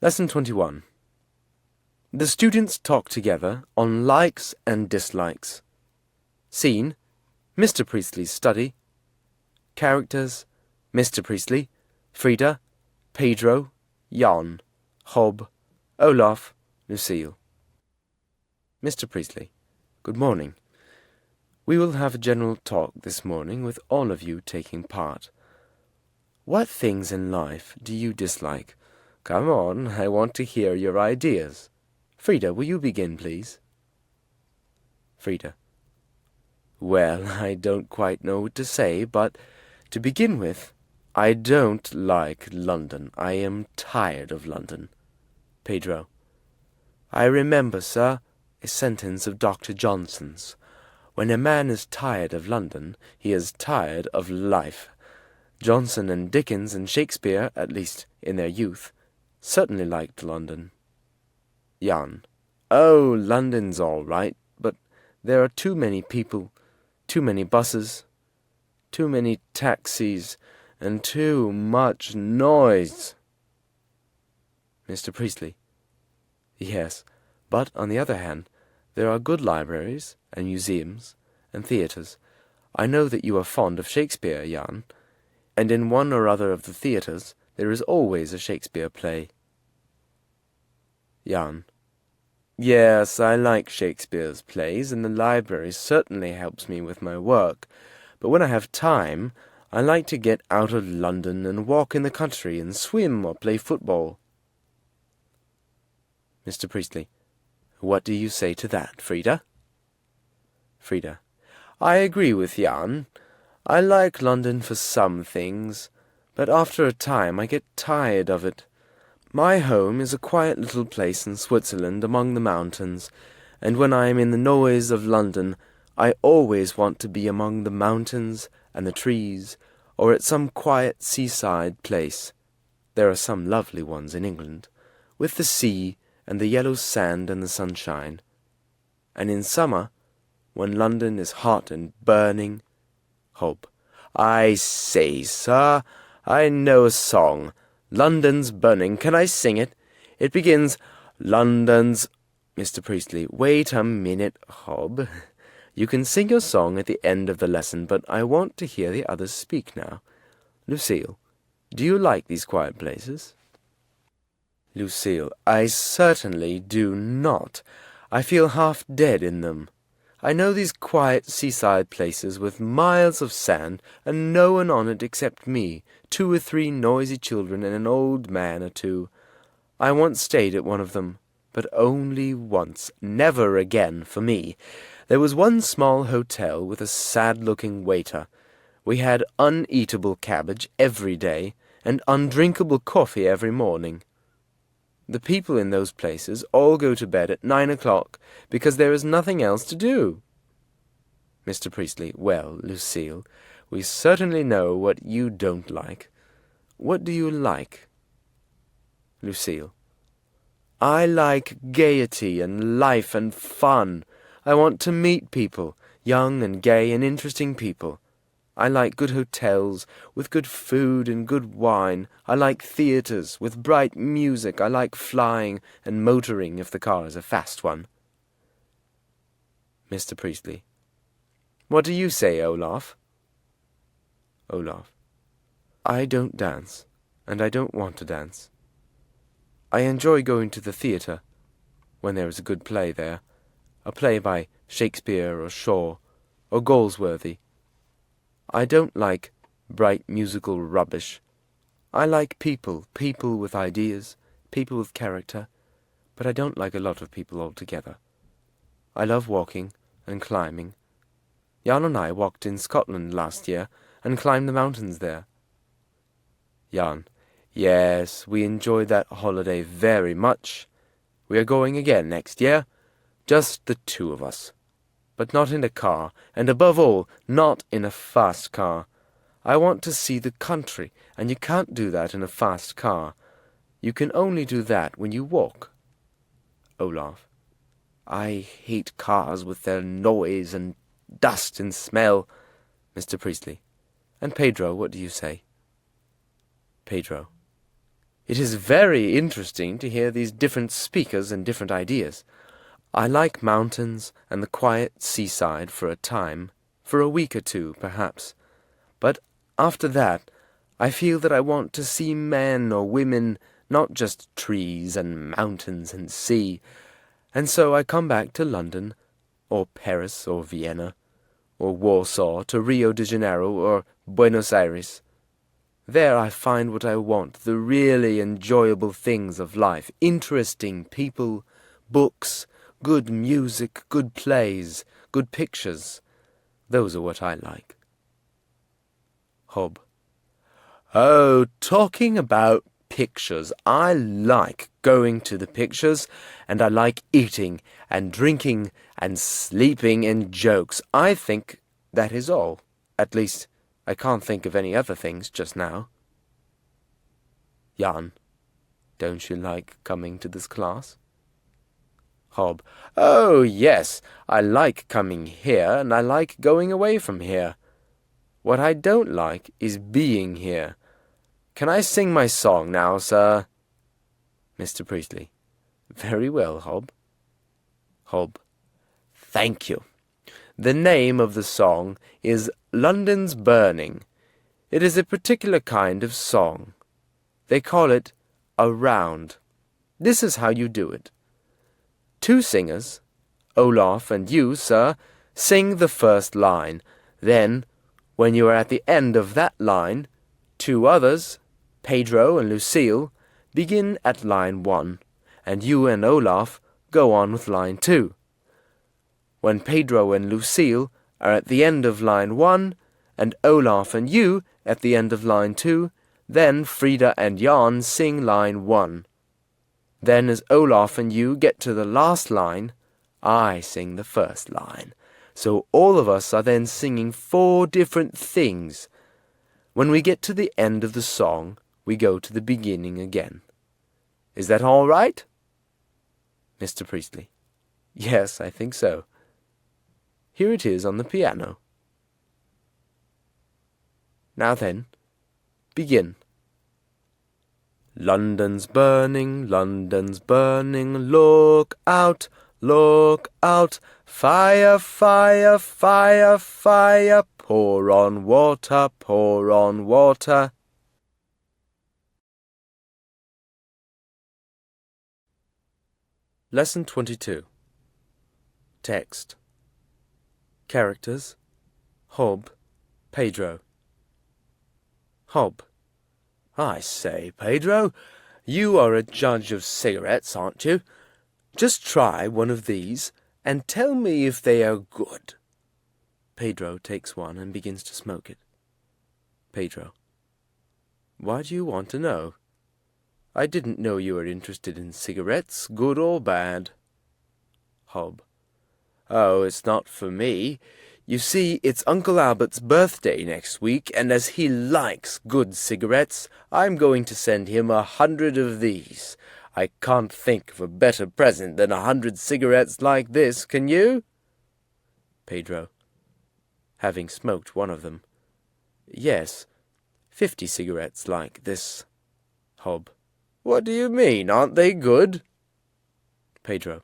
Lesson 21. The students talk together on likes and dislikes. Scene: Mr. Priestley's study. Characters: Mr. Priestley, Frida, Pedro, Jan, Hob, Olaf, Lucille. Mr. Priestley: Good morning. We will have a general talk this morning with all of you taking part. What things in life do you dislike? Come on, I want to hear your ideas. Frida, will you begin, please? Frida: Well, I don't quite know what to say, but to begin with, I don't like London. I am tired of London. Pedro: I remember, sir, a sentence of Dr. Johnson's. When a man is tired of London, he is tired of life. Johnson and Dickens and Shakespeare, at least in their youth, certainly liked London. Jan: Oh, London's all right, but there are too many people, too many buses, too many taxis, and too much noise. Mr. Priestley: Yes, but on the other hand, there are good libraries and museums and theatres. I know that you are fond of Shakespeare, Jan, and in one or other of the theatres there is always a Shakespeare play. Jan: Yes, I like Shakespeare's plays, and the library certainly helps me with my work. But when I have time, I like to get out of London and walk in the country and swim or play football. Mr. Priestley: What do you say to that, Frida? Frida: I agree with Jan. I like London for some things, but after a time I get tired of it. My home is a quiet little place in Switzerland among the mountains, and when I am in the noise of London, I always want to be among the mountains and the trees, or at some quiet seaside place. There are some lovely ones in England, with the sea and the yellow sand and the sunshine. And in summer, when London is hot and burning. Hob: I say, sir, I know a song. London's burning. Can I sing it? It begins, London's... Mr. Priestley: Wait a minute, Hob. You can sing your song at the end of the lesson, but I want to hear the others speak now. Lucille, do you like these quiet places? Lucille: I certainly do not. I feel half dead in them. I know these quiet seaside places with miles of sand and no one on it except me, 2 or 3 noisy children and an old man or 2. I once stayed at one of them, but only once, never again for me. There was one small hotel with a sad-looking waiter. We had uneatable cabbage every day and undrinkable coffee every morning. The people in those places all go to bed at 9 o'clock because there is nothing else to do. Mr. Priestley: Well, Lucille, we certainly know what you don't like. What do you like? Lucille: I like gaiety and life and fun. I want to meet people, young and gay and interesting people. I like good hotels with good food and good wine. I like theatres with bright music. I like flying and motoring if the car is a fast one. Mr. Priestley: What do you say, Olaf? Olaf: I don't dance, and I don't want to dance. I enjoy going to the theatre when there is a good play there, a play by Shakespeare or Shaw or Galsworthy. I don't like bright musical rubbish. I like people with ideas, people with character, but I don't like a lot of people altogether. I love walking and climbing. Jan and I walked in Scotland last year and climbed the mountains there. Jan: Yes, we enjoyed that holiday very much. We are going again next year, just the 2 of us. But not in a car, and above all, not in a fast car. I want to see the country, and you can't do that in a fast car. You can only do that when you walk. Olaf: I hate cars with their noise and dust and smell. Mr. Priestley: And Pedro, what do you say? Pedro: It is very interesting to hear these different speakers and different ideas. I like mountains and the quiet seaside for a time, for a week or two, perhaps. But after that, I feel that I want to see men or women, not just trees and mountains and sea. And so I come back to London, or Paris, or Vienna, or Warsaw, to Rio de Janeiro, or Buenos Aires. There I find what I want, the really enjoyable things of life, interesting people, books, good music, good plays, good pictures. Those are what I like. Hob. Oh, talking about pictures, I like going to the pictures, and I like eating and drinking and sleeping in jokes. I think that is all. At least, I can't think of any other things just now. Jan, don't you like coming to this class? Hob. Oh, yes, I like coming here, and I like going away from here. What I don't like is being here. Can I sing my song now, sir? Mr. Priestley. Very well, Hob. Hob. Thank you. The name of the song is London's Burning. It is a particular kind of song. They call it a round. This is how you do it. 2 singers, Olaf and you, sir, sing the first line. Then, when you are at the end of that line, 2 others, Pedro and Lucille, begin at line 1, and you and Olaf go on with line 2. When Pedro and Lucille are at the end of line 1, and Olaf and you at the end of line 2, then Frida and Jan sing line 1. Then as Olaf and you get to the last line, I sing the first line. So all of us are then singing 4 different things. When we get to the end of the song, we go to the beginning again. Is that all right? Mr. Priestley. Yes, I think so. Here it is on the piano. Now then, begin. London's burning, look out, fire, fire, fire, fire, pour on water, pour on water. Lesson 22. Text. Characters. Hob, Pedro. Hob. I say, Pedro, you are a judge of cigarettes, aren't you? Just try one of these, and tell me if they are good. Pedro takes one and begins to smoke it. Pedro. Why do you want to know? I didn't know you were interested in cigarettes, good or bad. Hob. Oh, it's not for me. You see, it's Uncle Albert's birthday next week, and as he likes good cigarettes, I'm going to send him 100 of these. I can't think of a better present than 100 cigarettes like this, can you? Pedro, having smoked one of them. Yes, 50 cigarettes like this. Hob. What do you mean? Aren't they good? Pedro.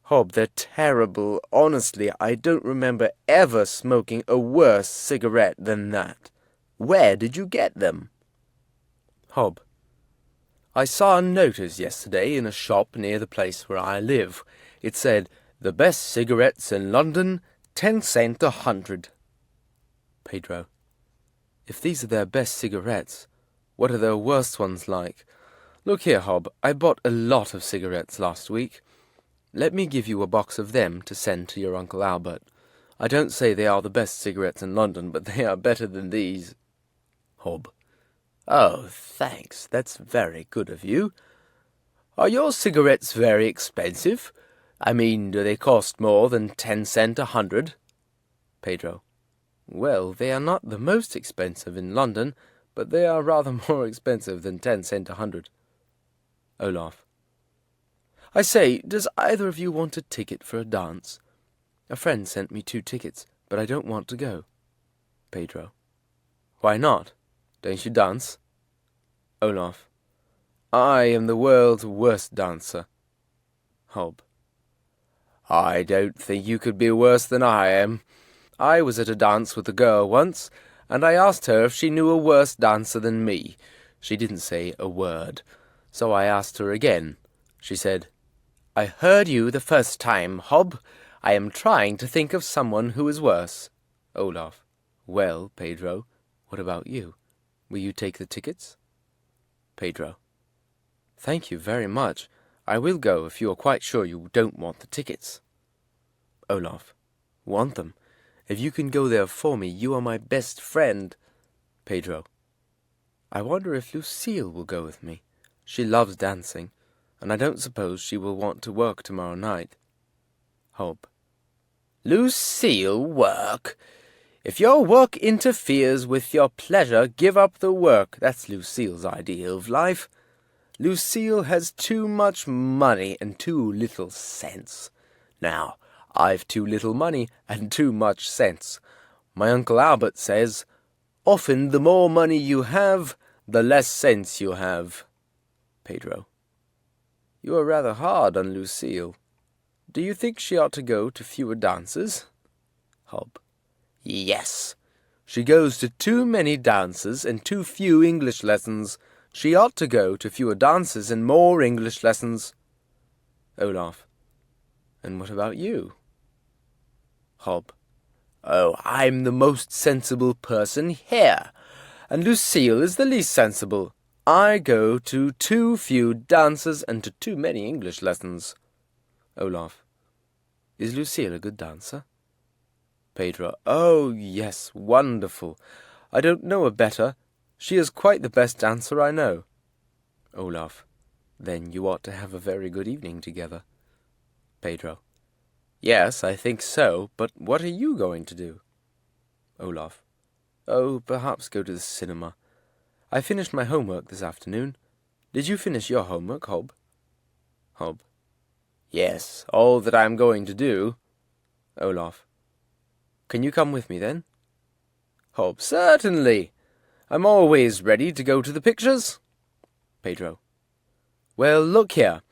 Hob, they're terrible. Honestly, I don't remember ever smoking a worse cigarette than that. Where did you get them? Hob. I saw a notice yesterday in a shop near the place where I live. It said, "The best cigarettes in London, 10 cents a 100. Pedro. If these are their best cigarettes, what are their worst ones like? Look here, Hob, I bought a lot of cigarettes last week. Let me give you a box of them to send to your Uncle Albert. I don't say they are the best cigarettes in London, but they are better than these. Hob. Oh, thanks. That's very good of you. Are your cigarettes very expensive? I mean, do they cost more than 10 cents a 100? Pedro. Well, they are not the most expensive in London, but they are rather more expensive than 10 cents a 100. Olaf. I say, does either of you want a ticket for a dance? A friend sent me 2 tickets, but I don't want to go. Pedro. Why not? Don't you dance? Olaf. I am the world's worst dancer. Hob. I don't think you could be worse than I am. I was at a dance with a girl once, and I asked her if she knew a worse dancer than me. She didn't say a word, so I asked her again. She said, I heard you the first time, Hob. I am trying to think of someone who is worse. Olaf. Well, Pedro, what about you? Will you take the tickets? Pedro. Thank you very much. I will go if you are quite sure you don't want the tickets. Olaf. Want them? If you can go there for me, you are my best friend. Pedro. I wonder if Lucille will go with me. She loves dancing, and I don't suppose she will want to work tomorrow night. Hob. Lucille work? If your work interferes with your pleasure, give up the work. That's Lucille's idea of life. Lucille has too much money and too little sense. Now, I've too little money and too much sense. My Uncle Albert says, often the more money you have, the less sense you have. Pedro. You are rather hard on Lucille. Do you think she ought to go to fewer dances? Hob. Yes. She goes to too many dances and too few English lessons. She ought to go to fewer dances and more English lessons. Olaf. And what about you? Hob. Oh, I'm the most sensible person here, and Lucille is the least sensible. I go to too few dances and to too many English lessons. Olaf. Is Lucille a good dancer? Pedro. Oh, yes, wonderful. I don't know a better. She is quite the best dancer I know. Olaf. Then you ought to have a very good evening together. Pedro. Yes, I think so, but what are you going to do? Olaf. Oh, perhaps go to the cinema. I finished my homework this afternoon. Did you finish your homework, Hob? Hob. Yes, all that I am going to do. Olaf. Can you come with me, then? Hob. Certainly. I'm always ready to go to the pictures. Pedro. Well, look here.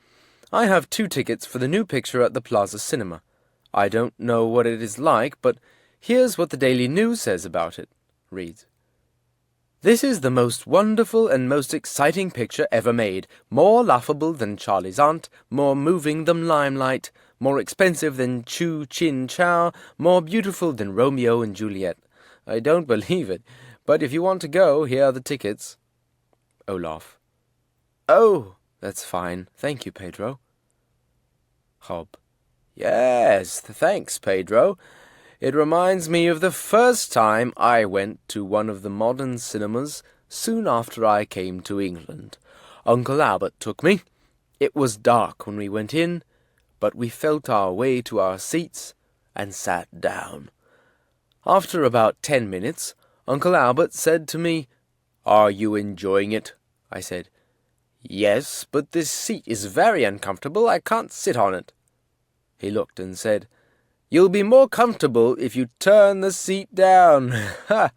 I have 2 tickets for the new picture at the Plaza Cinema. I don't know what it is like, but here's what the Daily News says about it. Reads. This is the most wonderful and most exciting picture ever made, more laughable than Charlie's Aunt, more moving than Limelight, more expensive than Chu Chin Chow, more beautiful than Romeo and Juliet. I don't believe it, but if you want to go, here are the tickets. Olaf. Oh, that's fine. Thank you, Pedro. Hob. Yes, thanks, Pedro. It reminds me of the first time I went to one of the modern cinemas soon after I came to England. Uncle Albert took me. It was dark when we went in, but we felt our way to our seats and sat down. After about 10 minutes, Uncle Albert said to me, Are you enjoying it? I said, Yes, but this seat is very uncomfortable. I can't sit on it. He looked and said, You'll be more comfortable if you turn the seat down. Ha!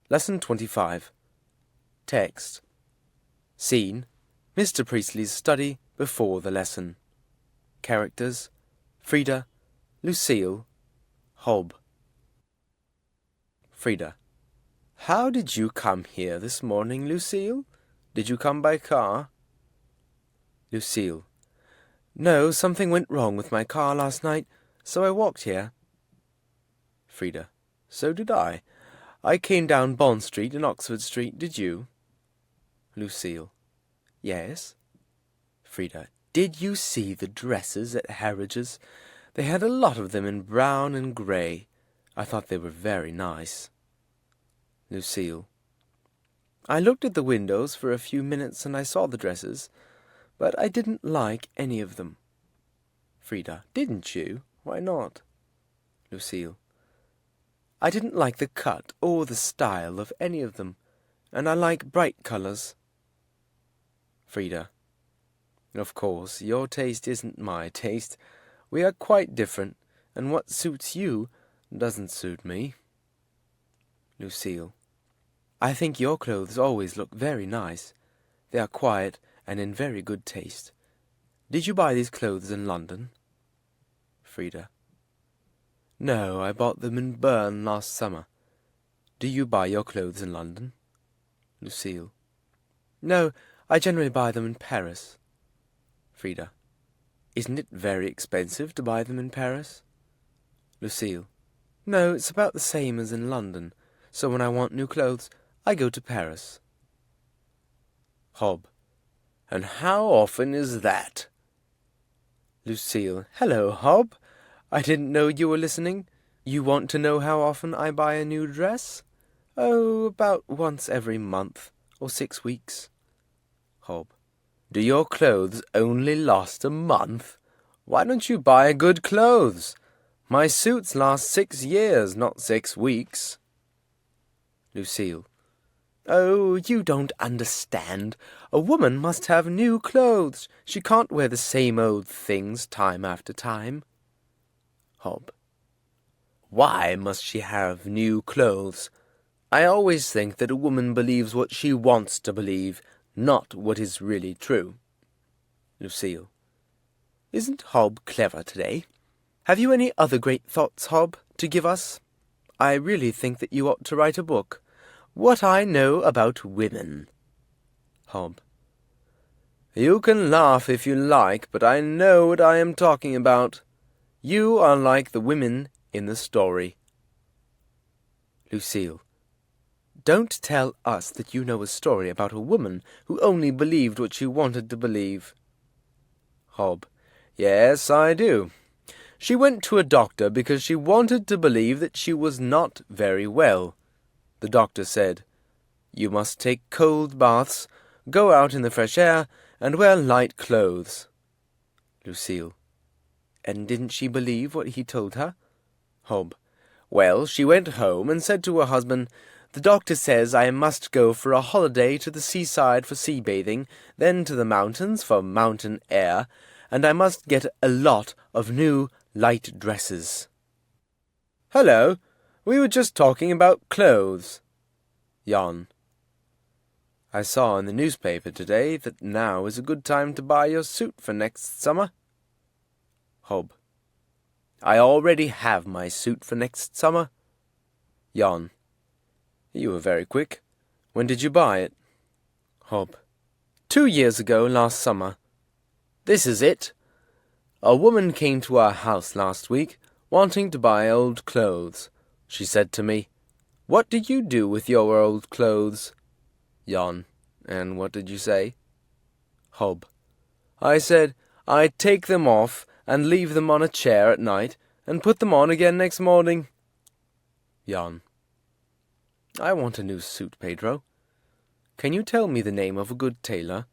Lesson 25. Text. Scene. Mr. Priestley's study before the lesson. Characters. Frida, Lucille, Hob. Frida. How did you come here this morning, Lucille? Did you come by car? Lucille. No, something went wrong with my car last night, so I walked here. Frida. So did I. I came down Bond Street and Oxford Street, did you? Lucille. Yes. Frida. Did you see the dresses at Harridge's? They had a lot of them in brown and grey. I thought they were very nice. Lucille. I looked at the windows for a few minutes and I saw the dresses, but I didn't like any of them. Frida. Didn't you? Why not? Lucille. I didn't like the cut or the style of any of them, and I like bright colours. Frida. Of course, your taste isn't my taste. We are quite different, and what suits you doesn't suit me. Lucille. I think your clothes always look very nice. They are quiet and in very good taste. Did you buy these clothes in London? Frida. No, I bought them in Bern last summer. Do you buy your clothes in London? Lucille. No, I generally buy them in Paris. Frida. Isn't it very expensive to buy them in Paris? Lucille. No, it's about the same as in London, so when I want new clothes, I go to Paris. Hob. And how often is that? Lucille. Hello, Hob. I didn't know you were listening. You want to know how often I buy a new dress? Oh, about once every month, or 6 weeks. Hob. Do your clothes only last a month? Why don't you buy good clothes? My suits last 6 years, not 6 weeks. Lucille. Oh, you don't understand. A woman must have new clothes. She can't wear the same old things time after time. Hob. Why must she have new clothes? I always think that a woman believes what she wants to believe, not what is really true. Lucille. Isn't Hob clever today? Have you any other great thoughts, Hob, to give us? I really think that you ought to write a book. What I Know About Women. Hob. You can laugh if you like, but I know what I am talking about. You are like the women in the story. Lucille. Don't tell us that you know a story about a woman who only believed what she wanted to believe. Hob. Yes, I do. She went to a doctor because she wanted to believe that she was not very well. The doctor said, You must take cold baths, go out in the fresh air, and wear light clothes. Lucille. And didn't she believe what he told her? Hob. Well, she went home and said to her husband, The doctor says I must go for a holiday to the seaside for sea bathing, then to the mountains for mountain air, and I must get a lot of new light dresses. Hello, we were just talking about clothes. Jan. I saw in the newspaper today that now is a good time to buy your suit for next summer. Hob. I already have my suit for next summer. Jan. You were very quick. When did you buy it? Hob. 2 years ago, last summer. This is it. A woman came to our house last week, wanting to buy old clothes. She said to me, What do you do with your old clothes? Jan. And what did you say? Hob. I said, I take them off and leave them on a chair at night, and put them on again next morning. Jan. I want a new suit, Pedro. Can you tell me the name of a good tailor?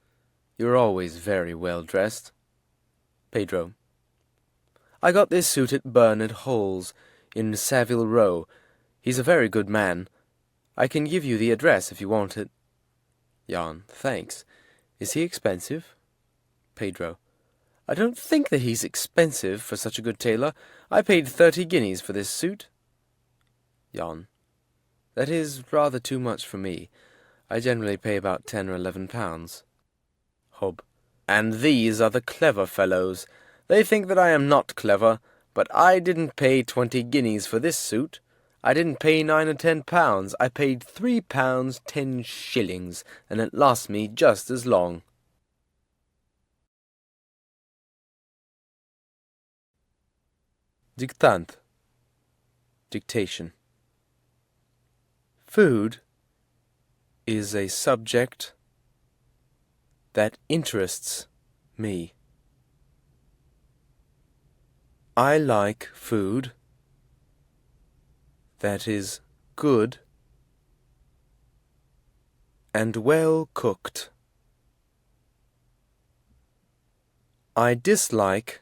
You're always very well dressed. Pedro. I got this suit at Bernard Hall's, in Savile Row. He's a very good man. I can give you the address if you want it. Jan. Thanks. Is he expensive? Pedro. I don't think that he's expensive for such a good tailor. I paid 30 guineas for this suit. Jan. That is rather too much for me. I generally pay about 10 or 11 pounds. Hob. And these are the clever fellows. They think that I am not clever, but I didn't pay 20 guineas for this suit. I didn't pay 9 or 10 pounds. I paid 3 pounds 10 shillings, and it lasts me just as long. Dictant. Dictation. Food is a subject that interests me. I like food that is good and well cooked. I dislike,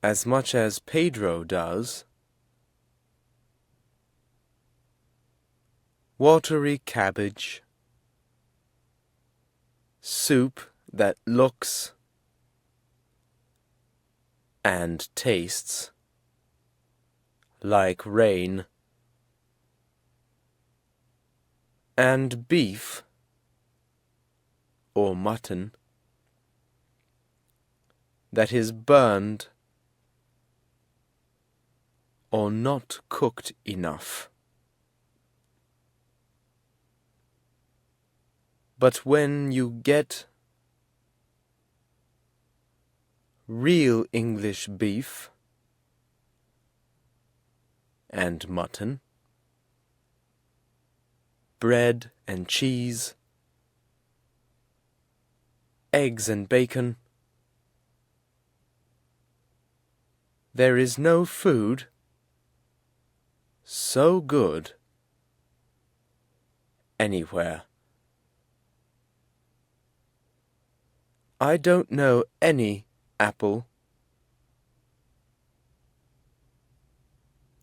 as much as Pedro does, watery cabbage, soup that looks and tastes like rain. and beef or mutton that is burned or not cooked enough. But when you get real English beef and mutton, bread and cheese, eggs and bacon, there is no food so good anywhere. I don't know any apple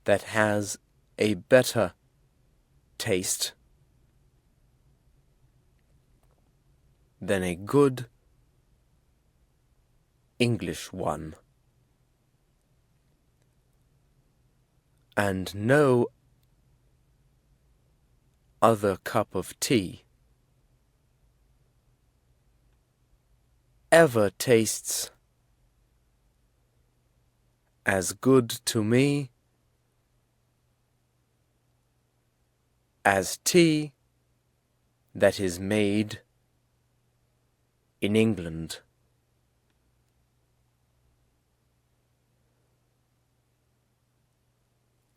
that has a better taste than a good English one. And no other cup of tea ever tastes as good to me as tea that is made in England.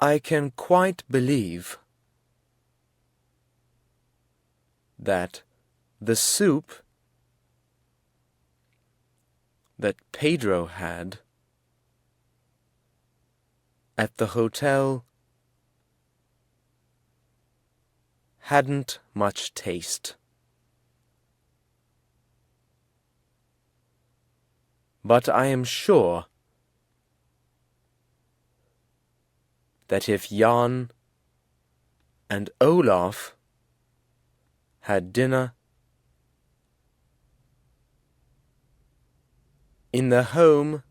I can quite believe that the soup that Pedro had at the hotel hadn't much taste. But I am sure that if Jan and Olaf had dinner in the home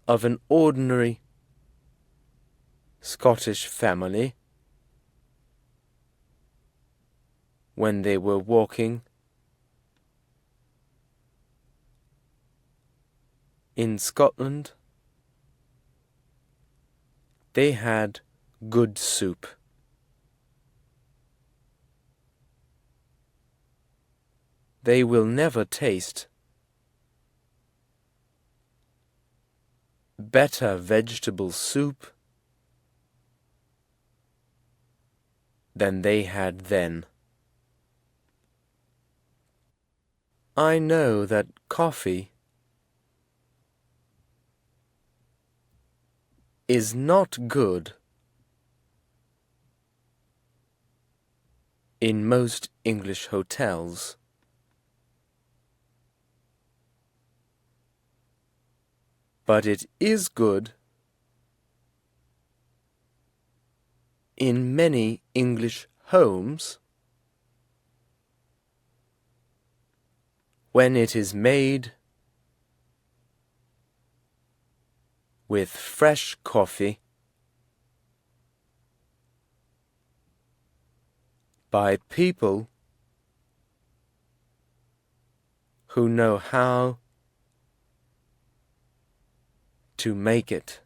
of an ordinary Scottish family, when they were walking in Scotland, they had good soup. They will never taste better vegetable soup than they had then. I know that coffee is not good in most English hotels. But it is good in many English homes when it is made with fresh coffee by people who know how to make it,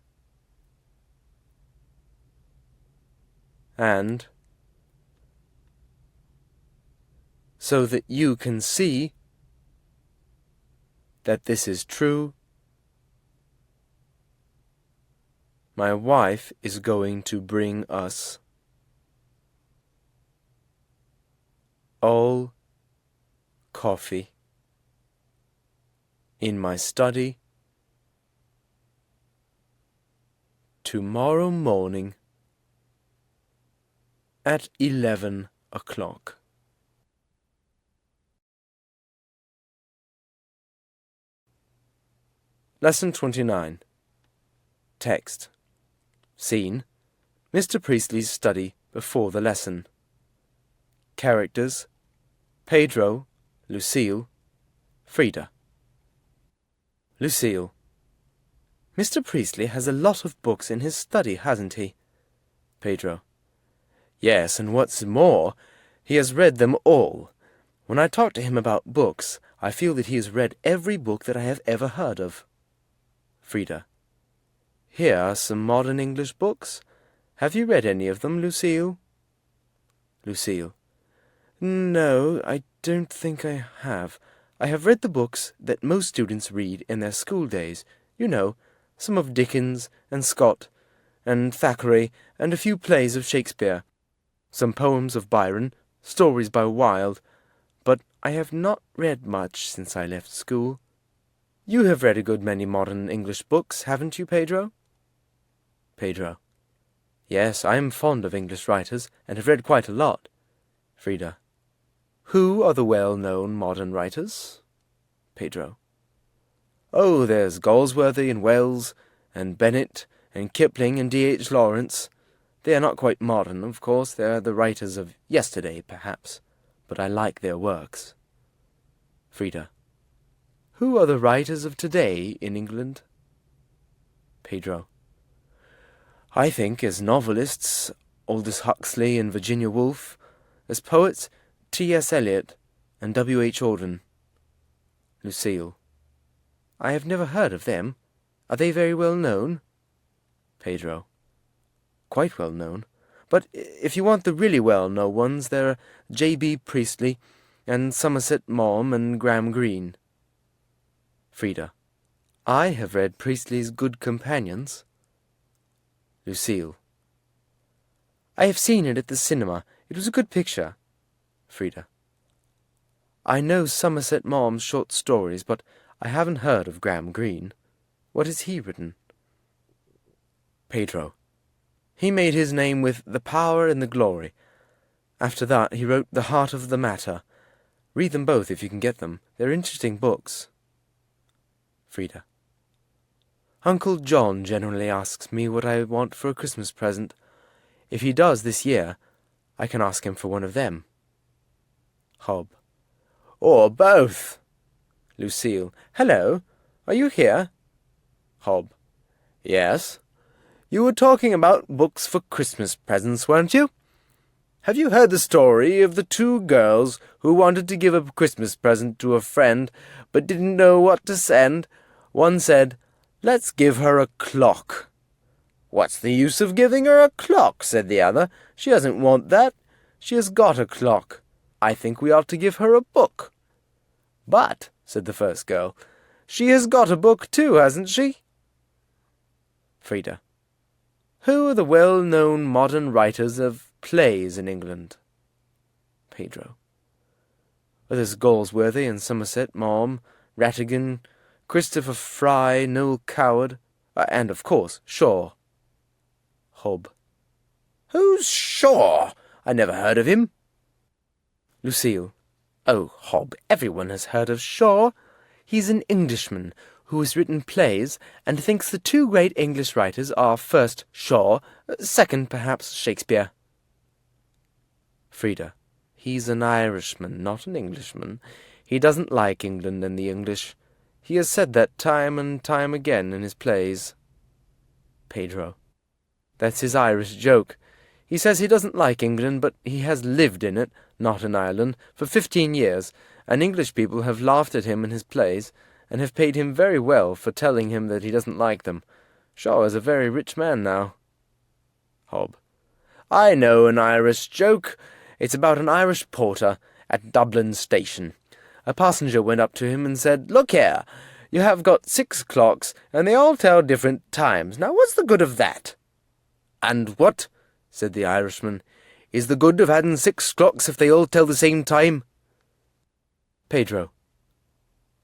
and so that you can see that this is true, my wife is going to bring us all coffee in my study tomorrow morning at 11 o'clock. Lesson 29. Text. Scene: Mr. Priestley's study before the lesson. Characters: Pedro, Lucille, Frida. Lucille: Mr. Priestley has a lot of books in his study, hasn't he? Pedro: Yes, and what's more, He has read them all. When I talk to him about books, I feel that he has read every book that I have ever heard of. Frida. Here are some modern English books. Have you read any of them, Lucille? Lucille. No, I don't think I have. I have read the books that most students read in their school days. You know, some of Dickens and Scott and Thackeray and a few plays of Shakespeare, some poems of Byron, stories by Wilde, but I have not read much since I left school. You have read a good many modern English books, haven't you, Pedro? Pedro. Yes, I am fond of English writers, and have read quite a lot. Frida. Who are the well-known modern writers? Pedro. Oh, there's Galsworthy and Wells, and Bennett, and Kipling and D.H. Lawrence. They are not quite modern, of course. They are the writers of yesterday, perhaps, but I like their works. Frida. Who are the writers of today in England? Pedro. I think as novelists, Aldous Huxley and Virginia Woolf; as poets, T.S. Eliot and W.H. Auden. Lucille. I have never heard of them. Are they very well known? Pedro. Quite well known. But if you want the really well-known ones, there are J.B. Priestley and Somerset Maugham and Graham Greene. Frida. I have read Priestley's Good Companions. Lucille. I have seen it at the cinema. It was a good picture. Frida. I know Somerset Maugham's short stories, but I haven't heard of Graham Greene. What has he written? Pedro. He made his name with The Power and the Glory. After that he wrote The Heart of the Matter. Read them both if you can get them. They're interesting books. Frida. Uncle John generally asks me what I want for a Christmas present. If he does this year, I can ask him for one of them. Hob. Or both. Lucille. Hello. Are you here? Hob. Yes. You were talking about books for Christmas presents, weren't you? Have you heard the story of the two girls who wanted to give a Christmas present to a friend, but didn't know what to send? One said, "Let's give her a clock." "What's the use of giving her a clock?" said the other. "She doesn't want that. She has got a clock. I think we ought to give her a book." "But," said the first girl, "she has got a book too, hasn't she?" Frida. Who are the well-known modern writers of plays in England? Pedro. Well, there's Galsworthy and Somerset Maugham, Rattigan, Christopher Fry, Noel Coward, and, of course, Shaw. Hob. Who's Shaw? I never heard of him. Lucille. Oh, Hob, everyone has heard of Shaw. He's an Englishman who has written plays and thinks the two great English writers are first Shaw, second perhaps Shakespeare. Frida. He's an Irishman, not an Englishman. He doesn't like England and the English. He has said that time and time again in his plays. Pedro. That's his Irish joke. He says he doesn't like England, but he has lived in it, not in Ireland, for 15 years, and English people have laughed at him in his plays, and have paid him very well for telling him that he doesn't like them. Shaw is a very rich man now. Hob. I know an Irish joke. It's about an Irish porter at Dublin station. A passenger went up to him and said, "Look here, you have got 6 clocks, and they all tell different times. Now what's the good of that?" "And what," said the Irishman, "is the good of having 6 clocks if they all tell the same time?" Pedro.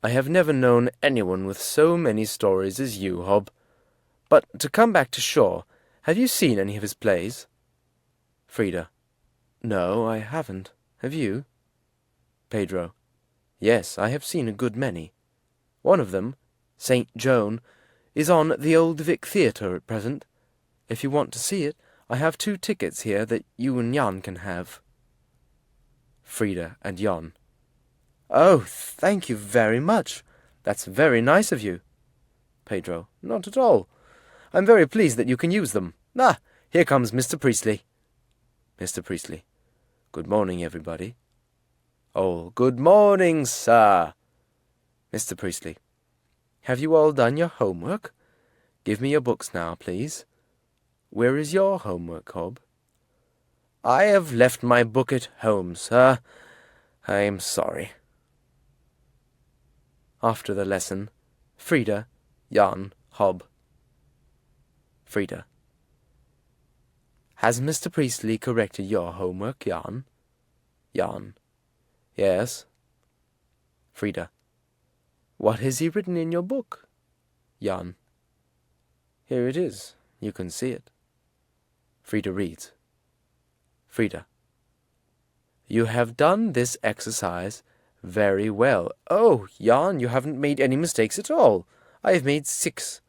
I have never known anyone with so many stories as you, Hob. But to come back to Shaw, have you seen any of his plays? Frida. No, I haven't. Have you? Pedro. Yes, I have seen a good many. One of them, St. Joan, is on at the Old Vic Theatre at present. If you want to see it, I have 2 tickets here that you and Jan can have. Frida and Jan. Oh, thank you very much. That's very nice of you. Pedro. Not at all. I'm very pleased that you can use them. Ah, here comes Mr. Priestley. Mr. Priestley. Good morning, everybody. Oh, good morning, sir. Mr. Priestley. Have you all done your homework? Give me your books now, please. Where is your homework, Hob? I have left my book at home, sir. I am sorry. After the lesson, Frida, Jan, Hob. Frida. Has Mr. Priestley corrected your homework, Jan? Jan. Yes. Frida. What has he written in your book? Jan. Here it is. You can see it. Frida reads. Frida. You have done this exercise very well. Oh, Jan, you haven't made any mistakes at all. I have made 6.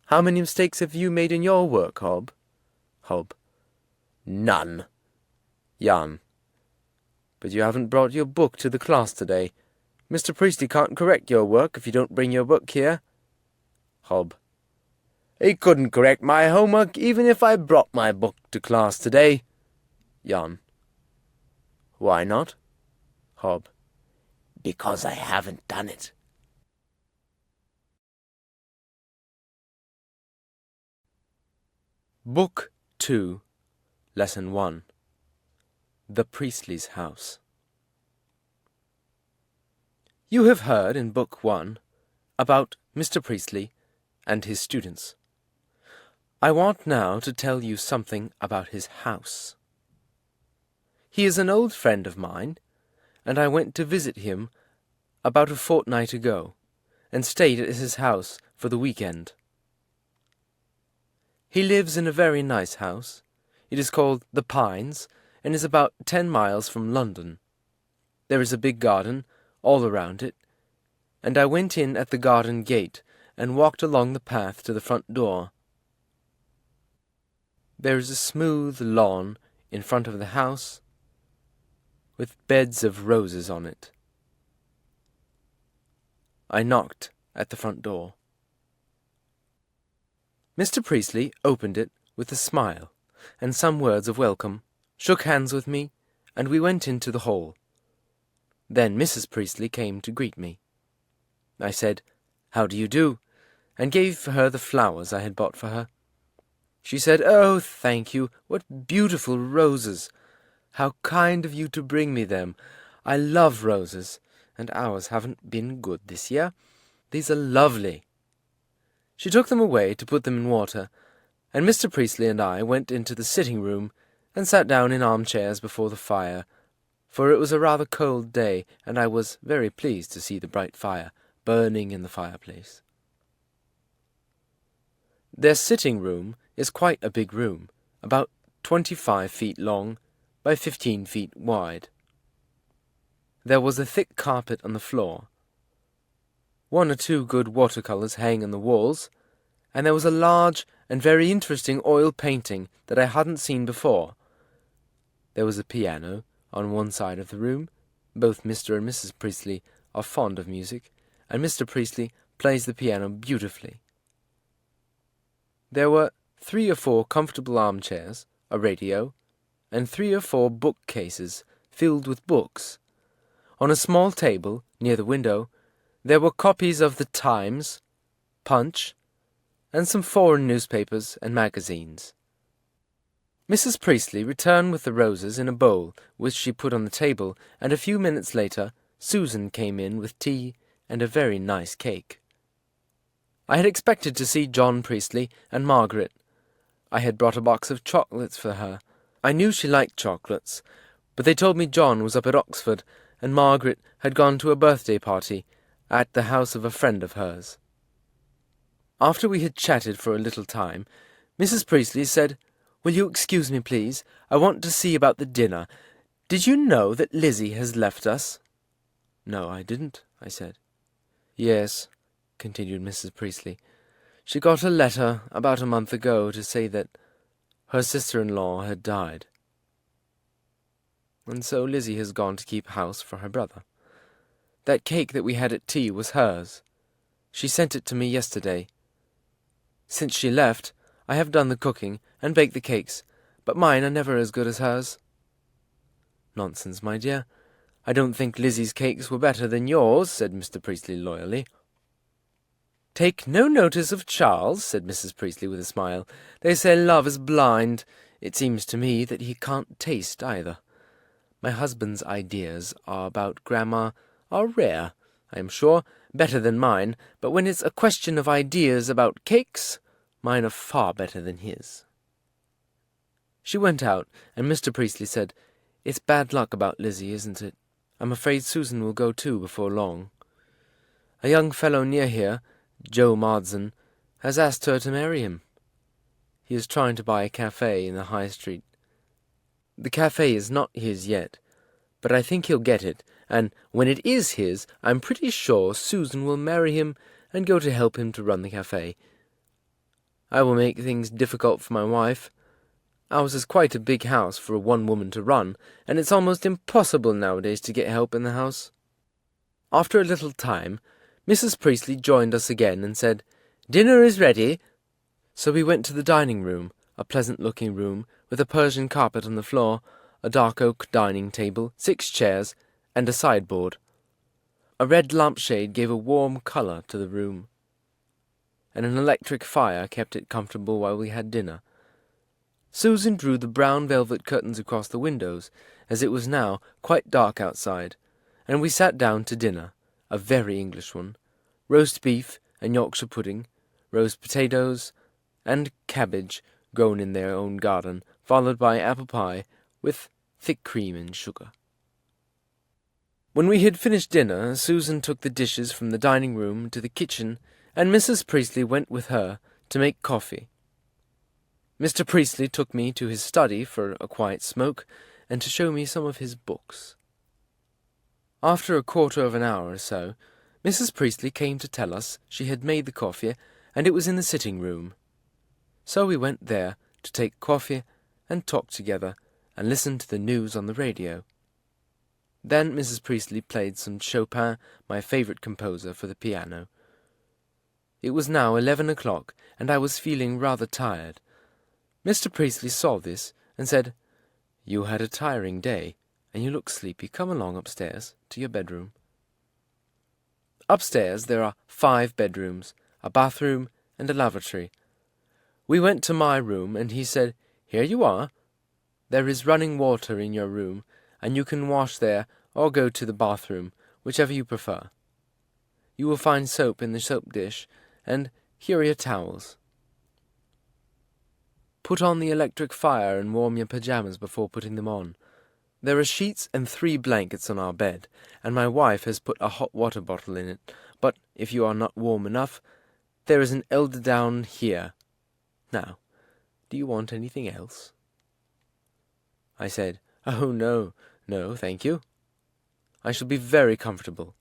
How many mistakes have you made in your work, Hob? Hob. None. Jan. But you haven't brought your book to the class today. Mr. Priestley can't correct your work if you don't bring your book here. Hob. He couldn't correct my homework even if I brought my book to class today. Jan. Why not? Hob. Because I haven't done it. Book 2, Lesson 1. The Priestley's House. You have heard in Book 1 about Mr. Priestley and his students. I want now to tell you something about his house. He is an old friend of mine, and I went to visit him about a fortnight ago, and stayed at his house for the weekend. He lives in a very nice house. It is called The Pines, and is about 10 miles from London. There is a big garden all around it, and I went in at the garden gate and walked along the path to the front door. There is a smooth lawn in front of the house, with beds of roses on it. I knocked at the front door. Mr. Priestley opened it with a smile and some words of welcome, shook hands with me, and we went into the hall. Then Mrs. Priestley came to greet me. I said, "How do you do?" and gave her the flowers I had bought for her. She said, "Oh, thank you, what beautiful roses! How kind of you to bring me them. I love roses, and ours haven't been good this year. These are lovely." She took them away to put them in water, and Mr. Priestley and I went into the sitting-room and sat down in armchairs before the fire, for it was a rather cold day, and I was very pleased to see the bright fire burning in the fireplace. Their sitting-room is quite a big room, about 25 feet long by 15 feet wide. There was a thick carpet on the floor. 1 or 2 good watercolours hang on the walls, and there was a large and very interesting oil painting that I hadn't seen before. There was a piano on one side of the room. Both Mr. and Mrs. Priestley are fond of music, and Mr. Priestley plays the piano beautifully. There were 3 or 4 comfortable armchairs, a radio, and 3 or 4 bookcases filled with books. On a small table near the window there were copies of the Times, Punch, and some foreign newspapers and magazines. Mrs. Priestley returned with the roses in a bowl which she put on the table, and a few minutes later Susan came in with tea and a very nice cake. I had expected to see John Priestley and Margaret. I had brought a box of chocolates for her. I knew she liked chocolates, but they told me John was up at Oxford, and Margaret had gone to a birthday party at the house of a friend of hers. After we had chatted for a little time, Mrs. Priestley said, "Will you excuse me, please? I want to see about the dinner. Did you know that Lizzie has left us?" "No, I didn't," I said. "Yes," continued Mrs. Priestley. "She got a letter about a month ago to say that her sister-in-law had died. And so Lizzie has gone to keep house for her brother. That cake that we had at tea was hers. She sent it to me yesterday. Since she left, I have done the cooking and baked the cakes, but mine are never as good as hers." "Nonsense, my dear. I don't think Lizzie's cakes were better than yours," said Mr. Priestley loyally. "Take no notice of Charles," said Mrs. Priestley with a smile. "They say love is blind. It seems to me that he can't taste either. My husband's ideas about grammar are rare, I am sure, better than mine, but when it's a question of ideas about cakes, mine are far better than his." She went out, and Mr. Priestley said, "It's bad luck about Lizzie, isn't it? I'm afraid Susan will go too before long. A young fellow near here, Joe Marsden, has asked her to marry him. He is trying to buy a cafe in the High Street. The cafe is not his yet, but I think he'll get it, and when it is his, I'm pretty sure Susan will marry him and go to help him to run the cafe. I will make things difficult for my wife. Ours is quite a big house for a one-woman to run, and it's almost impossible nowadays to get help in the house." After a little time, Mrs. Priestley joined us again and said, "Dinner is ready." So we went to the dining-room, a pleasant-looking room, with a Persian carpet on the floor, a dark oak dining table, 6 chairs, and a sideboard. A red lampshade gave a warm colour to the room, and an electric fire kept it comfortable while we had dinner. Susan drew the brown velvet curtains across the windows, as it was now quite dark outside, and we sat down to dinner, a very English one, roast beef and Yorkshire pudding, roast potatoes, and cabbage grown in their own garden, followed by apple pie with thick cream and sugar. When we had finished dinner, Susan took the dishes from the dining-room to the kitchen, and Mrs. Priestley went with her to make coffee. Mr. Priestley took me to his study for a quiet smoke, and to show me some of his books. After a quarter of an hour or so, Mrs. Priestley came to tell us she had made the coffee, and it was in the sitting-room. So we went there to take coffee and talk together, and listen to the news on the radio. Then Mrs. Priestley played some Chopin, my favourite composer, for the piano. It was now 11 o'clock, and I was feeling rather tired. Mr. Priestley saw this, and said, "You had a tiring day, and you look sleepy. Come along upstairs to your bedroom." Upstairs there are 5 bedrooms, a bathroom, and a lavatory. We went to my room, and he said, "Here you are. There is running water in your room, and you can wash there or go to the bathroom, whichever you prefer. You will find soap in the soap dish, and here are your towels. Put on the electric fire and warm your pyjamas before putting them on. There are sheets and 3 blankets on our bed, and my wife has put a hot water bottle in it, but if you are not warm enough, there is an eiderdown here. Now, do you want anything else?" I said, "Oh, no, thank you. I shall be very comfortable,"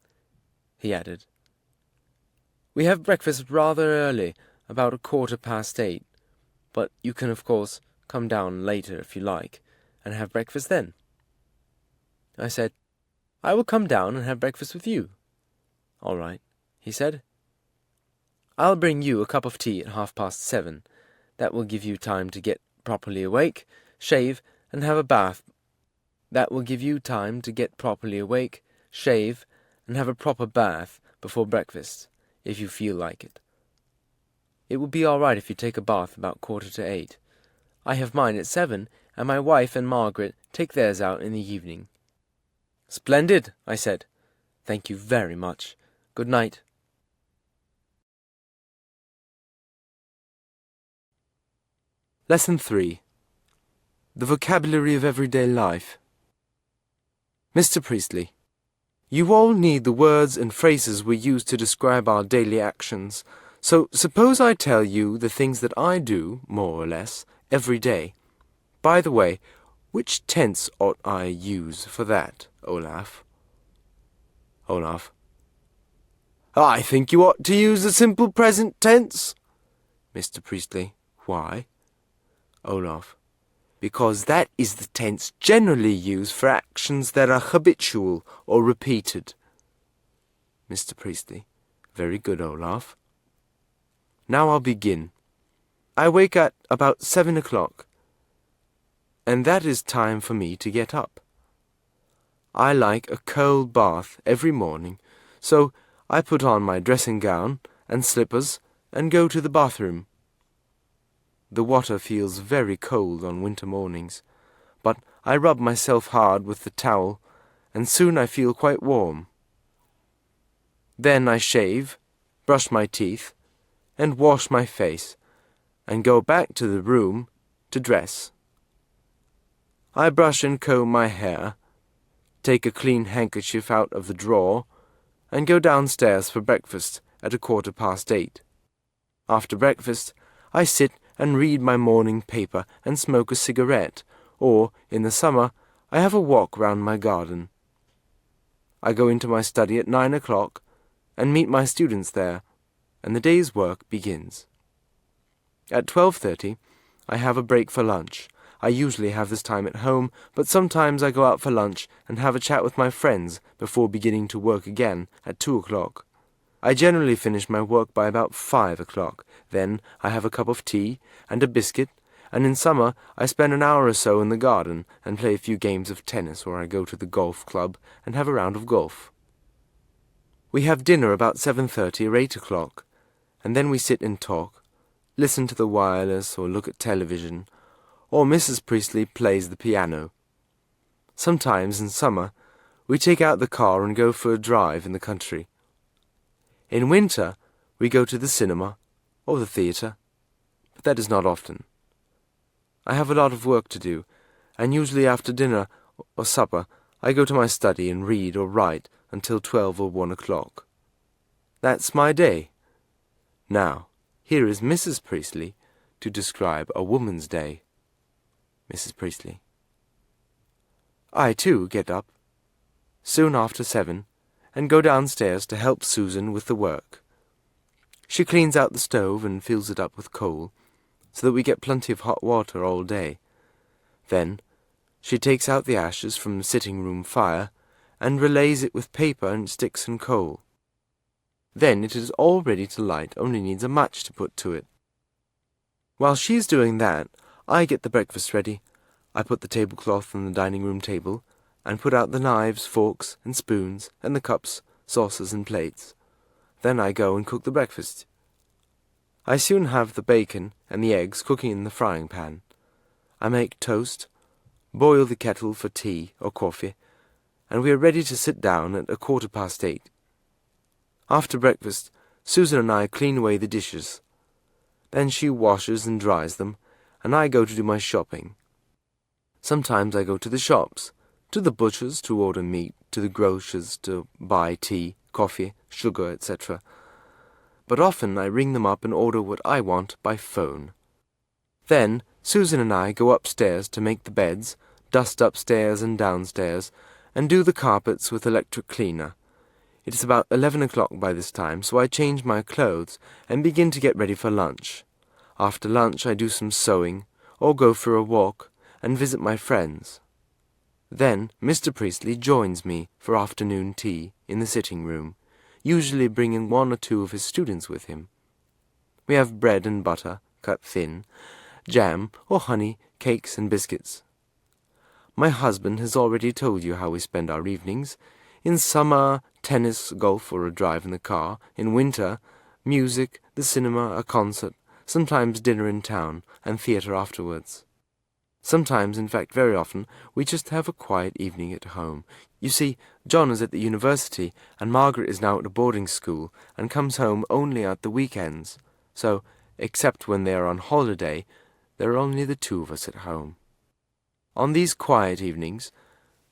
he added. "We have breakfast rather early, about 8:15, but you can, of course, come down later if you like, and have breakfast then." I said, "I will come down and have breakfast with you." "All right," he said. "I'll bring you a cup of tea at 7:30. That will give you time to get properly awake, shave, and have a bath. Proper bath before breakfast, if you feel like it. It will be all right if you take a bath about 7:45. I have mine at 7, and my wife and Margaret take theirs out in the evening." "Splendid," I said. "Thank you very much. Good night." Lesson 3. The Vocabulary of Everyday Life. Mr. Priestley, you all need the words and phrases we use to describe our daily actions. So suppose I tell you the things that I do, more or less, every day. By the way, which tense ought I use for that, Olaf? Olaf. I think you ought to use the simple present tense. Mr. Priestley. Why? Olaf. Because that is the tense generally used for actions that are habitual or repeated. Mr. Priestley. Very good, Olaf. Now I'll begin. I wake at about 7 o'clock, and that is time for me to get up. I like a cold bath every morning, so I put on my dressing gown and slippers and go to the bathroom. The water feels very cold on winter mornings, but I rub myself hard with the towel, and soon I feel quite warm. Then I shave, brush my teeth, and wash my face, and go back to the room to dress. I brush and comb my hair, take a clean handkerchief out of the drawer, and go downstairs for breakfast at 8:15. After breakfast, I sit and read my morning paper and smoke a cigarette, or, in the summer, I have a walk round my garden. I go into my study at 9 o'clock and meet my students there, and the day's work begins. At 12:30, I have a break for lunch. I usually have this time at home, but sometimes I go out for lunch and have a chat with my friends before beginning to work again at 2 o'clock. I generally finish my work by about 5 o'clock. Then I have a cup of tea and a biscuit, and in summer I spend an hour or so in the garden and play a few games of tennis, or I go to the golf club and have a round of golf. We have dinner about 7:30 or 8 o'clock, and then we sit and talk, listen to the wireless or look at television, or Mrs. Priestley plays the piano. Sometimes in summer we take out the car and go for a drive in the country. In winter we go to the cinema or the theatre, but that is not often. I have a lot of work to do, and usually after dinner or supper I go to my study and read or write until 12 or 1 o'clock. That's my day. Now, here is Mrs. Priestley to describe a woman's day. Mrs. Priestley: I, too, get up, soon after 7, and go downstairs to help Susan with the work. She cleans out the stove and fills it up with coal, so that we get plenty of hot water all day. Then she takes out the ashes from the sitting-room fire and relays it with paper and sticks and coal. Then it is all ready to light, only needs a match to put to it. While she's doing that, I get the breakfast ready. I put the tablecloth on the dining-room table, and put out the knives, forks, and spoons, and the cups, saucers, and plates. Then I go and cook the breakfast. I soon have the bacon and the eggs cooking in the frying pan. I make toast, boil the kettle for tea or coffee, and we are ready to sit down at 8:15. After breakfast, Susan and I clean away the dishes. Then she washes and dries them, and I go to do my shopping. Sometimes I go to the shops, to the butcher's to order meat, to the grocer's to buy tea, coffee, sugar, etc. But often I ring them up and order what I want by phone. Then Susan and I go upstairs to make the beds, dust upstairs and downstairs, and do the carpets with electric cleaner. It is about 11 o'clock by this time, so I change my clothes and begin to get ready for lunch. After lunch I do some sewing, or go for a walk, and visit my friends. Then Mr. Priestley joins me for afternoon tea in the sitting-room, usually bringing 1 or 2 of his students with him. We have bread and butter, cut thin, jam or honey, cakes and biscuits. My husband has already told you how we spend our evenings. In summer, tennis, golf, or a drive in the car. In winter, music, the cinema, a concert, sometimes dinner in town, and theatre afterwards. Sometimes, in fact very often, we just have a quiet evening at home. You see, John is at the university, and Margaret is now at a boarding school, and comes home only at the weekends. So, except when they are on holiday, there are only the 2 of us at home. On these quiet evenings,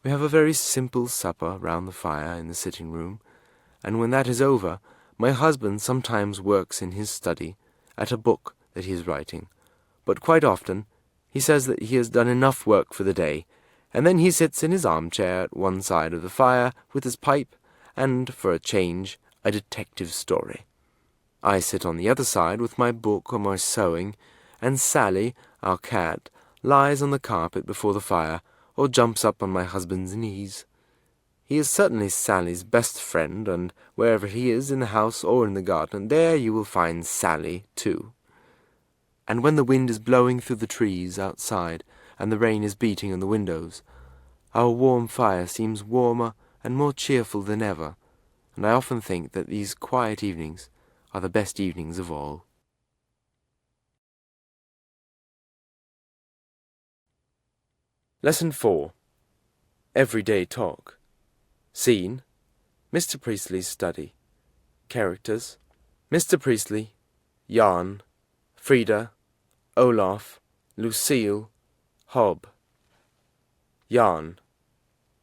we have a very simple supper round the fire in the sitting-room, and when that is over, my husband sometimes works in his study at a book that he is writing, but quite often he says that he has done enough work for the day, and then he sits in his armchair at one side of the fire with his pipe and, for a change, a detective story. I sit on the other side with my book or my sewing, and Sally, our cat, lies on the carpet before the fire or jumps up on my husband's knees. He is certainly Sally's best friend, and wherever he is, in the house or in the garden, there you will find Sally too. And when the wind is blowing through the trees outside, and the rain is beating on the windows, Our warm fire seems warmer and more cheerful than ever, and I often think that these quiet evenings are the best evenings of all. Lesson 4. Everyday Talk. Scene: Mr. Priestley's study. Characters: Mr. Priestley, Jan, Frida, Olaf, Lucille, Hob. Jan: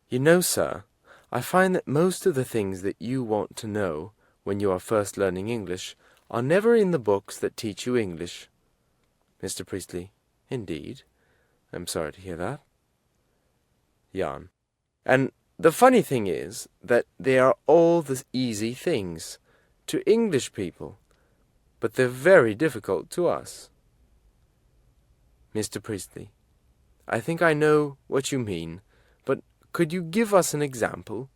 You know, sir, I find that most of the things that you want to know when you are first learning English are never in the books that teach you English. Mr. Priestley: Indeed? I'm sorry to hear that. Jan: And the funny thing is that they are all the easy things to English people, but they're very difficult to us. Mr. Priestley: I think I know what you mean, but could you give us an example?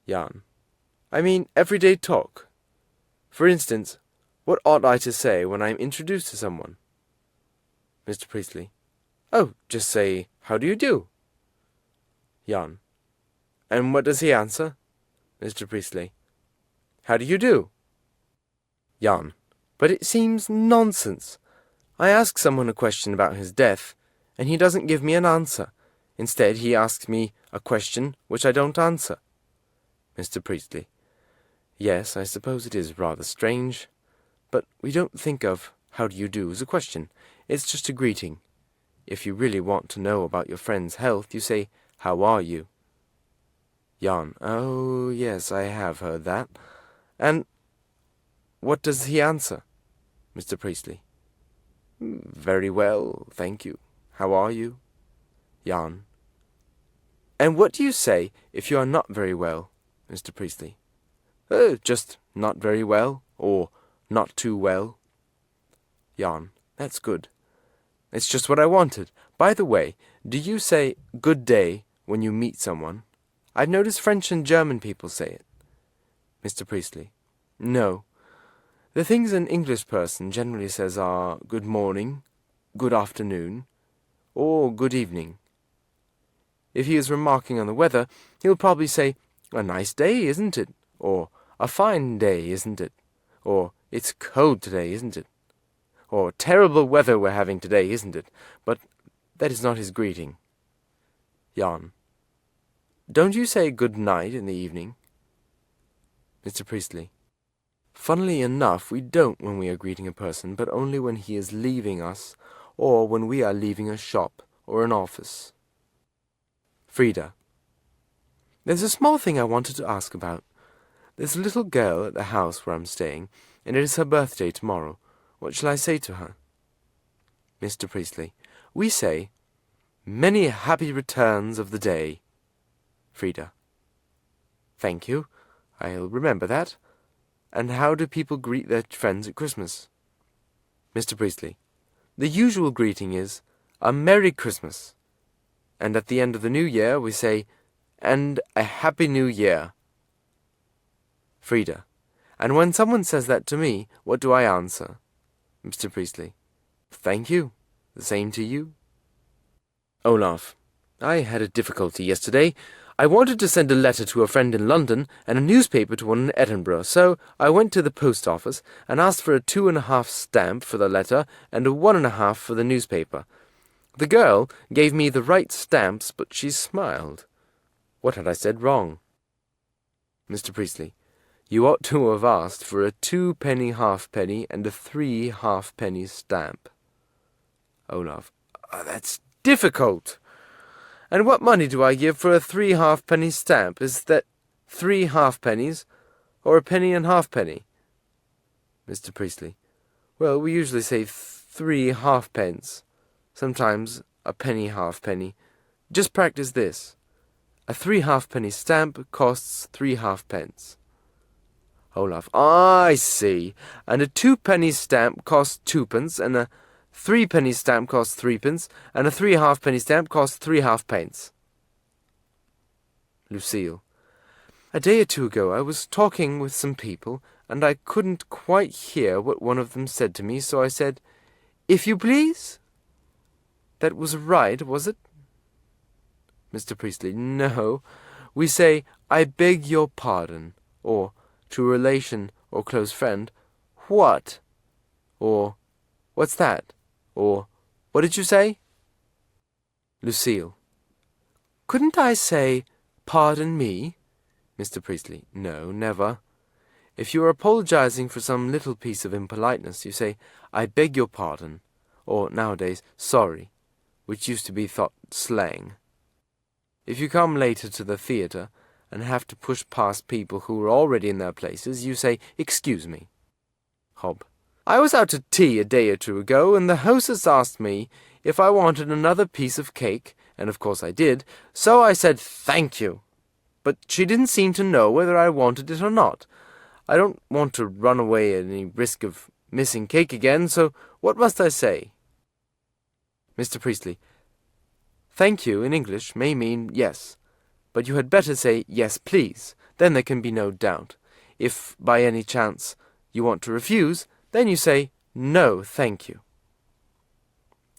Jan: I mean everyday talk. For instance, what ought I to say when I am introduced to someone? Mr. Priestley: Oh, just say, how do you do? Jan: And what does he answer? Mr. Priestley: How do you do? Jan: But it seems nonsense. I ask someone a question about his death, and he doesn't give me an answer. Instead, he asks me a question which I don't answer. Mr. Priestley: Yes, I suppose it is rather strange. But we don't think of how do you do as a question. It's just a greeting. If you really want to know about your friend's health, you say, How are you? Jan: Oh, yes, I have heard that. And what does he answer? Mr. Priestley: Very well, thank you. How are you? Jan: And what do you say if you are not very well? Mr. Priestley: Just not very well, or not too well. Jan: That's good. It's just what I wanted. By the way, do you say good day when you meet someone? I've noticed French and German people say it. Mr. Priestley: No. The things an English person generally says are good morning, good afternoon, or good evening. If he is remarking on the weather, he'll probably say, A nice day, isn't it? Or a fine day, isn't it? Or it's cold today, isn't it? Or terrible weather we're having today, isn't it? But that is not his greeting. Jan: Don't you say good night in the evening? Mr. Priestley: Funnily enough, we don't when we are greeting a person, but only when he is leaving us, or when we are leaving a shop or an office. Frida: There's a small thing I wanted to ask about. There's a little girl at the house where I'm staying, and it is her birthday tomorrow. What shall I say to her? Mr. Priestley: We say, Many happy returns of the day. Frida: Thank you. I'll remember that. And how do people greet their friends at Christmas? Mr. Priestley: The usual greeting is, A Merry Christmas. And at the end of the New Year we say, And a Happy New Year. Frida: And when someone says that to me, what do I answer? Mr. Priestley: Thank you. The same to you. Olaf: I had a difficulty yesterday. I wanted to send a letter to a friend in London and a newspaper to one in Edinburgh, so I went to the post office and asked for a 2.5 stamp for the letter and a 1.5 for the newspaper. The girl gave me the right stamps, but she smiled. What had I said wrong? Mr. Priestley: You ought to have asked for a 2-penny halfpenny and a 3 halfpenny stamp. Olaf: That's difficult. And what money do I give for a 3 halfpenny stamp? Is that 3 halfpennies, or a penny and halfpenny? Mr. Priestley: Well, we usually say 3 halfpence. Sometimes a penny halfpenny. Just practice this. A 3 halfpenny stamp costs 3 halfpence. Olaf: I see. And a 2-penny stamp costs 2p, and a 3-penny stamp costs 3p, and a 3 halfpenny stamp costs 3 halfpence. Lucille: A day or two ago I was talking with some people, and I couldn't quite hear what one of them said to me, so I said, If you please? That was right, was it? Mr. Priestley. No. We say, I beg your pardon. Or, to a relation or close friend, what? Or, what's that? Or, what did you say? Lucille. Couldn't I say, pardon me? Mr. Priestley. No, never. If you are apologizing for some little piece of impoliteness, you say, I beg your pardon, or, nowadays, sorry, which used to be thought slang. If you come later to the theatre, and have to push past people who are already in their places, you say, excuse me. Hob. I was out to tea a day or two ago, and the hostess asked me if I wanted another piece of cake, and of course I did, so I said thank you. But she didn't seem to know whether I wanted it or not. I don't want to run away at any risk of missing cake again, so what must I say? Mr. Priestley. Thank you in English may mean yes, but you had better say yes, please. Then there can be no doubt. If, by any chance, you want to refuse, then you say no, thank you.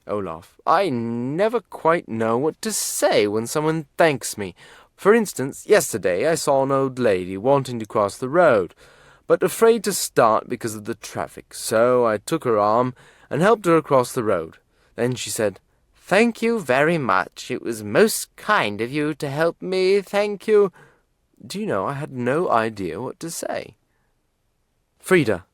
Olaf. I never quite know what to say when someone thanks me. For instance, yesterday I saw an old lady wanting to cross the road, but afraid to start because of the traffic, so I took her arm and helped her across the road. Then she said, Thank you very much. It was most kind of you to help me. Thank you. Do you know, I had no idea what to say. Frida.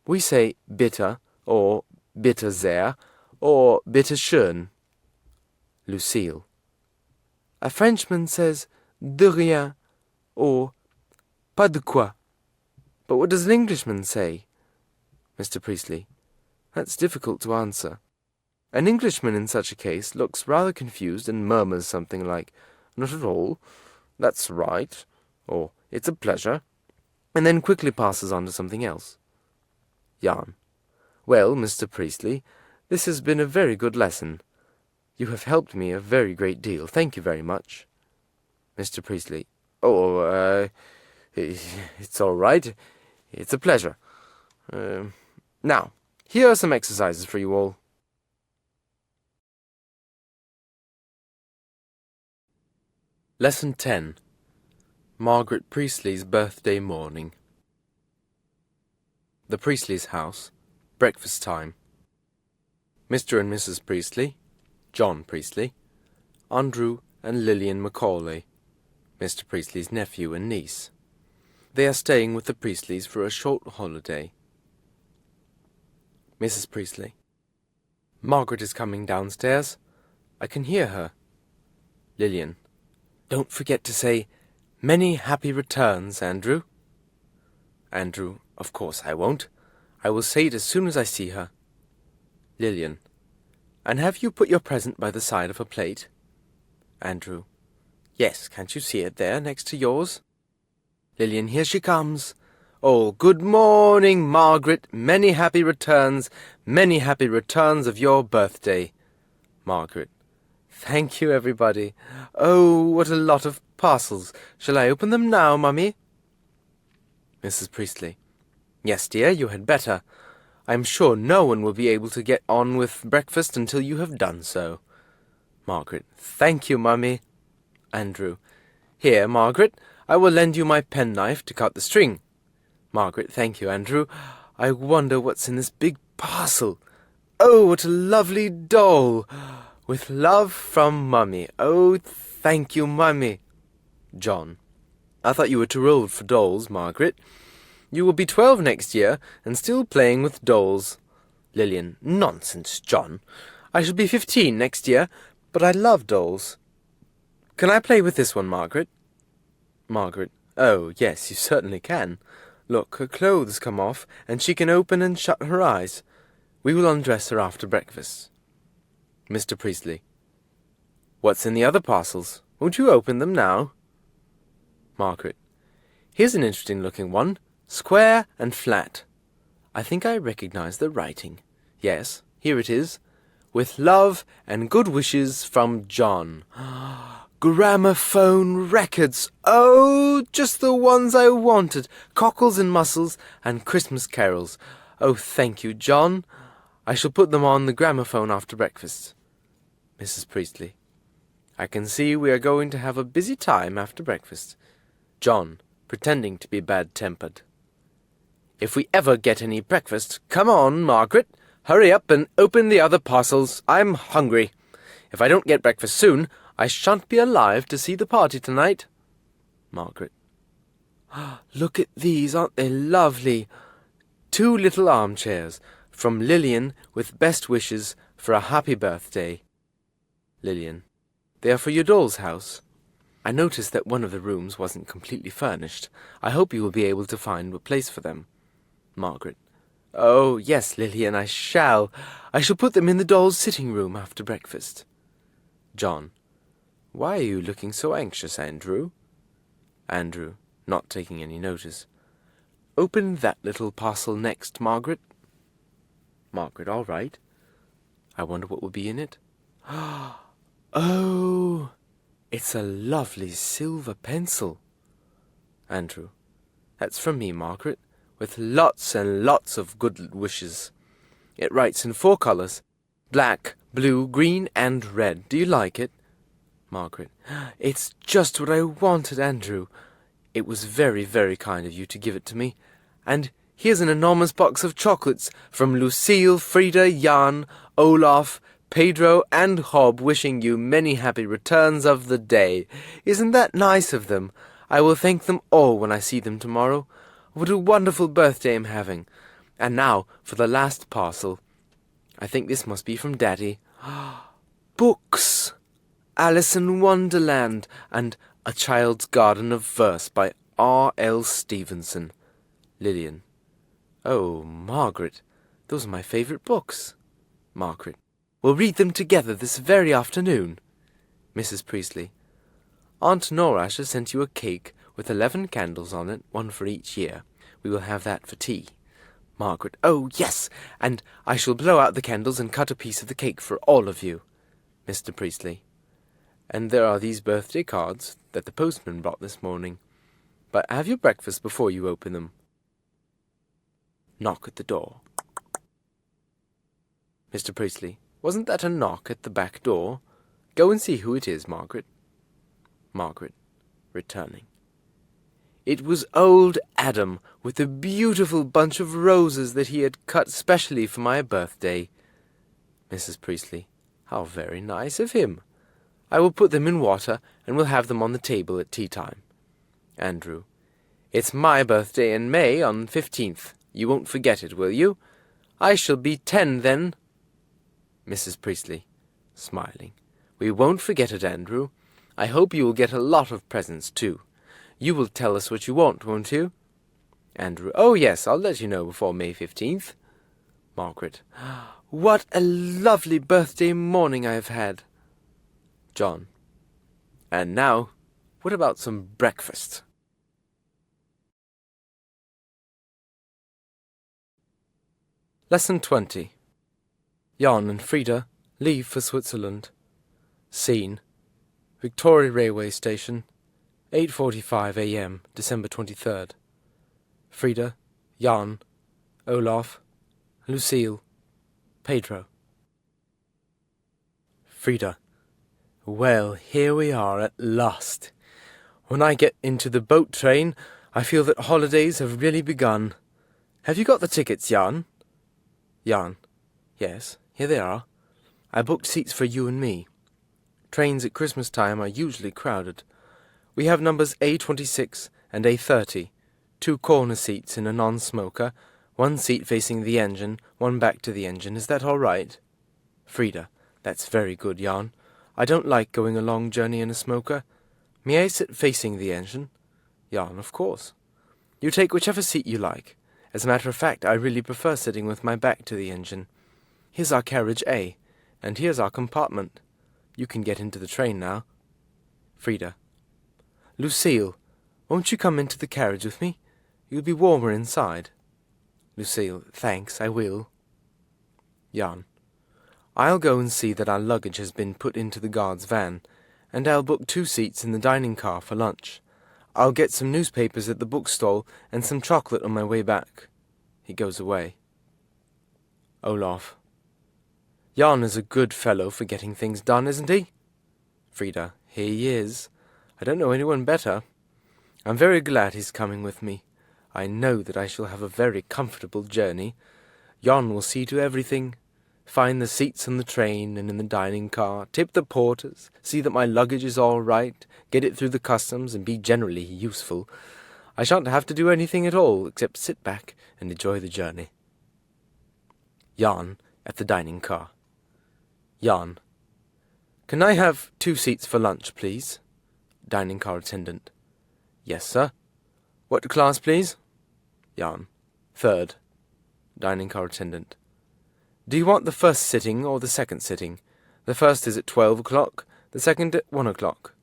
We say bitter, or bitter sehr, or bitter schön. Lucille. A Frenchman says de rien, or pas de quoi. But what does an Englishman say? Mr. Priestley. That's difficult to answer. An Englishman in such a case looks rather confused and murmurs something like, Not at all, that's right, or It's a pleasure, and then quickly passes on to something else. Jan. Well, Mr. Priestley, this has been a very good lesson. You have helped me a very great deal. Thank you very much. Mr. Priestley. It's all right. It's a pleasure. Now, here are some exercises for you all. Lesson 10. Margaret Priestley's Birthday Morning. The Priestley's house. Breakfast time. Mr. and Mrs. Priestley, John Priestley, Andrew and Lillian Macaulay, Mr. Priestley's nephew and niece. They are staying with the Priestleys for a short holiday. Mrs. Priestley. Margaret is coming downstairs. I can hear her. Lillian. Don't forget to say, Many happy returns, Andrew. Andrew. Of course I won't. I will say it as soon as I see her. Lillian. And have you put your present by the side of her plate? Andrew. Yes, can't you see it there, next to yours? Lillian. Here she comes. Oh, good morning, Margaret. Many happy returns of your birthday. Margaret. Thank you, everybody. Oh, what a lot of parcels. Shall I open them now, Mummy? Mrs. Priestley. Yes, dear, you had better. I am sure no one will be able to get on with breakfast until you have done so. Margaret. Thank you, Mummy. Andrew. Here, Margaret, I will lend you my penknife to cut the string. Margaret. Thank you, Andrew. I wonder what's in this big parcel. Oh, what a lovely doll! With love from Mummy. Oh, thank you, Mummy. John. I thought you were too old for dolls, Margaret. You will be 12 next year, and still playing with dolls. Lillian. Nonsense, John. I shall be 15 next year, but I love dolls. Can I play with this one, Margaret? Margaret. Oh, yes, you certainly can. Look, her clothes come off, and she can open and shut her eyes. We will undress her after breakfast. Mr. Priestley. What's in the other parcels? Won't you open them now? Margaret. Here's an interesting-looking one. Square and flat. I think I recognize the writing. Yes, here it is. With love and good wishes from John. Gramophone records. Oh, just the ones I wanted. Cockles and mussels and Christmas carols. Oh, thank you, John. I shall put them on the gramophone after breakfast. Mrs. Priestley. I can see we are going to have a busy time after breakfast. John, pretending to be bad-tempered. If we ever get any breakfast, come on, Margaret. Hurry up and open the other parcels. I'm hungry. If I don't get breakfast soon, I shan't be alive to see the party tonight. Margaret. Look at these, aren't they lovely? 2 little armchairs, from Lillian, with best wishes for a happy birthday. Lillian. They are for your doll's house. I noticed that one of the rooms wasn't completely furnished. I hope you will be able to find a place for them. Margaret. Oh, yes, Lillian, I shall. I shall put them in the doll's sitting room after breakfast. John. Why are you looking so anxious, Andrew? Andrew, not taking any notice. Open that little parcel next, Margaret. Margaret, all right. I wonder what will be in it. Oh, it's a lovely silver pencil. Andrew. That's from me, Margaret, with lots and lots of good wishes. It writes in 4 colours, black, blue, green, and red. Do you like it? Margaret. It's just what I wanted, Andrew. It was very, very kind of you to give it to me. And here's an enormous box of chocolates from Lucille, Frida, Jan, Olaf, Pedro, and Hob, wishing you many happy returns of the day. Isn't that nice of them? I will thank them all when I see them tomorrow. What a wonderful birthday I'm having. And now for the last parcel. I think this must be from Daddy. Books! Alice in Wonderland and A Child's Garden of Verse by R.L. Stevenson. Lillian. Oh, Margaret, those are my favourite books. Margaret. We'll read them together this very afternoon. Mrs. Priestley. Aunt Norash has sent you a cake with 11 candles on it, 1 for each year. We will have that for tea. Margaret. Oh, yes, and I shall blow out the candles and cut a piece of the cake for all of you. Mr. Priestley. And there are these birthday cards that the postman brought this morning. But have your breakfast before you open them. Knock at the door. Mr. Priestley. Wasn't that a knock at the back door? Go and see who it is, Margaret. Margaret, returning. It was old Adam, with a beautiful bunch of roses that he had cut specially for my birthday. Mrs. Priestley. How very nice of him. I will put them in water, and we'll have them on the table at tea time. Andrew. It's my birthday in May, on 15th. You won't forget it, will you? I shall be 10 then. Mrs. Priestley, smiling. We won't forget it, Andrew. I hope you will get a lot of presents, too. You will tell us what you want, won't you? Andrew. Oh, yes, I'll let you know before May 15th. Margaret. What a lovely birthday morning I have had. John. And now, what about some breakfast? Lesson 20. Jan and Frida leave for Switzerland. Scene: Victoria Railway Station, 8:45 a.m., December 23rd. Frida, Jan, Olaf, Lucille, Pedro. Frida. Well, here we are at last. When I get into the boat train, I feel that holidays have really begun. Have you got the tickets, Jan? Jan. Yes, here they are. I booked seats for you and me. Trains at Christmas time are usually crowded. We have numbers A26 and A30, 2 corner seats in a non-smoker, 1 seat facing the engine, 1 back to the engine. Is that all right? Frida. That's very good, Jan. I don't like going a long journey in a smoker. May I sit facing the engine? Jan. Of course. You take whichever seat you like. As a matter of fact, I really prefer sitting with my back to the engine. Here's our carriage A, and here's our compartment. You can get into the train now. Frida. Lucille, won't you come into the carriage with me? You'll be warmer inside. Lucille. Thanks, I will. Jan. I'll go and see that our luggage has been put into the guard's van, and I'll book 2 seats in the dining car for lunch. I'll get some newspapers at the bookstall and some chocolate on my way back. He goes away. Olaf. Jan is a good fellow for getting things done, isn't he? Frida, here he is. I don't know anyone better. I'm very glad he's coming with me. I know that I shall have a very comfortable journey. Jan will see to everything. Find the seats on the train and in the dining car, tip the porters, see that my luggage is all right, get it through the customs, and be generally useful. I shan't have to do anything at all except sit back and enjoy the journey. Jan at the dining car. Jan. Can I have 2 seats for lunch, please? Dining car attendant. Yes, sir. What class, please? Jan. 3rd. Dining car attendant. Do you want the first sitting or the second sitting? The first is at 12 o'clock, the second at 1 o'clock.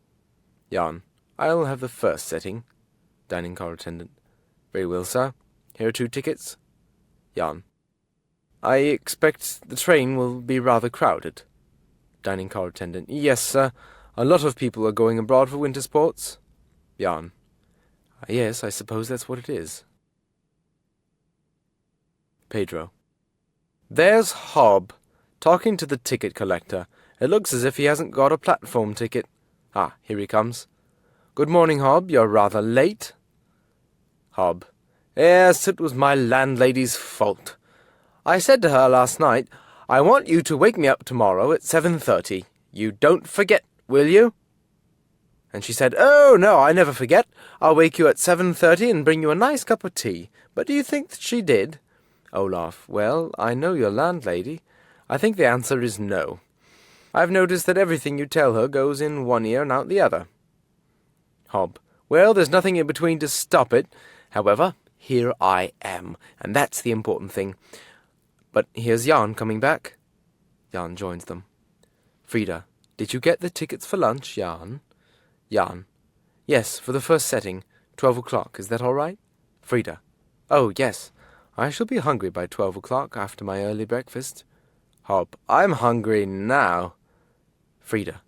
Jan. I'll have the first sitting. Dining car attendant. Very well, sir. Here are 2 tickets. Jan. I expect the train will be rather crowded. Dining car attendant. Yes, sir. A lot of people are going abroad for winter sports. Jan. Yes, I suppose that's what it is. Pedro. There's Hob, talking to the ticket collector. It looks as if he hasn't got a platform ticket. Ah, here he comes. Good morning, Hob. You're rather late. Hob. Yes, it was my landlady's fault. I said to her last night, I want you to wake me up tomorrow at 7:30. You don't forget, will you? And she said, Oh, no, I never forget. I'll wake you at 7:30 and bring you a nice cup of tea. But do you think that she did? Olaf. Well, I know your landlady. I think the answer is no. I've noticed that everything you tell her goes in one ear and out the other. Hob. Well, there's nothing in between to stop it. However, here I am, and that's the important thing. But here's Jan coming back. Jan joins them. Frida. Did you get the tickets for lunch, Jan? Jan. Yes, for the first setting, 12 o'clock. Is that all right? Frida. Oh, yes. I shall be hungry by 12 o'clock after my early breakfast. Hob. I'm hungry now. Frida.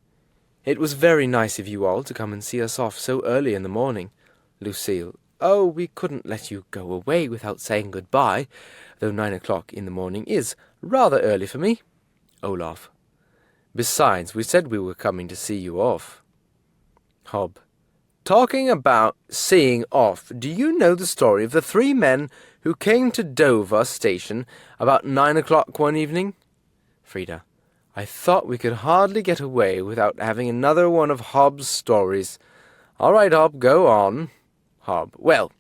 It was very nice of you all to come and see us off so early in the morning. Lucille. Oh, we couldn't let you go away without saying goodbye, though 9 o'clock in the morning is rather early for me. Olaf. Besides, we said we were coming to see you off. Hob. Talking about seeing off, do you know the story of the 3 men who came to Dover station about 9 o'clock one evening? Frida. I thought we could hardly get away without having another one of Hob's stories. All right, Hob, go on. Hob. Well,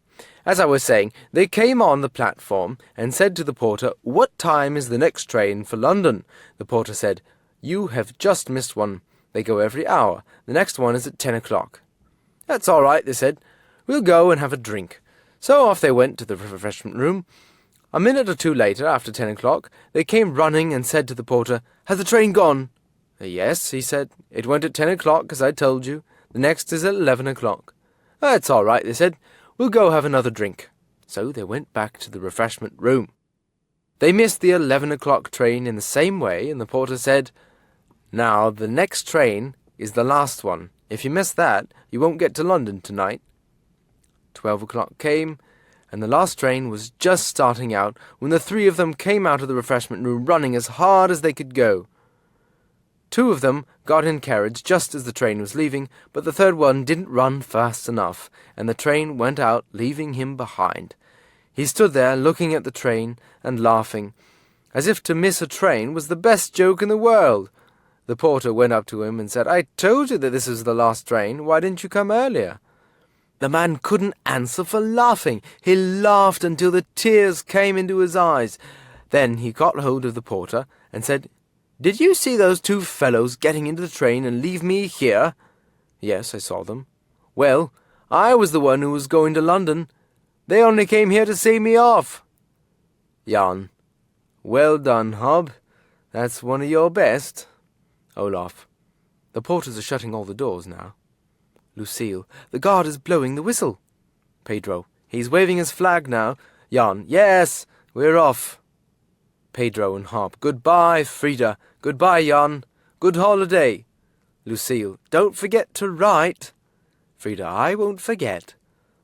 as I was saying, they came on the platform and said to the porter, What time is the next train for London? The porter said, You have just missed one. They go every hour. The next one is at 10 o'clock. That's all right, they said. We'll go and have a drink. So off they went to the refreshment room. A minute or 2 later, after 10 o'clock, they came running and said to the porter, Has the train gone? Yes, he said. It went at 10 o'clock, as I told you. The next is at 11 o'clock. That's all right, they said. We'll go have another drink. So they went back to the refreshment room. They missed the 11 o'clock train in the same way, and the porter said, Now, the next train is the last one. If you miss that, you won't get to London tonight. 12 o'clock came, and the last train was just starting out when the 3 of them came out of the refreshment room running as hard as they could go. 2 of them got in carriage just as the train was leaving, but the 3rd one didn't run fast enough, and the train went out, leaving him behind. He stood there looking at the train and laughing, as if to miss a train was the best joke in the world. The porter went up to him and said, I told you that this was the last train. Why didn't you come earlier? The man couldn't answer for laughing. He laughed until the tears came into his eyes. Then he got hold of the porter and said, Did you see those 2 fellows getting into the train and leave me here? Yes, I saw them. Well, I was the one who was going to London. They only came here to see me off. Jan. Well done, Hob. That's one of your best. Olaf. The porters are shutting all the doors now. Lucille. The guard is blowing the whistle. Pedro. He's waving his flag now. Jan. Yes, we're off. Pedro and Hob. Goodbye, Frida. Goodbye, Jan. Good holiday. Lucille. Don't forget to write. Frida. I won't forget.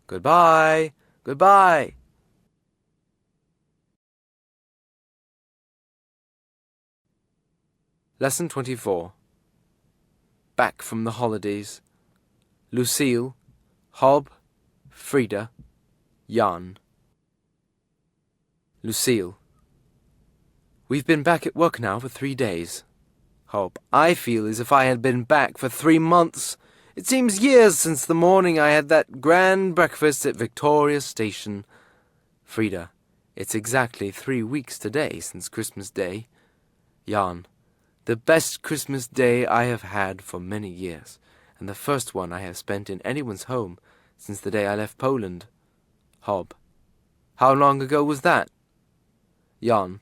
Goodbye. Goodbye. Lesson 24. back from the holidays. Lucille, Hob, Frida, Jan. Lucille. We've been back at work now for 3 days. Hob. I feel as if I had been back for 3 months. It seems years since the morning I had that grand breakfast at Victoria Station. Frida. It's exactly 3 weeks today since Christmas Day. Jan. The best Christmas Day I have had for many years, and the first one I have spent in anyone's home since the day I left Poland. Hob. How long ago was that? Jan.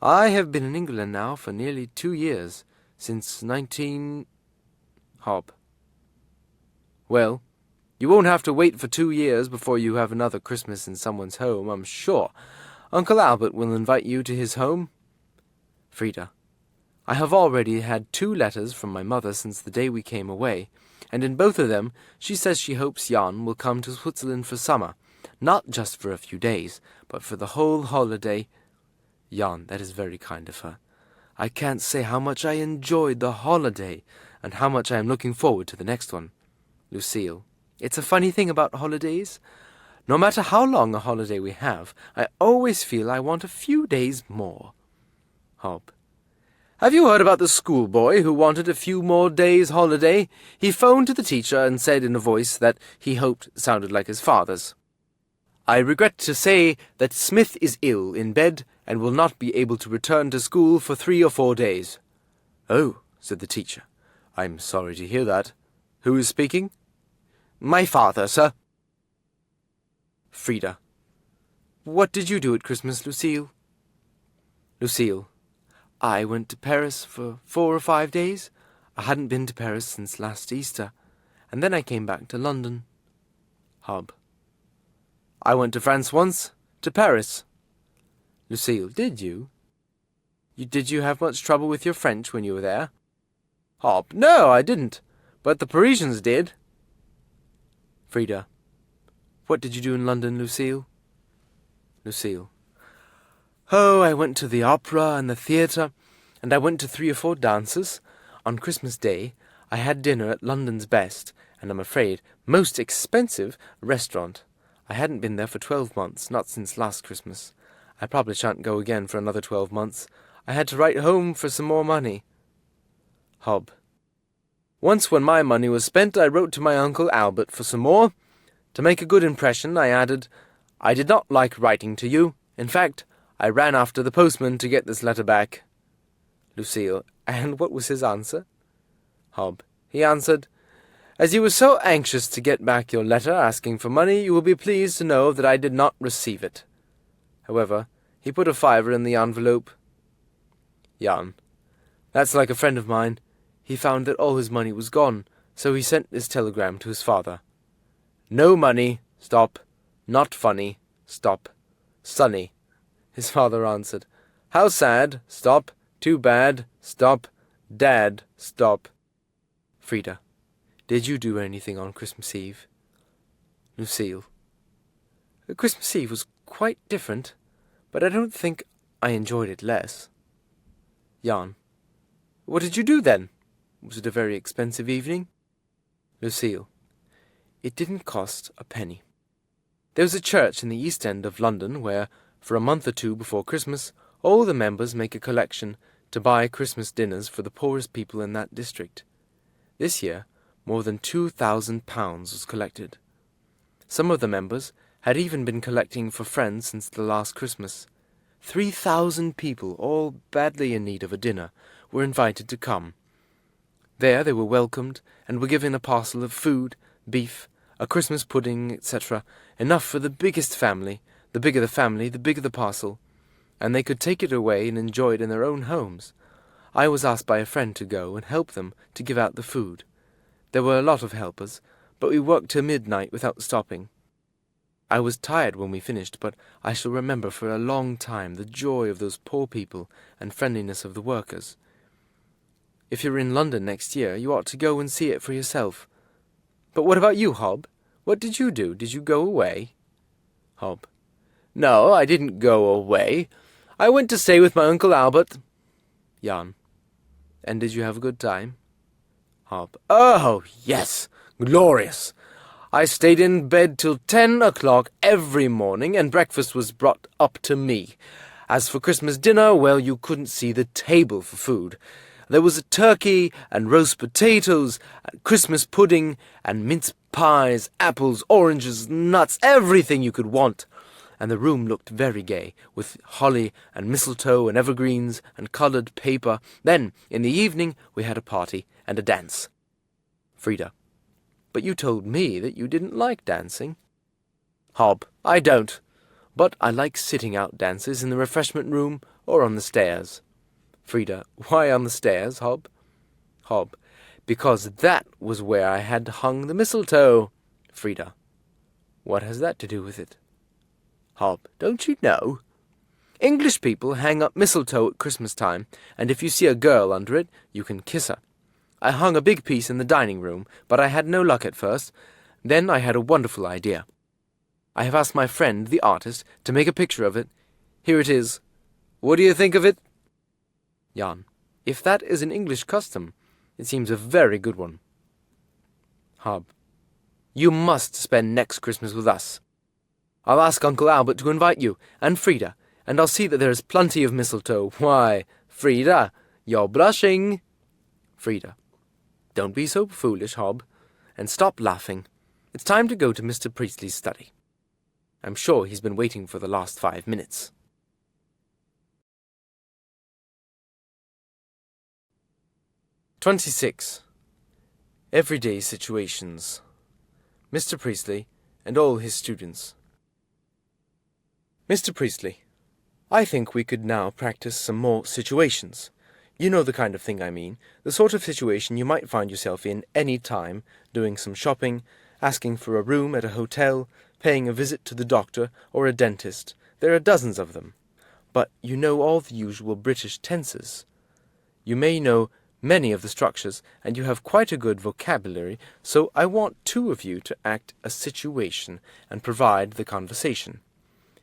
I have been in England now for nearly 2 years, since 19... Hob. Well, you won't have to wait for 2 years before you have another Christmas in someone's home, I'm sure. Uncle Albert will invite you to his home. Frida. I have already had 2 letters from my mother since the day we came away, and in both of them she says she hopes Jan will come to Switzerland for summer, not just for a few days, but for the whole holiday. Jan, that is very kind of her. I can't say how much I enjoyed the holiday, and how much I am looking forward to the next one. Lucille. It's a funny thing about holidays. No matter how long a holiday we have, I always feel I want a few days more. Hob. Have you heard about the schoolboy who wanted a few more days' holiday? He phoned to the teacher and said in a voice that he hoped sounded like his father's, I regret to say that Smith is ill in bed and will not be able to return to school for 3 or 4 days. Oh, said the teacher. I'm sorry to hear that. Who is speaking? My father, sir. Frida. What did you do at Christmas, Lucille? Lucille. I went to Paris for 4 or 5 days. I hadn't been to Paris since last Easter, and then I came back to London. Hob. I went to France once, to Paris. Lucille. Did you? Did you have much trouble with your French when you were there? Hob. No, I didn't, but the Parisians did. Frida. What did you do in London, Lucille? Lucille. Oh, I went to the opera and the theatre, and I went to 3 or 4 dances. On Christmas Day, I had dinner at London's best, and I'm afraid most expensive, restaurant. I hadn't been there for 12 months, not since last Christmas. I probably shan't go again for another 12 months. I had to write home for some more money. Hob. Once when my money was spent, I wrote to my Uncle Albert for some more. To make a good impression, I added, I did not like writing to you. In fact, I ran after the postman to get this letter back. Lucille. And what was his answer? Hob. He answered, As you were so anxious to get back your letter asking for money, you will be pleased to know that I did not receive it. However, he put a £5 in the envelope. Jan. That's like a friend of mine. He found that all his money was gone, so he sent this telegram to his father. No money, stop. Not funny, stop. Sonny. His father answered, How sad, stop. Too bad, stop. Dad, stop. Frida. Did you do anything on Christmas Eve? Lucille. Christmas Eve was quite different, but I don't think I enjoyed it less. Jan. What did you do then? Was it a very expensive evening? Lucille. It didn't cost a penny. There was a church in the East End of London where, for a month or 2 before Christmas, all the members make a collection to buy Christmas dinners for the poorest people in that district. This year, more than £2,000 was collected. Some of the members had even been collecting for friends since the last Christmas. 3,000 people, all badly in need of a dinner, were invited to come. There they were welcomed and were given a parcel of food, beef, a Christmas pudding, etc., enough for the biggest family. The bigger the family, the bigger the parcel, and they could take it away and enjoy it in their own homes. I was asked by a friend to go and help them to give out the food. There were a lot of helpers, but we worked till midnight without stopping. I was tired when we finished, but I shall remember for a long time the joy of those poor people and friendliness of the workers. If you're in London next year, you ought to go and see it for yourself. But what about you, Hob? What did you do? Did you go away? Hob. No, I didn't go away. I went to stay with my Uncle Albert. Jan. And did you have a good time? Hob. Oh, yes, glorious. I stayed in bed till 10 o'clock every morning, and breakfast was brought up to me. As for Christmas dinner, well, you couldn't see the table for food. There was a turkey and roast potatoes, and Christmas pudding, and mince pies, apples, oranges, nuts, everything you could want. And the room looked very gay, with holly and mistletoe and evergreens and coloured paper. Then, in the evening, we had a party and a dance. Frida. But you told me that you didn't like dancing. Hob. I don't. But I like sitting out dances in the refreshment room or on the stairs. Frida. Why on the stairs, Hob? Hob. Because that was where I had hung the mistletoe. Frida. What has that to do with it? Hob. Don't you know? English people hang up mistletoe at Christmas time, and if you see a girl under it, you can kiss her. I hung a big piece in the dining room, but I had no luck at first. Then I had a wonderful idea. I have asked my friend, the artist, to make a picture of it. Here it is. What do you think of it? Jan. If that is an English custom, it seems a very good one. Hob. You must spend next Christmas with us. I'll ask Uncle Albert to invite you, and Frida, and I'll see that there is plenty of mistletoe. Why, Frida, you're blushing. Frida. Don't be so foolish, Hob, and stop laughing. It's time to go to Mr. Priestley's study. I'm sure he's been waiting for the last 5 minutes. "26. Everyday situations. Mr. Priestley and all his students. Mr. Priestley, I think we could now practice some more situations. You know the kind of thing I mean, the sort of situation you might find yourself in any time, doing some shopping, asking for a room at a hotel, paying a visit to the doctor or a dentist. There are dozens of them. But you know all the usual British tenses. You may know many of the structures, and you have quite a good vocabulary, so I want 2 of you to act a situation and provide the conversation.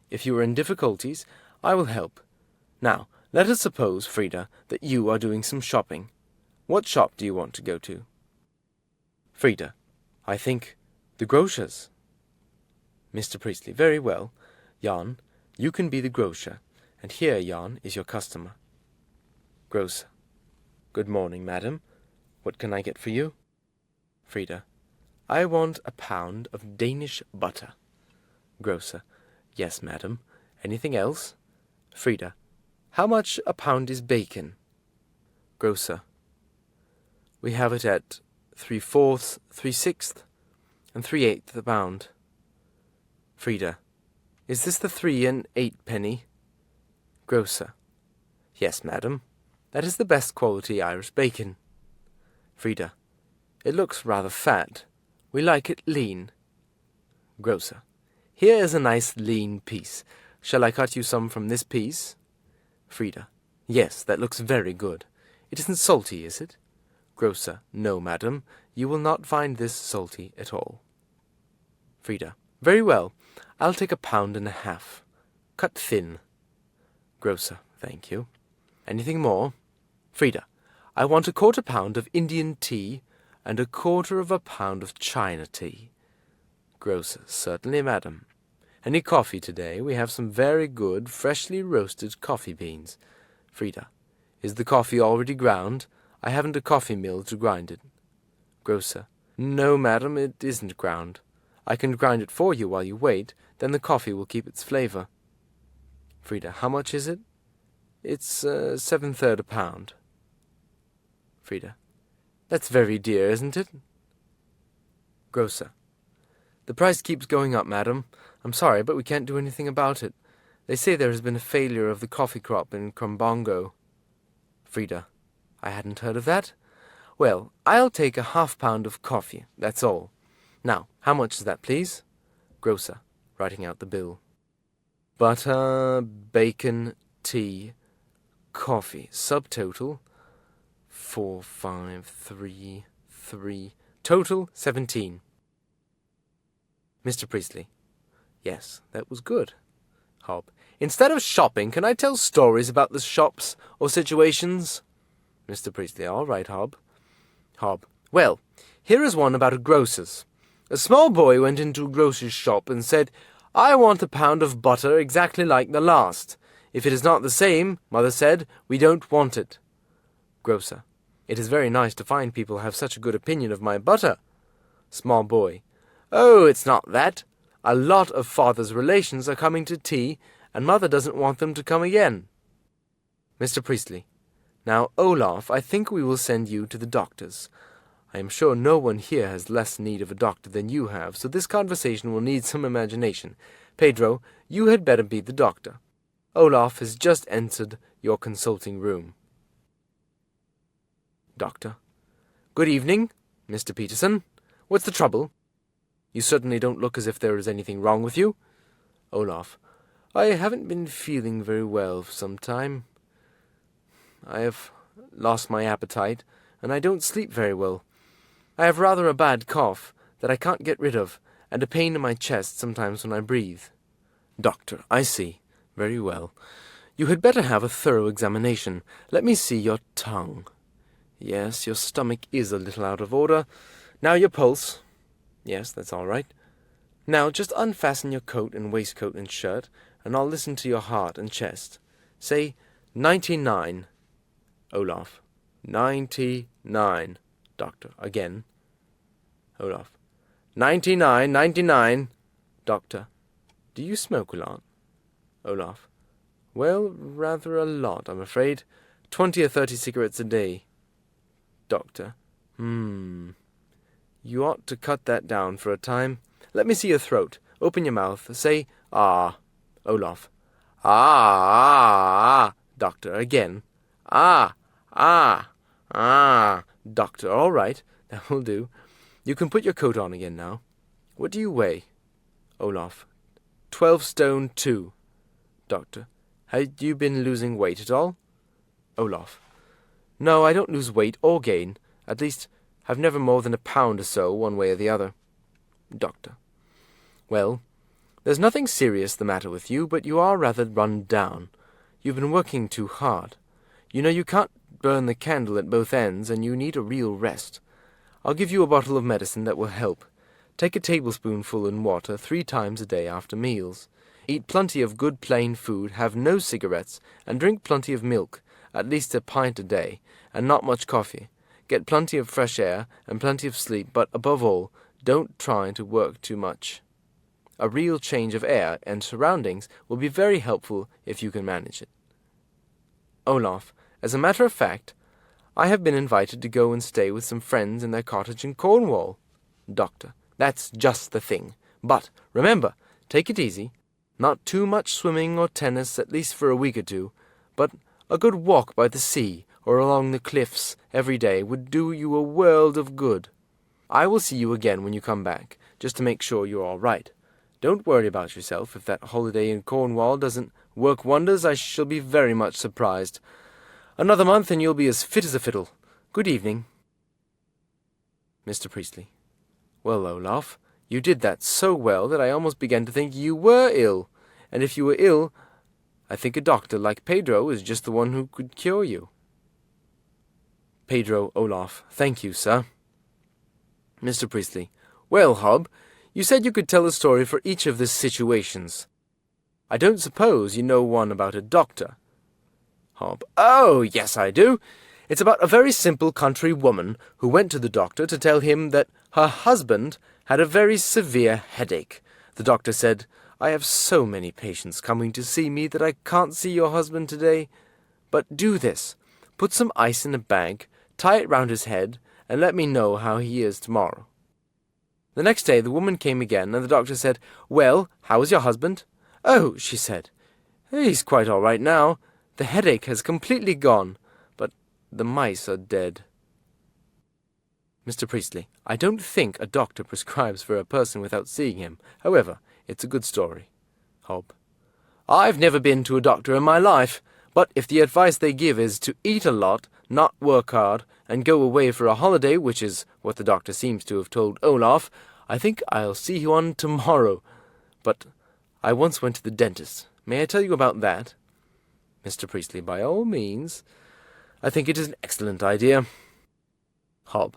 If you are in difficulties, I will help. Now, let us suppose, Frida, that you are doing some shopping. What shop do you want to go to? Frida. I think the grocer's. Mr. Priestley. Very well. Jan, you can be the grocer, and here, Jan, is your customer. Grocer. Good morning, madam. What can I get for you? Frida. I want a pound of Danish butter. Grocer. Yes, madam. Anything else? Frida. How much a pound is bacon? Grocer. We have it at 3/4, 3/6, and 3/8 the pound. Frida. Is this the 3 and 8 penny? Grocer. Yes, madam. That is the best quality Irish bacon. Frida. It looks rather fat. We like it lean. Grocer. Here is a nice lean piece. Shall I cut you some from this piece? Frida. Yes, that looks very good. It isn't salty, is it? Grocer. No, madam. You will not find this salty at all. Frida. Very well. I'll take 1.5 pounds. Cut thin. Grocer. Thank you. Anything more? Frida. I want 1/4 pound of Indian tea and 1/4 pound of China tea. Grocer. Certainly, madam. Any coffee today? We have some very good, freshly roasted coffee beans. Frida. Is the coffee already ground? I haven't a coffee mill to grind it. Grocer. No, madam, it isn't ground. I can grind it for you while you wait, then the coffee will keep its flavour. Frida. How much is it? It's 7/3 a pound. Frida. That's very dear, isn't it? Grocer. The price keeps going up, madam. I'm sorry, but we can't do anything about it. They say there has been a failure of the coffee crop in Crombongo. Frida. I hadn't heard of that. Well, I'll take 1/2 pound of coffee, that's all. Now, how much is that, please? Grocer, writing out the bill. Butter, bacon, tea, coffee. Subtotal 4,533. Total 17. Mr. Priestley. Yes, that was good. Hob. Instead of shopping, can I tell stories about the shops or situations? Mr. Priestley. All right, Hob. Hob. Well, here is one about a grocer's. A small boy went into a grocer's shop and said, "I want a pound of butter exactly like the last. If it is not the same," mother said, "we don't want it." Grocer: "It is very nice to find people have such a good opinion of my butter." Small boy: "Oh, it's not that. A lot of father's relations are coming to tea, and mother doesn't want them to come again." Mr. Priestley: "Now, Olaf, I think we will send you to the doctor's. I am sure no one here has less need of a doctor than you have, so this conversation will need some imagination. Pedro, you had better be the doctor. Olaf has just entered your consulting room." Doctor: "Good evening, Mr. Peterson. What's the trouble? You certainly don't look as if there is anything wrong with you." Olaf: "I haven't been feeling very well for some time. I have lost my appetite, and I don't sleep very well. I have rather a bad cough that I can't get rid of, and a pain in my chest sometimes when I breathe." Doctor: "I see. Very well. You had better have a thorough examination. Let me see your tongue. Yes, your stomach is a little out of order. Now your pulse. Yes, that's all right. Now just unfasten your coat and waistcoat and shirt, and I'll listen to your heart and chest. Say 99. Olaf: "99. Doctor: "Again." Olaf: 99, 99. Doctor: "Do you smoke a lot?" Olaf: "Well, rather a lot, I'm afraid. 20 or 30 cigarettes a day." Doctor: You ought to cut that down for a time. Let me see your throat. Open your mouth. Say, ah." Olaf: "Ah, ah." Doctor: "Again." "Ah, ah, ah." Doctor: "All right, that will do. You can put your coat on again now. What do you weigh?" Olaf: 12 stone 2. Doctor: "Had you been losing weight at all?" Olaf: "No, I don't lose weight or gain. At least, I've never more than a pound or so, one way or the other." Doctor: "Well, there's nothing serious the matter with you, but you are rather run down. You've been working too hard. You know you can't burn the candle at both ends, and you need a real rest. I'll give you a bottle of medicine that will help. Take a tablespoonful in water 3 times a day after meals. Eat plenty of good plain food, have no cigarettes, and drink plenty of milk, at least a pint a day, and not much coffee. Get plenty of fresh air and plenty of sleep, but above all, don't try to work too much. A real change of air and surroundings will be very helpful if you can manage it." Olaf: "As a matter of fact, I have been invited to go and stay with some friends in their cottage in Cornwall." Doctor: "That's just the thing. But remember, take it easy. Not too much swimming or tennis, at least for a week or 2, but a good walk by the sea or along the cliffs every day would do you a world of good. I will see you again when you come back, just to make sure you're all right. Don't worry about yourself. If that holiday in Cornwall doesn't work wonders, I shall be very much surprised. Another month and you'll be as fit as a fiddle. Good evening." Mr. Priestley: "Well, Olaf, you did that so well that I almost began to think you were ill. And if you were ill, I think a doctor like Pedro is just the one who could cure you." Pedro Olaf: "Thank you, sir." Mr. Priestley: "Well, Hob, you said you could tell a story for each of the situations. I don't suppose you know one about a doctor." Hob: "Oh, yes, I do. It's about a very simple country woman who went to the doctor to tell him that her husband had a very severe headache. The doctor said, 'I have so many patients coming to see me that I can't see your husband today. But do this. Put some ice in a bag, tie it round his head, and let me know how he is tomorrow.' The next day the woman came again, and the doctor said, 'Well, how is your husband?' 'Oh,' she said, 'he's quite all right now. The headache has completely gone, but the mice are dead.'" Mr. Priestley: "I don't think a doctor prescribes for a person without seeing him. However, it's a good story." Hob: "I've never been to a doctor in my life, but if the advice they give is to eat a lot, not work hard, and go away for a holiday, which is what the doctor seems to have told Olaf, I think I'll see one tomorrow. But I once went to the dentist. May I tell you about that?" Mr. Priestley: "By all means. I think it is an excellent idea." Hob: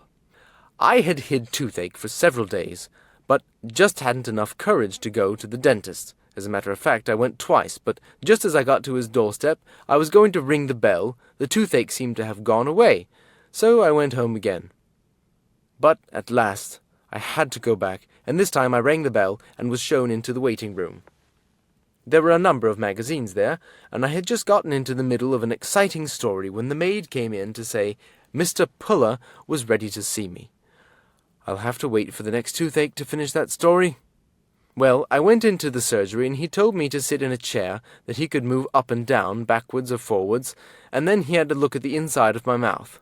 I had hid toothache for several days, but just hadn't enough courage to go to the dentist. As a matter of fact, I went twice, but just as I got to his doorstep, I was going to ring the bell. The toothache seemed to have gone away, so I went home again. But at last, I had to go back, and this time I rang the bell and was shown into the waiting room. There were a number of magazines there, and I had just gotten into the middle of an exciting story when the maid came in to say Mr. Puller was ready to see me. I'll have to wait for the next toothache to finish that story. Well, I went into the surgery, and he told me to sit in a chair that he could move up and down, backwards or forwards, and then he had to look at the inside of my mouth.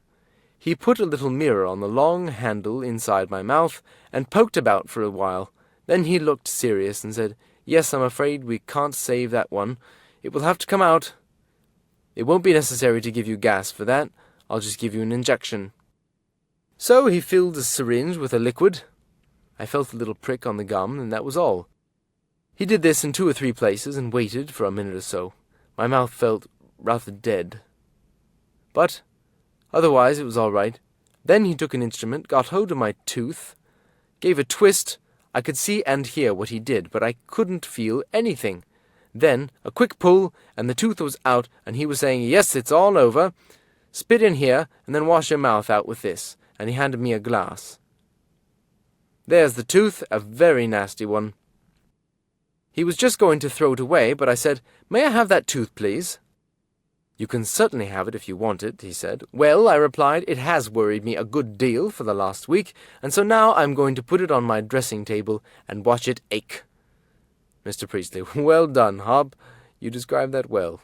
He put a little mirror on the long handle inside my mouth and poked about for a while. Then he looked serious and said, "Yes, I'm afraid we can't save that one. It will have to come out. It won't be necessary to give you gas for that. I'll just give you an injection." So he filled the syringe with a liquid. I felt a little prick on the gum, and that was all. He did this in 2 or 3 places and waited for a minute or so. My mouth felt rather dead. But otherwise it was all right. Then he took an instrument, got hold of my tooth, gave a twist. I could see and hear what he did, but I couldn't feel anything. Then a quick pull, and the tooth was out, and he was saying, "Yes, it's all over. Spit in here, and then wash your mouth out with this." And he handed me a glass. There's the tooth, a very nasty one. He was just going to throw it away, but I said, "May I have that tooth, please?" "You can certainly have it if you want it," he said. "Well," I replied, "it has worried me a good deal for the last week, and so now I'm going to put it on my dressing table and watch it ache." Mr. Priestley: "Well done, Hob. You described that well."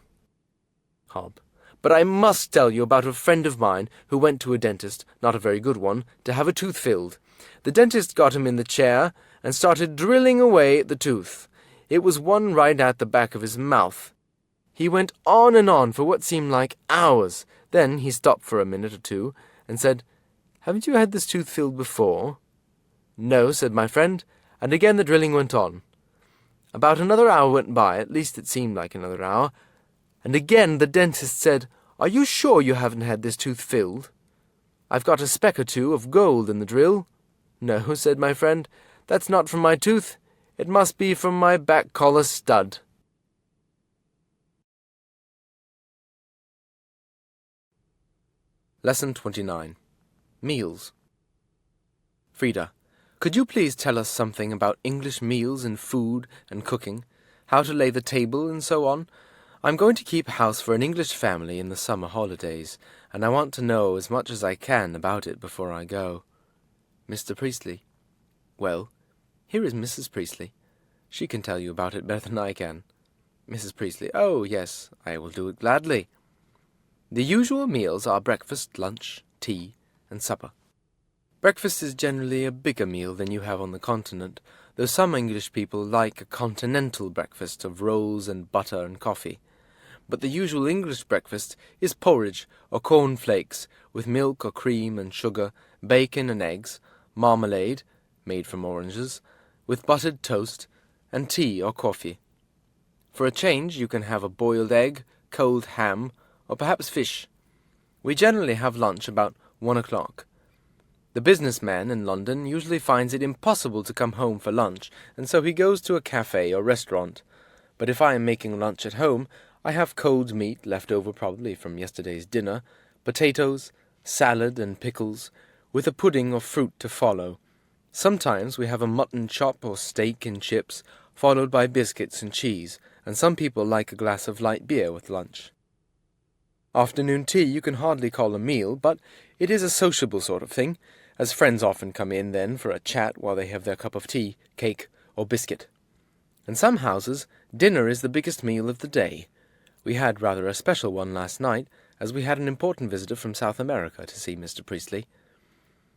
Hob: "But I must tell you about a friend of mine who went to a dentist, not a very good one, to have a tooth filled. The dentist got him in the chair and started drilling away at the tooth. It was one right at the back of his mouth. He went on and on for what seemed like hours. Then he stopped for a minute or two and said, 'Haven't you had this tooth filled before?' 'No,' said my friend, and again the drilling went on. About another hour went by, at least it seemed like another hour, and again the dentist said, 'Are you sure you haven't had this tooth filled? I've got a speck or two of gold in the drill.' 'No,' said my friend, 'that's not from my tooth. It must be from my back collar stud.'" Lesson 29. Meals. Frida, could you please tell us something about English meals and food and cooking, how to lay the table and so on? I'm going to keep house for an English family in the summer holidays, and I want to know as much as I can about it before I go. Mr. Priestley. Well, here is Mrs. Priestley. She can tell you about it better than I can. Mrs. Priestley. Oh, yes, I will do it gladly. The usual meals are breakfast, lunch, tea, and supper. Breakfast is generally a bigger meal than you have on the continent, though some English people like a continental breakfast of rolls and butter and coffee. But the usual English breakfast is porridge or corn flakes with milk or cream and sugar, bacon and eggs, marmalade, made from oranges, with buttered toast, and tea or coffee. For a change you can have a boiled egg, cold ham, or perhaps fish. We generally have lunch about 1 o'clock. The businessman in London usually finds it impossible to come home for lunch, and so he goes to a cafe or restaurant. But if I am making lunch at home, I have cold meat left over probably from yesterday's dinner, potatoes, salad and pickles, with a pudding or fruit to follow. Sometimes we have a mutton chop or steak and chips, followed by biscuits and cheese, and some people like a glass of light beer with lunch. Afternoon tea you can hardly call a meal, but it is a sociable sort of thing, as friends often come in then for a chat while they have their cup of tea, cake, or biscuit. In some houses, dinner is the biggest meal of the day. We had rather a special one last night, as we had an important visitor from South America to see Mr. Priestley.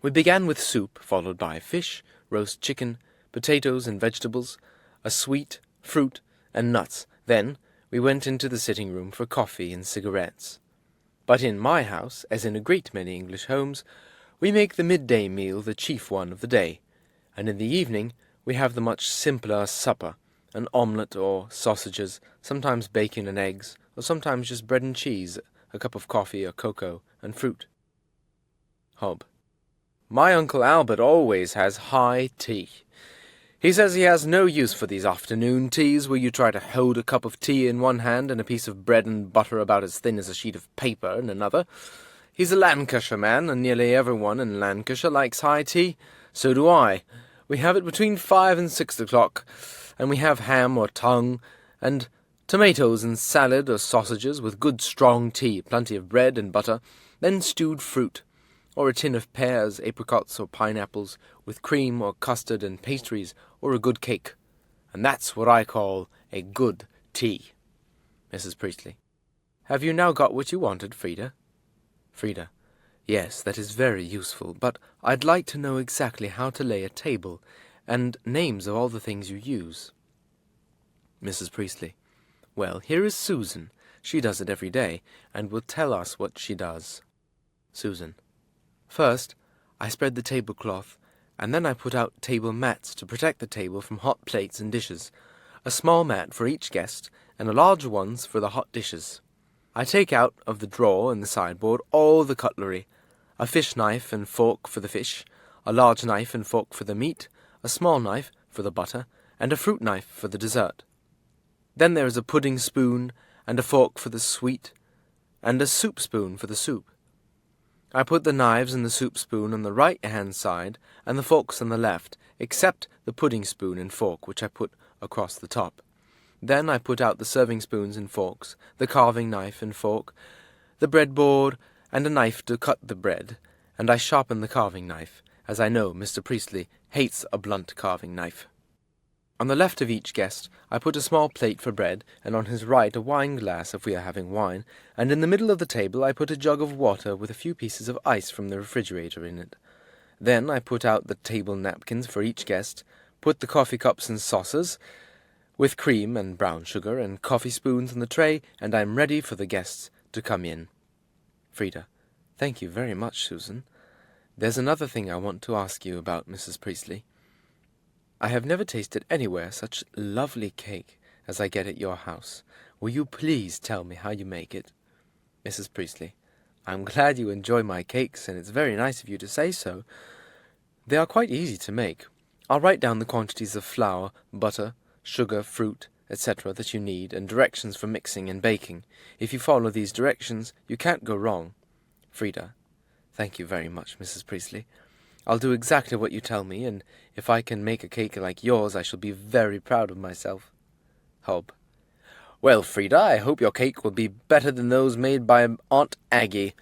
We began with soup, followed by fish, roast chicken, potatoes and vegetables, a sweet, fruit, and nuts. Then we went into the sitting room for coffee and cigarettes. But in my house, as in a great many English homes, we make the midday meal the chief one of the day, and in the evening we have the much simpler supper, an omelette or sausages, sometimes bacon and eggs, or sometimes just bread and cheese, a cup of coffee or cocoa, and fruit. Hob. My Uncle Albert always has high tea. He says he has no use for these afternoon teas where you try to hold a cup of tea in one hand and a piece of bread and butter about as thin as a sheet of paper in another. He's a Lancashire man, and nearly everyone in Lancashire likes high tea. So do I. We have it between 5 and 6 o'clock, and we have ham or tongue, and tomatoes and salad or sausages with good strong tea, plenty of bread and butter, then stewed fruit, or a tin of pears, apricots, or pineapples, with cream or custard and pastries, or a good cake. And that's what I call a good tea. Mrs. Priestley. Have you now got what you wanted, Frida? Frida. Yes, that is very useful, but I'd like to know exactly how to lay a table, and names of all the things you use. Mrs. Priestley. Well, here is Susan. She does it every day, and will tell us what she does. Susan. First, I spread the tablecloth, and then I put out table mats to protect the table from hot plates and dishes, a small mat for each guest, and a larger one for the hot dishes. I take out of the drawer in the sideboard all the cutlery, a fish knife and fork for the fish, a large knife and fork for the meat, a small knife for the butter, and a fruit knife for the dessert. Then there is a pudding spoon, and a fork for the sweet, and a soup spoon for the soup. I put the knives and the soup spoon on the right-hand side, and the forks on the left, except the pudding spoon and fork, which I put across the top. Then I put out the serving spoons and forks, the carving knife and fork, the breadboard, and a knife to cut the bread, and I sharpen the carving knife, as I know Mr. Priestley hates a blunt carving knife. On the left of each guest I put a small plate for bread, and on his right a wine-glass if we are having wine, and in the middle of the table I put a jug of water with a few pieces of ice from the refrigerator in it. Then I put out the table napkins for each guest, put the coffee cups and saucers, with cream and brown sugar and coffee spoons on the tray, and I am ready for the guests to come in. Frida. Thank you very much, Susan. There's another thing I want to ask you about, Mrs. Priestley. I have never tasted anywhere such lovely cake as I get at your house. Will you please tell me how you make it? Mrs. Priestley. I'm glad you enjoy my cakes, and it's very nice of you to say so. They are quite easy to make. I'll write down the quantities of flour, butter, sugar, fruit, etc. that you need, and directions for mixing and baking. If you follow these directions, you can't go wrong. Frida. Thank you very much, Mrs. Priestley. I'll do exactly what you tell me, and if I can make a cake like yours, I shall be very proud of myself. Hob. Well, Frida, I hope your cake will be better than those made by Aunt Aggie.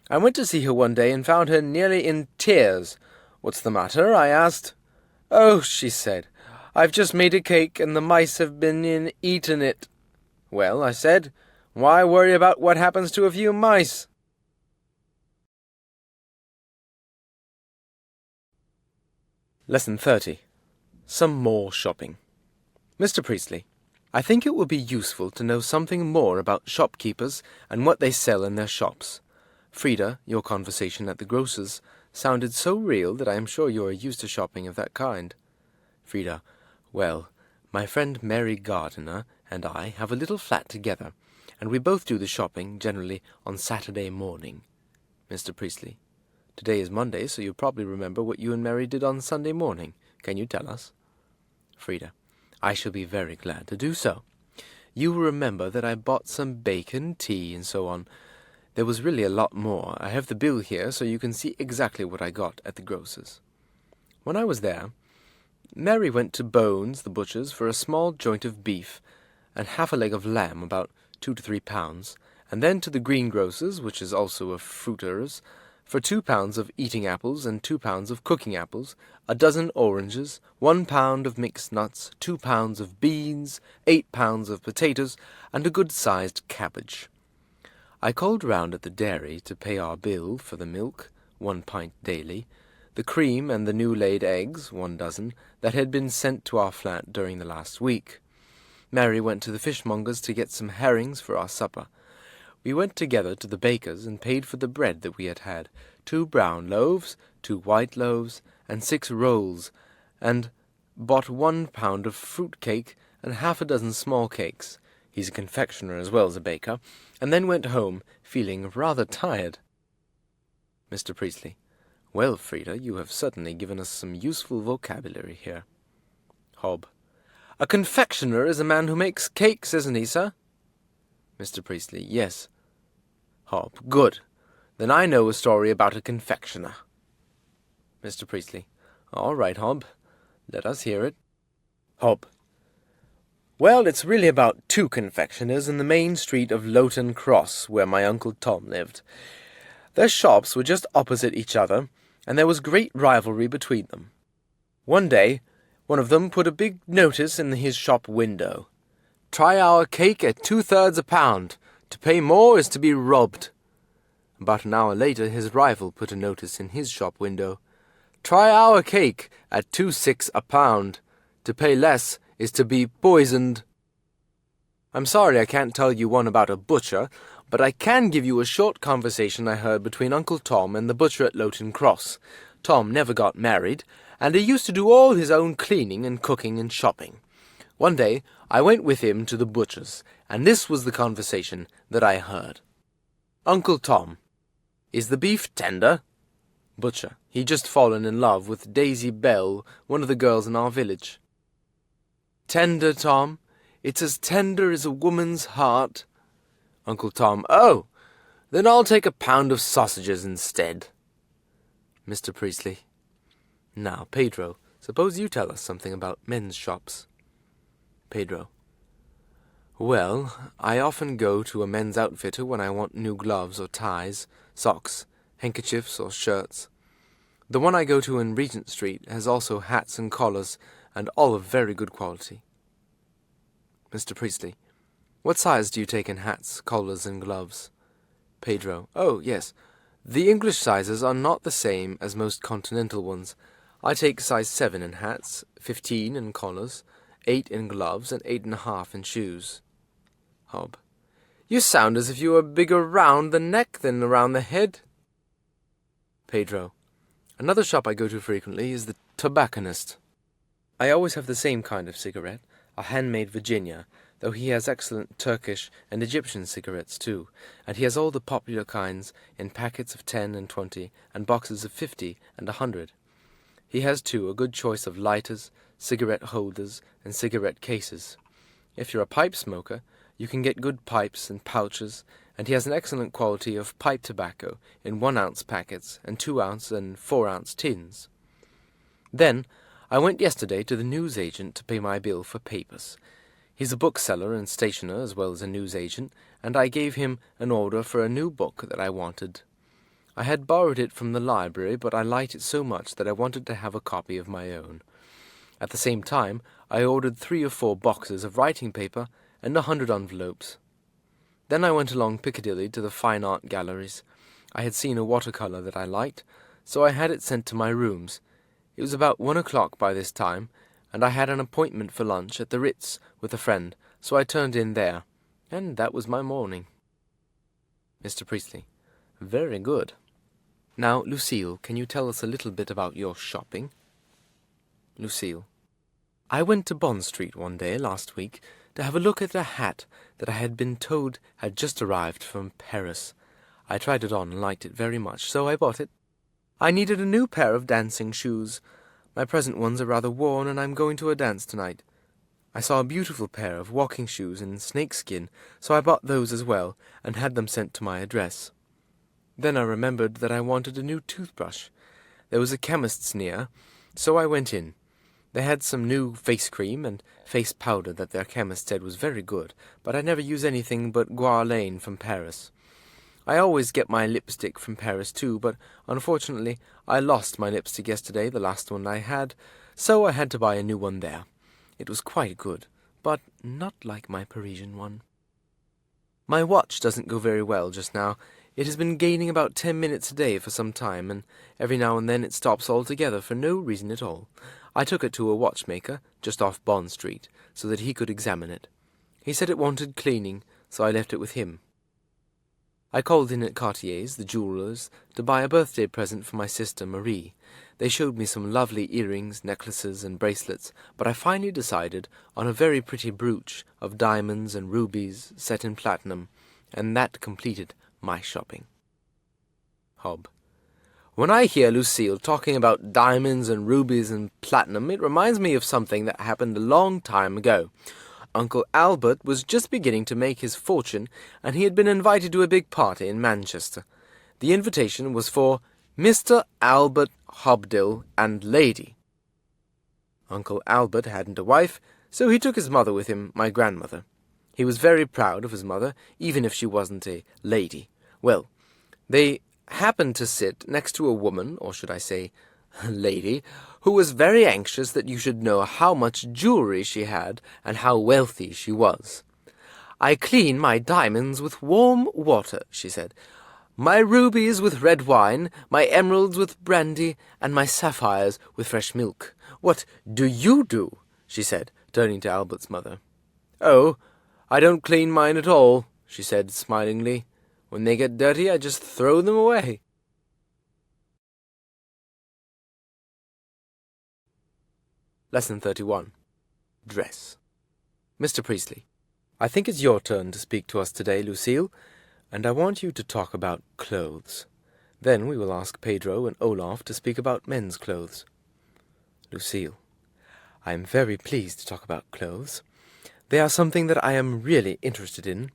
I went to see her one day and found her nearly in tears. What's the matter? I asked. Oh, she said, I've just made a cake, and the mice have been in eaten it. Well, I said, why worry about what happens to a few mice? Lesson 30. Some more shopping. Mr. Priestley, I think it will be useful to know something more about shopkeepers and what they sell in their shops. Frida, your conversation at the grocer's sounded so real that I am sure you are used to shopping of that kind. Frida, well, my friend Mary Gardiner and I have a little flat together, and we both do the shopping, generally on Saturday morning. Mr. Priestley, today is Monday, so you probably remember what you and Mary did on Sunday morning. Can you tell us? Frida, I shall be very glad to do so. You will remember that I bought some bacon, tea, and so on. There was really a lot more. I have the bill here, so you can see exactly what I got at the grocer's. When I was there, Mary went to Bones, the butcher's, for a small joint of beef, and half a leg of lamb, about 2 to 3 pounds, and then to the greengrocer's, which is also a fruiterer's, for 2 pounds of eating apples and 2 pounds of cooking apples, a dozen oranges, 1 pound of mixed nuts, 2 pounds of beans, 8 pounds of potatoes, and a good-sized cabbage. I called round at the dairy to pay our bill for the milk, 1 pint daily, the cream and the new-laid eggs, 1 dozen, that had been sent to our flat during the last week. Mary went to the fishmonger's to get some herrings for our supper. We went together to the baker's and paid for the bread that we had had, 2 brown loaves, 2 white loaves, and 6 rolls, and bought 1 pound of fruit cake and half a dozen small cakes. He's a confectioner as well as a baker, and then went home, feeling rather tired. Mr. Priestley, Well, Frida, you have certainly given us some useful vocabulary here. Hob. A confectioner is a man who makes cakes, isn't he, sir? Mr. Priestley. Yes. Hob. Good. Then I know a story about a confectioner. Mr. Priestley. All right, Hob. Let us hear it. Hob. Well, it's really about two confectioners in the main street of Lowton Cross, where my Uncle Tom lived. Their shops were just opposite each other, and there was great rivalry between them. One day, one of them put a big notice in his shop window. Try our cake at 2/3 a pound. To pay more is to be robbed. About an hour later, his rival put a notice in his shop window. Try our cake at 2/6 a pound. To pay less is to be poisoned. I'm sorry I can't tell you one about a butcher, but I can give you a short conversation I heard between Uncle Tom and the butcher at Lowton Cross. Tom never got married, and he used to do all his own cleaning and cooking and shopping. One day I went with him to the butcher's, and this was the conversation that I heard. Uncle Tom. Is the beef tender? Butcher. He'd just fallen in love with Daisy Bell, one of the girls in our village. Tender, Tom? It's as tender as a woman's heart. Uncle Tom. Oh, then I'll take a pound of sausages instead. Mr. Priestley. Now, Pedro, suppose you tell us something about men's shops. Pedro. Well, I often go to a men's outfitter when I want new gloves or ties, socks, handkerchiefs or shirts. The one I go to in Regent Street has also hats and collars, and all of very good quality. Mr. Priestley. What size do you take in hats, collars, and gloves? Pedro. Oh, yes. The English sizes are not the same as most continental ones. I take size 7 in hats, 15 in collars, 8 in gloves, and 8.5 in shoes. Hob. You sound as if you were bigger round the neck than around the head. Pedro. Another shop I go to frequently is the tobacconist. I always have the same kind of cigarette, a handmade Virginia, though he has excellent Turkish and Egyptian cigarettes too, and he has all the popular kinds in packets of 10 and 20, and boxes of 50 and 100. He has, too, a good choice of lighters, cigarette holders, and cigarette cases. If you're a pipe smoker, you can get good pipes and pouches, and he has an excellent quality of pipe tobacco in 1-ounce packets and 2-ounce and 4-ounce tins. Then, I went yesterday to the newsagent to pay my bill for papers. He's a bookseller and stationer as well as a newsagent, and I gave him an order for a new book that I wanted. I had borrowed it from the library, but I liked it so much that I wanted to have a copy of my own. At the same time, I ordered 3 or 4 boxes of writing paper and 100 envelopes. Then I went along Piccadilly to the fine art galleries. I had seen a watercolour that I liked, so I had it sent to my rooms. It was about 1 o'clock by this time, and I had an appointment for lunch at the Ritz with a friend, so I turned in there, and that was my morning. Mr. Priestley. Very good. Now, Lucille, can you tell us a little bit about your shopping? Lucille. I went to Bond Street one day last week to have a look at a hat that I had been told had just arrived from Paris. I tried it on and liked it very much, so I bought it. I needed a new pair of dancing shoes. My present ones are rather worn, and I'm going to a dance tonight. I saw a beautiful pair of walking shoes in snakeskin, so I bought those as well, and had them sent to my address. Then I remembered that I wanted a new toothbrush. There was a chemist's near, so I went in. They had some new face cream and face powder that their chemist said was very good, but I never use anything but Guarlaine from Paris. I always get my lipstick from Paris too, but unfortunately I lost my lipstick yesterday, the last one I had, so I had to buy a new one there. It was quite good, but not like my Parisian one. My watch doesn't go very well just now. It has been gaining about 10 minutes a day for some time, and every now and then it stops altogether for no reason at all. I took it to a watchmaker, just off Bond Street, so that he could examine it. He said it wanted cleaning, so I left it with him. I called in at Cartier's, the jewellers, to buy a birthday present for my sister Marie. They showed me some lovely earrings, necklaces, and bracelets, but I finally decided on a very pretty brooch of diamonds and rubies set in platinum, and that completed my shopping. Hob. When I hear Lucille talking about diamonds and rubies and platinum, it reminds me of something that happened a long time ago. Uncle Albert was just beginning to make his fortune, and he had been invited to a big party in Manchester. The invitation was for Mr. Albert Hobdill and Lady. Uncle Albert hadn't a wife, so he took his mother with him, my grandmother. He was very proud of his mother, even if she wasn't a lady. Well, they happened to sit next to a woman, or should I say, a lady, who was very anxious that you should know how much jewelry she had and how wealthy she was. "I clean my diamonds with warm water," she said, "my rubies with red wine, my emeralds with brandy, and my sapphires with fresh milk. What do you do?" she said, turning to Albert's mother. "Oh, I don't clean mine at all," she said smilingly. "When they get dirty, I just throw them away." Lesson 31. Dress. Mr. Priestley, I think it's your turn to speak to us today, Lucille, and I want you to talk about clothes. Then we will ask Pedro and Olaf to speak about men's clothes. Lucille, I am very pleased to talk about clothes. They are something that I am really interested in.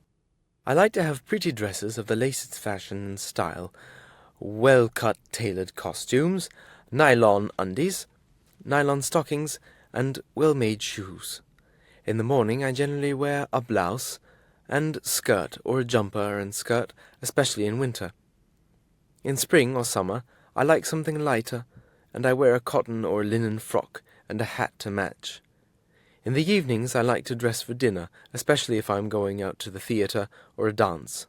I like to have pretty dresses of the latest fashion and style, well-cut tailored costumes, nylon undies, nylon stockings, and well-made shoes. In the morning I generally wear a blouse and skirt, or a jumper and skirt, especially in winter. In spring or summer I like something lighter, and I wear a cotton or linen frock and a hat to match. In the evenings I like to dress for dinner, especially if I am going out to the theatre or a dance.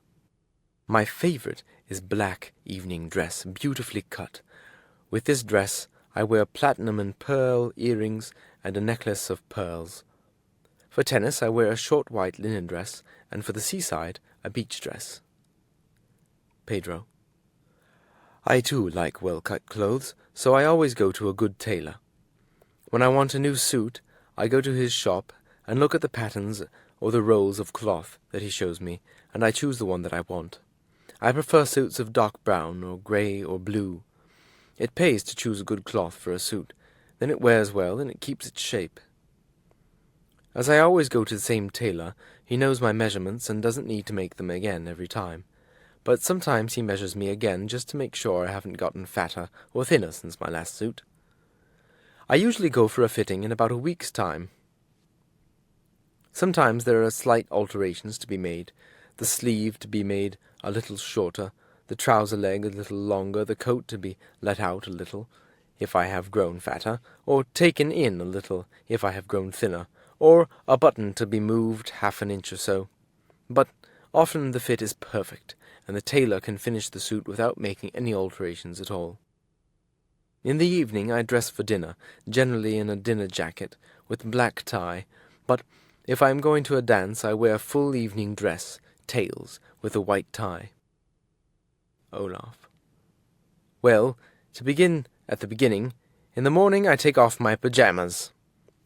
My favorite is black evening dress, beautifully cut. With this dress I wear platinum and pearl earrings and a necklace of pearls. For tennis I wear a short white linen dress, and for the seaside a beach dress. Pedro. I too like well-cut clothes, so I always go to a good tailor. When I want a new suit, I go to his shop and look at the patterns or the rolls of cloth that he shows me, and I choose the one that I want. I prefer suits of dark brown or grey or blue. It pays to choose a good cloth for a suit. Then it wears well and it keeps its shape. As I always go to the same tailor, he knows my measurements and doesn't need to make them again every time. But sometimes he measures me again just to make sure I haven't gotten fatter or thinner since my last suit. I usually go for a fitting in about a week's time. Sometimes there are slight alterations to be made, the sleeve to be made a little shorter, the trouser leg a little longer, the coat to be let out a little, if I have grown fatter, or taken in a little, if I have grown thinner, or a button to be moved half an inch or so. But often the fit is perfect, and the tailor can finish the suit without making any alterations at all. In the evening I dress for dinner, generally in a dinner jacket, with black tie, but if I am going to a dance I wear full evening dress, tails, with a white tie. Olaf. Well, to begin at the beginning, in the morning I take off my pyjamas.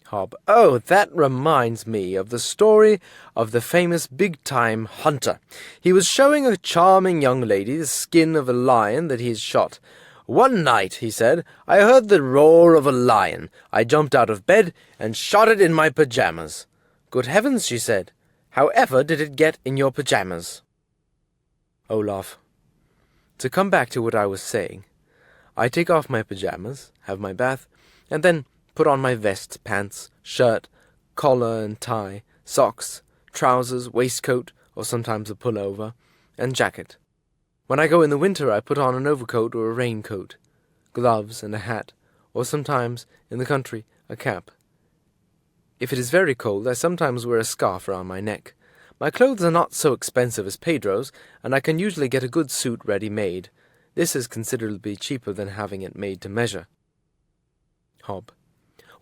Hob. Oh, that reminds me of the story of the famous big-time hunter. He was showing a charming young lady the skin of a lion that he had shot. "One night," he said, "I heard the roar of a lion. I jumped out of bed and shot it in my pyjamas." "Good heavens," she said. "However did it get in your pyjamas?" Olaf. To come back to what I was saying, I take off my pyjamas, have my bath, and then put on my vest, pants, shirt, collar and tie, socks, trousers, waistcoat, or sometimes a pullover, and jacket. When I go in the winter I put on an overcoat or a raincoat, gloves and a hat, or sometimes, in the country, a cap. If it is very cold I sometimes wear a scarf around my neck. My clothes are not so expensive as Pedro's, and I can usually get a good suit ready-made. This is considerably cheaper than having it made to measure. Hob.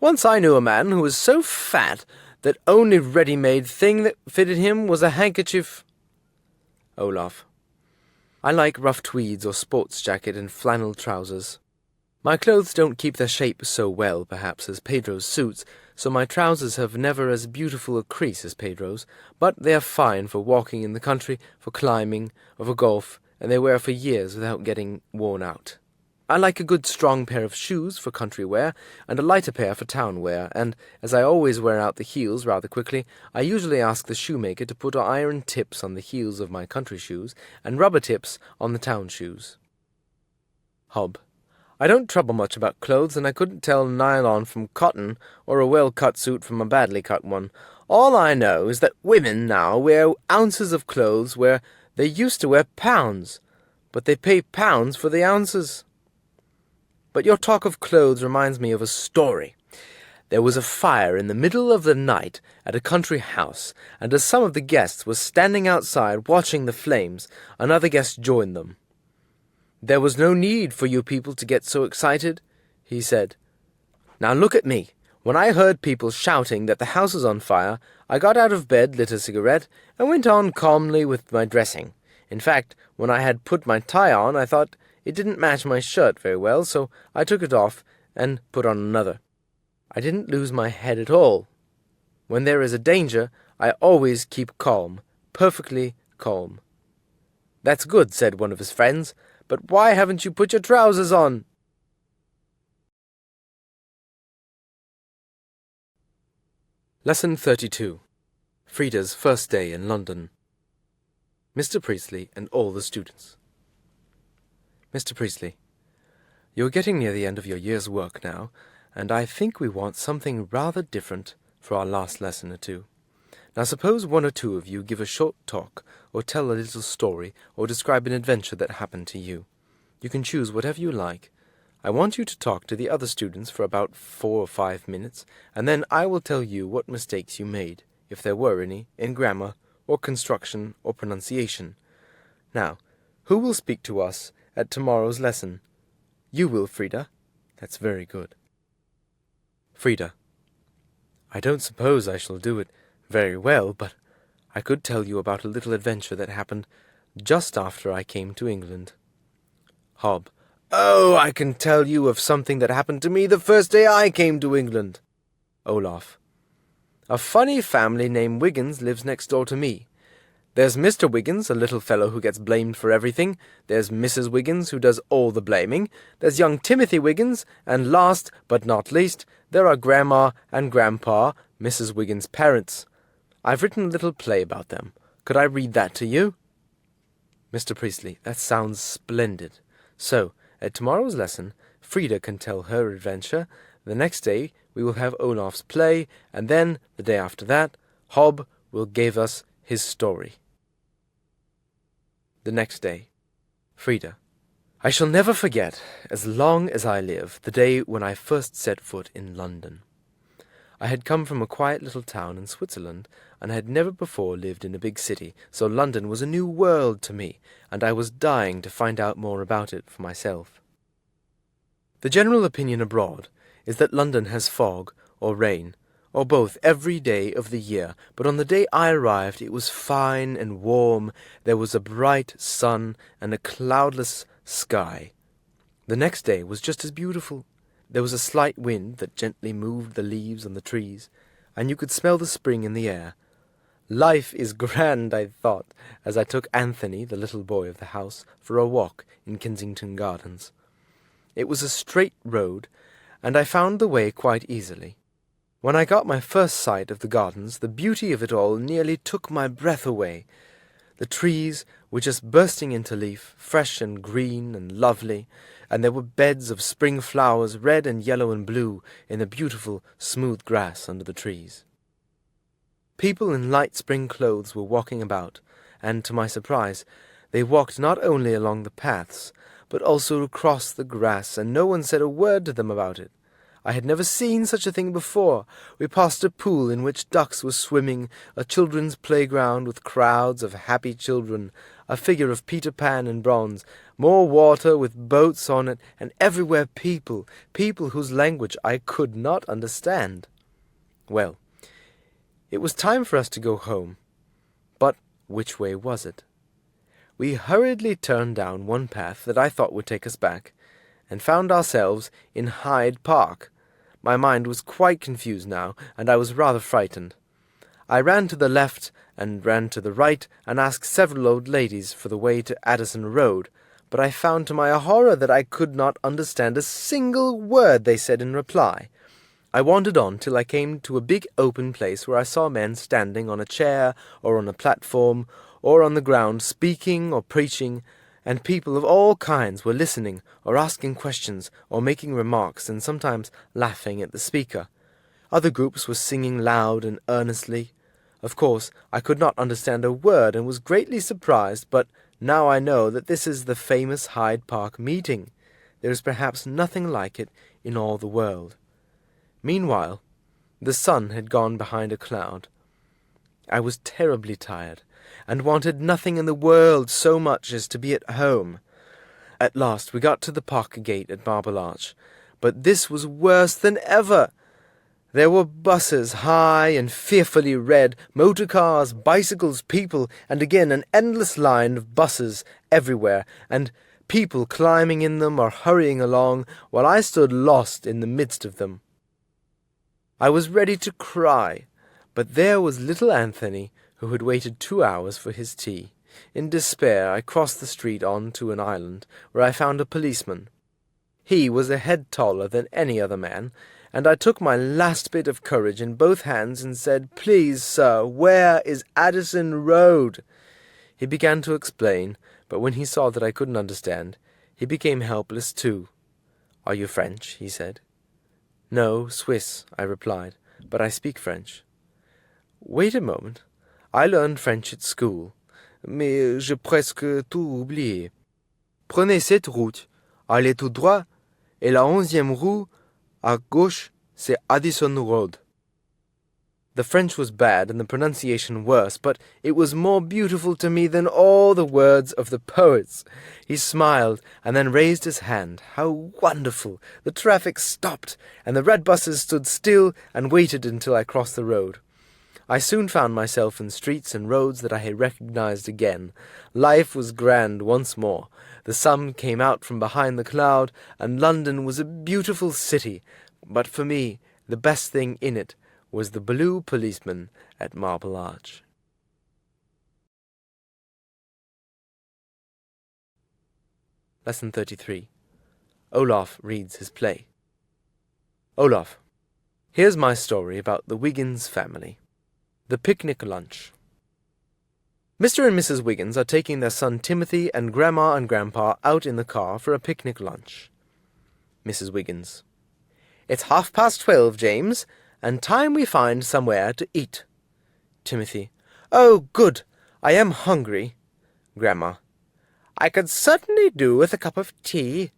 Once I knew a man who was so fat that only ready-made thing that fitted him was a handkerchief. Olaf. I like rough tweeds or sports jacket and flannel trousers. My clothes don't keep their shape so well, perhaps, as Pedro's suits, so my trousers have never as beautiful a crease as Pedro's, but they are fine for walking in the country, for climbing, or for golf, and they wear for years without getting worn out. I like a good strong pair of shoes for country wear, and a lighter pair for town wear, and, as I always wear out the heels rather quickly, I usually ask the shoemaker to put iron tips on the heels of my country shoes, and rubber tips on the town shoes. Hob. I don't trouble much about clothes, and I couldn't tell nylon from cotton, or a well-cut suit from a badly cut one. All I know is that women now wear ounces of clothes where they used to wear pounds, but they pay pounds for the ounces. But your talk of clothes reminds me of a story. There was a fire in the middle of the night at a country house, and as some of the guests were standing outside watching the flames, another guest joined them. "There was no need for you people to get so excited," he said. "Now look at me. When I heard people shouting that the house was on fire, I got out of bed, lit a cigarette, and went on calmly with my dressing. In fact, when I had put my tie on, I thought it didn't match my shirt very well, so I took it off and put on another. I didn't lose my head at all. When there is a danger, I always keep calm, perfectly calm." "That's good," said one of his friends, "but why haven't you put your trousers on?" Lesson 32. Frida's first day in London. Mr. Priestley and all the students. Mr. Priestley, you're getting near the end of your year's work now, and I think we want something rather different for our last lesson or two. Now suppose one or two of you give a short talk, or tell a little story, or describe an adventure that happened to you. You can choose whatever you like. I want you to talk to the other students for about 4 or 5 minutes, and then I will tell you what mistakes you made, if there were any, in grammar, or construction, or pronunciation. Now, who will speak to us at tomorrow's lesson? You will, Frida. That's very good. Frida. I don't suppose I shall do it very well, but I could tell you about a little adventure that happened just after I came to England. Hob. Oh, I can tell you of something that happened to me the first day I came to England. Olaf. A funny family named Wiggins lives next door to me. There's Mr. Wiggins, a little fellow who gets blamed for everything. There's Mrs. Wiggins, who does all the blaming. There's young Timothy Wiggins, and last but not least, there are Grandma and Grandpa, Mrs. Wiggins' parents. I've written a little play about them. Could I read that to you? Mr. Priestley, that sounds splendid. So, at tomorrow's lesson, Frida can tell her adventure. The next day, we will have Olaf's play, and then, the day after that, Hob will give us his story. The next day. Frida. I shall never forget, as long as I live, the day when I first set foot in London. I had come from a quiet little town in Switzerland, and had never before lived in a big city, so London was a new world to me, and I was dying to find out more about it for myself. The general opinion abroad is that London has fog or rain, or both, every day of the year, but on the day I arrived it was fine and warm. There was a bright sun and a cloudless sky. The next day was just as beautiful. There was a slight wind that gently moved the leaves on the trees, and you could smell the spring in the air. Life is grand, I thought, as I took Anthony, the little boy of the house, for a walk in Kensington Gardens. It was a straight road, and I found the way quite easily. When I got my first sight of the gardens, the beauty of it all nearly took my breath away. The trees were just bursting into leaf, fresh and green and lovely, and there were beds of spring flowers, red and yellow and blue, in the beautiful, smooth grass under the trees. People in light spring clothes were walking about, and, to my surprise, they walked not only along the paths, but also across the grass, and no one said a word to them about it. I had never seen such a thing before. We passed a pool in which ducks were swimming, a children's playground with crowds of happy children, a figure of Peter Pan in bronze, more water with boats on it, and everywhere people whose language I could not understand. Well, it was time for us to go home. But which way was it? We hurriedly turned down one path that I thought would take us back, and found ourselves in Hyde Park. My mind was quite confused now, and I was rather frightened. I ran to the left and ran to the right, and asked several old ladies for the way to Addison Road, but I found to my horror that I could not understand a single word they said in reply. I wandered on till I came to a big open place where I saw men standing on a chair or on a platform or on the ground speaking or preaching, and people of all kinds were listening or asking questions or making remarks and sometimes laughing at the speaker. Other groups were singing loud and earnestly. Of course, I could not understand a word and was greatly surprised, but now I know that this is the famous Hyde Park meeting. There is perhaps nothing like it in all the world. Meanwhile, the sun had gone behind a cloud. I was terribly tired, and wanted nothing in the world so much as to be at home. At last we got to the park gate at Marble Arch, but this was worse than ever. There were buses, high and fearfully red, motor cars, bicycles, people, and again an endless line of buses everywhere, and people climbing in them or hurrying along, while I stood lost in the midst of them. I was ready to cry, but there was little Anthony, who had waited 2 hours for his tea. In despair, I crossed the street on to an island, where I found a policeman. He was a head taller than any other man, and I took my last bit of courage in both hands and said, "Please, sir, where is Addison Road?" He began to explain, but when he saw that I couldn't understand, he became helpless too. "Are you French?" he said. "No, Swiss," I replied, "but I speak French." "Wait a moment. I learned French at school, mais j'ai presque tout oublié. Prenez cette route, allez tout droit, et la 11e rue, à gauche, c'est Addison Road." The French was bad and the pronunciation worse, but it was more beautiful to me than all the words of the poets. He smiled and then raised his hand. How wonderful! The traffic stopped, and the red buses stood still and waited until I crossed the road. I soon found myself in streets and roads that I had recognized again. Life was grand once more. The sun came out from behind the cloud, and London was a beautiful city. But for me, the best thing in it was the blue policeman at Marble Arch. Lesson 33. Olaf reads his play. Olaf, here's my story about the Wiggins family. The Picnic Lunch. Mr. and Mrs. Wiggins are taking their son Timothy and Grandma and Grandpa out in the car for a picnic lunch. Mrs. Wiggins. It's 12:30, James, and time we find somewhere to eat. Timothy. Oh, good. I am hungry. Grandma. I could certainly do with a cup of tea.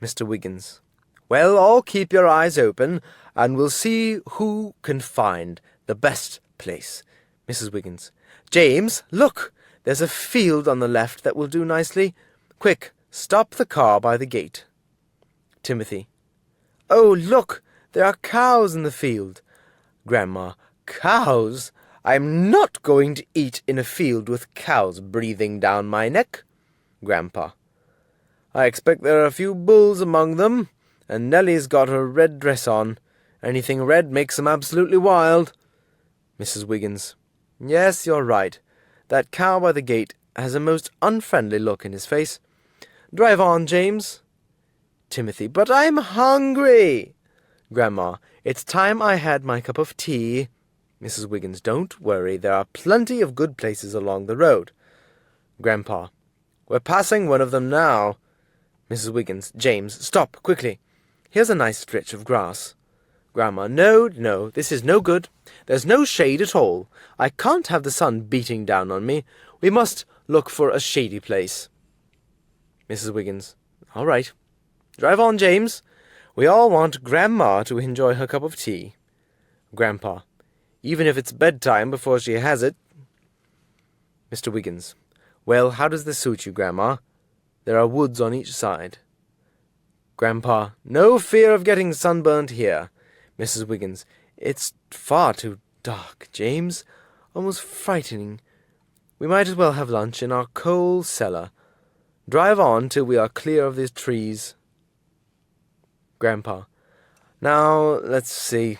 Mr. Wiggins. Well, all keep your eyes open, and we'll see who can find the best place. Mrs. Wiggins. James, look! There's a field on the left that will do nicely. Quick, stop the car by the gate. Timothy. Oh, look! There are cows in the field. Grandma. Cows? I'm not going to eat in a field with cows breathing down my neck. Grandpa. I expect there are a few bulls among them, and Nellie's got her red dress on. Anything red makes them absolutely wild. Mrs. Wiggins. Yes, you're right. That cow by the gate has a most unfriendly look in his face. Drive on, James. Timothy. But I'm hungry. Grandma. It's time I had my cup of tea. Mrs. Wiggins. Don't worry. There are plenty of good places along the road. Grandpa. We're passing one of them now. Mrs. Wiggins. James, stop, quickly. Here's a nice stretch of grass. Grandma. No, this is no good. There's no shade at all. I can't have the sun beating down on me. We must look for a shady place. Mrs. Wiggins. All right. Drive on, James. We all want Grandma to enjoy her cup of tea. Grandpa. Even if it's bedtime before she has it. Mr. Wiggins. Well, how does this suit you, Grandma? There are woods on each side. Grandpa. No fear of getting sunburnt here. Mrs. Wiggins. It's far too dark, James. Almost frightening. We might as well have lunch in our coal cellar. Drive on till we are clear of these trees. Grandpa. Now, let's see.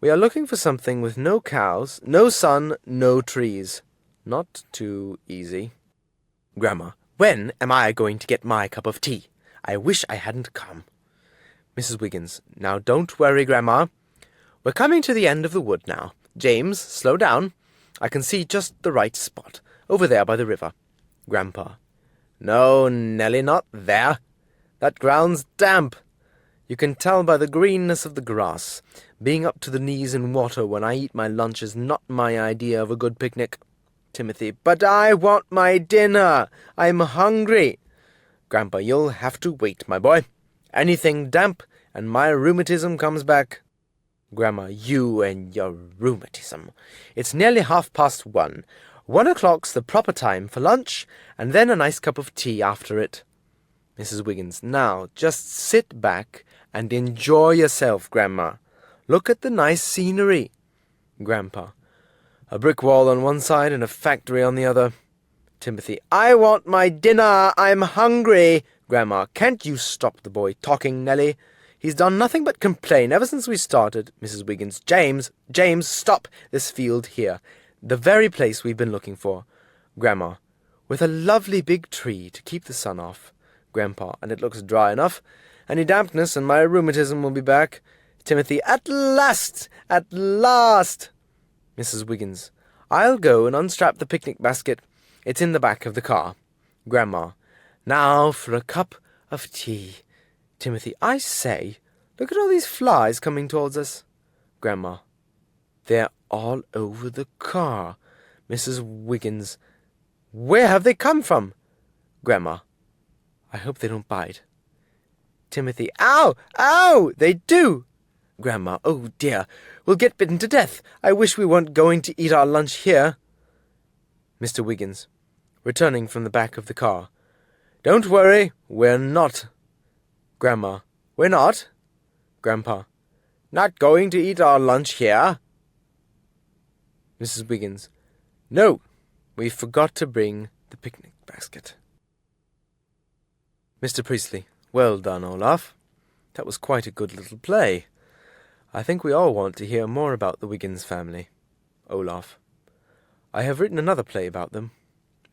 We are looking for something with no cows, no sun, no trees. Not too easy. Grandma. When am I going to get my cup of tea? I wish I hadn't come. Mrs. Wiggins, now don't worry, Grandma. We're coming to the end of the wood now. James, slow down. I can see just the right spot, over there by the river. Grandpa, no, Nelly, not there. That ground's damp. You can tell by the greenness of the grass. Being up to the knees in water when I eat my lunch is not my idea of a good picnic. Timothy, but I want my dinner. I'm hungry. Grandpa, you'll have to wait, my boy. Anything damp, and my rheumatism comes back. Grandma, you and your rheumatism. It's nearly 1:30. 1 o'clock's the proper time for lunch, and then a nice cup of tea after it. Mrs. Wiggins, now just sit back and enjoy yourself, Grandma. Look at the nice scenery. Grandpa, a brick wall on one side and a factory on the other. Timothy, I want my dinner. I'm hungry. Grandma, can't you stop the boy talking, Nelly? He's done nothing but complain ever since we started. Mrs. Wiggins, James, stop this field here. The very place we've been looking for. Grandma, with a lovely big tree to keep the sun off. Grandpa, and it looks dry enough. Any dampness and my rheumatism will be back. Timothy, at last! At last! Mrs. Wiggins, I'll go and unstrap the picnic basket. It's in the back of the car. Grandma, now for a cup of tea. Timothy, I say, look at all these flies coming towards us. Grandma, they're all over the car. Mrs. Wiggins, where have they come from? Grandma, I hope they don't bite. Timothy, ow, ow, they do. Grandma, oh dear, we'll get bitten to death. I wish we weren't going to eat our lunch here. Mr. Wiggins, returning from the back of the car. Don't worry, we're not. Grandma, we're not. Grandpa, not going to eat our lunch here. Mrs. Wiggins, no, we forgot to bring the picnic basket. Mr. Priestley, well done, Olaf. That was quite a good little play. I think we all want to hear more about the Wiggins family. Olaf, I have written another play about them.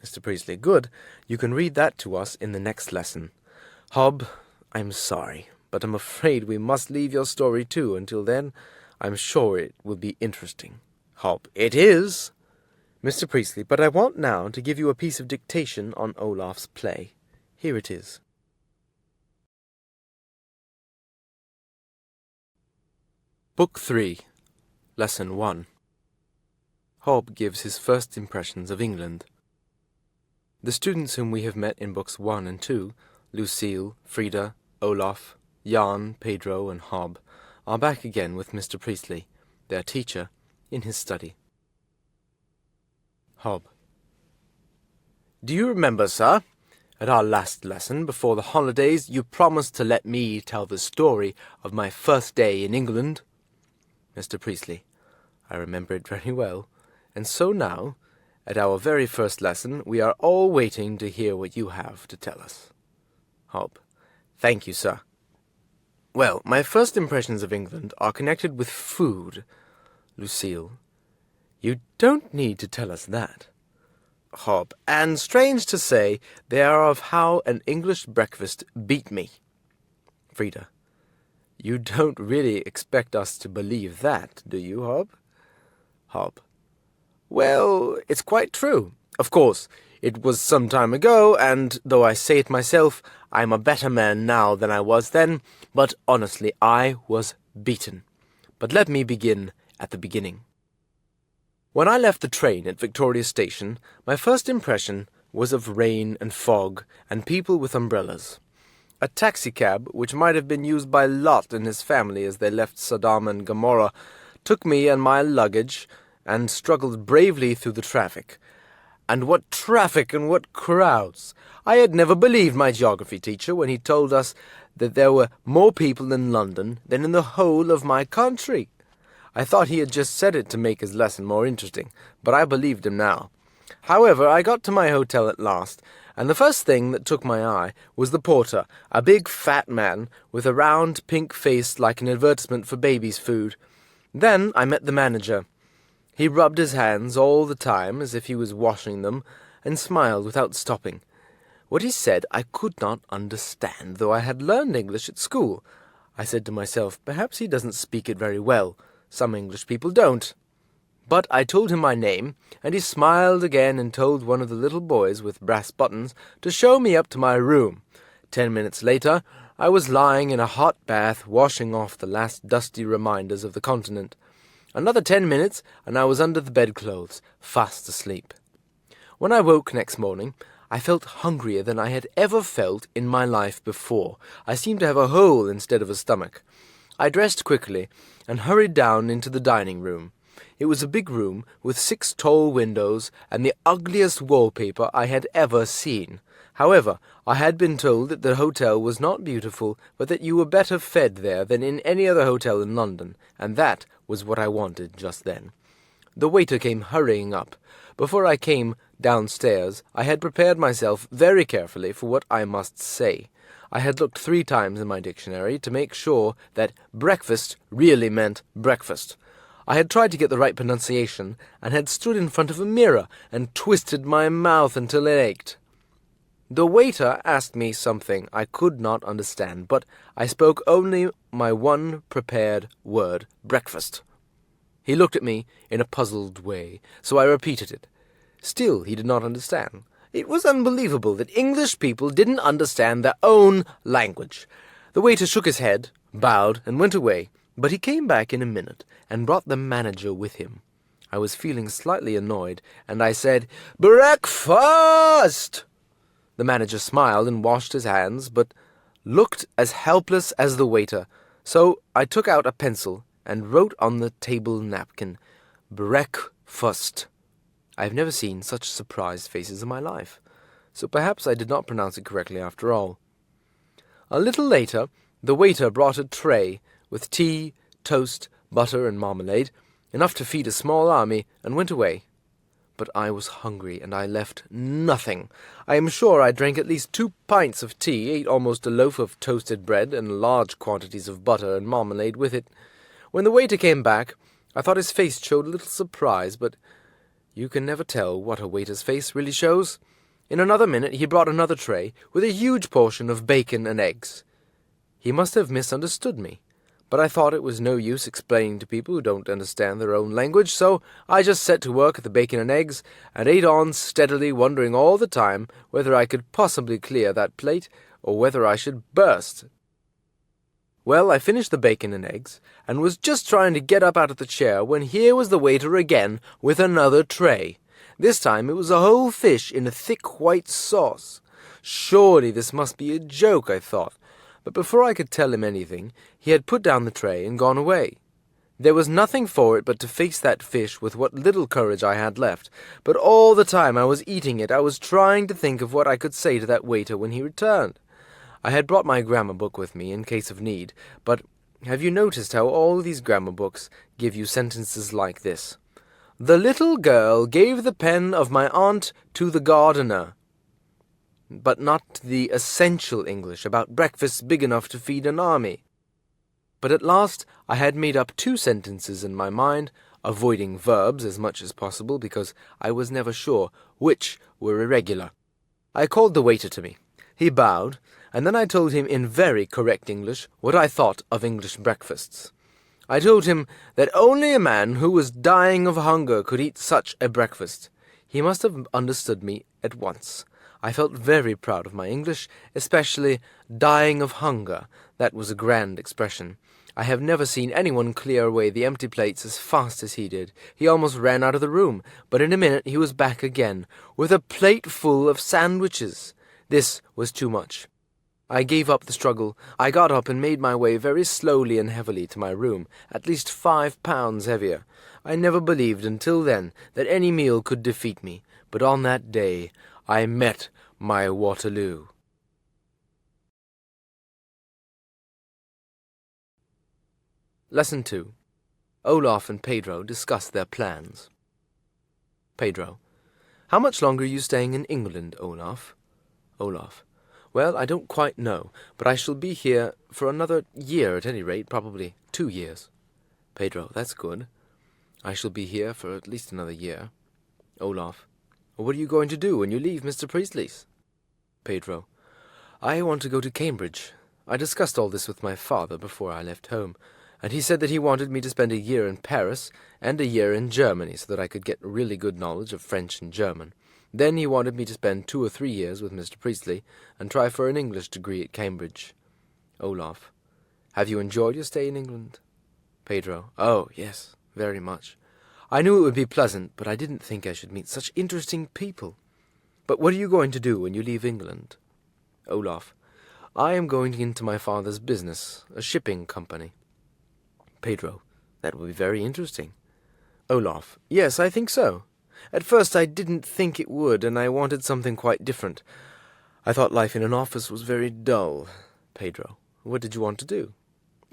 Mr. Priestley, good. You can read that to us in the next lesson. Hob, I'm sorry, but I'm afraid we must leave your story too. Until then, I'm sure it will be interesting. Hob, it is. Mr. Priestley, but I want now to give you a piece of dictation on Olaf's play. Here it is. Book 3, Lesson 1. Hob gives his first impressions of England. The students whom we have met in Books 1 and 2, Lucille, Frida, Olaf, Jan, Pedro, and Hob, are back again with Mr. Priestley, their teacher, in his study. Hob. Do you remember, sir, at our last lesson before the holidays you promised to let me tell the story of my first day in England? Mr. Priestley, I remember it very well, and so now, at our very first lesson, we are all waiting to hear what you have to tell us. Hob, thank you, sir. Well, my first impressions of England are connected with food. Lucille, you don't need to tell us that. Hob, and strange to say, they are of how an English breakfast beat me. Frida, you don't really expect us to believe that, do you, Hob? Hob, well, it's quite true. Of course, it was some time ago, and though I say it myself, I'm a better man now than I was then, but honestly, I was beaten. But let me begin at the beginning. When I left the train at Victoria Station, my first impression was of rain and fog and people with umbrellas. A taxicab, which might have been used by Lot and his family as they left Sodom and Gomorrah, took me and my luggage and struggled bravely through the traffic. And what traffic and what crowds! I had never believed my geography teacher when he told us that there were more people in London than in the whole of my country. I thought he had just said it to make his lesson more interesting, but I believed him now. However, I got to my hotel at last, and the first thing that took my eye was the porter, a big fat man with a round pink face like an advertisement for babies' food. Then I met the manager. He rubbed his hands all the time as if he was washing them, and smiled without stopping. What he said I could not understand, though I had learned English at school. I said to myself, perhaps he doesn't speak it very well. Some English people don't. But I told him my name, and he smiled again and told one of the little boys with brass buttons to show me up to my room. 10 minutes later, I was lying in a hot bath, washing off the last dusty reminders of the continent. Another 10 minutes, and I was under the bedclothes, fast asleep. When I woke next morning, I felt hungrier than I had ever felt in my life before. I seemed to have a hole instead of a stomach. I dressed quickly and hurried down into the dining room. It was a big room with 6 tall windows and the ugliest wallpaper I had ever seen. However, I had been told that the hotel was not beautiful, but that you were better fed there than in any other hotel in London, and that was what I wanted just then. The waiter came hurrying up. Before I came downstairs, I had prepared myself very carefully for what I must say. I had looked 3 times in my dictionary to make sure that breakfast really meant breakfast. I had tried to get the right pronunciation, and had stood in front of a mirror and twisted my mouth until it ached. The waiter asked me something I could not understand, but I spoke only my one prepared word, breakfast. He looked at me in a puzzled way, so I repeated it. Still he did not understand. It was unbelievable that English people didn't understand their own language. The waiter shook his head, bowed, and went away, but he came back in a minute and brought the manager with him. I was feeling slightly annoyed, and I said, "Breakfast!" The manager smiled and washed his hands, but looked as helpless as the waiter, so I took out a pencil and wrote on the table napkin, "Breakfast." I have never seen such surprised faces in my life, so perhaps I did not pronounce it correctly after all. A little later, the waiter brought a tray with tea, toast, butter, and marmalade, enough to feed a small army, and went away. But I was hungry, and I left nothing. I am sure I drank at least 2 pints of tea, ate almost a loaf of toasted bread, and large quantities of butter and marmalade with it. When the waiter came back, I thought his face showed a little surprise, but you can never tell what a waiter's face really shows. In another minute he brought another tray, with a huge portion of bacon and eggs. He must have misunderstood me, but I thought it was no use explaining to people who don't understand their own language, so I just set to work at the bacon and eggs, and ate on steadily, wondering all the time whether I could possibly clear that plate, or whether I should burst. Well, I finished the bacon and eggs, and was just trying to get up out of the chair, when here was the waiter again, with another tray. This time it was a whole fish in a thick white sauce. Surely this must be a joke, I thought. But before I could tell him anything, he had put down the tray and gone away. There was nothing for it but to face that fish with what little courage I had left, but all the time I was eating it I was trying to think of what I could say to that waiter when he returned. I had brought my grammar book with me in case of need, but have you noticed how all these grammar books give you sentences like this? "The little girl gave the pen of my aunt to the gardener," but not the essential English about breakfast big enough to feed an army. But at last I had made up 2 sentences in my mind, avoiding verbs as much as possible because I was never sure which were irregular. I called the waiter to me. He bowed, and then I told him in very correct English what I thought of English breakfasts. I told him that only a man who was dying of hunger could eat such a breakfast. He must have understood me at once. I felt very proud of my English, especially dying of hunger. That was a grand expression. I have never seen anyone clear away the empty plates as fast as he did. He almost ran out of the room, but in a minute he was back again, with a plate full of sandwiches. This was too much. I gave up the struggle. I got up and made my way very slowly and heavily to my room, at least 5 pounds heavier. I never believed until then that any meal could defeat me, but on that day I met my Waterloo. Lesson 2. Olaf and Pedro discuss their plans. Pedro: How much longer are you staying in England, Olaf? Olaf: Well, I don't quite know, but I shall be here for another year at any rate, probably 2 years. Pedro: That's good. I shall be here for at least another year. Olaf: What are you going to do when you leave Mr. Priestley's? Pedro. I want to go to Cambridge. I discussed all this with my father before I left home, and he said that he wanted me to spend a year in Paris and a year in Germany so that I could get really good knowledge of French and German. Then he wanted me to spend 2 or 3 years with Mr. Priestley and try for an English degree at Cambridge. Olaf. Have you enjoyed your stay in England? Pedro. Oh, yes, very much. I knew it would be pleasant, but I didn't think I should meet such interesting people. But what are you going to do when you leave England? Olaf. I am going into my father's business, a shipping company. Pedro. That will be very interesting. Olaf. Yes, I think so. At first I didn't think it would, and I wanted something quite different. I thought life in an office was very dull. Pedro. What did you want to do?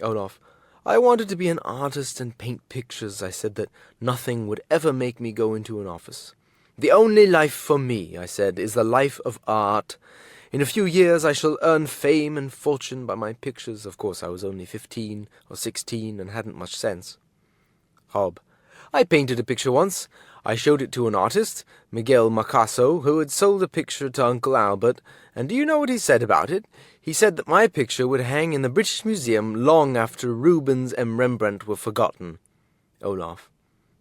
Olaf. I wanted to be an artist and paint pictures. I said that nothing would ever make me go into an office. The only life for me, I said, is the life of art. In a few years I shall earn fame and fortune by my pictures. Of course, I was only 15 or 16 and hadn't much sense. Hob. I painted a picture once. I showed it to an artist, Miguel Picasso, who had sold a picture to Uncle Albert, and do you know what he said about it? He said that my picture would hang in the British Museum long after Rubens and Rembrandt were forgotten. Olaf.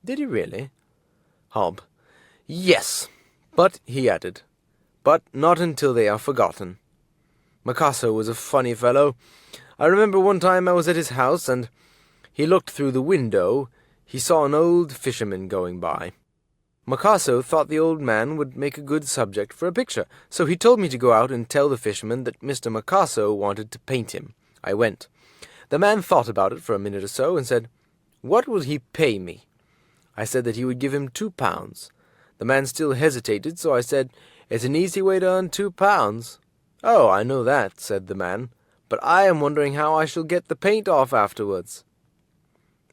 Did he really? Hob. Yes, but, he added, but not until they are forgotten. Picasso was a funny fellow. I remember one time I was at his house, and he looked through the window. He saw an old fisherman going by. Picasso thought the old man would make a good subject for a picture, so he told me to go out and tell the fisherman that Mr. Picasso wanted to paint him. I went. The man thought about it for a minute or so and said, "What will he pay me?" I said that he would give him £2. The man still hesitated, so I said, "It's an easy way to earn £2. "Oh, I know that," said the man, "but I am wondering how I shall get the paint off afterwards."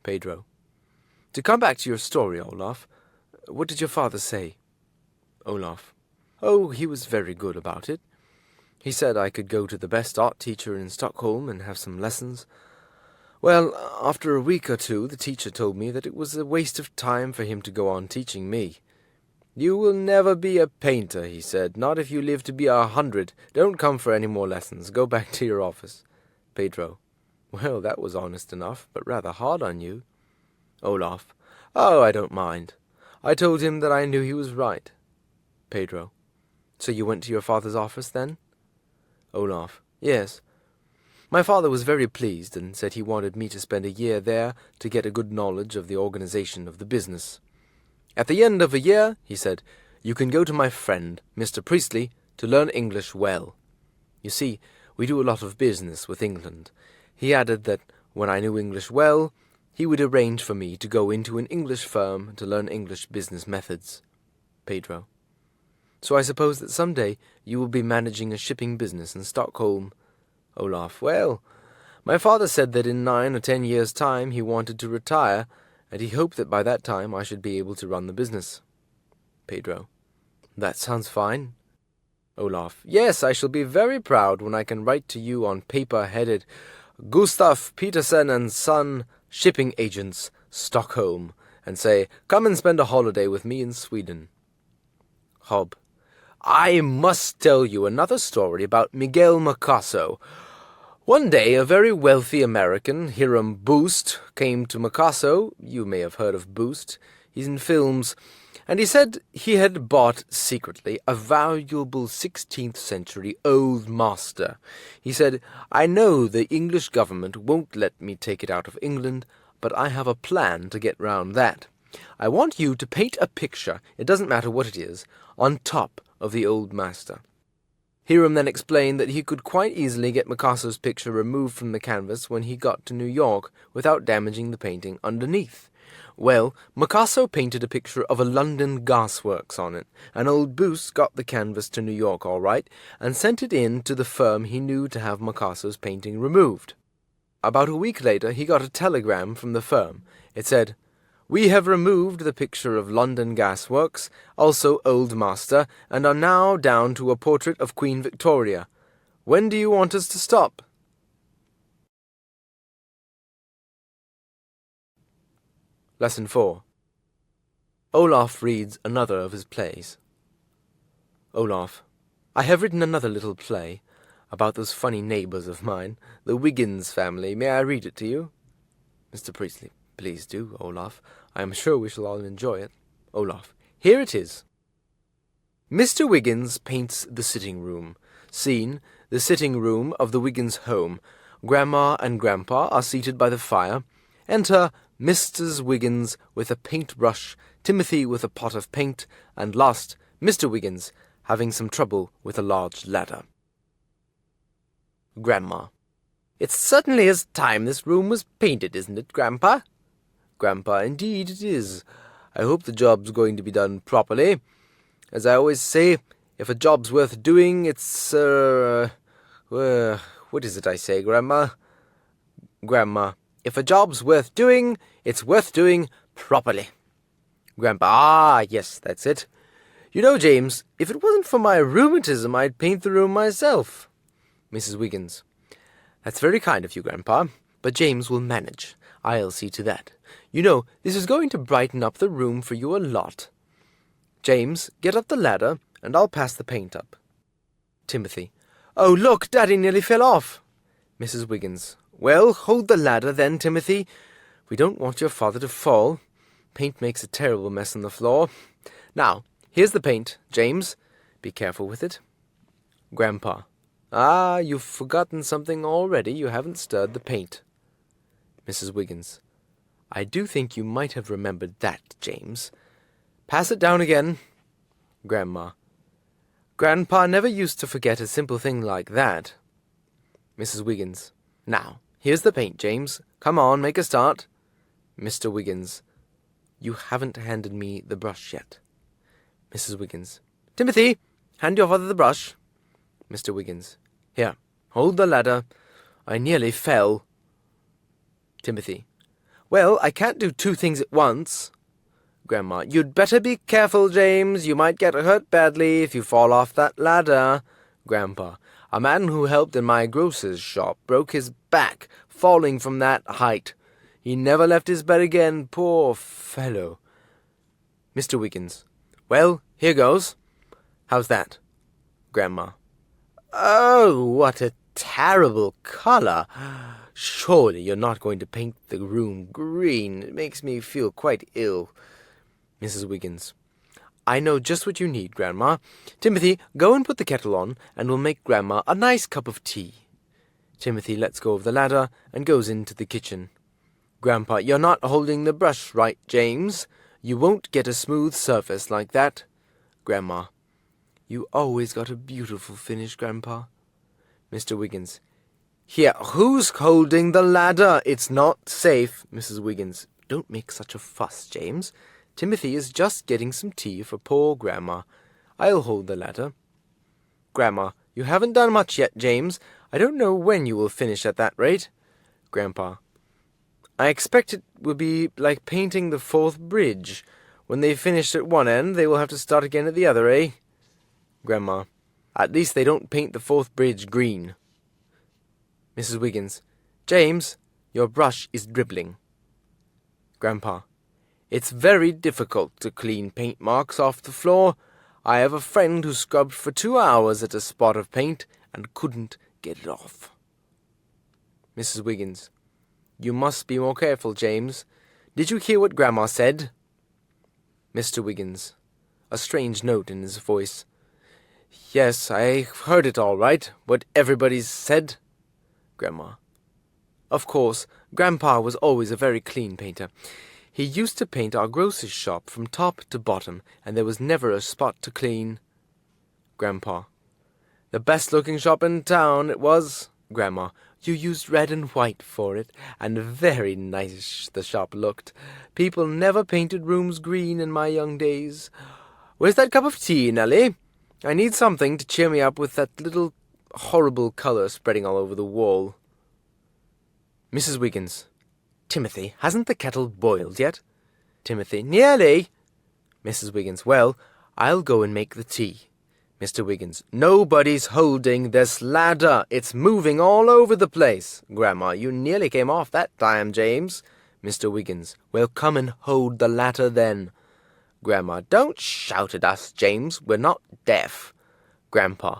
Pedro. To come back to your story, Olaf, what did your father say? Olaf. Oh, he was very good about it. He said I could go to the best art teacher in Stockholm and have some lessons. Well, after a week or two, the teacher told me that it was a waste of time for him to go on teaching me. "You will never be a painter," he said, "not if you live to be 100. Don't come for any more lessons. Go back to your office." Pedro. Well, that was honest enough, but rather hard on you. Olaf. Oh, I don't mind. I told him that I knew he was right. Pedro. So you went to your father's office then? Olaf. Yes. My father was very pleased and said he wanted me to spend a year there to get a good knowledge of the organization of the business. At the end of a year, he said, you can go to my friend, Mr. Priestley, to learn English well. You see, we do a lot of business with England. He added that when I knew English well, he would arrange for me to go into an English firm to learn English business methods. Pedro. So I suppose that some day you will be managing a shipping business in Stockholm. Olaf. Well, my father said that in 9 or 10 years' time he wanted to retire, and he hoped that by that time I should be able to run the business. Pedro. That sounds fine. Olaf. Yes, I shall be very proud when I can write to you on paper headed Gustav Petersen and Son, Shipping Agents, Stockholm, and say, come and spend a holiday with me in Sweden. Hob. I must tell you another story about Miguel Picasso. One day a very wealthy American, Hiram Boost, came to Picasso. You may have heard of Boost. He's in films. And he said he had bought secretly a valuable 16th century old master. He said, I know the English government won't let me take it out of England, but I have a plan to get round that. I want you to paint a picture, it doesn't matter what it is, on top of the old master. Hiram then explained that he could quite easily get Picasso's picture removed from the canvas when he got to New York without damaging the painting underneath. Well, Picasso painted a picture of a London gasworks on it, and old Boost got the canvas to New York all right, and sent it in to the firm he knew to have Picasso's painting removed. About a week later he got a telegram from the firm. It said, We have removed the picture of London gasworks, also Old Master, and are now down to a portrait of Queen Victoria. When do you want us to stop? Lesson 4. Olaf reads another of his plays. Olaf. I have written another little play about those funny neighbours of mine, the Wiggins family. May I read it to you? Mr. Priestley, please do, Olaf. I am sure we shall all enjoy it. Olaf, here it is. Mr. Wiggins paints the sitting room. Scene, the sitting room of the Wiggins home. Grandma and Grandpa are seated by the fire. Enter Mrs. Wiggins with a paintbrush, Timothy with a pot of paint, and last, Mr. Wiggins, having some trouble with a large ladder. Grandma. It certainly is time this room was painted, isn't it, Grandpa? Grandpa, indeed it is. I hope the job's going to be done properly. As I always say, if a job's worth doing, it's, what is it I say, Grandma? Grandma, if a job's worth doing, it's worth doing properly. Grandpa, ah, yes, that's it. You know, James, if it wasn't for my rheumatism, I'd paint the room myself. Mrs. Wiggins, that's very kind of you, Grandpa, but James will manage. I'll see to that. You know, this is going to brighten up the room for you a lot. James, get up the ladder, and I'll pass the paint up. Timothy, oh, look, Daddy nearly fell off. Mrs. Wiggins, well, hold the ladder then, Timothy. We don't want your father to fall. Paint makes a terrible mess on the floor. Now, here's the paint, James. Be careful with it. Grandpa, ah, you've forgotten something already. You haven't stirred the paint. Mrs. Wiggins, I do think you might have remembered that, James. Pass it down again. Grandma, Grandpa never used to forget a simple thing like that. Mrs. Wiggins, now, here's the paint, James. Come on, make a start. Mr. Wiggins, you haven't handed me the brush yet. Mrs. Wiggins, Timothy, hand your father the brush. Mr. Wiggins, here, hold the ladder. I nearly fell. Timothy, well, I can't do two things at once. Grandma, you'd better be careful, James. You might get hurt badly if you fall off that ladder. Grandpa, a man who helped in my grocer's shop broke his back falling from that height. He never left his bed again, poor fellow. Mr. Wiggins, well, here goes. How's that? Grandma, oh, what a terrible colour. Surely you're not going to paint the room green. It makes me feel quite ill. Mrs. Wiggins, I know just what you need, Grandma. Timothy, go and put the kettle on, and we'll make Grandma a nice cup of tea. Timothy lets go of the ladder and goes into the kitchen. Grandpa, you're not holding the brush right, James. You won't get a smooth surface like that. Grandma, you always got a beautiful finish, Grandpa. Mr. Wiggins, here, who's holding the ladder? It's not safe. Mrs. Wiggins, don't make such a fuss, James. Timothy is just getting some tea for poor Grandma. I'll hold the ladder. Grandma, you haven't done much yet, James. I don't know when you will finish at that rate. Grandpa, I expect it will be like painting the fourth bridge. When they've finished at one end, they will have to start again at the other, eh? Grandma, at least they don't paint the fourth bridge green. Mrs. Wiggins, James, your brush is dribbling. Grandpa, it's very difficult to clean paint marks off the floor. I have a friend who scrubbed for 2 hours at a spot of paint and couldn't get it off. Mrs. Wiggins, you must be more careful, James. Did you hear what Grandma said? Mr. Wiggins, a strange note in his voice. Yes, I heard it all right, what everybody's said. Grandma, of course, Grandpa was always a very clean painter. He used to paint our grocer's shop from top to bottom, and there was never a spot to clean. Grandpa, the best-looking shop in town it was. Grandma, you used red and white for it, and very nice the shop looked. People never painted rooms green in my young days. Where's that cup of tea, Nellie? I need something to cheer me up with that little horrible colour spreading all over the wall. Mrs. Wiggins, Timothy, hasn't the kettle boiled yet? Timothy, nearly. Mrs. Wiggins, well, I'll go and make the tea. Mr. Wiggins, nobody's holding this ladder. It's moving all over the place. Grandma, you nearly came off that time, James. Mr. Wiggins, well, come and hold the ladder then. Grandma, don't shout at us, James. We're not deaf. Grandpa.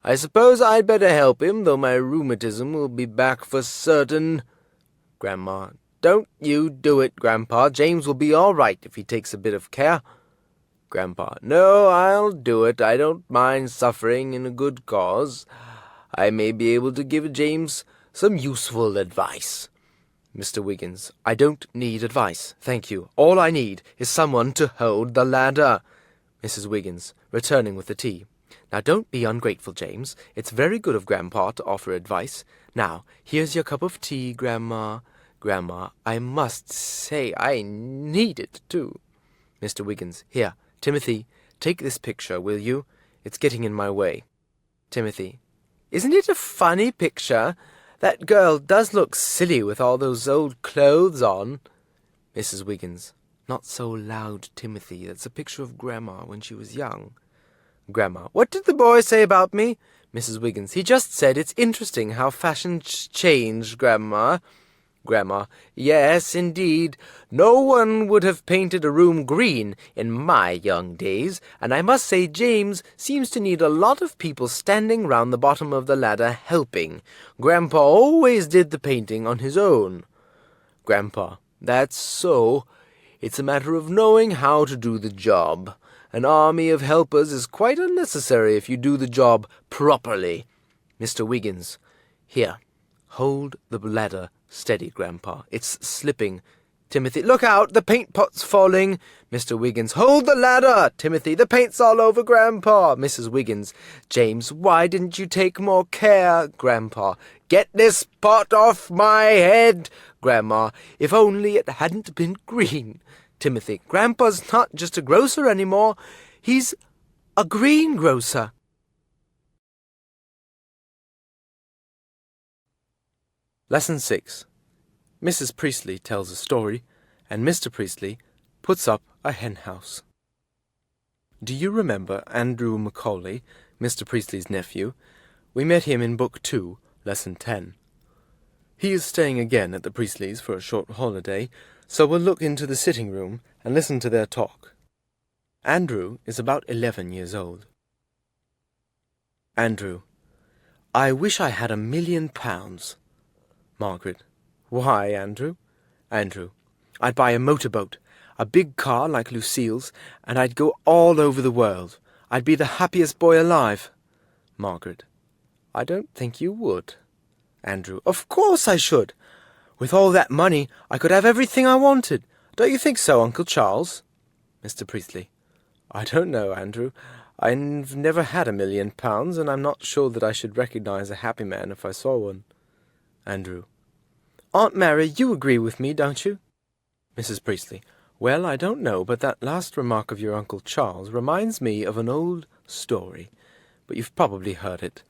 I suppose I'd better help him, though my rheumatism will be back for certain. Grandma. Don't you do it, Grandpa. James will be all right if he takes a bit of care. Grandpa. No, I'll do it. I don't mind suffering in a good cause. I may be able to give James some useful advice. Mr. Wiggins. I don't need advice, thank you. All I need is someone to hold the ladder. Mrs. Wiggins, returning with the tea. Now don't be ungrateful, James. It's very good of Grandpa to offer advice. Now, here's your cup of tea, Grandma. Grandma, I must say I need it, too. Mr. Wiggins. Here, Timothy, take this picture, will you? It's getting in my way. Timothy. Isn't it a funny picture? That girl does look silly with all those old clothes on. Mrs. Wiggins. Not so loud, Timothy. That's a picture of Grandma when she was young. Grandma. What did the boy say about me? Mrs. Wiggins. He just said it's interesting how fashions change, Grandma. Grandma. Yes, indeed. No one would have painted a room green in my young days, and I must say James seems to need a lot of people standing round the bottom of the ladder helping. Grandpa always did the painting on his own. Grandpa. That's so. It's a matter of knowing how to do the job. An army of helpers is quite unnecessary if you do the job properly. Mr. Wiggins. Here, hold the ladder steady, Grandpa. It's slipping. Timothy. Look out, the paint pot's falling. Mr. Wiggins. Hold the ladder. Timothy. The paint's all over, Grandpa. Mrs. Wiggins. James, why didn't you take more care? Grandpa. Get this pot off my head. Grandma. If only it hadn't been green. Timothy. Grandpa's not just a grocer anymore. He's a greengrocer. Lesson 6. Mrs. Priestley tells a story, and Mr. Priestley puts up a hen house. Do you remember Andrew Macaulay, Mr. Priestley's nephew? We met him in Book 2, Lesson 10. He is staying again at the Priestleys for a short holiday, so we'll look into the sitting room and listen to their talk. Andrew is about 11 years old. Andrew. I wish I had £1,000,000. Margaret. Why, Andrew? Andrew. I'd buy a motorboat, a big car like Lucille's, and I'd go all over the world. I'd be the happiest boy alive. Margaret. I don't think you would. Andrew. Of course I should. With all that money, I could have everything I wanted. Don't you think so, Uncle Charles? Mr. Priestley. I don't know, Andrew. I've never had £1,000,000, and I'm not sure that I should recognize a happy man if I saw one. Andrew. Aunt Mary, you agree with me, don't you? Mrs. Priestley. Well, I don't know, but that last remark of your Uncle Charles reminds me of an old story, but you've probably heard it.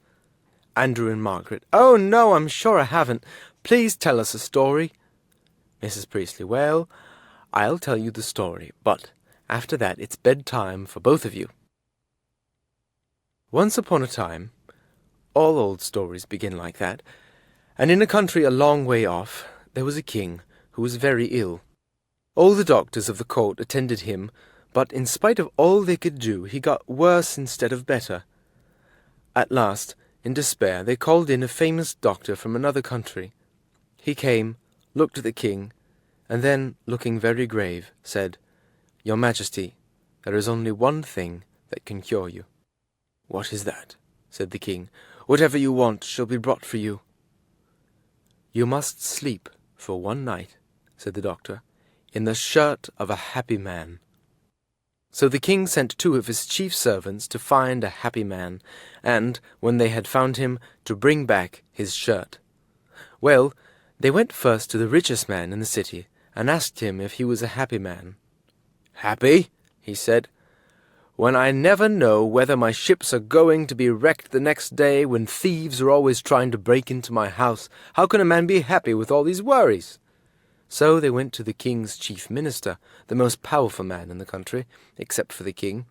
Andrew and Margaret. Oh, no, I'm sure I haven't. Please tell us a story. Mrs. Priestley. Well, I'll tell you the story, but after that it's bedtime for both of you. Once upon a time, all old stories begin like that, and in a country a long way off, there was a king who was very ill. All the doctors of the court attended him, but in spite of all they could do, he got worse instead of better. At last, in despair, they called in a famous doctor from another country. He came, looked at the king, and then, looking very grave, said, Your Majesty, there is only one thing that can cure you. What is that? Said the king. Whatever you want shall be brought for you. You must sleep for one night, said the doctor, in the shirt of a happy man. So the king sent 2 of his chief servants to find a happy man, and, when they had found him, to bring back his shirt. Well, they went first to the richest man in the city, and asked him if he was a happy man. Happy? He said. When I never know whether my ships are going to be wrecked the next day, when thieves are always trying to break into my house, how can a man be happy with all these worries? So they went to the king's chief minister, the most powerful man in the country, except for the king.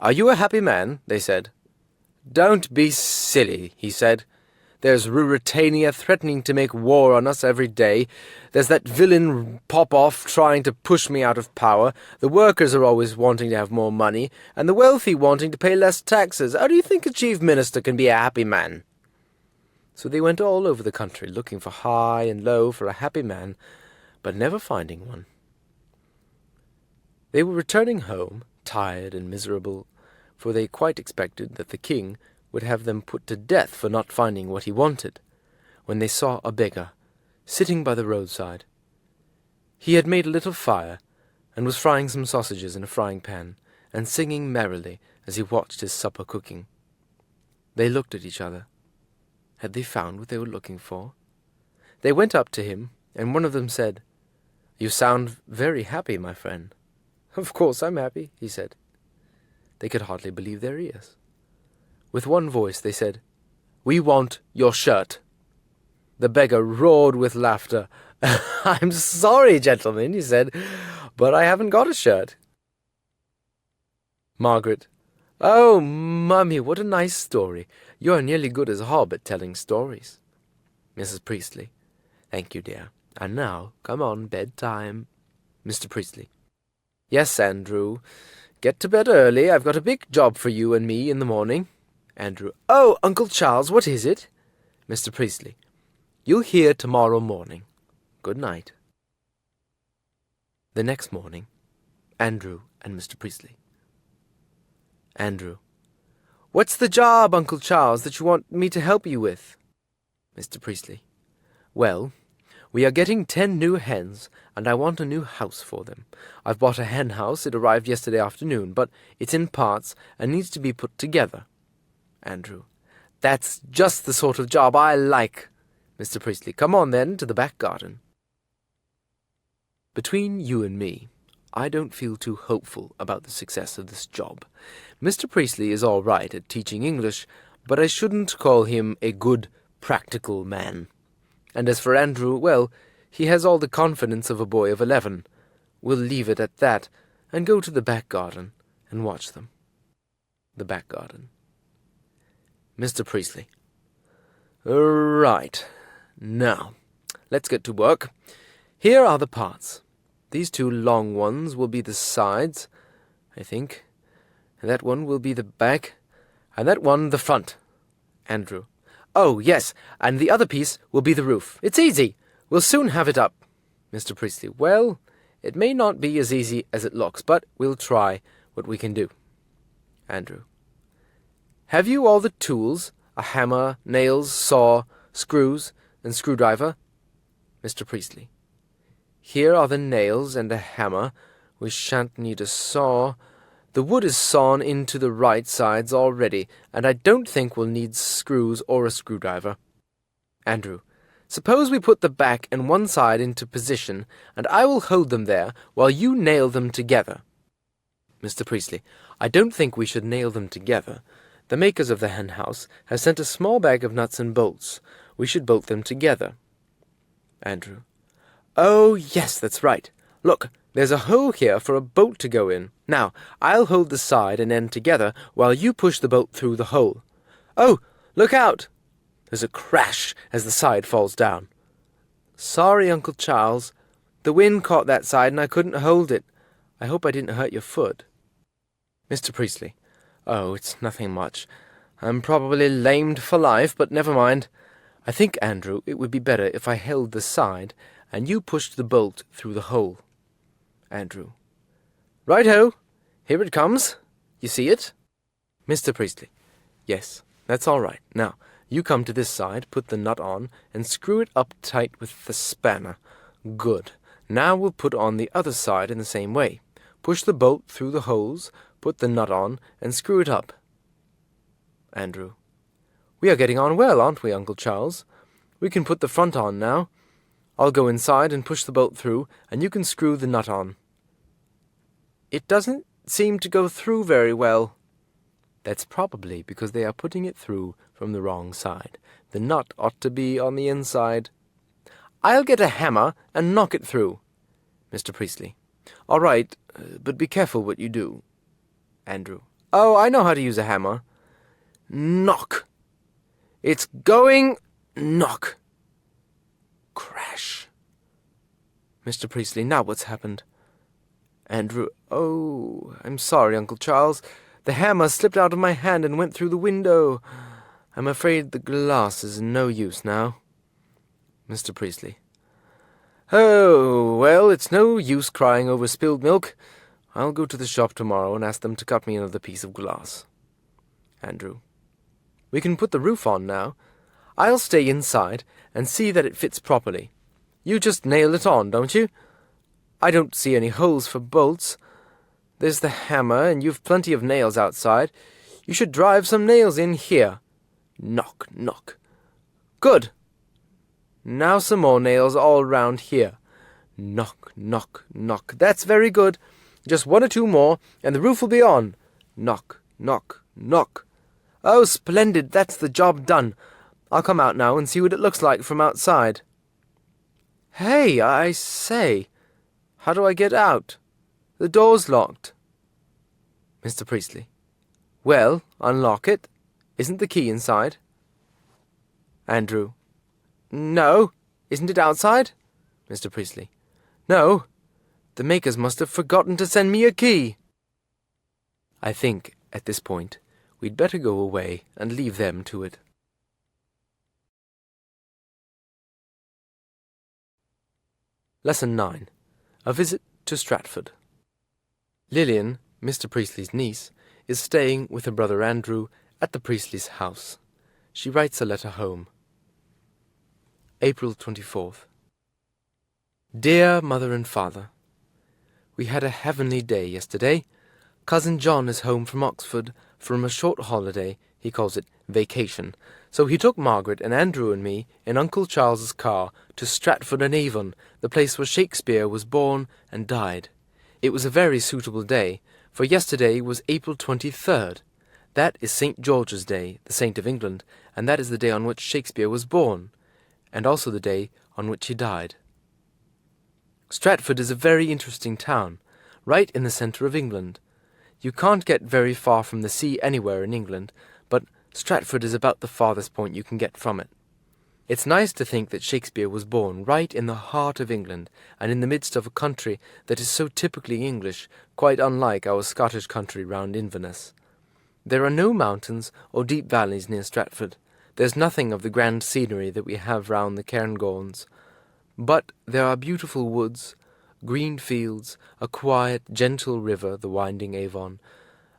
Are you a happy man? They said. Don't be silly, he said. There's Ruritania threatening to make war on us every day. There's that villain Pop-Off trying to push me out of power. The workers are always wanting to have more money, and the wealthy wanting to pay less taxes. How do you think a chief minister can be a happy man?" So they went all over the country, looking for high and low for a happy man, but never finding one. They were returning home, tired and miserable, for they quite expected that the king would have them put to death for not finding what he wanted, when they saw a beggar sitting by the roadside. He had made a little fire, and was frying some sausages in a frying pan, and singing merrily as he watched his supper cooking. They looked at each other. Had they found what they were looking for? They went up to him, and one of them said, "You sound very happy, my friend." "Of course I'm happy," he said. They could hardly believe their ears. With one voice they said, "We want your shirt." The beggar roared with laughter. "I'm sorry, gentlemen," he said, "but I haven't got a shirt." Margaret. "Oh, Mummy, what a nice story. You're nearly good as Hob at telling stories." Mrs. Priestley. "Thank you, dear. And now, come on, bedtime." Mr. Priestley. "Yes, Andrew. Get to bed early. I've got a big job for you and me in the morning." Andrew. "Oh, Uncle Charles, what is it?" Mr. Priestley. "You'll hear tomorrow morning. Good night." The next morning, Andrew and Mr. Priestley. Andrew. "What's the job, Uncle Charles, that you want me to help you with?" Mr. Priestley. "Well, we are getting 10 new hens, and I want a new house for them. I've bought a hen house. It arrived yesterday afternoon, but it's in parts and needs to be put together." Andrew. "That's just the sort of job I like." Mr. Priestley. "Come on, then, to the back garden." Between you and me, I don't feel too hopeful about the success of this job. Mr. Priestley is all right at teaching English, but I shouldn't call him a good, practical man. And as for Andrew, well, he has all the confidence of a boy of 11. We'll leave it at that, and go to the back garden and watch them. The back garden. Mr. Priestley. "Right. Now, let's get to work. Here are the parts. These 2 long ones will be the sides, I think, and that one will be the back, and that one the front." Andrew. "Oh, yes, and the other piece will be the roof. It's easy. We'll soon have it up." Mr. Priestley. "Well, it may not be as easy as it looks, but we'll try what we can do." Andrew. "Have you all the tools? A hammer, nails, saw, screws, and screwdriver?" Mr. Priestley. "Here are the nails and a hammer. We shan't need a saw. The wood is sawn into the right sides already, and I don't think we'll need screws or a screwdriver." Andrew. "Suppose we put the back and one side into position, and I will hold them there while you nail them together." Mr. Priestley. "I don't think we should nail them together. The makers of the hen house have sent a small bag of nuts and bolts. We should bolt them together." Andrew. "Oh, yes, that's right. Look, there's a hole here for a bolt to go in. Now, I'll hold the side and end together while you push the bolt through the hole. Oh, look out!" There's a crash as the side falls down. "Sorry, Uncle Charles. The wind caught that side and I couldn't hold it. I hope I didn't hurt your foot." Mr. Priestley. "Oh, it's nothing much. I'm probably lamed for life, but never mind. I think, Andrew, it would be better if I held the side and you pushed the bolt through the hole." Andrew. "Right-ho. Here it comes. You see it?" Mr. Priestley. "Yes, that's all right. Now, you come to this side, put the nut on, and screw it up tight with the spanner. Good. Now we'll put on the other side in the same way. Push the bolt through the holes, put the nut on, and screw it up." Andrew. "We are getting on well, aren't we, Uncle Charles? We can put the front on now. I'll go inside and push the bolt through, and you can screw the nut on." "It doesn't seem to go through very well." "That's probably because they are putting it through from the wrong side. The nut ought to be on the inside." "I'll get a hammer and knock it through." Mr. Priestley. "All right, but be careful what you do." Andrew. "Oh, I know how to use a hammer." Knock. "It's going Knock. Crash. Mr. Priestley, now what's happened? Andrew, oh, I'm sorry, Uncle Charles. The hammer slipped out of my hand and went through the window. I'm afraid the glass is no use now. Mr. Priestley, oh, well, it's no use crying over spilled milk. I'll go to the shop tomorrow and ask them to cut me another piece of glass. Andrew, we can put the roof on now. I'll stay inside and see that it fits properly. You just nail it on, don't you? I don't see any holes for bolts. There's the hammer, and you've plenty of nails outside. You should drive some nails in here. Knock, knock. Good. Now some more nails all round here. Knock, knock, knock. That's very good. Just one or two more, and the roof will be on. Knock, knock, knock. Oh, splendid. That's the job done. I'll come out now and see what it looks like from outside. Hey, I say, how do I get out? The door's locked. Mr. Priestley, well, unlock it. Isn't the key inside? Andrew, no. Isn't it outside? Mr. Priestley, no. The makers must have forgotten to send me a key. I think, at this point, we'd better go away and leave them to it. Lesson 9. A Visit to Stratford. Lillian, Mr. Priestley's niece, is staying with her brother Andrew at the Priestley's house. She writes a letter home. April 24th. Dear Mother and Father, we had a heavenly day yesterday. Cousin John is home from Oxford from a short holiday. He calls it vacation. So he took Margaret and Andrew and me in Uncle Charles's car to Stratford-on-Avon, the place where Shakespeare was born and died. It was a very suitable day, for yesterday was April 23rd. That is St. George's Day, the Saint of England, and that is the day on which Shakespeare was born, and also the day on which he died. Stratford is a very interesting town, right in the centre of England. You can't get very far from the sea anywhere in England, but Stratford is about the farthest point you can get from it. It's nice to think that Shakespeare was born right in the heart of England, and in the midst of a country that is so typically English, quite unlike our Scottish country round Inverness. There are no mountains or deep valleys near Stratford. There's nothing of the grand scenery that we have round the Cairngorms. But there are beautiful woods, green fields, a quiet, gentle river, the winding Avon,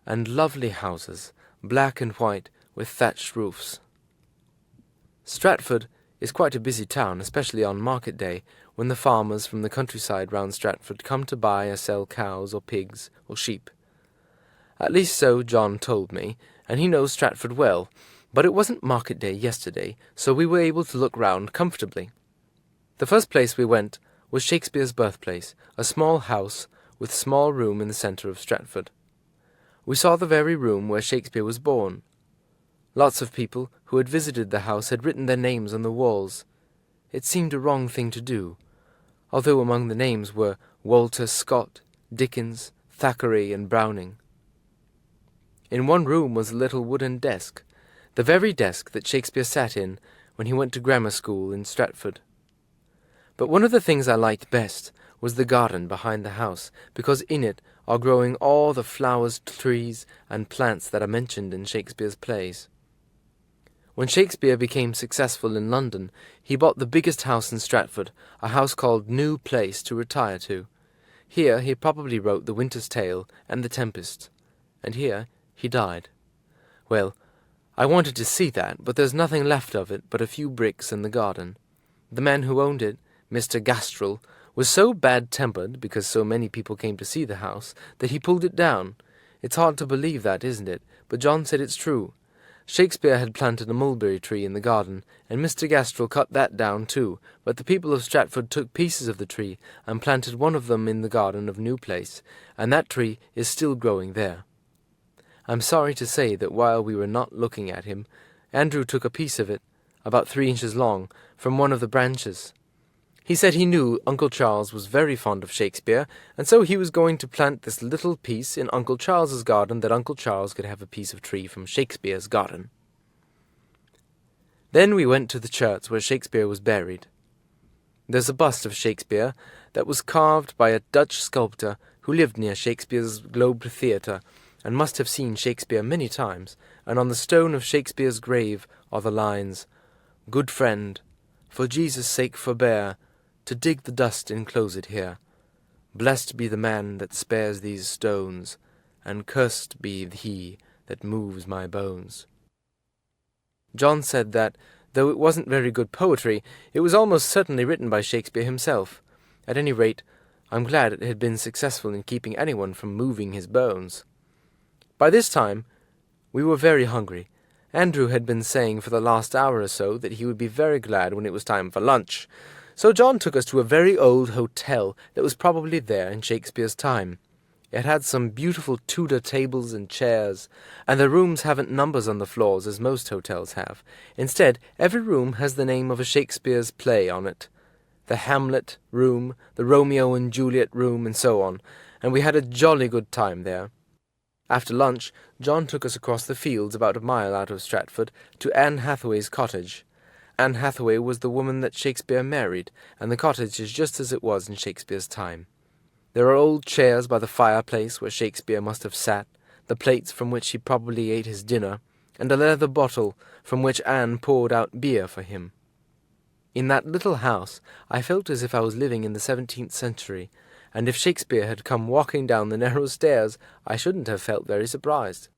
and lovely houses, black and white, with thatched roofs. Stratford is quite a busy town, especially on market day, when the farmers from the countryside round Stratford come to buy or sell cows or pigs or sheep. At least so John told me, and he knows Stratford well, but it wasn't market day yesterday, so we were able to look round comfortably. The first place we went was Shakespeare's birthplace, a small house with small room in the centre of Stratford. We saw the very room where Shakespeare was born. Lots of people who had visited the house had written their names on the walls. It seemed a wrong thing to do, although among the names were Walter Scott, Dickens, Thackeray, and Browning. In one room was a little wooden desk, the very desk that Shakespeare sat in when he went to grammar school in Stratford. But one of the things I liked best was the garden behind the house, because in it are growing all the flowers, trees, and plants that are mentioned in Shakespeare's plays. When Shakespeare became successful in London, he bought the biggest house in Stratford, a house called New Place, to retire to. Here he probably wrote The Winter's Tale and The Tempest, and here he died. Well, I wanted to see that, but there's nothing left of it but a few bricks in the garden. The man who owned it, Mr. Gastrell, was so bad-tempered, because so many people came to see the house, that he pulled it down. It's hard to believe that, isn't it? But John said it's true. Shakespeare had planted a mulberry tree in the garden, and Mr. Gastrell cut that down too, but the people of Stratford took pieces of the tree and planted one of them in the garden of New Place, and that tree is still growing there. I'm sorry to say that while we were not looking at him, Andrew took a piece of it, about 3 inches long, from one of the branches. He said he knew Uncle Charles was very fond of Shakespeare, and so he was going to plant this little piece in Uncle Charles's garden that Uncle Charles could have a piece of tree from Shakespeare's garden. Then we went to the church where Shakespeare was buried. There's a bust of Shakespeare that was carved by a Dutch sculptor who lived near Shakespeare's Globe Theatre and must have seen Shakespeare many times, and on the stone of Shakespeare's grave are the lines, "Good friend, for Jesus' sake forbear to dig the dust enclosed here. Blessed be the man that spares these stones, and cursed be he that moves my bones." John said that, though it wasn't very good poetry, it was almost certainly written by Shakespeare himself. At any rate, I'm glad it had been successful in keeping anyone from moving his bones. By this time, we were very hungry. Andrew had been saying for the last hour or so that he would be very glad when it was time for lunch, so John took us to a very old hotel that was probably there in Shakespeare's time. It had some beautiful Tudor tables and chairs, and the rooms haven't numbers on the floors as most hotels have. Instead, every room has the name of a Shakespeare's play on it. The Hamlet room, the Romeo and Juliet room, and so on, and we had a jolly good time there. After lunch, John took us across the fields about a mile out of Stratford to Anne Hathaway's cottage. Anne Hathaway was the woman that Shakespeare married, and the cottage is just as it was in Shakespeare's time. There are old chairs by the fireplace where Shakespeare must have sat, the plates from which he probably ate his dinner, and a leather bottle from which Anne poured out beer for him. In that little house I felt as if I was living in the 17th century, and if Shakespeare had come walking down the narrow stairs, I shouldn't have felt very surprised.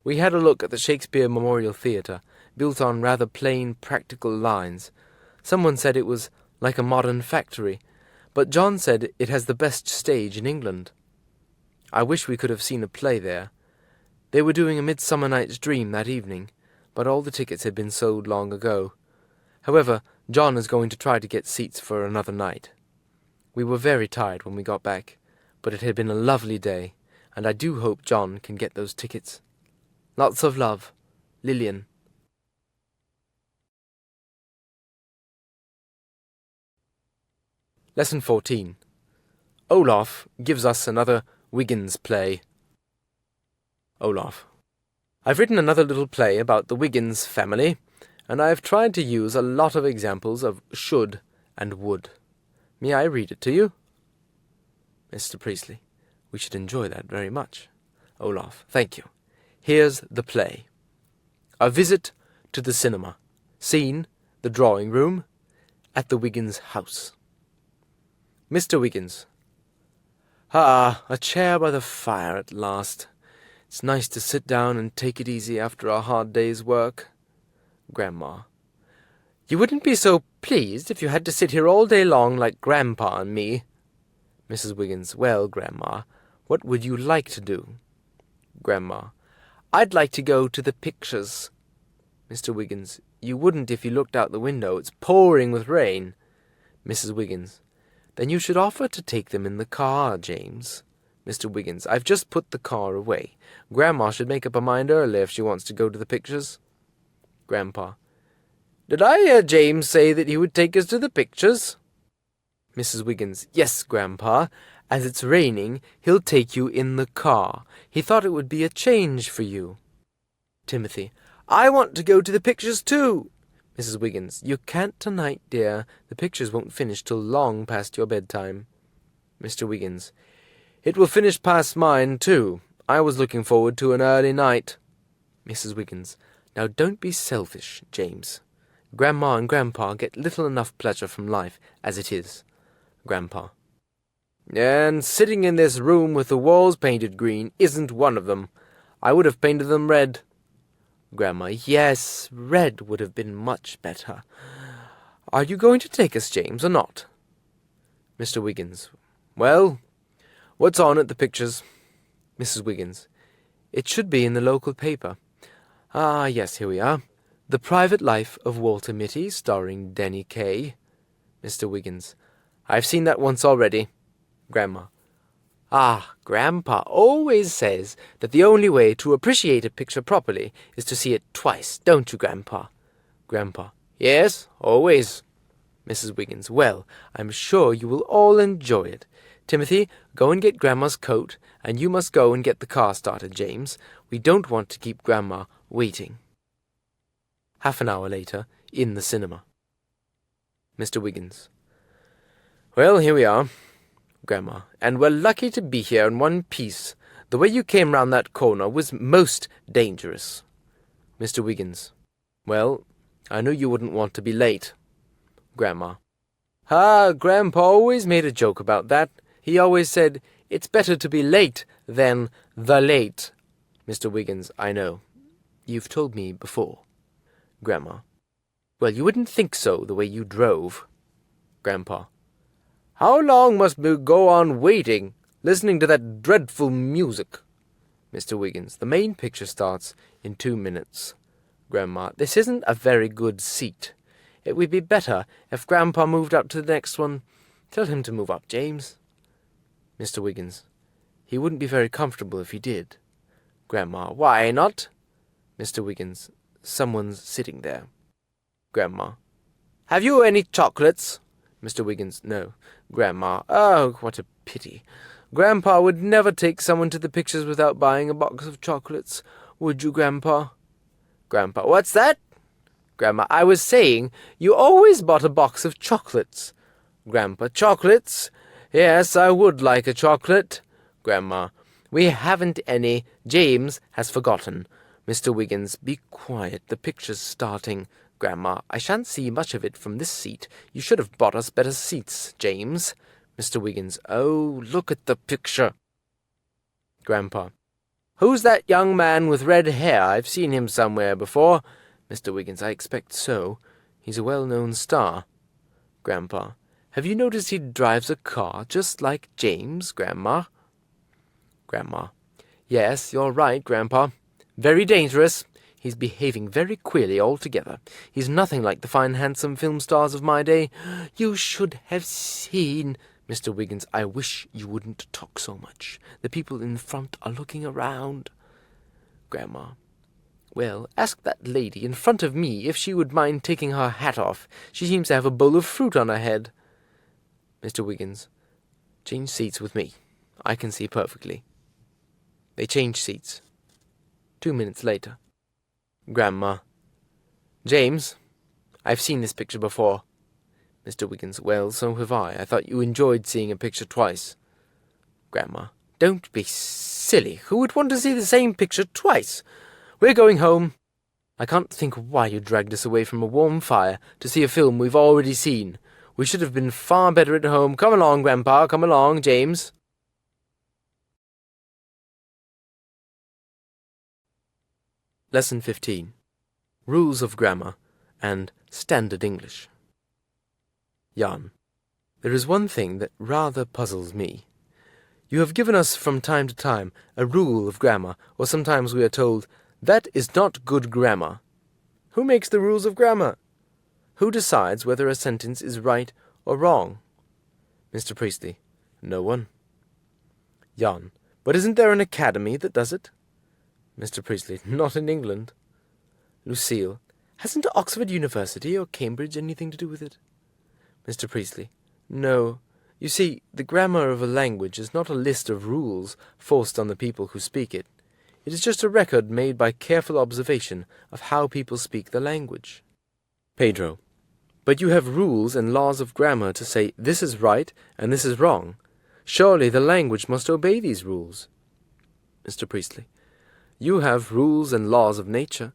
We had a look at the Shakespeare Memorial Theatre, built on rather plain, practical lines. Someone said it was like a modern factory, but John said it has the best stage in England. I wish we could have seen a play there. They were doing A Midsummer Night's Dream that evening, but all the tickets had been sold long ago. However, John is going to try to get seats for another night. We were very tired when we got back, but it had been a lovely day, and I do hope John can get those tickets. Lots of love, Lillian. Lesson 14. Olaf gives us another Wiggins play. Olaf. I've written another little play about the Wiggins family, and I have tried to use a lot of examples of should and would. May I read it to you? Mr. Priestley. We should enjoy that very much. Olaf. Thank you. Here's the play. A visit to the cinema. Scene, the drawing room, at the Wiggins house. Mr. Wiggins. Ah, a chair by the fire at last. It's nice to sit down and take it easy after a hard day's work. Grandma. You wouldn't be so pleased if you had to sit here all day long like Grandpa and me. Mrs. Wiggins. Well, Grandma, what would you like to do? Grandma. I'd like to go to the pictures. Mr. Wiggins. You wouldn't if you looked out the window. It's pouring with rain. Mrs. Wiggins. Then you should offer to take them in the car, James. Mr. Wiggins. I've just put the car away. Grandma should make up her mind early if she wants to go to the pictures. Grandpa. Did I hear James say that he would take us to the pictures? Mrs. Wiggins. Yes, Grandpa. As it's raining, he'll take you in the car. He thought it would be a change for you. Timothy. I want to go to the pictures too. Mrs. Wiggins. You can't tonight, dear. The pictures won't finish till long past your bedtime. Mr. Wiggins. It will finish past mine too. I was looking forward to an early night. Mrs. Wiggins. Now don't be selfish, James. Grandma and Grandpa get little enough pleasure from life as it is. Grandpa. And sitting in this room with the walls painted green isn't one of them. I would have painted them red. Grandma. Yes, red would have been much better. Are you going to take us, James, or not? Mr. Wiggins. Well, what's on at the pictures? Mrs. Wiggins. It should be in the local paper. Ah, yes, here we are. The Private Life of Walter Mitty, starring Denny Kaye. Mr. Wiggins. I've seen that once already. Grandma. Ah, Grandpa always says that the only way to appreciate a picture properly is to see it twice, don't you, Grandpa? Grandpa. Yes, always. Mrs. Wiggins. Well, I'm sure you will all enjoy it. Timothy, go and get Grandma's coat, and you must go and get the car started, James. We don't want to keep Grandma waiting. Half an hour later, in the cinema. Mr. Wiggins. Well, here we are, Grandma, and we're lucky to be here in one piece. The way you came round that corner was most dangerous. Mr. Wiggins. Well, I knew you wouldn't want to be late. Grandma. Grandpa always made a joke about that. He always said, it's better to be late than the late. Mr. Wiggins. I know. You've told me before. Grandma. Well, you wouldn't think so, the way you drove. Grandpa. How long must we go on waiting, listening to that dreadful music? Mr. Wiggins. The main picture starts in 2 minutes. Grandma. This isn't a very good seat. It would be better if Grandpa moved up to the next one. Tell him to move up, James. Mr. Wiggins. He wouldn't be very comfortable if he did. Grandma. Why not? Mr. Wiggins. Someone's sitting there. Grandma. Have you any chocolates? Mr. Wiggins. No. Grandma. Oh, what a pity. Grandpa would never take someone to the pictures without buying a box of chocolates. Would you, Grandpa? Grandpa. What's that? Grandma. I was saying you always bought a box of chocolates. Grandpa. Chocolates? Yes, I would like a chocolate. Grandma. We haven't any. James has forgotten. Mr. Wiggins. Be quiet. The picture's starting. Grandma. I shan't see much of it from this seat. You should have bought us better seats, James. Mr. Wiggins. Oh, look at the picture. Grandpa. Who's that young man with red hair? I've seen him somewhere before. Mr. Wiggins. I expect so. He's a well-known star. Grandpa. Have you noticed he drives a car just like James, Grandma? Grandma. Yes, you're right, Grandpa. Very dangerous. He's behaving very queerly altogether. He's nothing like the fine, handsome film stars of my day. You should have seen... Mr. Wiggins. I wish you wouldn't talk so much. The people in front are looking around. Grandma. Well, ask that lady in front of me if she would mind taking her hat off. She seems to have a bowl of fruit on her head. Mr. Wiggins. Change seats with me. I can see perfectly. They change seats. 2 minutes later. Grandma. James, I've seen this picture before. Mr. Wiggins. Well, so have I. I thought you enjoyed seeing a picture twice. Grandma. Don't be silly. Who would want to see the same picture twice? We're going home. I can't think why you dragged us away from a warm fire to see a film we've already seen. We should have been far better at home. Come along, Grandpa. Come along, James. Lesson 15. Rules of Grammar and Standard English. Jan. There is one thing that rather puzzles me. You have given us from time to time a rule of grammar, or sometimes we are told, that is not good grammar. Who makes the rules of grammar? Who decides whether a sentence is right or wrong? Mr. Priestley. No one. Jan. But isn't there an academy that does it? Mr. Priestley. Not in England. Lucille. Hasn't Oxford University or Cambridge anything to do with it? Mr. Priestley. No. You see, the grammar of a language is not a list of rules forced on the people who speak it. It is just a record made by careful observation of how people speak the language. Pedro. But you have rules and laws of grammar to say this is right and this is wrong. Surely the language must obey these rules. Mr. Priestley. You have rules and laws of nature,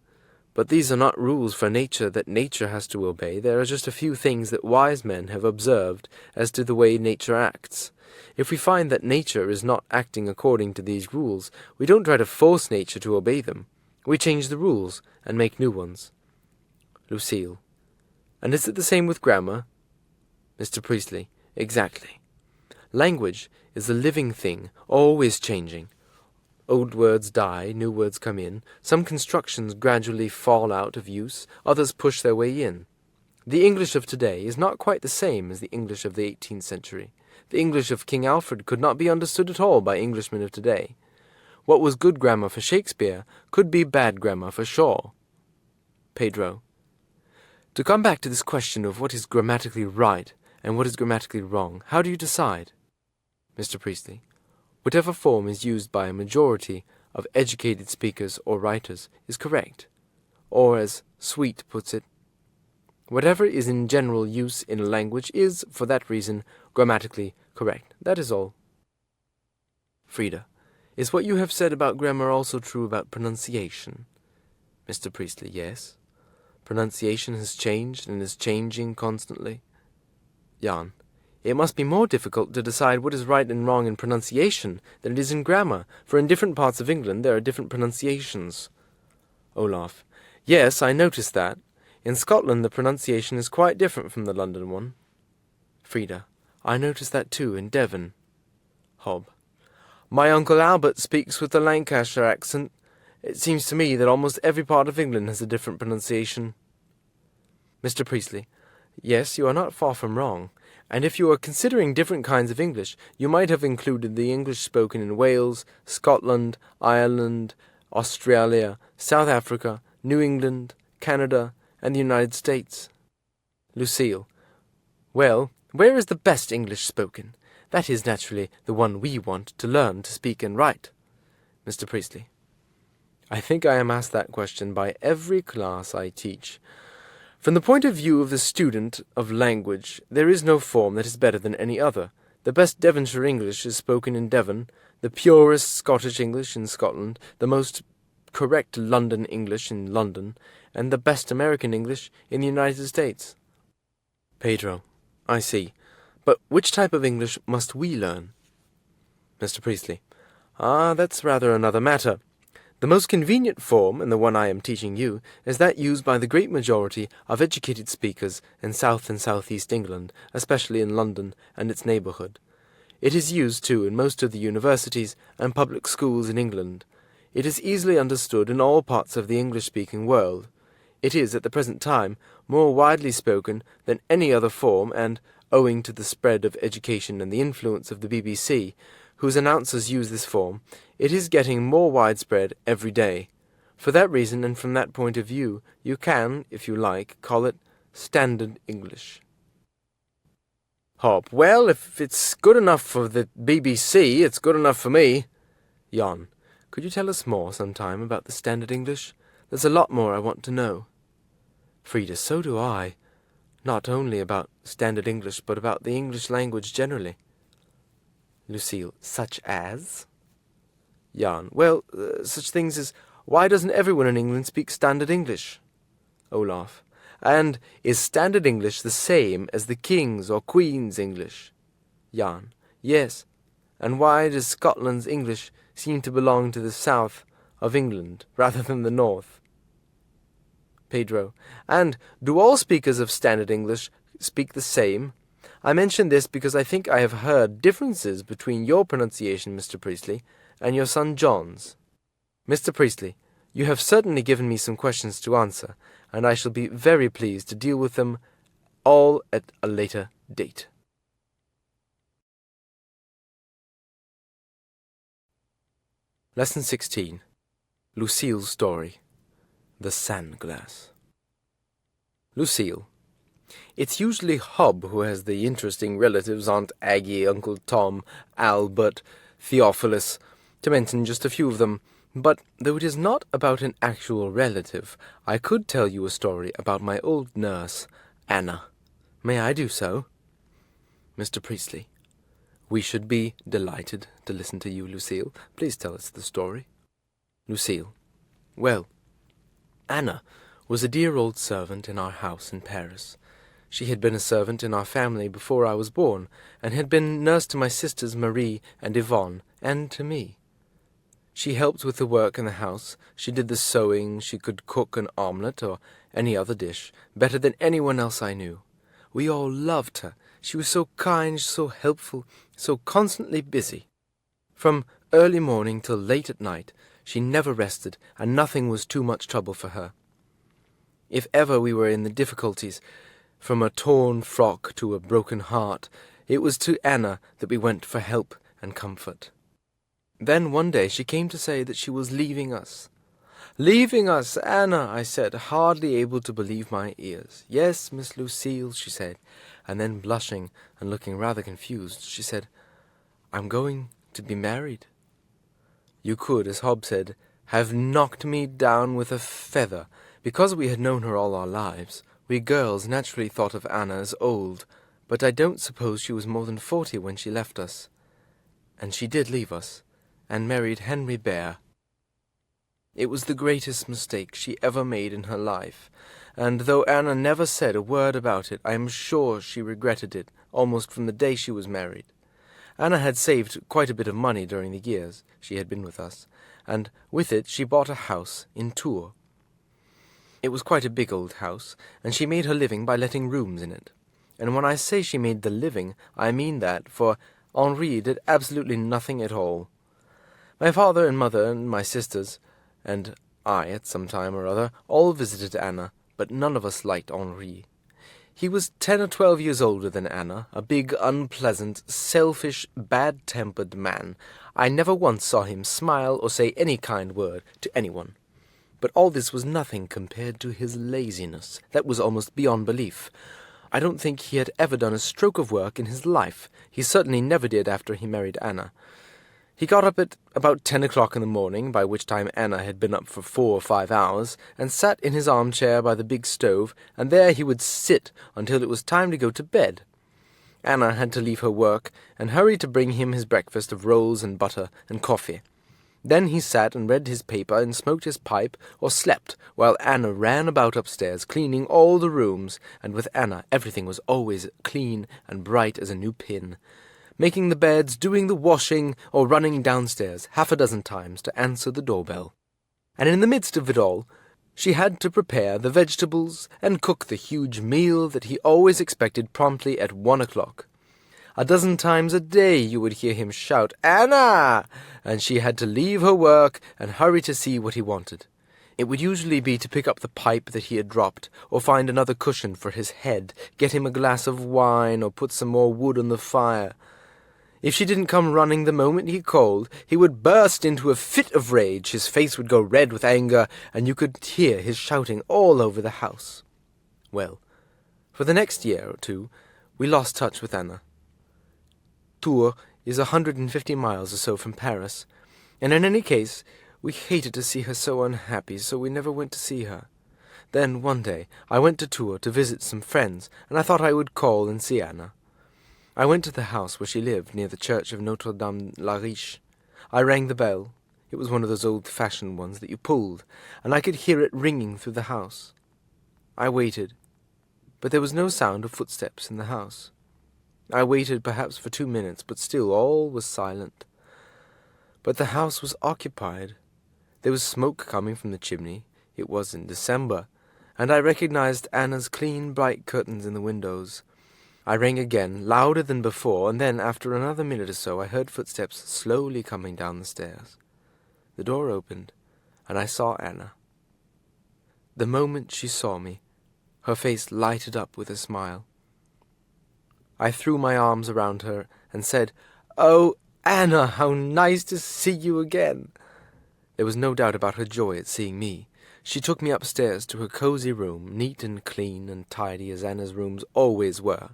but these are not rules for nature that nature has to obey. There are just a few things that wise men have observed as to the way nature acts. If we find that nature is not acting according to these rules, we don't try to force nature to obey them. We change the rules and make new ones. Lucille. And is it the same with grammar? Mr. Priestley. Exactly. Language is a living thing, always changing. Old words die, new words come in. Some constructions gradually fall out of use, others push their way in. The English of today is not quite the same as the English of the 18th century. The English of King Alfred could not be understood at all by Englishmen of today. What was good grammar for Shakespeare could be bad grammar for Shaw. Pedro. To come back to this question of what is grammatically right and what is grammatically wrong, how do you decide? Mr. Priestley. Whatever form is used by a majority of educated speakers or writers is correct. or as Sweet puts it, whatever is in general use in a language is, for that reason, grammatically correct. That is all. Frida, is what you have said about grammar also true about pronunciation? Mr. Priestley, yes. Pronunciation has changed and is changing constantly. Jan, it must be more difficult to decide what is right and wrong in pronunciation than it is in grammar, for in different parts of England there are different pronunciations. Olaf, yes, I noticed that. In Scotland the pronunciation is quite different from the London one. Frida, I noticed that too in Devon. Hob, my Uncle Albert speaks with the Lancashire accent. It seems to me that almost every part of England has a different pronunciation. Mr. Priestley, yes, you are not far from wrong, and if you are considering different kinds of English, you might have included the English spoken in Wales, Scotland, Ireland, Australia, South Africa, New England, Canada, and the United States. Lucille, well, where is the best English spoken? That is naturally the one we want to learn to speak and write. Mr. Priestley, I think I am asked that question by every class I teach. From the point of view of the student of language, there is no form that is better than any other. The best Devonshire English is spoken in Devon, the purest Scottish English in Scotland, the most correct London English in London, and the best American English in the United States. Pedro, I see. But which type of English must we learn? Mr. Priestley, that's rather another matter. The most convenient form, and the one I am teaching you, is that used by the great majority of educated speakers in South and South-East England, especially in London and its neighbourhood. It is used, too, in most of the universities and public schools in England. It is easily understood in all parts of the English-speaking world. It is, at the present time, more widely spoken than any other form, and, owing to the spread of education and the influence of the BBC, whose announcers use this form, it is getting more widespread every day. For that reason, and from that point of view, you can, if you like, call it Standard English. Hob, well, if it's good enough for the BBC, it's good enough for me. Jan, could you tell us more sometime about the Standard English? There's a lot more I want to know. Frida, so do I. Not only about Standard English, but about the English language generally. Lucille, such as? Jan, well, such things as, why doesn't everyone in England speak Standard English? Olaf, and is Standard English the same as the King's or Queen's English? Jan, yes, and why does Scotland's English seem to belong to the south of England rather than the north? Pedro, and do all speakers of Standard English speak the same? I mention this because I think I have heard differences between your pronunciation, Mr. Priestley, and your son John's. Mr. Priestley, you have certainly given me some questions to answer, and I shall be very pleased to deal with them all at a later date. Lesson 16. Lucille's Story. The Sand-Glass. Lucille. It's usually Hob who has the interesting relatives, Aunt Aggie, Uncle Tom, Albert, Theophilus, to mention just a few of them. But though it is not about an actual relative, I could tell you a story about my old nurse, Anna. May I do so? Mr. Priestley. We should be delighted to listen to you, Lucille. Please tell us the story. Lucille. Well, Anna was a dear old servant in our house in Paris. She had been a servant in our family before I was born, and had been nurse to my sisters Marie and Yvonne, and to me. She helped with the work in the house, she did the sewing, she could cook an omelette or any other dish, better than anyone else I knew. We all loved her. She was so kind, so helpful, so constantly busy. From early morning till late at night, she never rested, and nothing was too much trouble for her. If ever we were in the difficulties, from a torn frock to a broken heart, it was to Anna that we went for help and comfort. Then one day she came to say that she was leaving us. "Leaving us, Anna," I said, hardly able to believe my ears. "Yes, Miss Lucille," she said, and then blushing and looking rather confused, she said, "I'm going to be married." You could, as Hobbes said, have knocked me down with a feather, Because we had known her all our lives, we girls naturally thought of Anna as old, but I don't suppose she was more than 40 when she left us. And she did leave us, and married Henry Bear. It was the greatest mistake she ever made in her life, and though Anna never said a word about it, I am sure she regretted it almost from the day she was married. Anna had saved quite a bit of money during the years she had been with us, and with it she bought a house in Tours. It was quite a big old house, and she made her living by letting rooms in it. And when I say she made the living, I mean that, for Henri did absolutely nothing at all. My father and mother and my sisters, and I at some time or other, all visited Anna, but none of us liked Henri. He was 10 or 12 years older than Anna, a big, unpleasant, selfish, bad-tempered man. I never once saw him smile or say any kind word to anyone. But all this was nothing compared to his laziness. That was almost beyond belief. I don't think he had ever done a stroke of work in his life. He certainly never did after he married Anna. He got up at about 10 o'clock in the morning, by which time Anna had been up for 4 or 5 hours, and sat in his armchair by the big stove, and there he would sit until it was time to go to bed. Anna had to leave her work and hurry to bring him his breakfast of rolls and butter and coffee. Then he sat and read his paper and smoked his pipe or slept, while Anna ran about upstairs, cleaning all the rooms, and with Anna everything was always clean and bright as a new pin. Making the beds, doing the washing, or running downstairs 6 times to answer the doorbell. And in the midst of it all, she had to prepare the vegetables and cook the huge meal that he always expected promptly at 1 o'clock. 12 times a day you would hear him shout, "Anna!" and she had to leave her work and hurry to see what he wanted. It would usually be to pick up the pipe that he had dropped, or find another cushion for his head, get him a glass of wine, or put some more wood on the fire. If she didn't come running the moment he called, he would burst into a fit of rage, his face would go red with anger, and you could hear his shouting all over the house. Well, for the next year or two, we lost touch with Anna. Tours is 150 miles or so from Paris, and in any case, we hated to see her so unhappy, so we never went to see her. Then, one day, I went to Tours to visit some friends, and I thought I would call and see Anna. I went to the house where she lived, near the church of Notre-Dame-la-Riche. I rang the bell. It was one of those old-fashioned ones that you pulled, and I could hear it ringing through the house. I waited, but there was no sound of footsteps in the house. I waited perhaps for 2 minutes, but still all was silent. But the house was occupied. There was smoke coming from the chimney. It was in December, and I recognized Anna's clean, bright curtains in the windows. I rang again, louder than before, and then, after another minute or so, I heard footsteps slowly coming down the stairs. The door opened, and I saw Anna. The moment she saw me, her face lighted up with a smile. I threw my arms around her and said, "Oh, Anna, how nice to see you again!" There was no doubt about her joy at seeing me. She took me upstairs to her cozy room, neat and clean and tidy as Anna's rooms always were.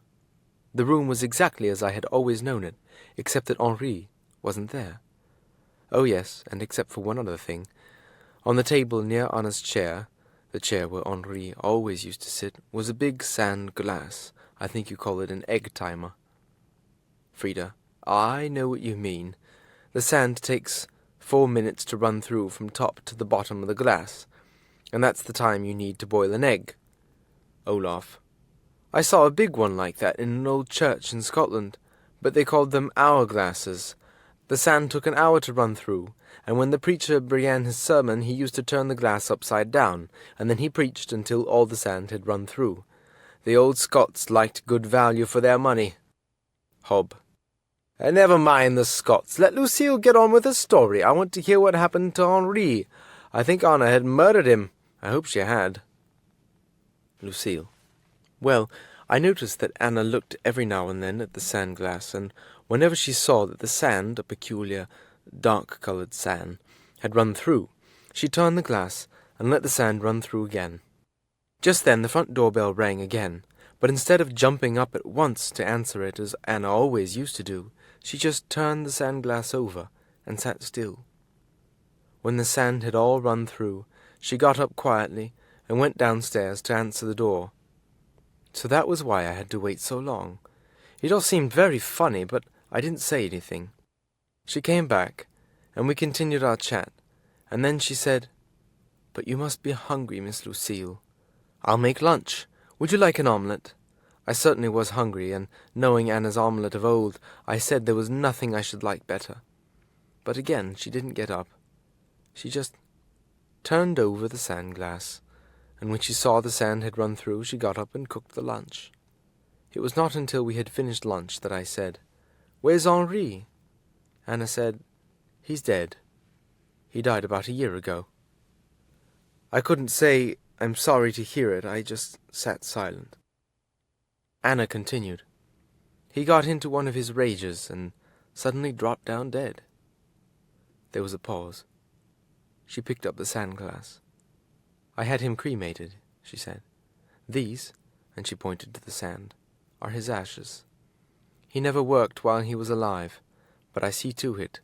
The room was exactly as I had always known it, except that Henri wasn't there. Oh yes, and except for one other thing. On the table near Anna's chair, the chair where Henri always used to sit, was a big sand glass. I think you call it an egg timer. Frida, I know what you mean. The sand takes 4 minutes to run through from top to the bottom of the glass, and that's the time you need to boil an egg. Olaf, I saw a big one like that in an old church in Scotland, but they called them hourglasses. The sand took an hour to run through, and when the preacher began his sermon he used to turn the glass upside down, and then he preached until all the sand had run through. The old Scots liked good value for their money. Hob. Never mind the Scots. Let Lucille get on with her story. I want to hear what happened to Henri. I think Anna had murdered him. I hope she had. Lucille. Well, I noticed that Anna looked every now and then at the sand glass, and whenever she saw that the sand, a peculiar, dark-coloured sand, had run through, she turned the glass and let the sand run through again. Just then the front doorbell rang again, but instead of jumping up at once to answer it as Anna always used to do, she just turned the sand glass over and sat still. When the sand had all run through, she got up quietly and went downstairs to answer the door. So that was why I had to wait so long. It all seemed very funny, but I didn't say anything. She came back, and we continued our chat, and then she said, "But you must be hungry, Miss Lucille. I'll make lunch. Would you like an omelette?" I certainly was hungry, and knowing Anna's omelette of old, I said there was nothing I should like better. But again she didn't get up. She just turned over the sand glass, and when she saw the sand had run through, she got up and cooked the lunch. It was not until we had finished lunch that I said, "Where's Henri?" Anna said, "He's dead. He died about a year ago." I couldn't say, "I'm sorry to hear it." I just sat silent. Anna continued, "He got into one of his rages and suddenly dropped down dead." There was a pause. She picked up the sand glass. "I had him cremated," she said. "These," and she pointed to the sand, "are his ashes. He never worked while he was alive, but I see to it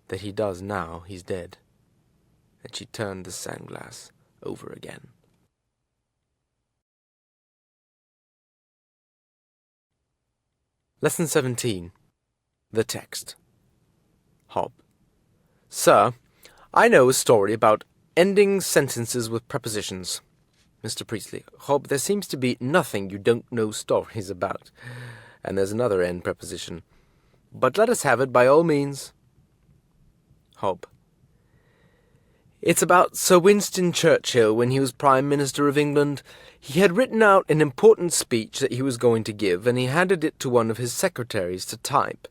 that he does now he's dead." And she turned the sand glass over again. Lesson 17. The Text. Hob. "Sir, I know a story about ending sentences with prepositions." Mr. Priestley. "Hob, there seems to be nothing you don't know stories about." And there's another end preposition. "But let us have it by all means." Hob. "It's about Sir Winston Churchill when he was Prime Minister of England. He had written out an important speech that he was going to give, and he handed it to one of his secretaries to type.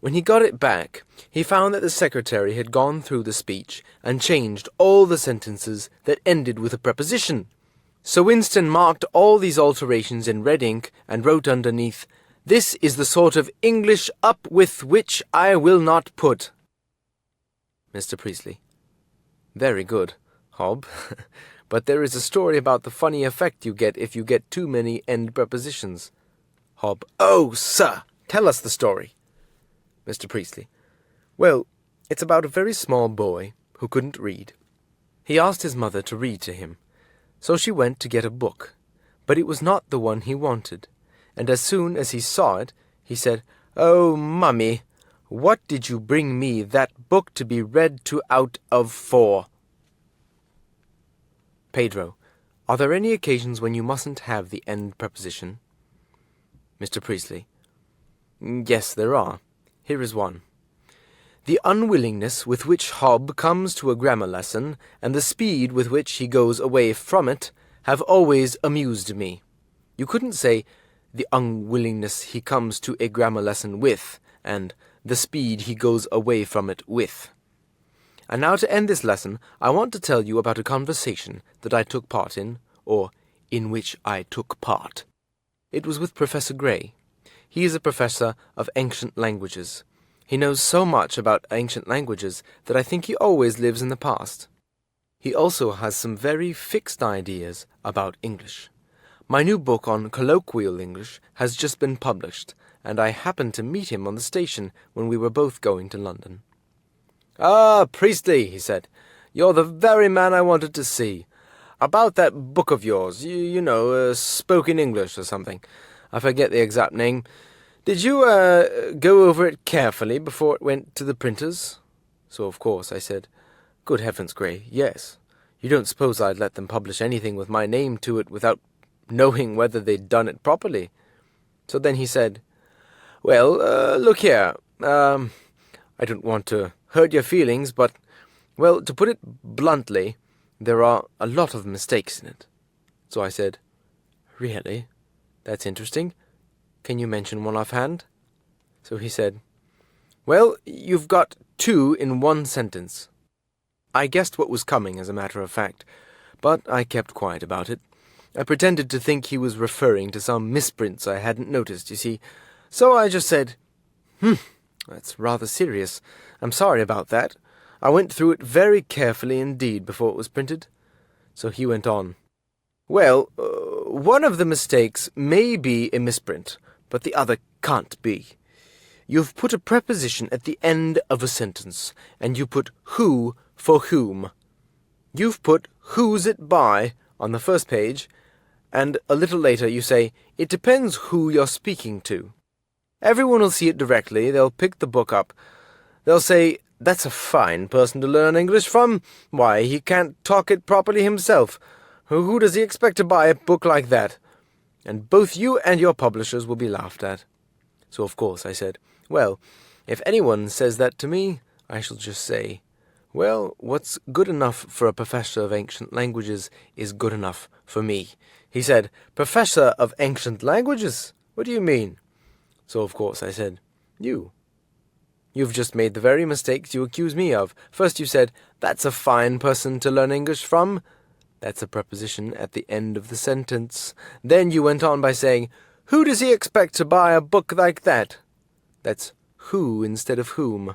When he got it back, he found that the secretary had gone through the speech and changed all the sentences that ended with a preposition. Sir Winston marked all these alterations in red ink and wrote underneath, 'This is the sort of English up with which I will not put.'" Mr. Priestley. "Very good, Hob. But there is a story about the funny effect you get if you get too many end prepositions." Hob. "Oh, sir, tell us the story." Mr. Priestley. "Well, it's about a very small boy who couldn't read. He asked his mother to read to him. So she went to get a book, but it was not the one he wanted, and as soon as he saw it, he said, 'Oh, Mummy, what did you bring me that book to be read to out of for?'" Pedro. "Are there any occasions when you mustn't have the end preposition?" Mr. Priestley. "Yes, there are. Here is one. The unwillingness with which Hob comes to a grammar lesson, and the speed with which he goes away from it, have always amused me. You couldn't say, the unwillingness he comes to a grammar lesson with, and the speed he goes away from it with. And now to end this lesson, I want to tell you about a conversation that I took part in, or in which I took part. It was with Professor Gray. He is a professor of ancient languages. He knows so much about ancient languages that I think he always lives in the past. He also has some very fixed ideas about English. My new book on colloquial English has just been published, and I happened to meet him on the station when we were both going to London. "Ah, Priestley," he said, "you're the very man I wanted to see. About that book of yours, you know, Spoken English or something. I forget the exact name. Did you, go over it carefully before it went to the printers?" So, of course, I said, "Good heavens, Gray, yes. You don't suppose I'd let them publish anything with my name to it without knowing whether they'd done it properly?" So then he said, "Well, look here, I don't want to hurt your feelings, but, well, to put it bluntly, there are a lot of mistakes in it." So I said, "Really? That's interesting. Can you mention one offhand?" So he said, "Well, you've got 2 in one sentence." I guessed what was coming, as a matter of fact, but I kept quiet about it. I pretended to think he was referring to some misprints I hadn't noticed, you see. So I just said, "That's rather serious. I'm sorry about that. I went through it very carefully indeed before it was printed." So he went on, "Well, one of the mistakes may be a misprint, but the other can't be. You've put a preposition at the end of a sentence, and you put who for whom. You've put who's it by on the first page, and a little later you say, "It depends who you're speaking to." Everyone will see it directly. They'll pick the book up. They'll say, "That's a fine person to learn English from. Why, he can't talk it properly himself. Who does he expect to buy a book like that?" And both you and your publishers will be laughed at. So of course I said, "Well, if anyone says that to me, I shall just say, well, what's good enough for a professor of ancient languages is good enough for me." He said, "Professor of ancient languages? What do you mean?" So of course I said, You've just made the very mistakes you accuse me of. First you said, "That's a fine person to learn English from." That's a preposition at the end of the sentence. Then you went on by saying, "Who does he expect to buy a book like that?" That's who instead of whom.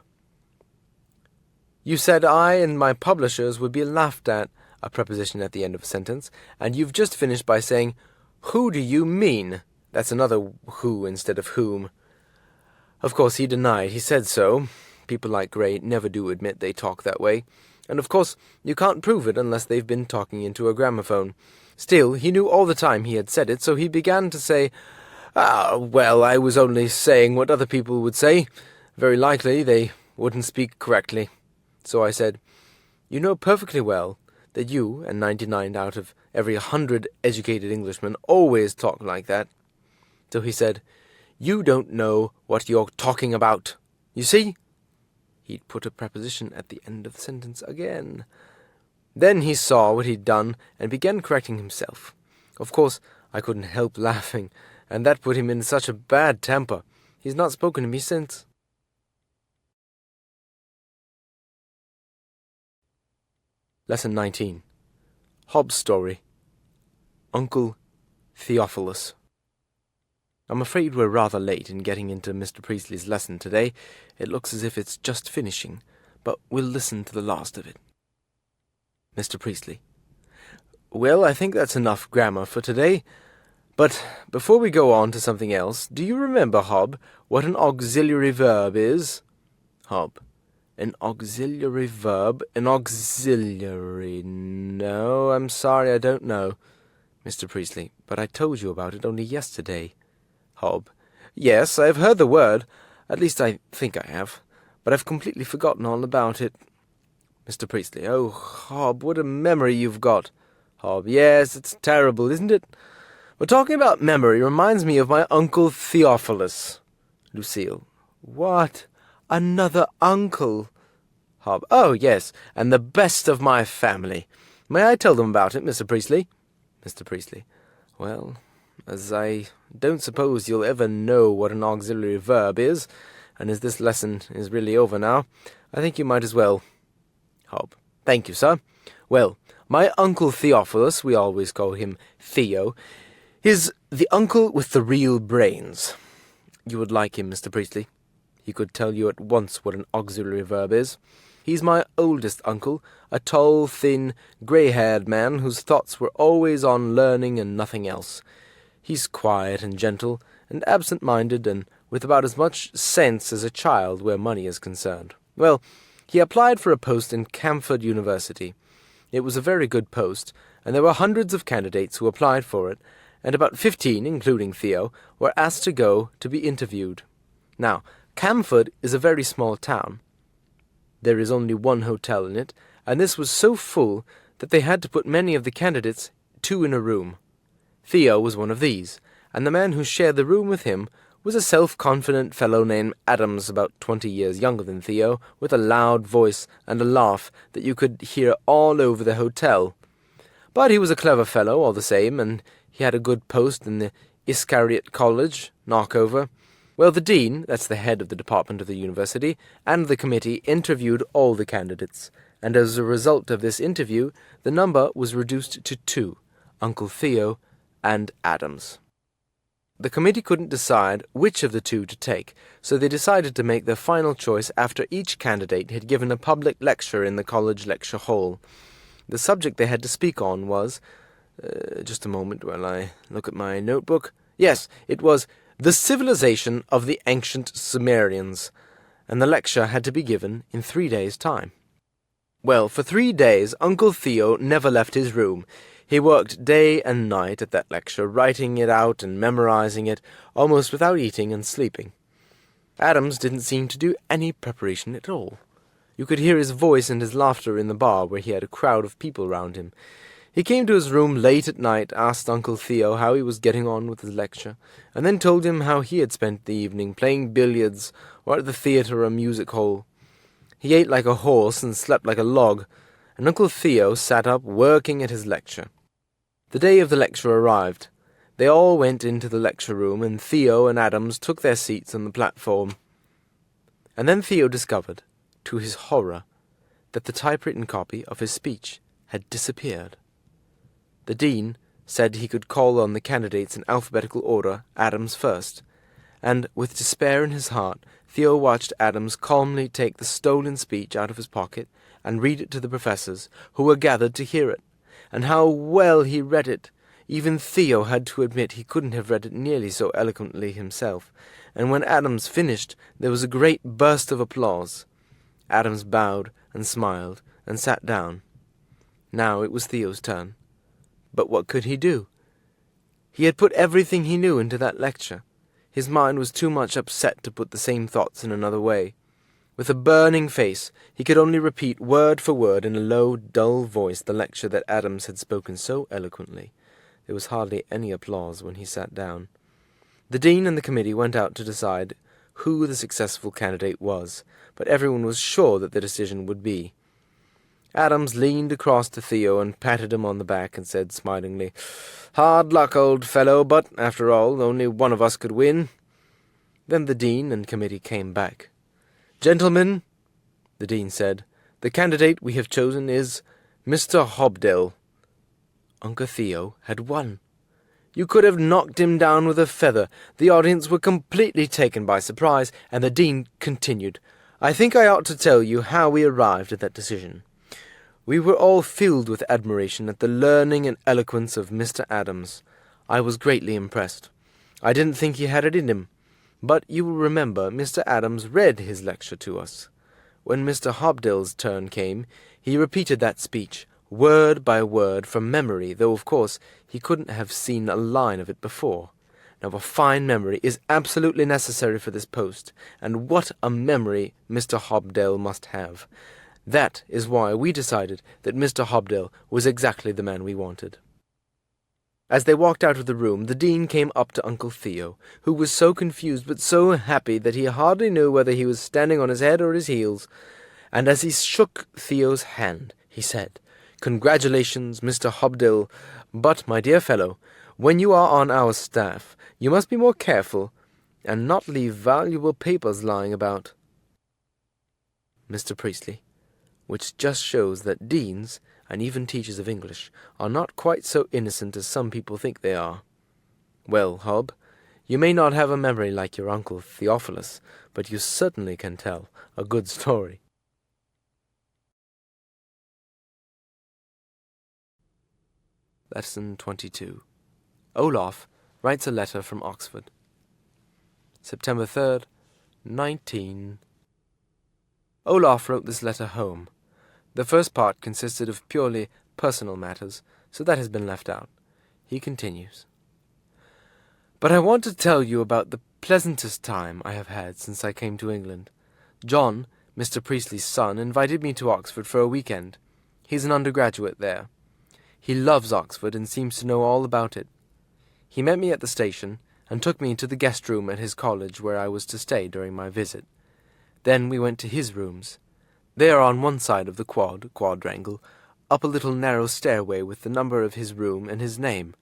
You said I and my publishers would be laughed at, a preposition at the end of a sentence, and you've just finished by saying, "Who do you mean?" That's another who instead of whom. Of course he denied he said so. People like Gray never do admit they talk that way. And of course you can't prove it unless they've been talking into a gramophone. Still, he knew all the time he had said it, so he began to say, well, I was only saying what other people would say. Very likely they wouldn't speak correctly." So I said, "You know perfectly well that you and 99 out of every 100 educated Englishmen always talk like that." So he said, "You don't know what you're talking about. You see?" He'd put a preposition at the end of the sentence again. Then he saw what he'd done and began correcting himself. Of course, I couldn't help laughing, and that put him in such a bad temper. He's not spoken to me since. Lesson 19. Hobb's Story. Uncle Theophilus. I'm afraid we're rather late in getting into Mr. Priestley's lesson today. It looks as if it's just finishing, but we'll listen to the last of it. Mr. Priestley. Well, I think that's enough grammar for today. But before we go on to something else, do you remember, Hob, what an auxiliary verb is? Hob. An auxiliary verb? An auxiliary... No, I'm sorry, I don't know. Mr. Priestley. But I told you about it only yesterday. Hob. Yes, I've heard the word. At least I think I have. But I've completely forgotten all about it. Mr. Priestley. Oh, Hob, what a memory you've got. Hob. Yes, it's terrible, isn't it? Well, talking about memory reminds me of my Uncle Theophilus. Lucille. What? Another uncle? Hob. Oh, yes, and the best of my family. May I tell them about it, Mr. Priestley? Mr. Priestley. Well, as I don't suppose you'll ever know what an auxiliary verb is, and as this lesson is really over now, I think you might as well. Hob. Thank you, sir. Well, my Uncle Theophilus, we always call him Theo, is the uncle with the real brains. You would like him, Mr. Priestley. He could tell you at once what an auxiliary verb is. He's my oldest uncle, a tall, thin, grey-haired man whose thoughts were always on learning and nothing else. He's quiet and gentle, and absent-minded, and with about as much sense as a child where money is concerned. Well, he applied for a post in Camford University. It was a very good post, and there were hundreds of candidates who applied for it, and about 15, including Theo, were asked to go to be interviewed. Now, Camford is a very small town. There is only one hotel in it, and this was so full that they had to put many of the candidates 2 in a room. Theo was one of these, and the man who shared the room with him was a self-confident fellow named Adams, about 20 years younger than Theo, with a loud voice and a laugh that you could hear all over the hotel. But he was a clever fellow all the same, and he had a good post in the Iscariot College, Knockover. Well, the dean, that's the head of the department of the university, and the committee interviewed all the candidates, and as a result of this interview, the number was reduced to 2, Uncle Theo and Adams. The committee couldn't decide which of the 2 to take, so they decided to make their final choice after each candidate had given a public lecture in the college lecture hall. The subject they had to speak on was... just a moment while I look at my notebook. Yes, it was the civilization of the ancient Sumerians, and the lecture had to be given in 3 days' time. Well, for 3 days, Uncle Theo never left his room. He worked day and night at that lecture, writing it out and memorizing it, almost without eating and sleeping. Adams didn't seem to do any preparation at all. You could hear his voice and his laughter in the bar where he had a crowd of people round him. He came to his room late at night, asked Uncle Theo how he was getting on with his lecture, and then told him how he had spent the evening playing billiards or at the theatre or music hall. He ate like a horse and slept like a log, and Uncle Theo sat up working at his lecture. The day of the lecture arrived. They all went into the lecture room, and Theo and Adams took their seats on the platform. And then Theo discovered, to his horror, that the typewritten copy of his speech had disappeared. The dean said he could call on the candidates in alphabetical order, Adams first, and, with despair in his heart, Theo watched Adams calmly take the stolen speech out of his pocket and read it to the professors, who were gathered to hear it. And how well he read it! Even Theo had to admit he couldn't have read it nearly so eloquently himself, and when Adams finished, there was a great burst of applause. Adams bowed and smiled and sat down. Now it was Theo's turn. But what could he do? He had put everything he knew into that lecture. His mind was too much upset to put the same thoughts in another way. With a burning face, he could only repeat word for word in a low, dull voice the lecture that Adams had spoken so eloquently. There was hardly any applause when he sat down. The dean and the committee went out to decide who the successful candidate was, but everyone was sure that the decision would be. Adams leaned across to Theo and patted him on the back and said smilingly, "Hard luck, old fellow, but, after all, only one of us could win." Then the dean and committee came back. "Gentlemen," the dean said, "the candidate we have chosen is Mr. Hobdell." Uncle Theo had won. You could have knocked him down with a feather. The audience were completely taken by surprise, and the dean continued, "I think I ought to tell you how we arrived at that decision. We were all filled with admiration at the learning and eloquence of Mr. Adams. I was greatly impressed. I didn't think he had it in him. But you will remember Mr. Adams read his lecture to us. When Mr. Hobdell's turn came, he repeated that speech, word by word, from memory, though, of course, he couldn't have seen a line of it before. Now, a fine memory is absolutely necessary for this post, and what a memory Mr. Hobdell must have. That is why we decided that Mr. Hobdell was exactly the man we wanted." As they walked out of the room, the dean came up to Uncle Theo, who was so confused but so happy that he hardly knew whether he was standing on his head or his heels, and as he shook Theo's hand, he said, "Congratulations, Mr. Hobdell, but, my dear fellow, when you are on our staff, you must be more careful, and not leave valuable papers lying about." Mr. Priestley, which just shows that deans, and even teachers of English, are not quite so innocent as some people think they are. "Well, Hob, you may not have a memory like your Uncle Theophilus, but you certainly can tell a good story." Lesson 22. Olaf writes a letter from Oxford. September 3rd, 19... Olaf wrote this letter home. The first part consisted of purely personal matters, so that has been left out. He continues. "But I want to tell you about the pleasantest time I have had since I came to England. John, Mr. Priestley's son, invited me to Oxford for a weekend. He's an undergraduate there. He loves Oxford and seems to know all about it. He met me at the station and took me to the guest room at his college where I was to stay during my visit. Then we went to his rooms. They are on one side of the quadrangle, up a little narrow stairway with the number of his room and his name,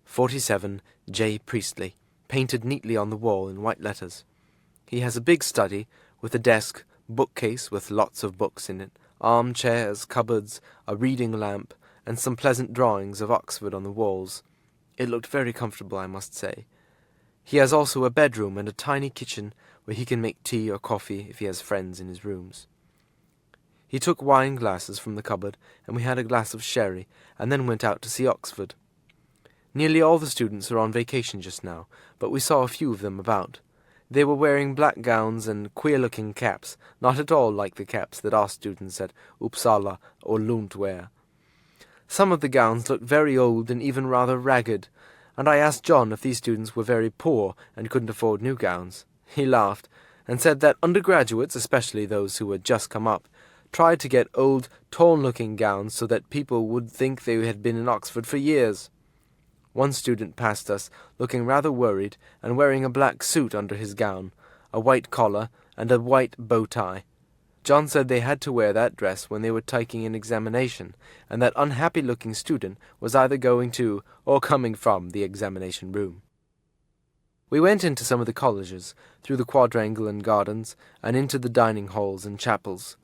47 J. Priestley, painted neatly on the wall in white letters. He has a big study, with a desk, bookcase with lots of books in it, armchairs, cupboards, a reading lamp, and some pleasant drawings of Oxford on the walls. It looked very comfortable, I must say. He has also a bedroom and a tiny kitchen where he can make tea or coffee if he has friends in his rooms. He took wine glasses from the cupboard, and we had a glass of sherry, and then went out to see Oxford. Nearly all the students are on vacation just now, but we saw a few of them about. They were wearing black gowns and queer-looking caps, not at all like the caps that our students at Uppsala or Lund wear. Some of the gowns looked very old and even rather ragged, and I asked John if these students were very poor and couldn't afford new gowns. He laughed, and said that undergraduates, especially those who had just come up, tried to get old, torn-looking gowns so that people would think they had been in Oxford for years. One student passed us, looking rather worried, and wearing a black suit under his gown, a white collar, and a white bow tie. John said they had to wear that dress when they were taking an examination, and that unhappy-looking student was either going to or coming from the examination room. We went into some of the colleges, through the quadrangle and gardens, and into the dining halls and chapels.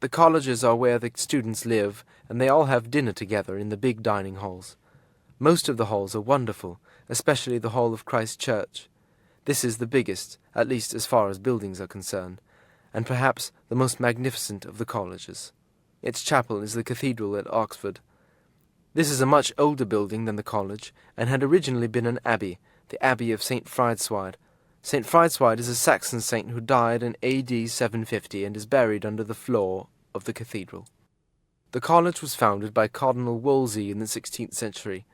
The colleges are where the students live, and they all have dinner together in the big dining halls. Most of the halls are wonderful, especially the Hall of Christ Church. This is the biggest, at least as far as buildings are concerned, and perhaps the most magnificent of the colleges. Its chapel is the cathedral at Oxford. This is a much older building than the college, and had originally been an abbey, the Abbey of St. Fridswide. St. Fridswide is a Saxon saint who died in AD 750 and is buried under the floor of the cathedral. The college was founded by Cardinal Wolsey in the 16th century.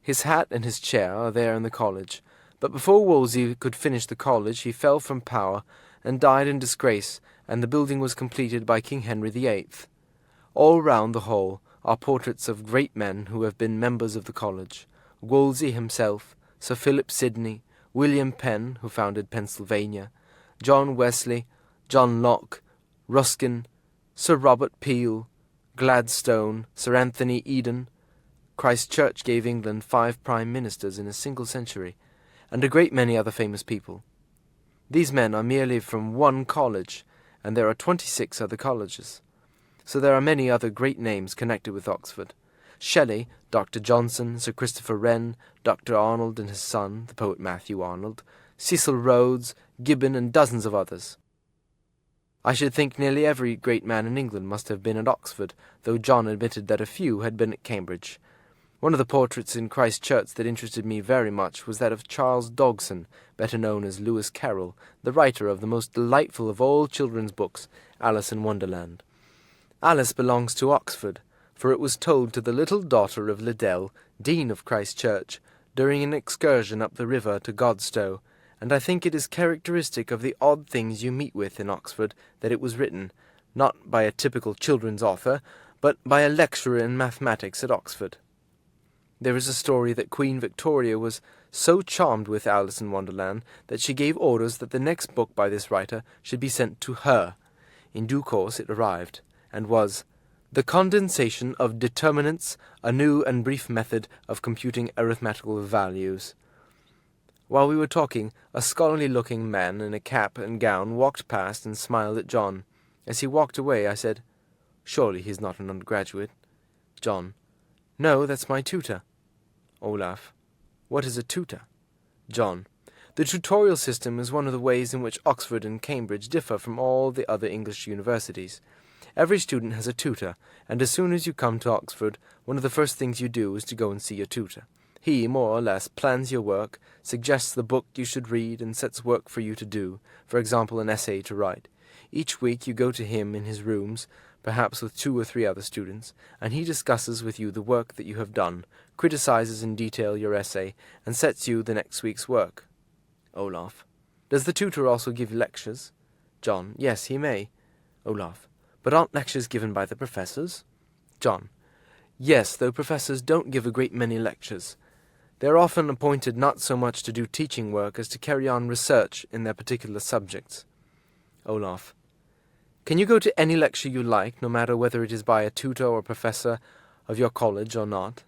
His hat and his chair are there in the college, but before Wolsey could finish the college he fell from power and died in disgrace, and the building was completed by King Henry VIII. All round the hall are portraits of great men who have been members of the college: Wolsey himself, Sir Philip Sidney, William Penn, who founded Pennsylvania, John Wesley, John Locke, Ruskin, Sir Robert Peel, Gladstone, Sir Anthony Eden. Christ Church gave England 5 prime ministers in a single century, and a great many other famous people. These men are merely from one college, and there are 26 other colleges. So there are many other great names connected with Oxford. Shelley, Dr. Johnson, Sir Christopher Wren, Dr. Arnold and his son, the poet Matthew Arnold, Cecil Rhodes, Gibbon, and dozens of others. I should think nearly every great man in England must have been at Oxford, though John admitted that a few had been at Cambridge. One of the portraits in Christ Church that interested me very much was that of Charles Dogson, better known as Lewis Carroll, the writer of the most delightful of all children's books, Alice in Wonderland. Alice belongs to Oxford, for it was told to the little daughter of Liddell, Dean of Christ Church, during an excursion up the river to Godstow, and I think it is characteristic of the odd things you meet with in Oxford that it was written, not by a typical children's author, but by a lecturer in mathematics at Oxford. There is a story that Queen Victoria was so charmed with Alice in Wonderland that she gave orders that the next book by this writer should be sent to her. In due course it arrived, and was The Condensation of Determinants, a New and Brief Method of Computing Arithmetical Values. While we were talking, a scholarly-looking man in a cap and gown walked past and smiled at John. As he walked away, I said, "Surely he's not an undergraduate." John, "No, that's my tutor." Olaf, "What is a tutor?" John, "The tutorial system is one of the ways in which Oxford and Cambridge differ from all the other English universities. Every student has a tutor, and as soon as you come to Oxford, one of the first things you do is to go and see your tutor. He, more or less, plans your work, suggests the book you should read, and sets work for you to do, for example, an essay to write. Each week you go to him in his rooms, perhaps with 2 or 3 other students, and he discusses with you the work that you have done, criticizes in detail your essay, and sets you the next week's work. Olaf, "Does the tutor also give lectures?" John, "Yes, he may." Olaf, "But aren't lectures given by the professors?" John, "Yes, though professors don't give a great many lectures. They are often appointed not so much to do teaching work as to carry on research in their particular subjects." Olaf, "Can you go to any lecture you like, no matter whether it is by a tutor or professor of your college or not?"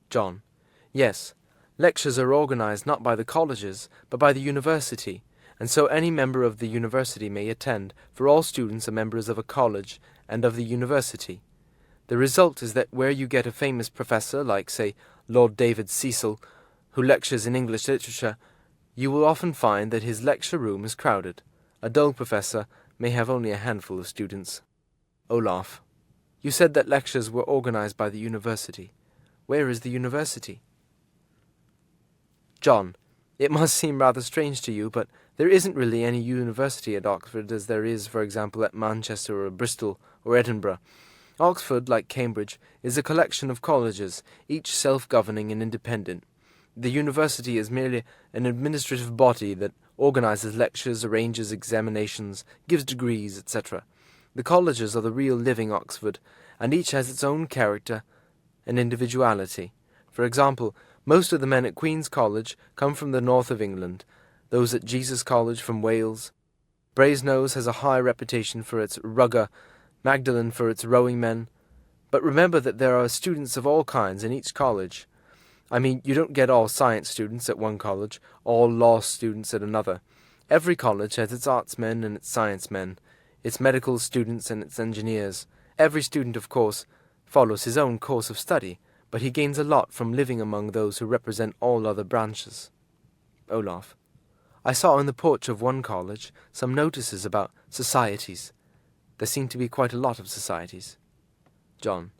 John, "Yes. Lectures are organized not by the colleges, but by the university, and so any member of the university may attend, for all students are members of a college and of the university. The result is that where you get a famous professor, like, say, Lord David Cecil, who lectures in English literature, you will often find that his lecture room is crowded. A dull professor may have only a handful of students." Olaf, "You said that lectures were organized by the university. Where is the university?" John, "It must seem rather strange to you, but there isn't really any university at Oxford as there is, for example, at Manchester or Bristol or Edinburgh. Oxford, like Cambridge, is a collection of colleges, each self-governing and independent. The university is merely an administrative body that organizes lectures, arranges examinations, gives degrees, etc. The colleges are the real living Oxford, and each has its own character and individuality. For example, most of the men at Queen's College come from the north of England, those at Jesus College from Wales. Brasenose has a high reputation for its rugger, Magdalen for its rowing men. But remember that there are students of all kinds in each college. I mean, you don't get all science students at one college, all law students at another. Every college has its arts men and its science men, its medical students and its engineers. Every student, of course, follows his own course of study, but he gains a lot from living among those who represent all other branches. Olaf. I saw in the porch of one college some notices about societies. There seem to be quite a lot of societies. John.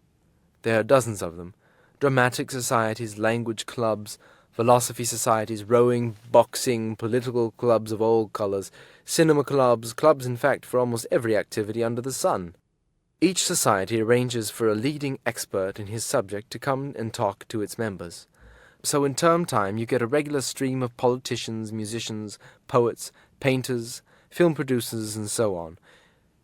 There are dozens of them. Dramatic societies, language clubs, philosophy societies, rowing, boxing, political clubs of all colours, cinema clubs, clubs in fact for almost every activity under the sun. Each society arranges for a leading expert in his subject to come and talk to its members. So in term time you get a regular stream of politicians, musicians, poets, painters, film producers, and so on.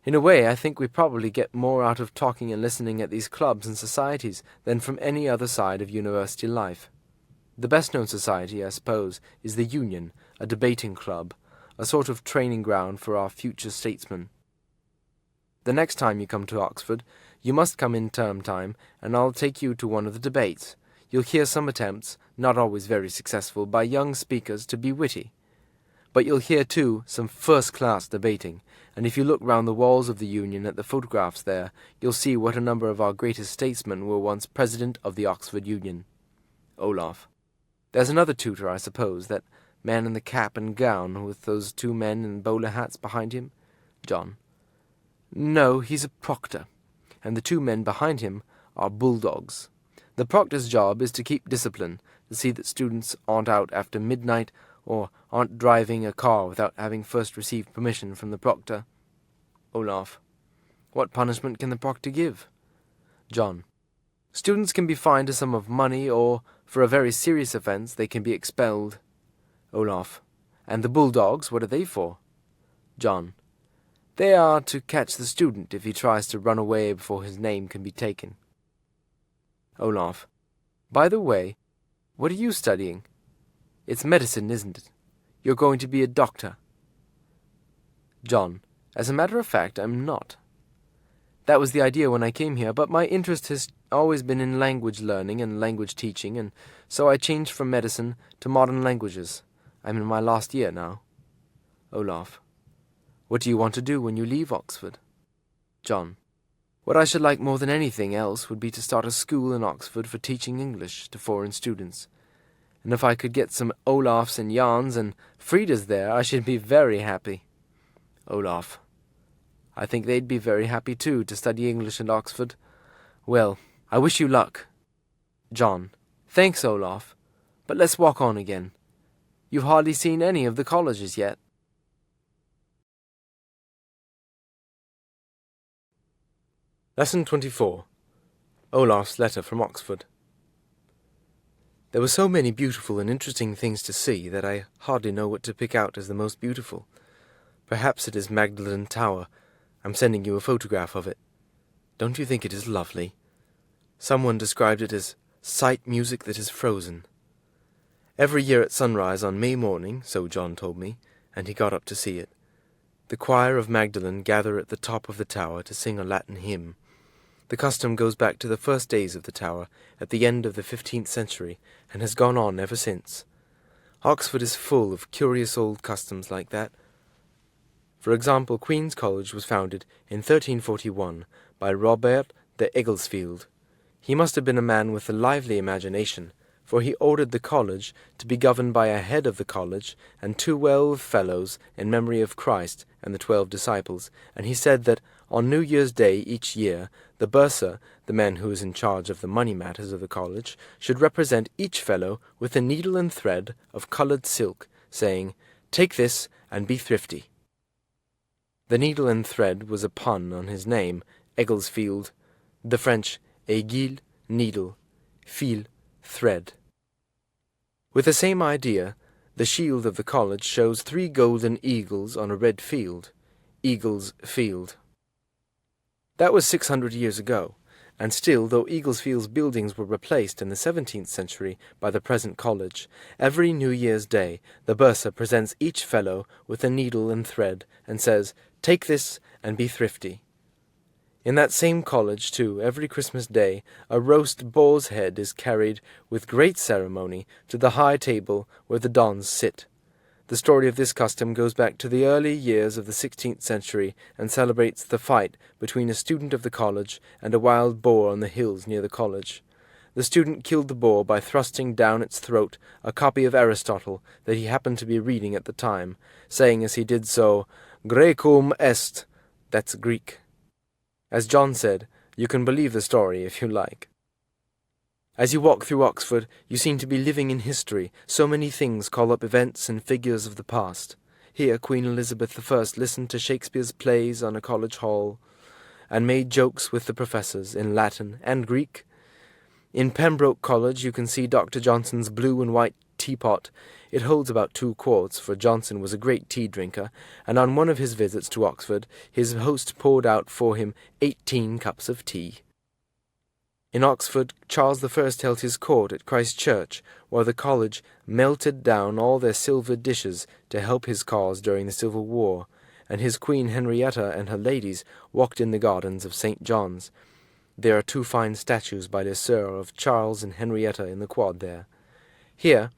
In a way, I think we probably get more out of talking and listening at these clubs and societies than from any other side of university life. The best-known society, I suppose, is the Union, a debating club, a sort of training ground for our future statesmen. The next time you come to Oxford, you must come in term time, and I'll take you to one of the debates. You'll hear some attempts, not always very successful, by young speakers to be witty. But you'll hear, too, some first-class debating, and if you look round the walls of the Union at the photographs there, you'll see what a number of our greatest statesmen were once president of the Oxford Union. Olaf. There's another tutor, I suppose, that man in the cap and gown with those two men in bowler hats behind him? John. No, he's a proctor, and the two men behind him are bulldogs. The proctor's job is to keep discipline, to see that students aren't out after midnight or aren't driving a car without having first received permission from the proctor. Olaf. What punishment can the proctor give? John. Students can be fined a sum of money, or, for a very serious offence, they can be expelled. Olaf. And the bulldogs, what are they for? John. They are to catch the student if he tries to run away before his name can be taken. Olaf. By the way, what are you studying? It's medicine, isn't it? You're going to be a doctor. John. As a matter of fact, I'm not. That was the idea when I came here, but my interest has always been in language learning and language teaching, and so I changed from medicine to modern languages. I'm in my last year now. Olaf. What do you want to do when you leave Oxford? John. What I should like more than anything else would be to start a school in Oxford for teaching English to foreign students. And if I could get some Olafs and Jans and Friedas there, I should be very happy. Olaf. I think they'd be very happy too to study English at Oxford. Well, I wish you luck. John. Thanks, Olaf. But let's walk on again. You've hardly seen any of the colleges yet. Lesson 24. Olaf's letter from Oxford. There were so many beautiful and interesting things to see that I hardly know what to pick out as the most beautiful. Perhaps it is Magdalen Tower. I'm sending you a photograph of it. Don't you think it is lovely? Someone described it as sight music that is frozen. Every year at sunrise on May morning, so John told me, and he got up to see it, the choir of Magdalen gather at the top of the tower to sing a Latin hymn. The custom goes back to the first days of the tower, at the end of the 15th century, and has gone on ever since. Oxford is full of curious old customs like that. For example, Queen's College was founded in 1341 by Ewart Eckersley. He must have been a man with a lively imagination, for he ordered the college to be governed by a head of the college and 12 fellows in memory of Christ and the 12 disciples, and he said that on New Year's Day each year, the bursar, the man who is in charge of the money matters of the college, should represent each fellow with a needle and thread of coloured silk, saying, "Take this and be thrifty." The needle and thread was a pun on his name, Egglesfield. the French aiguille, needle, fil, thread. With the same idea, the shield of the college shows 3 golden eagles on a red field, Eagles Field. That was 600 years ago, and still, though Eagles Field's buildings were replaced in the 17th century by the present college, every New Year's Day the bursar presents each fellow with a needle and thread and says, "Take this and be thrifty." In that same college, too, every Christmas Day a roast boar's head is carried with great ceremony to the high table where the dons sit. The story of this custom goes back to the early years of the 16th century and celebrates the fight between a student of the college and a wild boar on the hills near the college. The student killed the boar by thrusting down its throat a copy of Aristotle that he happened to be reading at the time, saying as he did so, "Grecum est," that's Greek. As John said, you can believe the story if you like. As you walk through Oxford, you seem to be living in history. So many things call up events and figures of the past. Here Queen Elizabeth I listened to Shakespeare's plays on a college hall, and made jokes with the professors in Latin and Greek. In Pembroke College you can see Dr. Johnson's blue and white teapot. It holds about 2 quarts, for Johnson was a great tea drinker, and on one of his visits to Oxford his host poured out for him 18 cups of tea. In Oxford, Charles I held his court at Christ Church, while the college melted down all their silver dishes to help his cause during the Civil War, and his Queen Henrietta and her ladies walked in the gardens of St. John's. There are 2 fine statues by Le Sueur of Charles and Henrietta in the quad there. Here,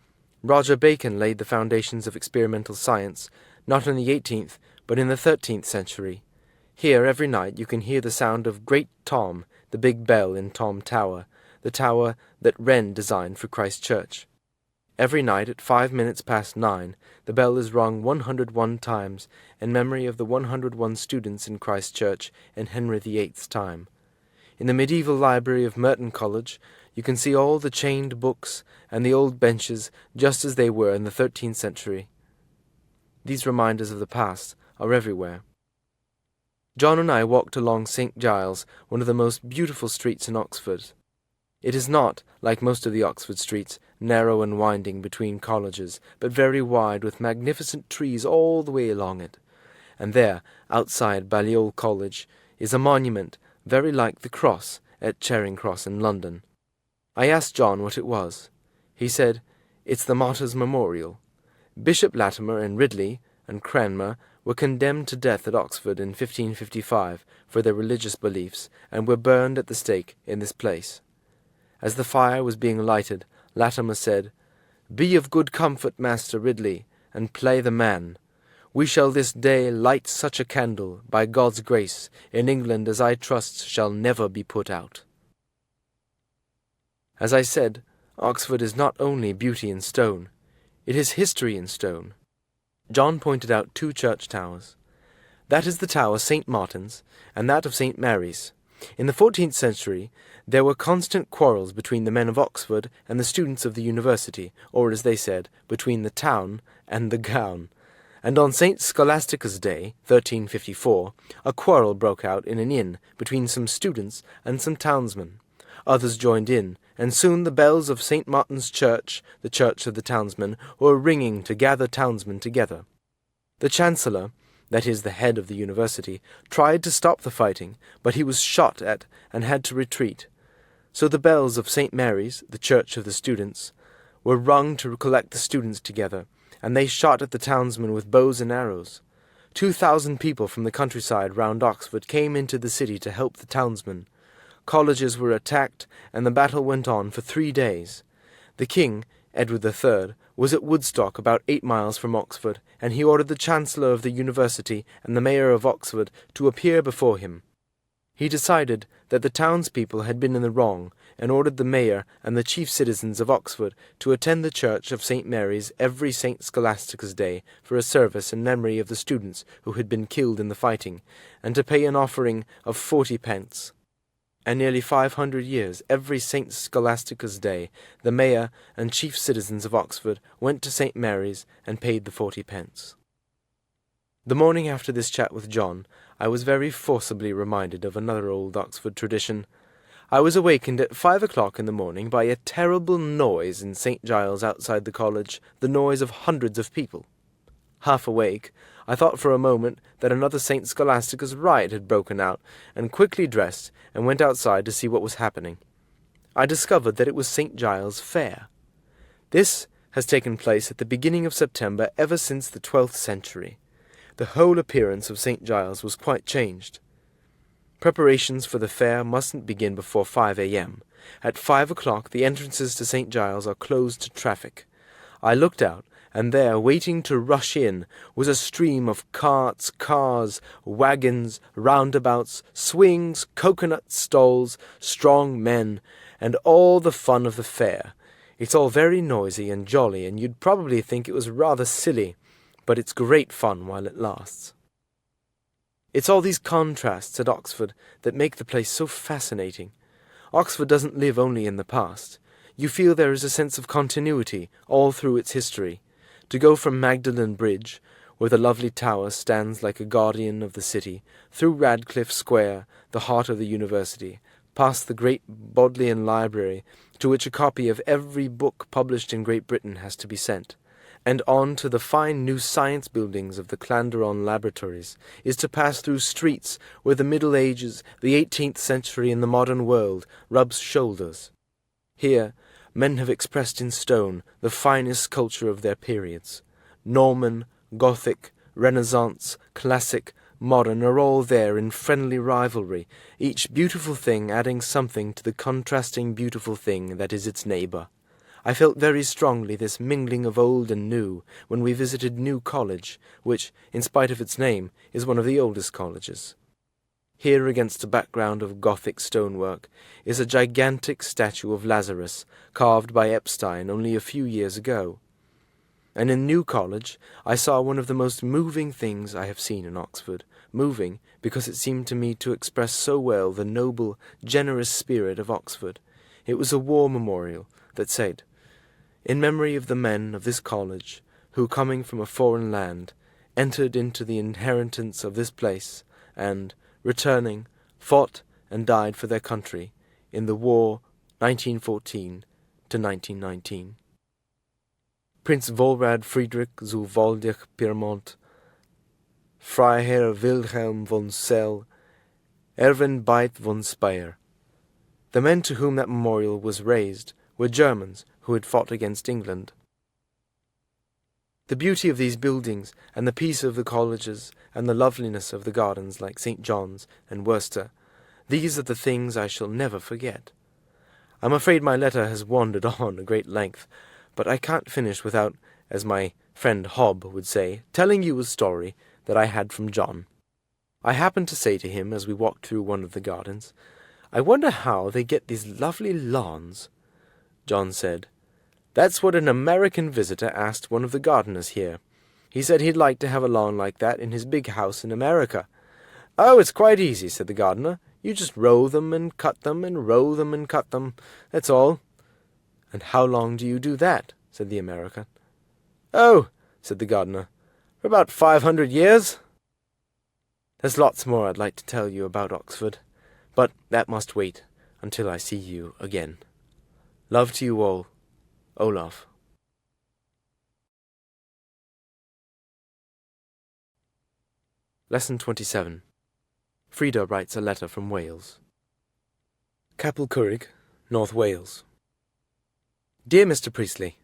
Roger Bacon laid the foundations of experimental science, not in the 18th, but in the 13th century. Here, every night, you can hear the sound of Great Tom, the big bell in Tom Tower, the tower that Wren designed for Christ Church. Every night at 9:05, the bell is rung 101 times in memory of the 101 students in Christ Church in Henry VIII's time. In the medieval library of Merton College, you can see all the chained books and the old benches just as they were in the 13th century. These reminders of the past are everywhere. John and I walked along St. Giles, one of the most beautiful streets in Oxford. It is not, like most of the Oxford streets, narrow and winding between colleges, but very wide with magnificent trees all the way along it. And there, outside Balliol College, is a monument very like the cross at Charing Cross in London. I asked John what it was. He said, "It's the Martyrs' Memorial. Bishop Latimer and Ridley and Cranmer were condemned to death at Oxford in 1555 for their religious beliefs, and were burned at the stake in this place." As the fire was being lighted, Latimer said, "Be of good comfort, Master Ridley, and play the man. We shall this day light such a candle, by God's grace, in England as I trust shall never be put out." As I said, Oxford is not only beauty in stone, it is history in stone. John pointed out 2 church towers. That is the tower St. Martin's, and that of St. Mary's. In the 14th century, there were constant quarrels between the men of Oxford and the students of the university, or, as they said, between the town and the gown. And on St. Scholastica's Day, 1354, a quarrel broke out in an inn between some students and some townsmen. Others joined in, and soon the bells of St. Martin's Church, the church of the townsmen, were ringing to gather townsmen together. The Chancellor, that is, the head of the university, tried to stop the fighting, but he was shot at and had to retreat. So the bells of St. Mary's, the church of the students, were rung to collect the students together, and they shot at the townsmen with bows and arrows. 2,000 people from the countryside round Oxford came into the city to help the townsmen. Colleges were attacked, and the battle went on for 3 days. The king, Edward III, was at Woodstock, about 8 miles from Oxford, and he ordered the Chancellor of the University and the Mayor of Oxford to appear before him. He decided that the townspeople had been in the wrong, and ordered the Mayor and the chief citizens of Oxford to attend the church of St. Mary's every St. Scholastica's Day for a service in memory of the students who had been killed in the fighting, and to pay an offering of 40 pence. And nearly 500 years, every St. Scholastica's Day, the mayor and chief citizens of Oxford went to St. Mary's and paid the 40 pence. The morning after this chat with John, I was very forcibly reminded of another old Oxford tradition. I was awakened at 5 o'clock in the morning by a terrible noise in St. Giles outside the college, the noise of hundreds of people. Half awake, I thought for a moment that another St. Scholasticus riot had broken out, and quickly dressed and went outside to see what was happening. I discovered that it was St. Giles' Fair. This has taken place at the beginning of September ever since the 12th century. The whole appearance of St. Giles was quite changed. Preparations for the fair mustn't begin before 5 a.m. At 5 o'clock the entrances to St. Giles are closed to traffic. I looked out, and there, waiting to rush in, was a stream of carts, cars, wagons, roundabouts, swings, coconut stalls, strong men, and all the fun of the fair. It's all very noisy and jolly, and you'd probably think it was rather silly, but it's great fun while it lasts. It's all these contrasts at Oxford that make the place so fascinating. Oxford doesn't live only in the past. You feel there is a sense of continuity all through its history. To go from Magdalen Bridge, where the lovely tower stands like a guardian of the city, through Radcliffe Square, the heart of the university, past the great Bodleian Library, to which a copy of every book published in Great Britain has to be sent, and on to the fine new science buildings of the Clanderon Laboratories, is to pass through streets where the Middle Ages, the 18th century, and the modern world rubs shoulders. Here, men have expressed in stone the finest culture of their periods. Norman, Gothic, Renaissance, Classic, Modern are all there in friendly rivalry, each beautiful thing adding something to the contrasting beautiful thing that is its neighbour. I felt very strongly this mingling of old and new when we visited New College, which, in spite of its name, is one of the oldest colleges. Here, against a background of Gothic stonework, is a gigantic statue of Lazarus, carved by Epstein only a few years ago. And in New College I saw one of the most moving things I have seen in Oxford, moving because it seemed to me to express so well the noble, generous spirit of Oxford. It was a war memorial that said, "In memory of the men of this college, who, coming from a foreign land, entered into the inheritance of this place, and, returning, fought and died for their country in the war 1914 to 1919. Prinz Volrad Friedrich zu Waldeck-Pyrmont, Freiherr Wilhelm von Sell, Erwin Beit von Speyer." The men to whom that memorial was raised were Germans who had fought against England. The beauty of these buildings, and the peace of the colleges, and the loveliness of the gardens like St. John's and Worcester, these are the things I shall never forget. I'm afraid my letter has wandered on a great length, but I can't finish without, as my friend Hobb would say, telling you a story that I had from John. I happened to say to him as we walked through one of the gardens, "I wonder how they get these lovely lawns." John said, "That's what an American visitor asked one of the gardeners here. He said he'd like to have a lawn like that in his big house in America." "Oh, it's quite easy," said the gardener. "You just row them and cut them and row them and cut them. That's all." "And how long do you do that?" said the American. "Oh," said the gardener, "for about 500 years. There's lots more I'd like to tell you about Oxford, but that must wait until I see you again. Love to you all. Olaf. Lesson 27. Frida writes a letter from Wales. Capel Curig, North Wales. Dear Mr. Priestley,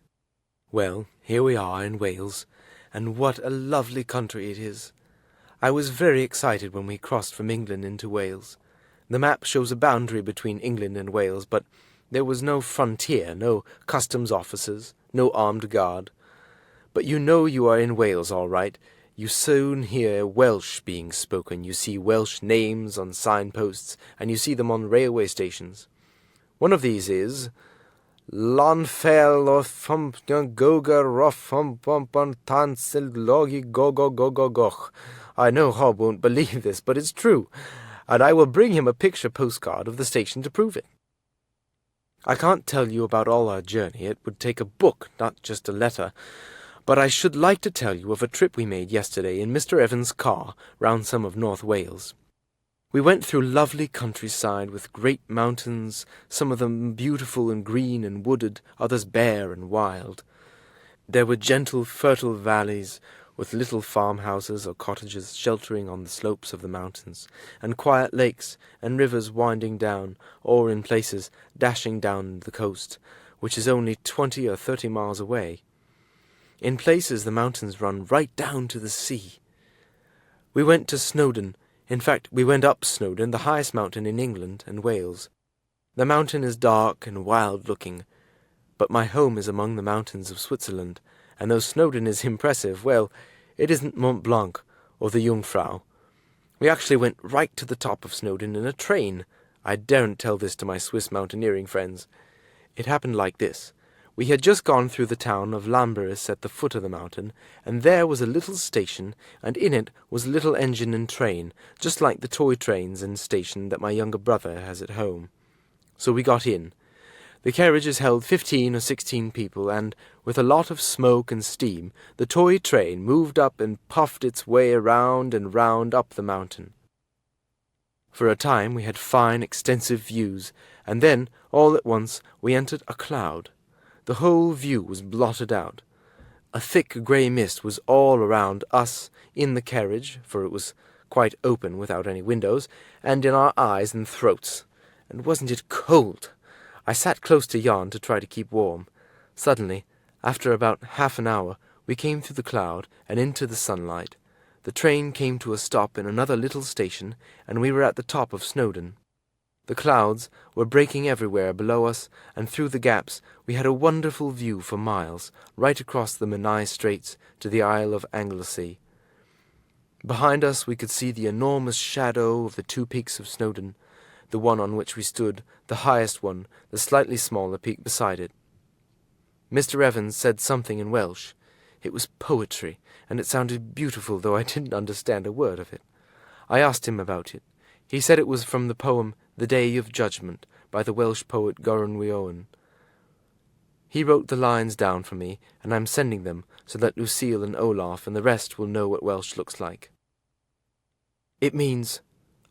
well, here we are in Wales, and what a lovely country it is. I was very excited when we crossed from England into Wales. The map shows a boundary between England and Wales, but there was no frontier, no customs officers, no armed guard. But you know you are in Wales all right. You soon hear Welsh being spoken. You see Welsh names on signposts, and you see them on railway stations. One of these is Lanfel or Goga Roffum Tansil Logi Gogogogogoch. I know Hob won't believe this, but it's true, and I will bring him a picture postcard of the station to prove it. I can't tell you about all our journey. It would take a book, not just a letter. But I should like to tell you of a trip we made yesterday in Mr. Evans' car round some of North Wales. We went through lovely countryside with great mountains, some of them beautiful and green and wooded, others bare and wild. There were gentle, fertile valleys, with little farmhouses or cottages sheltering on the slopes of the mountains, and quiet lakes and rivers winding down, or in places dashing down the coast, which is only 20 or 30 miles away. In places the mountains run right down to the sea. We went to Snowdon. In fact, we went up Snowdon, the highest mountain in England and Wales. The mountain is dark and wild-looking, but my home is among the mountains of Switzerland, and though Snowdon is impressive, well, it isn't Mont Blanc or the Jungfrau. We actually went right to the top of Snowdon in a train. I daren't tell this to my Swiss mountaineering friends. It happened like this. We had just gone through the town of Lamberis at the foot of the mountain, and there was a little station, and in it was a little engine and train, just like the toy trains and station that my younger brother has at home. So we got in. The carriages held 15 or 16 people, and, with a lot of smoke and steam, the toy train moved up and puffed its way around and round up the mountain. For a time we had fine, extensive views, and then, all at once, we entered a cloud. The whole view was blotted out. A thick grey mist was all around us, in the carriage, for it was quite open without any windows, and in our eyes and throats. And wasn't it cold? I sat close to Jan to try to keep warm. Suddenly, after about half an hour, we came through the cloud and into the sunlight. The train came to a stop in another little station, and we were at the top of Snowdon. The clouds were breaking everywhere below us, and through the gaps we had a wonderful view for miles, right across the Menai Straits to the Isle of Anglesey. Behind us we could see the enormous shadow of the two peaks of Snowdon, the one on which we stood, the highest one, the slightly smaller peak beside it. Mr. Evans said something in Welsh. It was poetry, and it sounded beautiful, though I didn't understand a word of it. I asked him about it. He said it was from the poem The Day of Judgment by the Welsh poet Goran Wioen. He wrote the lines down for me, and I'm sending them so that Lucille and Olaf and the rest will know what Welsh looks like. It means,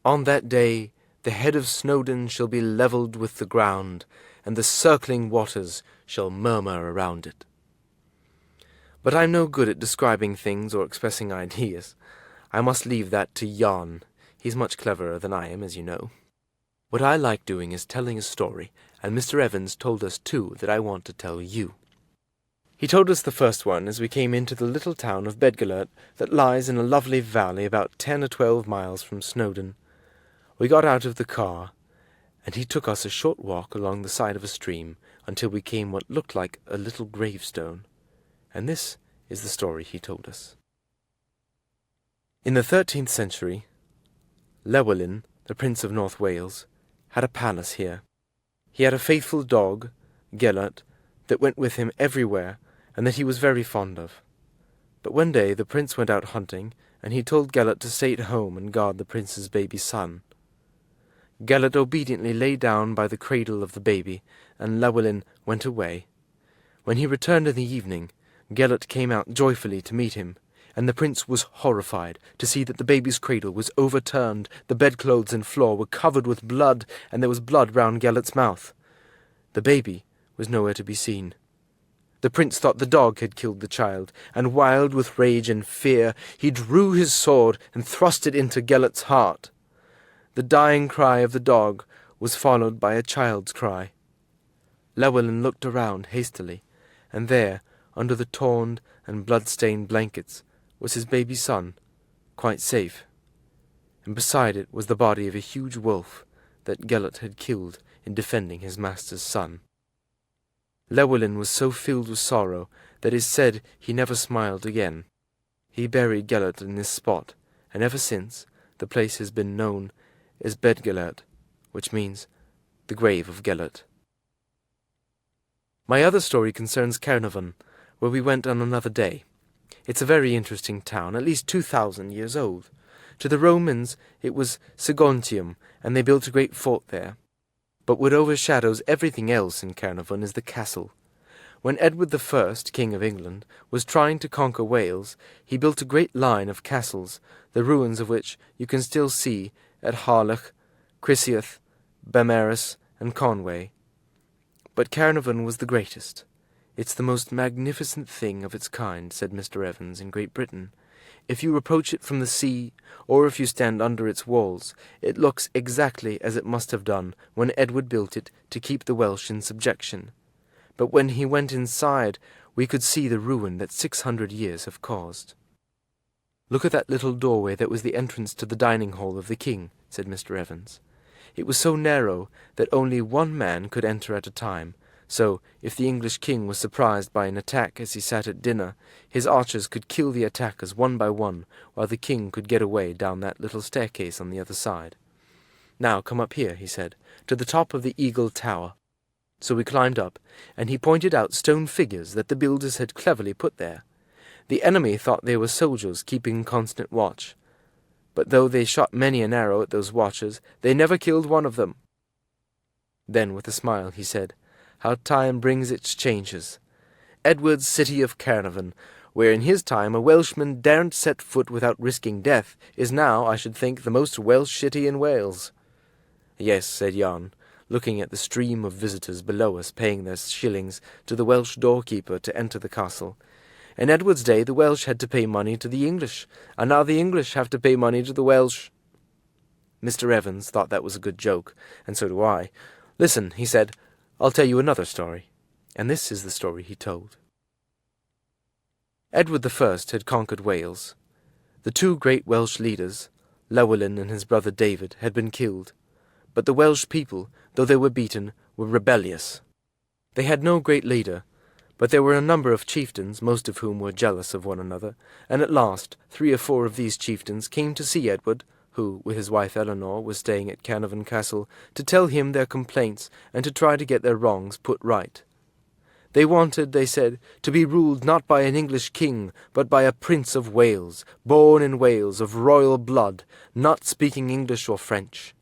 on that day the head of Snowdon shall be levelled with the ground, and the circling waters shall murmur around it. But I'm no good at describing things or expressing ideas. I must leave that to Jan. He's much cleverer than I am, as you know. What I like doing is telling a story, and Mr. Evans told us two that I want to tell you. He told us the first one as we came into the little town of Bedgelert that lies in a lovely valley about 10 or 12 miles from Snowdon. We got out of the car, and he took us a short walk along the side of a stream until we came what looked like a little gravestone. And this is the story he told us. In the 13th century, Llywelyn, the Prince of North Wales, had a palace here. He had a faithful dog, Gelert, that went with him everywhere and that he was very fond of. But one day the prince went out hunting, and he told Gelert to stay at home and guard the prince's baby son. Gelert obediently lay down by the cradle of the baby, and Llywelyn went away. When he returned in the evening, Gelert came out joyfully to meet him, and the prince was horrified to see that the baby's cradle was overturned, the bedclothes and floor were covered with blood, and there was blood round Gelert's mouth. The baby was nowhere to be seen. The prince thought the dog had killed the child, and wild with rage and fear, he drew his sword and thrust it into Gelert's heart. The dying cry of the dog was followed by a child's cry. Llywelyn looked around hastily, and there, under the torn and blood-stained blankets, was his baby son, quite safe, and beside it was the body of a huge wolf that Gelert had killed in defending his master's son. Llywelyn was so filled with sorrow that it is said he never smiled again. He buried Gelert in this spot, and ever since the place has been known as Bedgelert, which means the grave of Gelert. My other story concerns Caernarfon, where we went on another day. It's a very interesting town, at least 2,000 years old. To the Romans it was Saguntium, and they built a great fort there. But what overshadows everything else in Caernarfon is the castle. When Edward I, King of England, was trying to conquer Wales, he built a great line of castles, the ruins of which you can still see at Harlech, Crisiath, Beaumaris, and Conway. But Carnarvon was the greatest. "It's the most magnificent thing of its kind," said Mr. Evans, "in Great Britain. If you approach it from the sea, or if you stand under its walls, it looks exactly as it must have done when Edward built it to keep the Welsh in subjection. But when he went inside, we could see the ruin that 600 years have caused." "Look at that little doorway that was the entrance to the dining hall of the king," said Mr. Evans. "It was so narrow that only one man could enter at a time, so if the English king was surprised by an attack as he sat at dinner, his archers could kill the attackers one by one, while the king could get away down that little staircase on the other side. 'Now come up here,' he said, 'to the top of the Eagle Tower.' So we climbed up, and he pointed out stone figures that the builders had cleverly put there. The enemy thought they were soldiers keeping constant watch. But though they shot many an arrow at those watchers, they never killed one of them." Then with a smile he said, "How time brings its changes. Edward's city of Carnarvon, where in his time a Welshman daren't set foot without risking death, is now, I should think, the most Welsh city in Wales." "Yes," said Jan, looking at the stream of visitors below us paying their shillings to the Welsh doorkeeper to enter the castle. "In Edward's day the Welsh had to pay money to the English, and now the English have to pay money to the Welsh." Mr. Evans thought that was a good joke, and so do I. "Listen," he said, "I'll tell you another story." And this is the story he told. Edward I had conquered Wales. The two great Welsh leaders, Llewellyn and his brother David, had been killed. But the Welsh people, though they were beaten, were rebellious. They had no great leader, but there were a number of chieftains, most of whom were jealous of one another, and at last 3 or 4 of these chieftains came to see Edward, who, with his wife Eleanor, was staying at Carnarvon Castle, to tell him their complaints and to try to get their wrongs put right. They wanted, they said, to be ruled not by an English king, but by a Prince of Wales, born in Wales, of royal blood, not speaking English or French.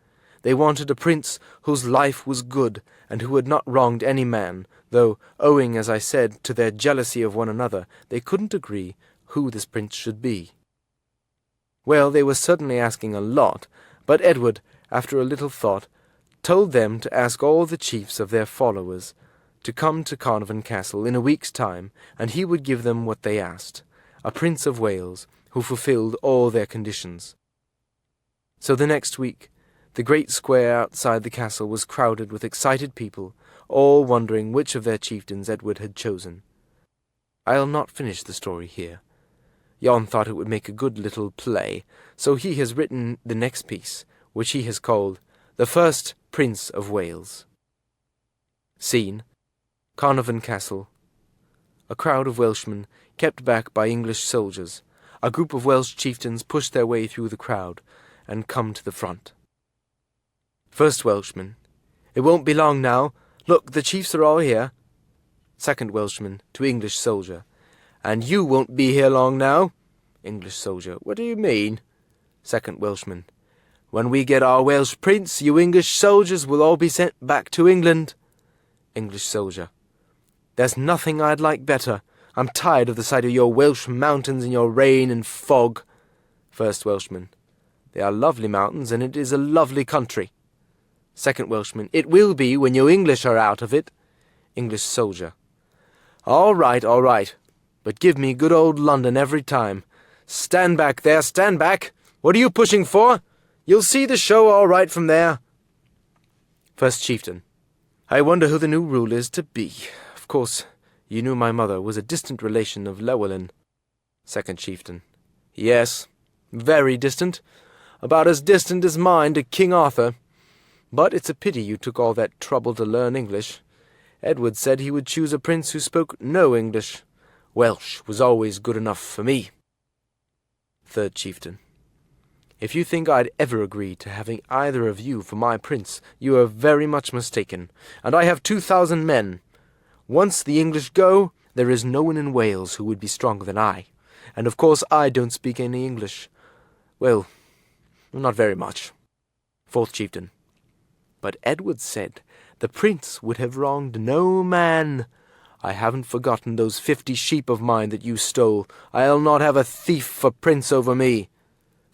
They wanted a prince whose life was good, and who had not wronged any man, though, owing, as I said, to their jealousy of one another, they couldn't agree who this prince should be. Well, they were certainly asking a lot, but Edward, after a little thought, told them to ask all the chiefs of their followers to come to Carnarvon Castle in a week's time, and he would give them what they asked, a Prince of Wales who fulfilled all their conditions. So the next week, the great square outside the castle was crowded with excited people, all wondering which of their chieftains Edward had chosen. I'll not finish the story here. Jan thought it would make a good little play, so he has written the next piece, which he has called The First Prince of Wales. Scene: Carnarvon Castle. A crowd of Welshmen, kept back by English soldiers. A group of Welsh chieftains push their way through the crowd and come to the front. First Welshman: "It won't be long now. Look, the chiefs are all here." Second Welshman, to English soldier: "And you won't be here long now." English soldier: "What do you mean?" Second Welshman: "When we get our Welsh prince, you English soldiers will all be sent back to England." English soldier: "There's nothing I'd like better. I'm tired of the sight of your Welsh mountains and your rain and fog." First Welshman: "They are lovely mountains, and it is a lovely country." Second Welshman: "It will be when you English are out of it." English soldier: all right, but give me good old London every time. Stand back there, stand back! What are you pushing for? You'll see the show all right from there." First Chieftain: "I wonder who the new ruler is to be. Of course, you knew my mother was a distant relation of Llewellyn." Second Chieftain: "Yes, very distant. About as distant as mine to King Arthur. But it's a pity you took all that trouble to learn English. Edward said he would choose a prince who spoke no English. Welsh was always good enough for me." Third Chieftain: "If you think I'd ever agree to having either of you for my prince, you are very much mistaken, and I have 2,000 men. Once the English go, there is no one in Wales who would be stronger than I, and of course I don't speak any English. Well, not very much." Fourth Chieftain: "But Edward said the prince would have wronged no man. I haven't forgotten those 50 sheep of mine that you stole. I'll not have a thief for prince over me."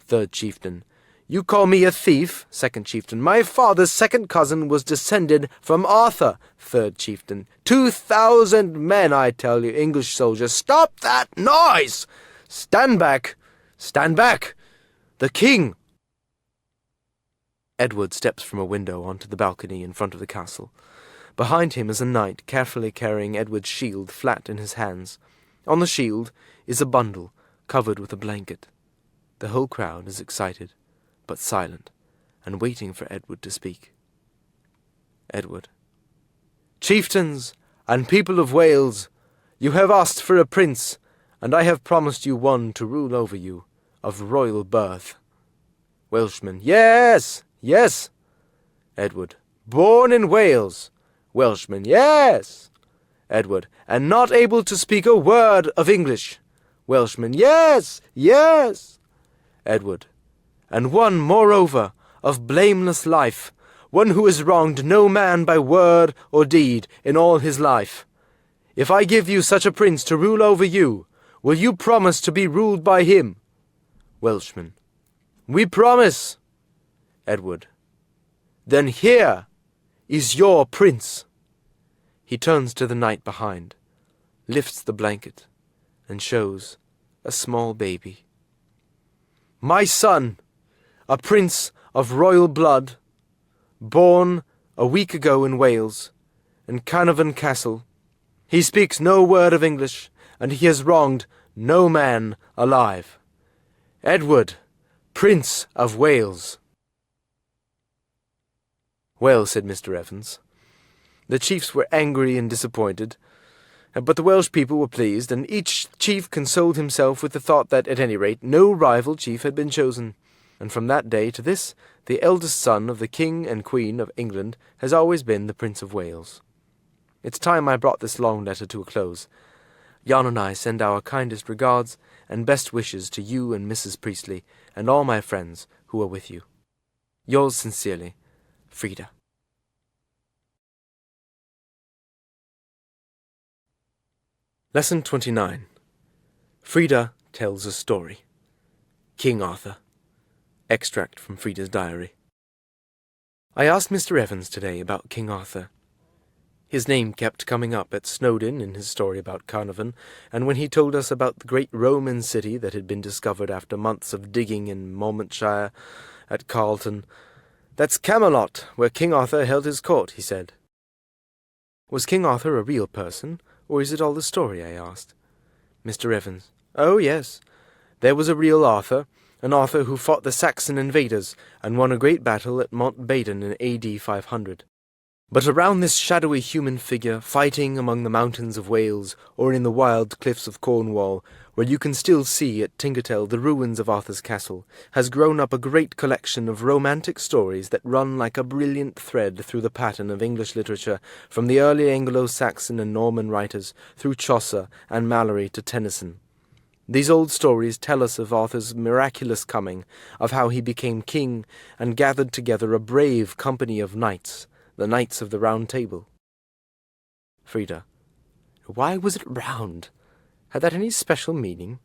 Third Chieftain: You call me a thief, second chieftain. My father's second cousin was descended from Arthur, third chieftain. 2,000 men, I tell you, English soldiers. Stop that noise! Stand back! Stand back! The king! Edward steps from a window onto the balcony in front of the castle. Behind him is a knight carefully carrying Edward's shield flat in his hands. On the shield is a bundle covered with a blanket. The whole crowd is excited, but silent, and waiting for Edward to speak. Edward. Chieftains and people of Wales, you have asked for a prince, and I have promised you one to rule over you, of royal birth. Welshman. Yes, yes. Edward. Born in Wales. Welshman. Yes. Edward. And not able to speak a word of English. Welshman. Yes, yes. Edward. And one, moreover, of blameless life, one who has wronged no man by word or deed in all his life. If I give you such a prince to rule over you, will you promise to be ruled by him? Welshman. We promise. Edward. Then here is your prince. He turns to the knight behind, lifts the blanket, and shows a small baby. My son, a prince of royal blood, born a week ago in Wales, in Carnarvon Castle. He speaks no word of English, and he has wronged no man alive. Edward, Prince of Wales. Well, said Mr. Evans, the chiefs were angry and disappointed, but the Welsh people were pleased, and each chief consoled himself with the thought that, at any rate, no rival chief had been chosen. And from that day to this, the eldest son of the King and Queen of England has always been the Prince of Wales. It's time I brought this long letter to a close. Jan and I send our kindest regards and best wishes to you and Mrs. Priestley and all my friends who are with you. Yours sincerely, Frida. Lesson 29. Frida tells a story. King Arthur. Extract from Frida's diary. I asked Mr. Evans today about King Arthur. His name kept coming up at Snowdon in his story about Carnarvon, and when he told us about the great Roman city that had been discovered after months of digging in Monmouthshire at Carlton. That's Camelot, where King Arthur held his court, he said. Was King Arthur a real person, or is it all the story? I asked. Mr. Evans. Oh, yes. There was a real Arthur, an Arthur who fought the Saxon invaders and won a great battle at Mount Badon in A.D. 500. But around this shadowy human figure, fighting among the mountains of Wales or in the wild cliffs of Cornwall, where you can still see at Tinkertell the ruins of Arthur's castle, has grown up a great collection of romantic stories that run like a brilliant thread through the pattern of English literature, from the early Anglo-Saxon and Norman writers through Chaucer and Malory to Tennyson. These old stories tell us of Arthur's miraculous coming, of how he became king and gathered together a brave company of knights, the Knights of the Round Table. Frida. Why was it round? Had that any special meaning?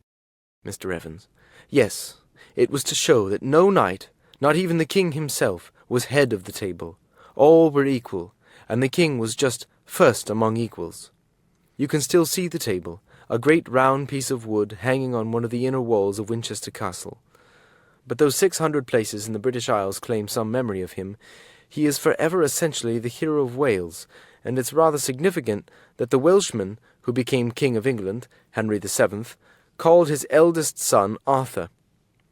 Mr. Evans. Yes, it was to show that no knight, not even the king himself, was head of the table. All were equal, and the king was just first among equals. You can still see the table, a great round piece of wood hanging on one of the inner walls of Winchester Castle. But though 600 places in the British Isles claim some memory of him, he is forever essentially the hero of Wales, and it's rather significant that the Welshman, who became King of England, Henry VII, called his eldest son Arthur.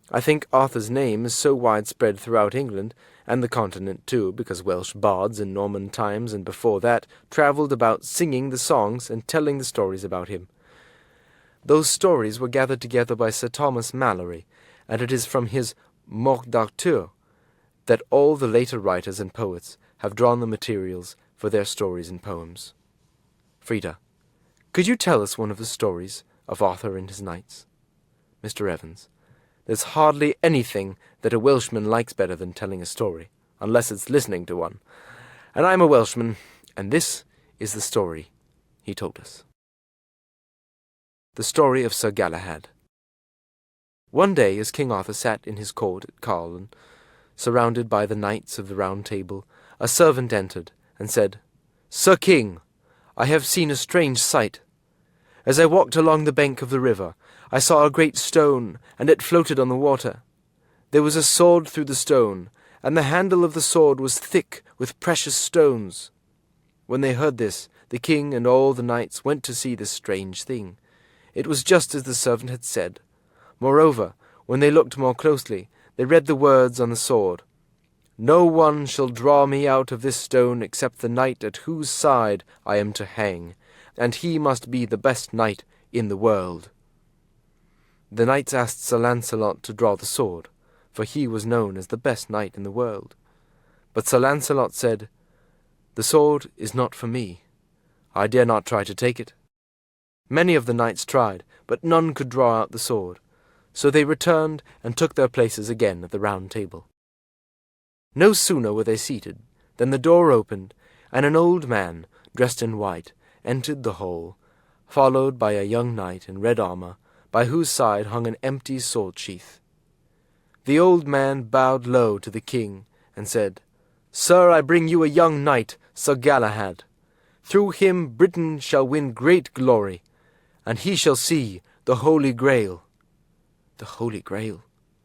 I think Arthur's name is so widespread throughout England, and the continent too, because Welsh bards in Norman times and before that travelled about singing the songs and telling the stories about him. Those stories were gathered together by Sir Thomas Malory, and it is from his Morte d'Arthur that all the later writers and poets have drawn the materials for their stories and poems. Frida, could you tell us one of the stories of Arthur and his knights? Mr. Evans, there's hardly anything that a Welshman likes better than telling a story, unless it's listening to one. And I'm a Welshman, and this is the story he told us. The story of Sir Galahad. One day, as King Arthur sat in his court at Carlton, surrounded by the knights of the Round Table, a servant entered and said, "Sir King, I have seen a strange sight. As I walked along the bank of the river, I saw a great stone, and it floated on the water. There was a sword through the stone, and the handle of the sword was thick with precious stones." When they heard this, the king and all the knights went to see this strange thing. It was just as the servant had said. Moreover, when they looked more closely, they read the words on the sword, "No one shall draw me out of this stone except the knight at whose side I am to hang, and he must be the best knight in the world." The knights asked Sir Launcelot to draw the sword, for he was known as the best knight in the world. But Sir Launcelot said, "The sword is not for me. I dare not try to take it." Many of the knights tried, but none could draw out the sword, so they returned and took their places again at the Round Table. No sooner were they seated than the door opened, and an old man, dressed in white, entered the hall, followed by a young knight in red armour, by whose side hung an empty sword-sheath. The old man bowed low to the king, and said, "Sir, I bring you a young knight, Sir Galahad. Through him Britain shall win great glory, and he shall see the Holy Grail." "The Holy Grail,"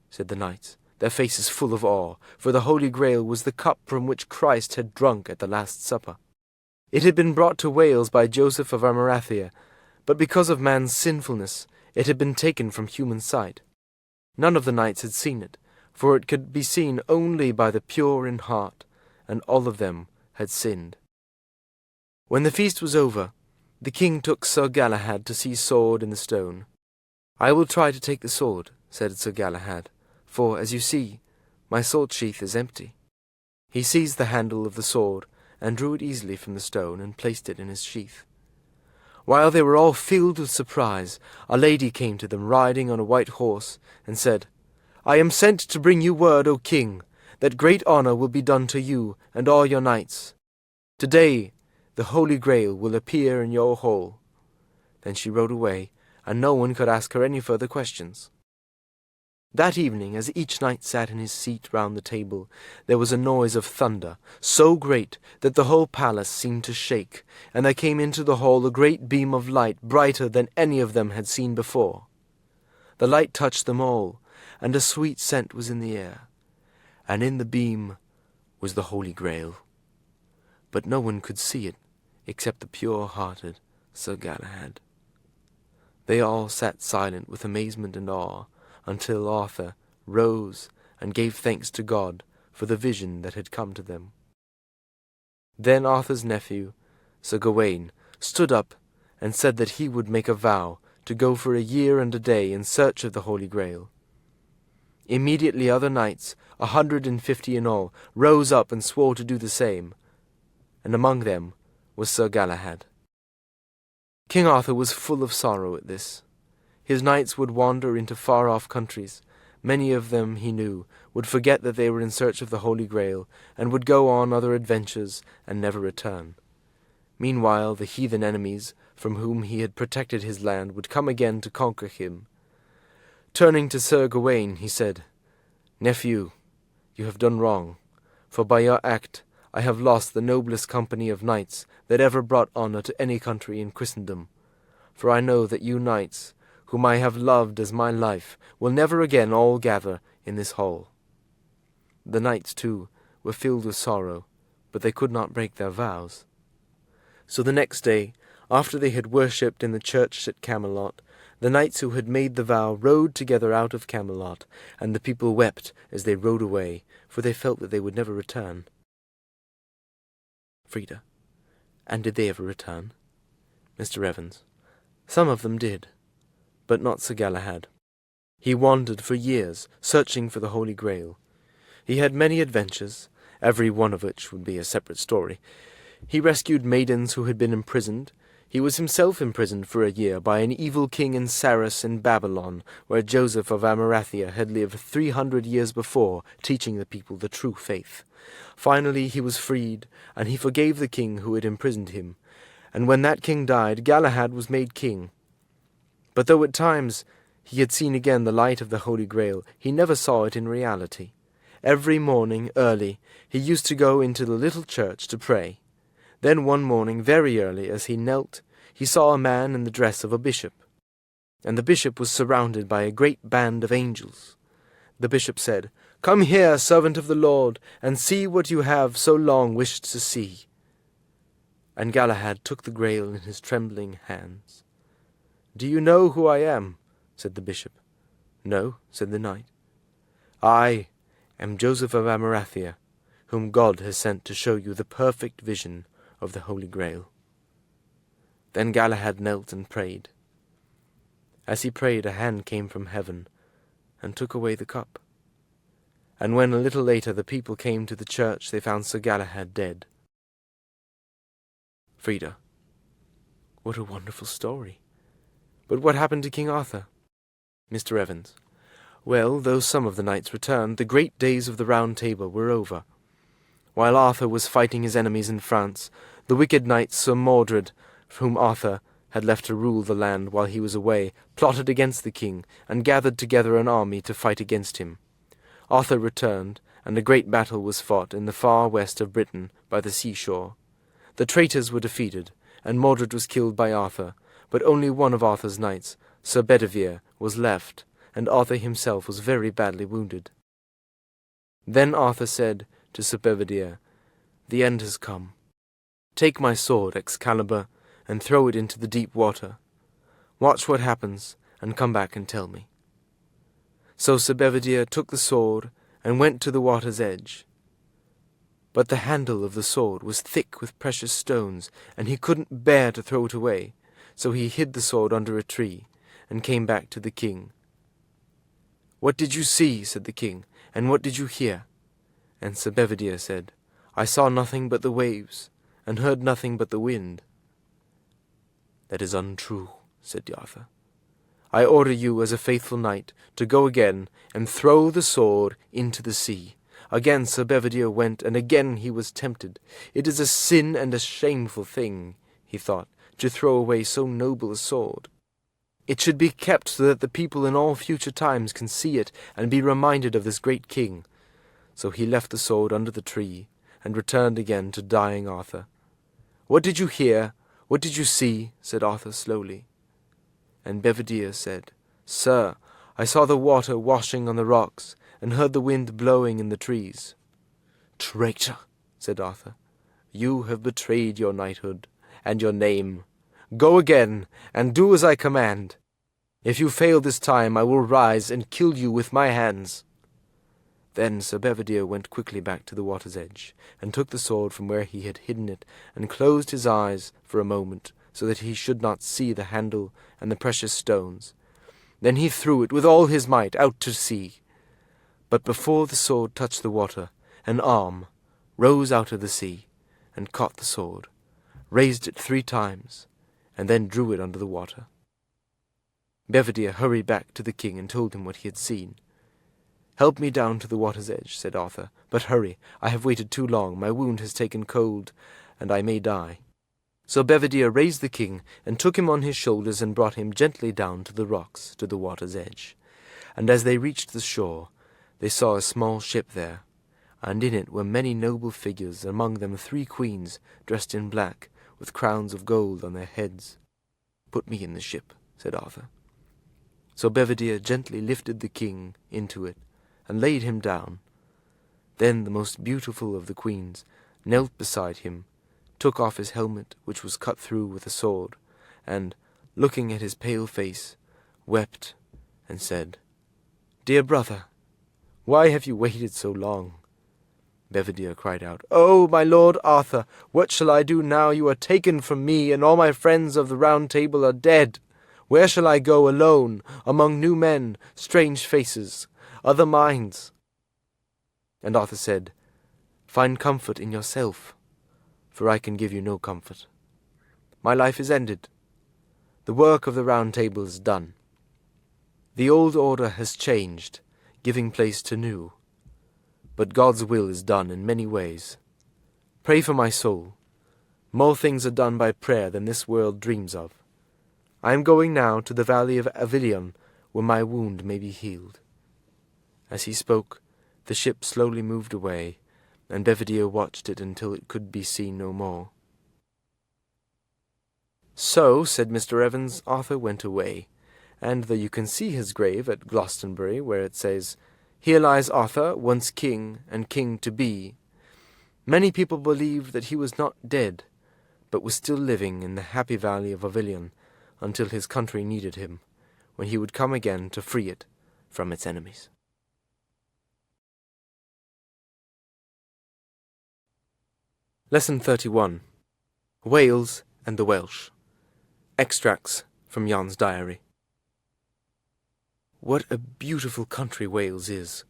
said the knights, their faces full of awe, for the Holy Grail was the cup from which Christ had drunk at the Last Supper. It had been brought to Wales by Joseph of Arimathea, but because of man's sinfulness it had been taken from human sight. None of the knights had seen it, for it could be seen only by the pure in heart, and all of them had sinned. When the feast was over, the king took Sir Galahad to see sword in the stone. "I will try to take the sword," said Sir Galahad, "for, as you see, my sword-sheath is empty." He seized the handle of the sword, and drew it easily from the stone, and placed it in his sheath. While they were all filled with surprise, a lady came to them riding on a white horse, and said, "I am sent to bring you word, O king, that great honour will be done to you and all your knights. Today the Holy Grail will appear in your hall." Then she rode away, and no one could ask her any further questions. That evening, as each knight sat in his seat round the table, there was a noise of thunder, so great that the whole palace seemed to shake, and there came into the hall a great beam of light, brighter than any of them had seen before. The light touched them all, and a sweet scent was in the air, and in the beam was the Holy Grail. But no one could see it, except the pure-hearted Sir Galahad. They all sat silent with amazement and awe, until Arthur rose and gave thanks to God for the vision that had come to them. Then Arthur's nephew, Sir Gawain, stood up and said that he would make a vow to go for a year and a day in search of the Holy Grail. Immediately other knights, 150 in all, rose up and swore to do the same, and among them was Sir Galahad. King Arthur was full of sorrow at this. His knights would wander into far-off countries. Many of them, he knew, would forget that they were in search of the Holy Grail, and would go on other adventures and never return. Meanwhile, the heathen enemies, from whom he had protected his land, would come again to conquer him. Turning to Sir Gawain, he said, "Nephew, you have done wrong, for by your act I have lost the noblest company of knights that ever brought honour to any country in Christendom. For I know that you knights, whom I have loved as my life, will never again all gather in this hall." The knights, too, were filled with sorrow, but they could not break their vows. So the next day, after they had worshipped in the church at Camelot, the knights who had made the vow rode together out of Camelot, and the people wept as they rode away, for they felt that they would never return. Frida, and did they ever return? Mr. Evans, some of them did, but not Sir Galahad. He wandered for years, searching for the Holy Grail. He had many adventures, every one of which would be a separate story. He rescued maidens who had been imprisoned. He was himself imprisoned for a year by an evil king in Sarras in Babylon, where Joseph of Arimathea had lived 300 years before, teaching the people the true faith. Finally he was freed, and he forgave the king who had imprisoned him. And when that king died, Galahad was made king. But though at times he had seen again the light of the Holy Grail, he never saw it in reality. Every morning, early, he used to go into the little church to pray. Then one morning, very early, as he knelt, he saw a man in the dress of a bishop. And the bishop was surrounded by a great band of angels. The bishop said, "Come here, servant of the Lord, and see what you have so long wished to see." And Galahad took the Grail in his trembling hands. "Do you know who I am?" said the bishop. "No," said the knight. "I am Joseph of Amarathia, whom God has sent to show you the perfect vision of the Holy Grail." Then Galahad knelt and prayed. As he prayed, a hand came from heaven and took away the cup. And when a little later the people came to the church, they found Sir Galahad dead. Frida, what a wonderful story. But what happened to King Arthur? Mr. Evans. Well, though some of the knights returned, the great days of the Round Table were over. While Arthur was fighting his enemies in France, the wicked knights Sir Mordred, whom Arthur had left to rule the land while he was away, plotted against the king, and gathered together an army to fight against him. Arthur returned, and a great battle was fought in the far west of Britain by the seashore. The traitors were defeated, and Mordred was killed by Arthur, but only one of Arthur's knights, Sir Bedivere, was left, and Arthur himself was very badly wounded. Then Arthur said to Sir Bedivere, "The end has come. Take my sword, Excalibur, and throw it into the deep water. Watch what happens, and come back and tell me." So Sir Bedivere took the sword and went to the water's edge. But the handle of the sword was thick with precious stones, and he couldn't bear to throw it away, so he hid the sword under a tree, and came back to the king. "What did you see?" said the king, "and what did you hear?" And Sir Bedivere said, "I saw nothing but the waves, and heard nothing but the wind." "That is untrue," said Arthur. "I order you, as a faithful knight, to go again and throw the sword into the sea." Again Sir Bedivere went, and again he was tempted. "It is a sin and a shameful thing," he thought, "to throw away so noble a sword. It should be kept so that the people in all future times can see it and be reminded of this great king." So he left the sword under the tree, and returned again to dying Arthur. "What did you hear? What did you see?" said Arthur slowly. And Bedivere said, "Sir, I saw the water washing on the rocks, and heard the wind blowing in the trees." "Traitor," said Arthur, "you have betrayed your knighthood and your name. Go again, and do as I command. If you fail this time, I will rise and kill you with my hands." Then Sir Bedivere went quickly back to the water's edge, and took the sword from where he had hidden it, and closed his eyes for a moment, so that he should not see the handle and the precious stones. Then he threw it with all his might out to sea. But before the sword touched the water, an arm rose out of the sea, and caught the sword, raised it 3 times, and then drew it under the water. Bedivere hurried back to the king and told him what he had seen. "Help me down to the water's edge," said Arthur, "but hurry, I have waited too long, my wound has taken cold, and I may die." So Bedivere raised the king, and took him on his shoulders, and brought him gently down to the rocks, to the water's edge. And as they reached the shore, they saw a small ship there, and in it were many noble figures, among them 3 queens, dressed in black, with crowns of gold on their heads. "Put me in the ship," said Arthur. So Bedivere gently lifted the king into it, and laid him down. Then the most beautiful of the queens knelt beside him, took off his helmet, which was cut through with a sword, and, looking at his pale face, wept, and said, "Dear brother, why have you waited so long?" Bedivere cried out, "Oh, my lord Arthur, what shall I do now you are taken from me, and all my friends of the Round Table are dead? Where shall I go alone, among new men, strange faces, other minds?" And Arthur said, "Find comfort in yourself, for I can give you no comfort. My life is ended. The work of the Round Table is done. The old order has changed, giving place to new. But God's will is done in many ways. Pray for my soul. More things are done by prayer than this world dreams of. I am going now to the valley of Avilion, where my wound may be healed." As he spoke, The ship slowly moved away, and Belvedere watched it until it could be seen no more. "So," said Mr. Evans, "Arthur went away, and though you can see his grave at Glastonbury, where it says, 'Here lies Arthur, once king, and king to be,' many people believe that he was not dead, but was still living in the happy valley of Avilion until his country needed him, when he would come again to free it from its enemies." Lesson 31. Wales and the Welsh. Extracts from Jan's diary. What a beautiful country Wales is,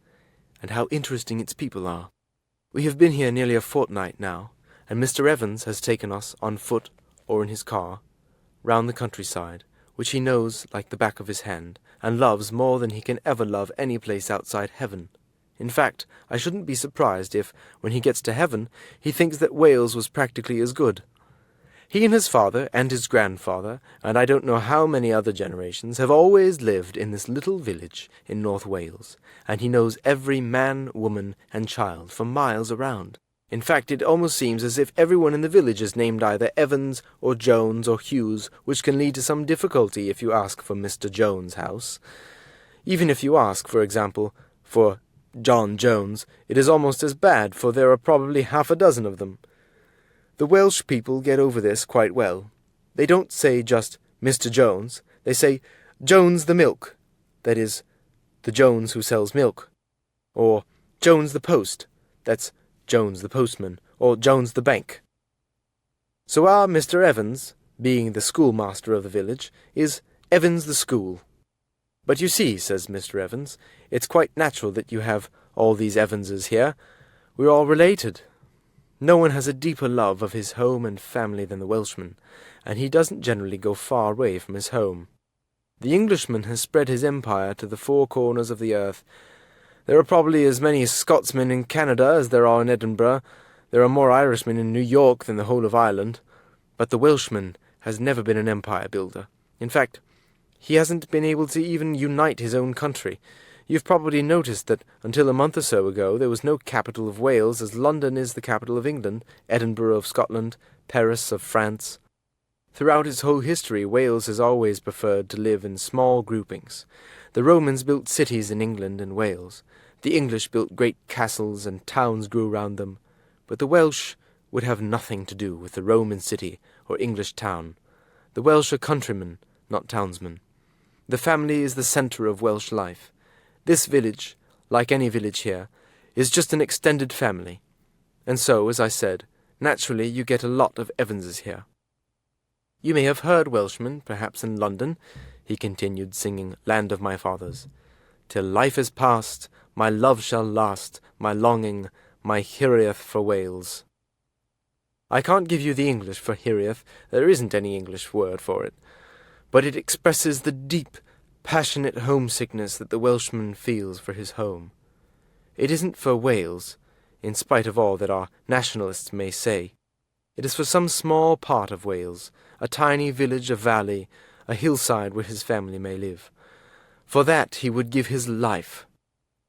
and how interesting its people are. We have been here nearly a fortnight now, and Mr. Evans has taken us on foot or in his car, round the countryside, which he knows like the back of his hand, and loves more than he can ever love any place outside heaven. In fact, I shouldn't be surprised if, when he gets to heaven, he thinks that Wales was practically as good. He and his father and his grandfather, and I don't know how many other generations, have always lived in this little village in North Wales, and he knows every man, woman, and child for miles around. In fact, it almost seems as if everyone in the village is named either Evans or Jones or Hughes, which can lead to some difficulty if you ask for Mr. Jones' house. Even if you ask, for example, for John Jones, it is almost as bad, for there are probably half a dozen of them. The Welsh people get over this quite well. They don't say just Mr. Jones, they say Jones the milk, that is, the Jones who sells milk, or Jones the post, that's Jones the postman, or Jones the bank. So our Mr. Evans, being the schoolmaster of the village, is Evans the school. "But you see," says Mr. Evans, "it's quite natural that you have all these Evanses here. We're all related. No one has a deeper love of his home and family than the Welshman, and he doesn't generally go far away from his home. The Englishman has spread his empire to the four corners of the earth. There are probably as many Scotsmen in Canada as there are in Edinburgh. There are more Irishmen in New York than the whole of Ireland. But the Welshman has never been an empire builder. In fact, he hasn't been able to even unite his own country. You've probably noticed that until a month or so ago there was no capital of Wales, as London is the capital of England, Edinburgh of Scotland, Paris of France. Throughout its whole history, Wales has always preferred to live in small groupings. The Romans built cities in England and Wales. The English built great castles and towns grew round them. But the Welsh would have nothing to do with the Roman city or English town. The Welsh are countrymen, not townsmen. The family is the centre of Welsh life. This village, like any village here, is just an extended family. And so, as I said, naturally you get a lot of Evanses here. You may have heard Welshmen, perhaps in London," he continued, singing "Land of My Fathers." "Till life is past, my love shall last, my longing, my hiriath for Wales." I can't give you the English for hiriath, there isn't any English word for it, but it expresses the deep, passionate homesickness that the Welshman feels for his home. It isn't for Wales, in spite of all that our nationalists may say. It is for some small part of Wales, a tiny village, a valley, a hillside where his family may live. For that he would give his life.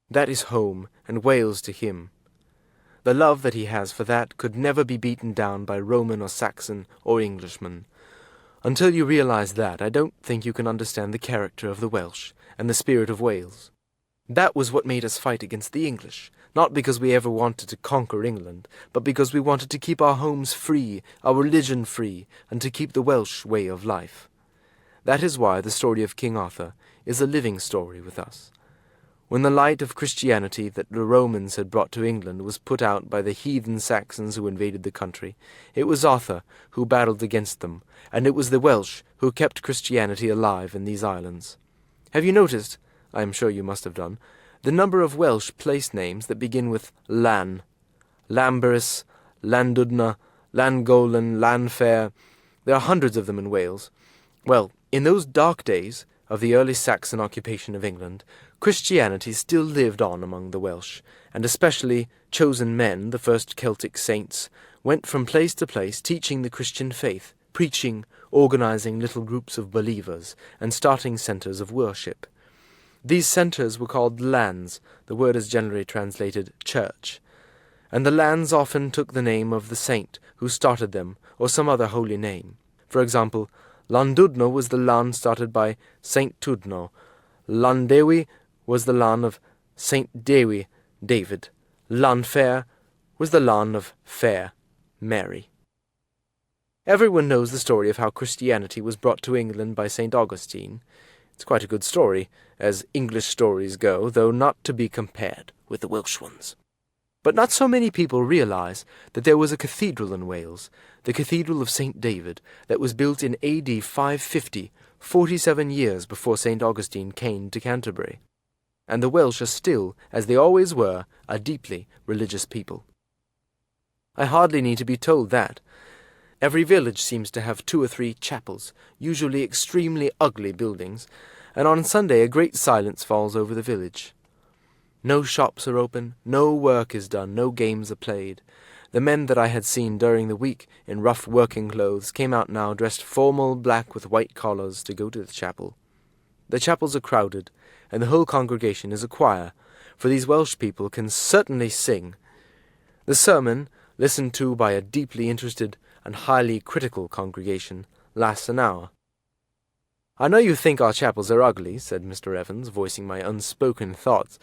That is home, and Wales to him. The love that he has for that could never be beaten down by Roman or Saxon or Englishman. Until you realize that, I don't think you can understand the character of the Welsh and the spirit of Wales. That was what made us fight against the English, not because we ever wanted to conquer England, but because we wanted to keep our homes free, our religion free, and to keep the Welsh way of life. That is why the story of King Arthur is a living story with us. When the light of Christianity that the Romans had brought to England was put out by the heathen Saxons who invaded the country, it was Arthur who battled against them, and it was the Welsh who kept Christianity alive in these islands. Have you noticed, I am sure you must have done, the number of Welsh place names that begin with Lan? Llanberis, Llandudno, Llangollen, Llanfair. There are hundreds of them in Wales. Well, in those dark days of the early Saxon occupation of England, Christianity still lived on among the Welsh, and especially chosen men, the first Celtic saints, went from place to place teaching the Christian faith, preaching, organizing little groups of believers, and starting centres of worship. These centres were called lands. The word is generally translated church, and the lands often took the name of the saint who started them, or some other holy name. For example, Llandudno was the land started by Saint Tudno. Llandewi was the land of Saint Dewi, David. Llanfair was the land of Fair, Mary. Everyone knows the story of how Christianity was brought to England by St. Augustine. It's quite a good story, as English stories go, though not to be compared with the Welsh ones. But not so many people realise that there was a cathedral in Wales, the Cathedral of St. David, that was built in AD 550, 47 years before St. Augustine came to Canterbury. And the Welsh are still, as they always were, a deeply religious people. I hardly need to be told that. Every village seems to have 2 or 3 chapels, usually extremely ugly buildings, and on Sunday a great silence falls over the village. No shops are open, no work is done, no games are played. The men that I had seen during the week in rough working clothes came out now dressed formal black with white collars to go to the chapel. The chapels are crowded, and the whole congregation is a choir, for these Welsh people can certainly sing. The sermon, listened to by a deeply interested and highly critical congregation, lasts an hour. "I know you think our chapels are ugly," said Mr. Evans, voicing my unspoken thoughts,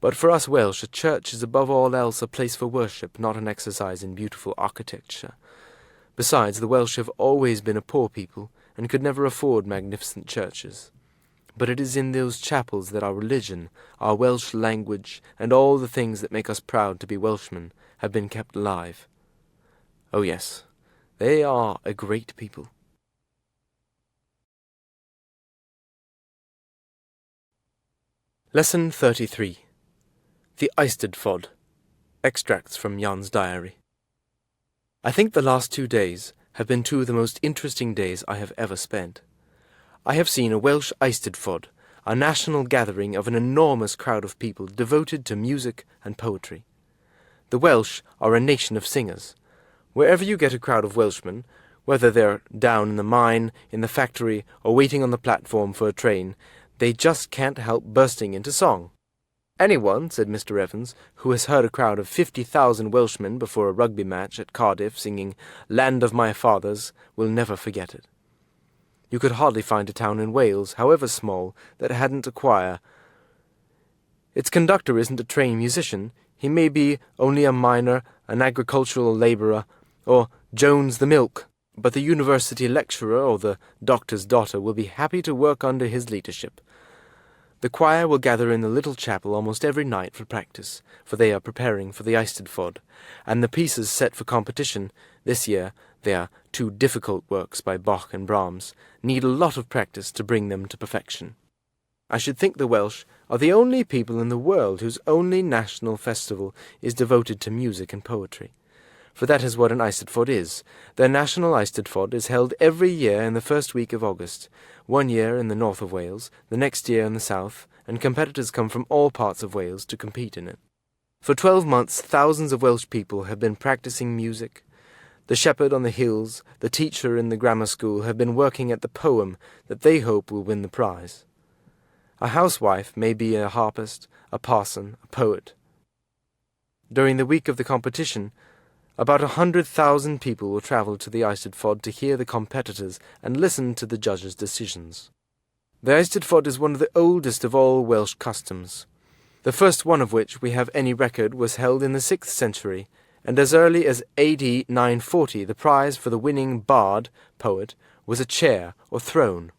"but for us Welsh a church is above all else a place for worship, not an exercise in beautiful architecture. Besides, the Welsh have always been a poor people, and could never afford magnificent churches. But it is in those chapels that our religion, our Welsh language, and all the things that make us proud to be Welshmen have been kept alive. Oh yes, they are a great people." Lesson 33. The Eisteddfod. Extracts from Jan's diary. I think the last 2 days have been 2 of the most interesting days I have ever spent. I have seen a Welsh Eisteddfod, a national gathering of an enormous crowd of people devoted to music and poetry. The Welsh are a nation of singers. Wherever you get a crowd of Welshmen, whether they're down in the mine, in the factory, or waiting on the platform for a train, they just can't help bursting into song. "Anyone," said Mr. Evans, "who has heard a crowd of 50,000 Welshmen before a rugby match at Cardiff singing 'Land of My Fathers' will never forget it. You could hardly find a town in Wales, however small, that hadn't a choir. Its conductor isn't a trained musician. He may be only a miner, an agricultural labourer, or Jones the Milk, but the university lecturer or the doctor's daughter will be happy to work under his leadership. The choir will gather in the little chapel almost every night for practice, for they are preparing for the Eisteddfod, and the pieces set for competition this year, they are 2 difficult works by Bach and Brahms, need a lot of practice to bring them to perfection. I should think the Welsh are the only people in the world whose only national festival is devoted to music and poetry. For that is what an Eisteddfod is. Their national Eisteddfod is held every year in the first week of August, 1 year in the north of Wales, the next year in the south, and competitors come from all parts of Wales to compete in it. For 12 months, thousands of Welsh people have been practicing music. The shepherd on the hills, the teacher in the grammar school have been working at the poem that they hope will win the prize. A housewife may be a harpist, a parson, a poet. During the week of the competition, about 100,000 people will travel to the Eisteddfod to hear the competitors and listen to the judges' decisions. The Eisteddfod is one of the oldest of all Welsh customs. The first one of which we have any record was held in the 6th century, and as early as AD 940 the prize for the winning bard, poet, was a chair or throne,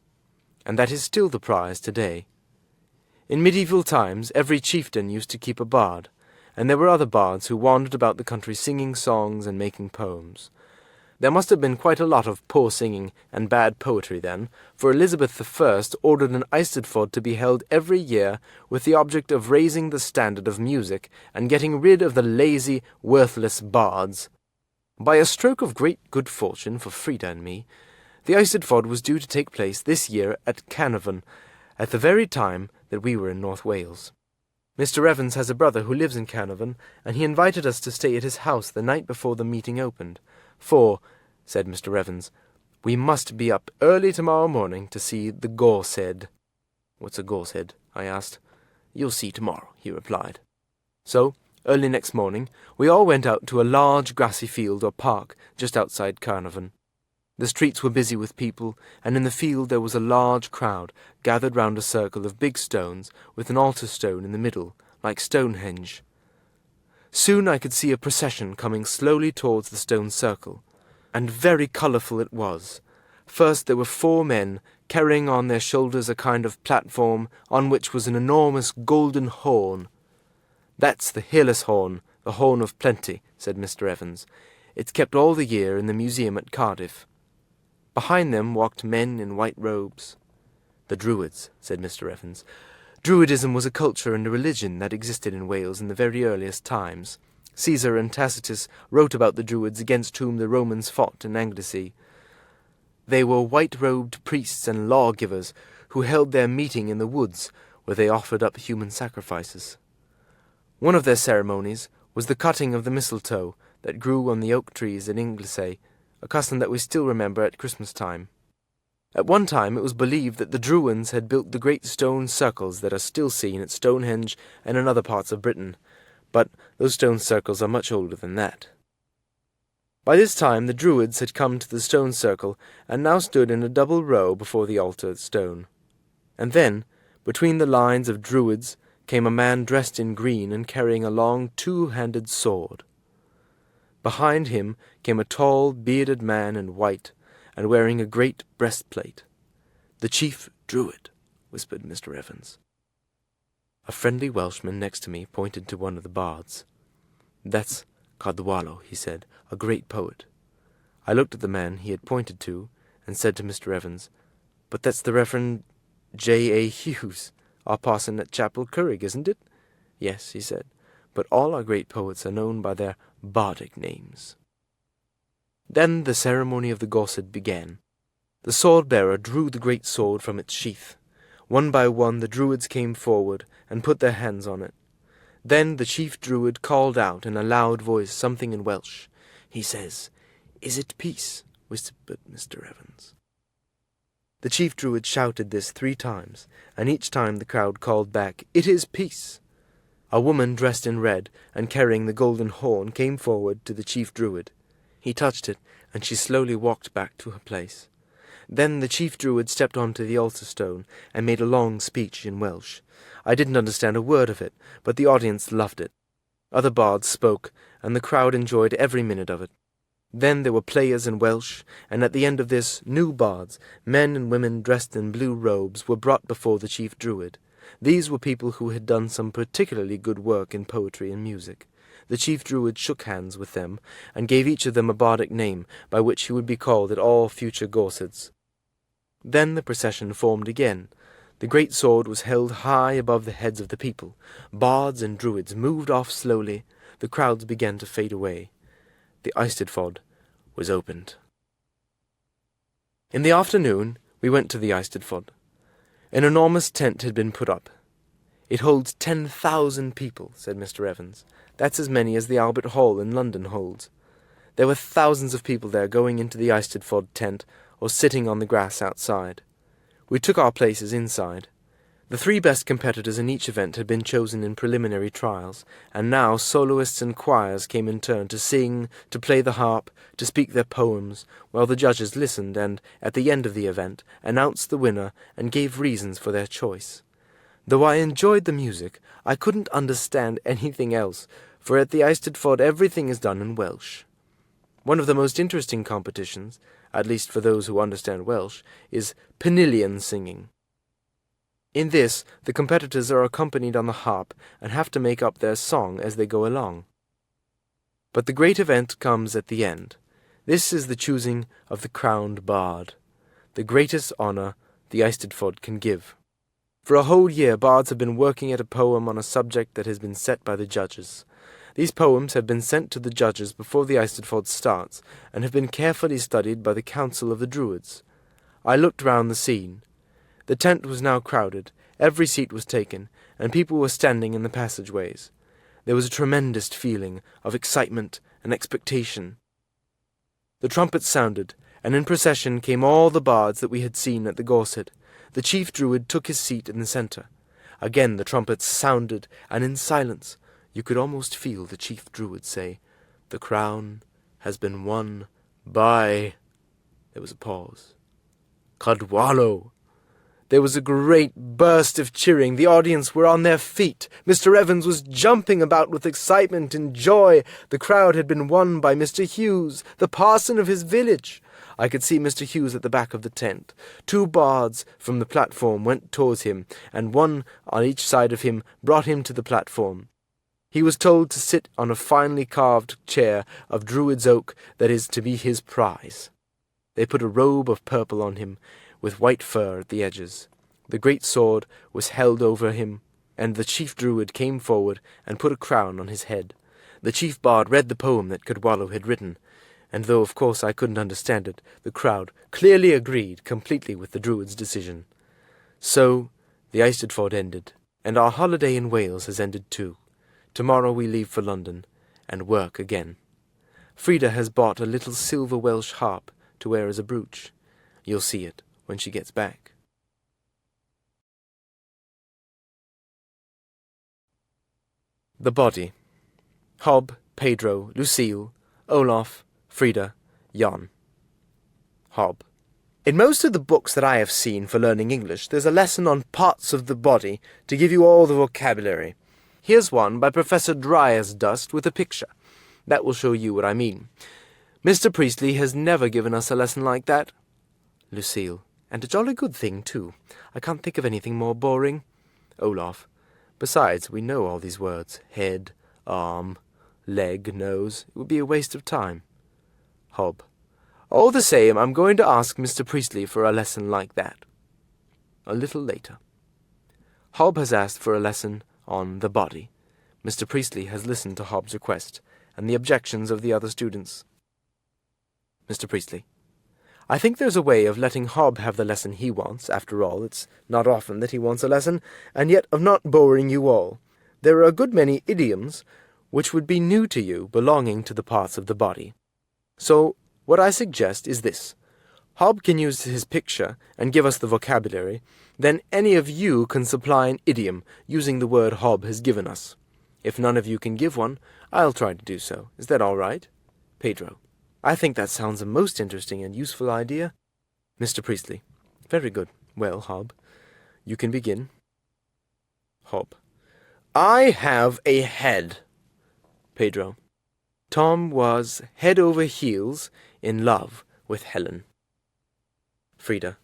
and that is still the prize today. In medieval times every chieftain used to keep a bard, and there were other bards who wandered about the country singing songs and making poems. There must have been quite a lot of poor singing and bad poetry then, for Elizabeth I ordered an Eisteddfod to be held every year with the object of raising the standard of music and getting rid of the lazy, worthless bards. By a stroke of great good fortune for Frida and me, the Eisteddfod was due to take place this year at Caernarfon, at the very time that we were in North Wales. Mr. Evans has a brother who lives in Caernarfon, and he invited us to stay at his house the night before the meeting opened. "For," said Mr. Evans, "we must be up early tomorrow morning to see the Gorsedd." "What's a gorse head?" I asked. "You'll see tomorrow," he replied. So, early next morning, we all went out to a large grassy field or park just outside Carnarvon. The streets were busy with people, and in the field there was a large crowd gathered round a circle of big stones with an altar stone in the middle, like Stonehenge. Soon I could see a procession coming slowly towards the stone circle, and very colourful it was. First there were 4 men carrying on their shoulders a kind of platform on which was an enormous golden horn. "That's the Hairless Horn, the Horn of Plenty," said Mr. Evans. "It's kept all the year in the museum at Cardiff." Behind them walked men in white robes. "The Druids," said Mr. Evans. Druidism was a culture and a religion that existed in Wales in the very earliest times. Caesar and Tacitus wrote about the Druids against whom the Romans fought in Anglesey. They were white-robed priests and lawgivers who held their meeting in the woods, where they offered up human sacrifices. One of their ceremonies was the cutting of the mistletoe that grew on the oak trees at Anglesey, a custom that we still remember at Christmas time. At one time it was believed that the Druids had built the great stone circles that are still seen at Stonehenge and in other parts of Britain, but those stone circles are much older than that. By this time the Druids had come to the stone circle and now stood in a double row before the altar stone. And then, between the lines of Druids, came a man dressed in green and carrying a long 2-handed sword. Behind him came a tall, bearded man in white, and wearing a great breastplate. "The chief Druid," whispered Mr. Evans. A friendly Welshman next to me pointed to one of the bards. "That's Cadwallo," he said, "a great poet." I looked at the man he had pointed to, and said to Mr. Evans, "But that's the Reverend J. A. Hughes, our parson at Chapel Currig, isn't it?" "Yes," he said, "but all our great poets are known by their bardic names." Then the ceremony of the gorset began. The sword-bearer drew the great sword from its sheath. One by one the Druids came forward and put their hands on it. Then the chief Druid called out in a loud voice something in Welsh. He says, "Is it peace?" whispered Mr. Evans. The chief Druid shouted this 3 times, and each time the crowd called back, "It is peace." A woman dressed in red and carrying the golden horn came forward to the chief Druid. He touched it, and she slowly walked back to her place. Then the chief Druid stepped onto the altar stone and made a long speech in Welsh. I didn't understand a word of it, but the audience loved it. Other bards spoke, and the crowd enjoyed every minute of it. Then there were players in Welsh, and at the end of this, new bards, men and women dressed in blue robes, were brought before the chief Druid. These were people who had done some particularly good work in poetry and music. The chief Druid shook hands with them, and gave each of them a bardic name by which he would be called at all future gorsets. Then the procession formed again. The great sword was held high above the heads of the people. Bards and Druids moved off slowly. The crowds began to fade away. The Eisteddfod was opened. In the afternoon we went to the Eisteddfod. An enormous tent had been put up. "It holds 10,000 people," said Mr. Evans. "That's as many as the Albert Hall in London holds." There were thousands of people there going into the Eisteddfod tent or sitting on the grass outside. We took our places inside. The 3 best competitors in each event had been chosen in preliminary trials, and now soloists and choirs came in turn to sing, to play the harp, to speak their poems, while the judges listened and, at the end of the event, announced the winner and gave reasons for their choice. Though I enjoyed the music, I couldn't understand anything else, for at the Eisteddfod everything is done in Welsh. One of the most interesting competitions, at least for those who understand Welsh, is pannilion singing. In this, the competitors are accompanied on the harp and have to make up their song as they go along. But the great event comes at the end. This is the choosing of the crowned bard, the greatest honour the Eisteddfod can give. For a whole year, bards have been working at a poem on a subject that has been set by the judges. These poems have been sent to the judges before the Eisteddfod starts, and have been carefully studied by the Council of the Druids. I looked round the scene. The tent was now crowded, every seat was taken, and people were standing in the passageways. There was a tremendous feeling of excitement and expectation. The trumpets sounded, and in procession came all the bards that we had seen at the gorset. The chief druid took his seat in the centre. Again the trumpets sounded, and in silence you could almost feel the chief druid say, "The crown has been won by—" There was a pause. "Cadwallo!" There was a great burst of cheering. The audience were on their feet. Mr. Evans was jumping about with excitement and joy. The crowd had been won by Mr. Hughes, the parson of his village. I could see Mr. Hughes at the back of the tent. 2 bards from the platform went towards him, and one on each side of him brought him to the platform. He was told to sit on a finely carved chair of druid's oak that is to be his prize. They put a robe of purple on him, with white fur at the edges. The great sword was held over him, and the chief druid came forward and put a crown on his head. The chief bard read the poem that Cadwallo had written, and though of course I couldn't understand it, the crowd clearly agreed completely with the druid's decision. So the Eisteddfod ended, and our holiday in Wales has ended too. Tomorrow we leave for London, and work again. Frida has bought a little silver Welsh harp to wear as a brooch. You'll see it when she gets back. The body. Hob, Pedro, Lucille, Olaf, Frida, Jan. Hob. In most of the books that I have seen for learning English, there's a lesson on parts of the body to give you all the vocabulary. Here's one by Professor Dryasdust with a picture. That will show you what I mean. Mr. Priestley has never given us a lesson like that. Lucille. And a jolly good thing, too. I can't think of anything more boring. Olaf. Besides, we know all these words. Head, arm, leg, nose. It would be a waste of time. Hob. All the same, I'm going to ask Mr. Priestley for a lesson like that. A little later. Hob has asked for a lesson on the body. Mr. Priestley has listened to Hob's request, and the objections of the other students. Mr. Priestley. I think there's a way of letting Hob have the lesson he wants. After all, it's not often that he wants a lesson, and yet of not boring you all. There are a good many idioms which would be new to you, belonging to the parts of the body. So, what I suggest is this. Hob can use his picture and give us the vocabulary, then any of you can supply an idiom using the word Hob has given us. If none of you can give one, I'll try to do so. Is that all right? Pedro. I think that sounds a most interesting and useful idea. Mr. Priestley. Very good. Well, Hob, you can begin. Hob. I have a head. Pedro. Tom was head over heels in love with Helen. Frida.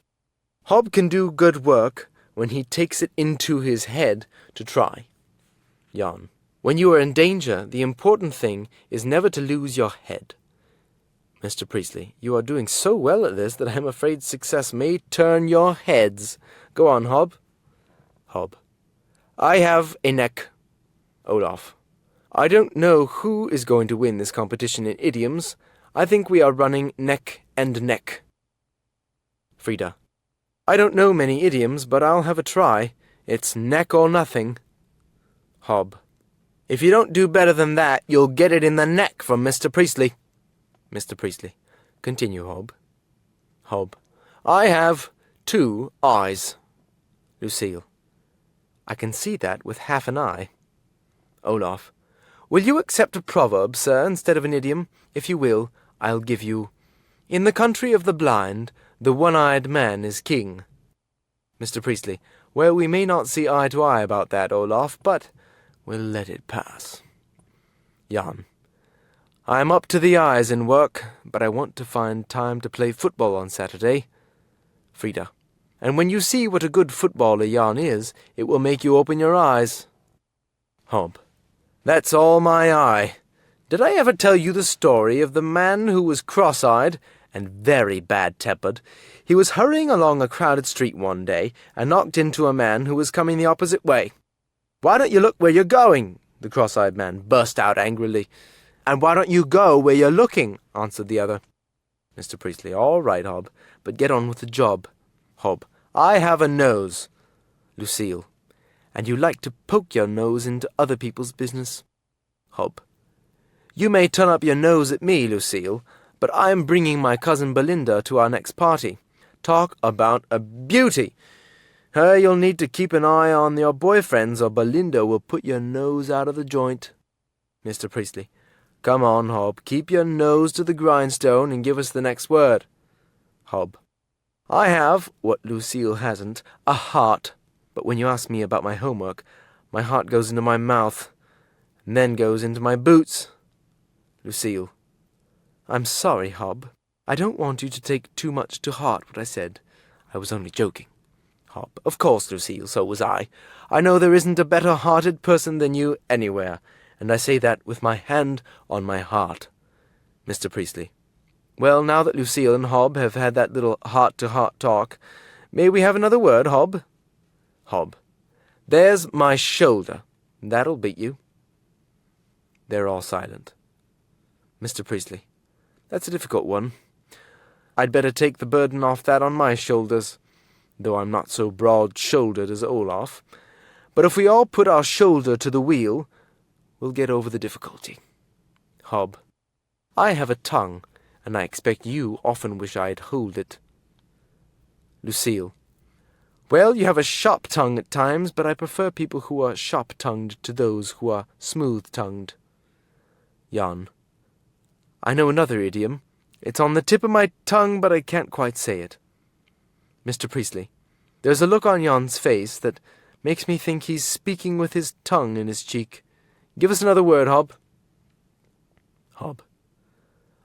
Hob can do good work when he takes it into his head to try. Jan. When you are in danger, the important thing is never to lose your head. Mr. Priestley, you are doing so well at this that I am afraid success may turn your heads. Go on, Hob. Hob. I have a neck. Olaf. I don't know who is going to win this competition in idioms. I think we are running neck and neck. Frida. I don't know many idioms, but I'll have a try. It's neck or nothing. Hob. If you don't do better than that, you'll get it in the neck from Mr. Priestley. Mr. Priestley. Continue, Hob. Hob. I have 2 eyes. Lucille. I can see that with half an eye. Olaf. Will you accept a proverb, sir, instead of an idiom? If you will, I'll give you, in the country of the blind, the one-eyed man is king. Mr. Priestley. Well, we may not see eye to eye about that, Olaf, but we'll let it pass. Jan. I'm up to the eyes in work, but I want to find time to play football on Saturday. Frida. And when you see what a good footballer Jan is, it will make you open your eyes. Hob. That's all my eye. Did I ever tell you the story of the man who was cross-eyed and very bad-tempered? He was hurrying along a crowded street one day and knocked into a man who was coming the opposite way. Why don't you look where you're going? The cross-eyed man burst out angrily. And why don't you go where you're looking? Answered the other. Mr. Priestley. All right, Hob, but get on with the job. Hob. I have a nose. Lucille. And you like to poke your nose into other people's business. Hob. You may turn up your nose at me, Lucille, but I am bringing my cousin Belinda to our next party. Talk about a beauty! You'll need to keep an eye on your boyfriends, or Belinda will put your nose out of the joint. Mr. Priestley. Come on, Hob, keep your nose to the grindstone and give us the next word. Hob. I have, what Lucille hasn't, a heart, but when you ask me about my homework, my heart goes into my mouth, and then goes into my boots. Lucille. I'm sorry, Hob. I don't want you to take too much to heart what I said. I was only joking. Hob. Of course, Lucille, so was I. I know there isn't a better-hearted person than you anywhere, and I say that with my hand on my heart. Mr. Priestley. Well, now that Lucille and Hob have had that little heart-to-heart talk, may we have another word, Hob? Hob. There's my shoulder. That'll beat you. They're all silent. Mr. Priestley. That's a difficult one. I'd better take the burden off that on my shoulders, though I'm not so broad-shouldered as Olaf. But if we all put our shoulder to the wheel, we'll get over the difficulty. Hob. I have a tongue, and I expect you often wish I'd hold it. Lucille. Well, you have a sharp tongue at times, but I prefer people who are sharp-tongued to those who are smooth-tongued. Jan. I know another idiom. It's on the tip of my tongue, but I can't quite say it. Mr. Priestley. There's a look on Jan's face that makes me think he's speaking with his tongue in his cheek. Give us another word, Hob. Hob.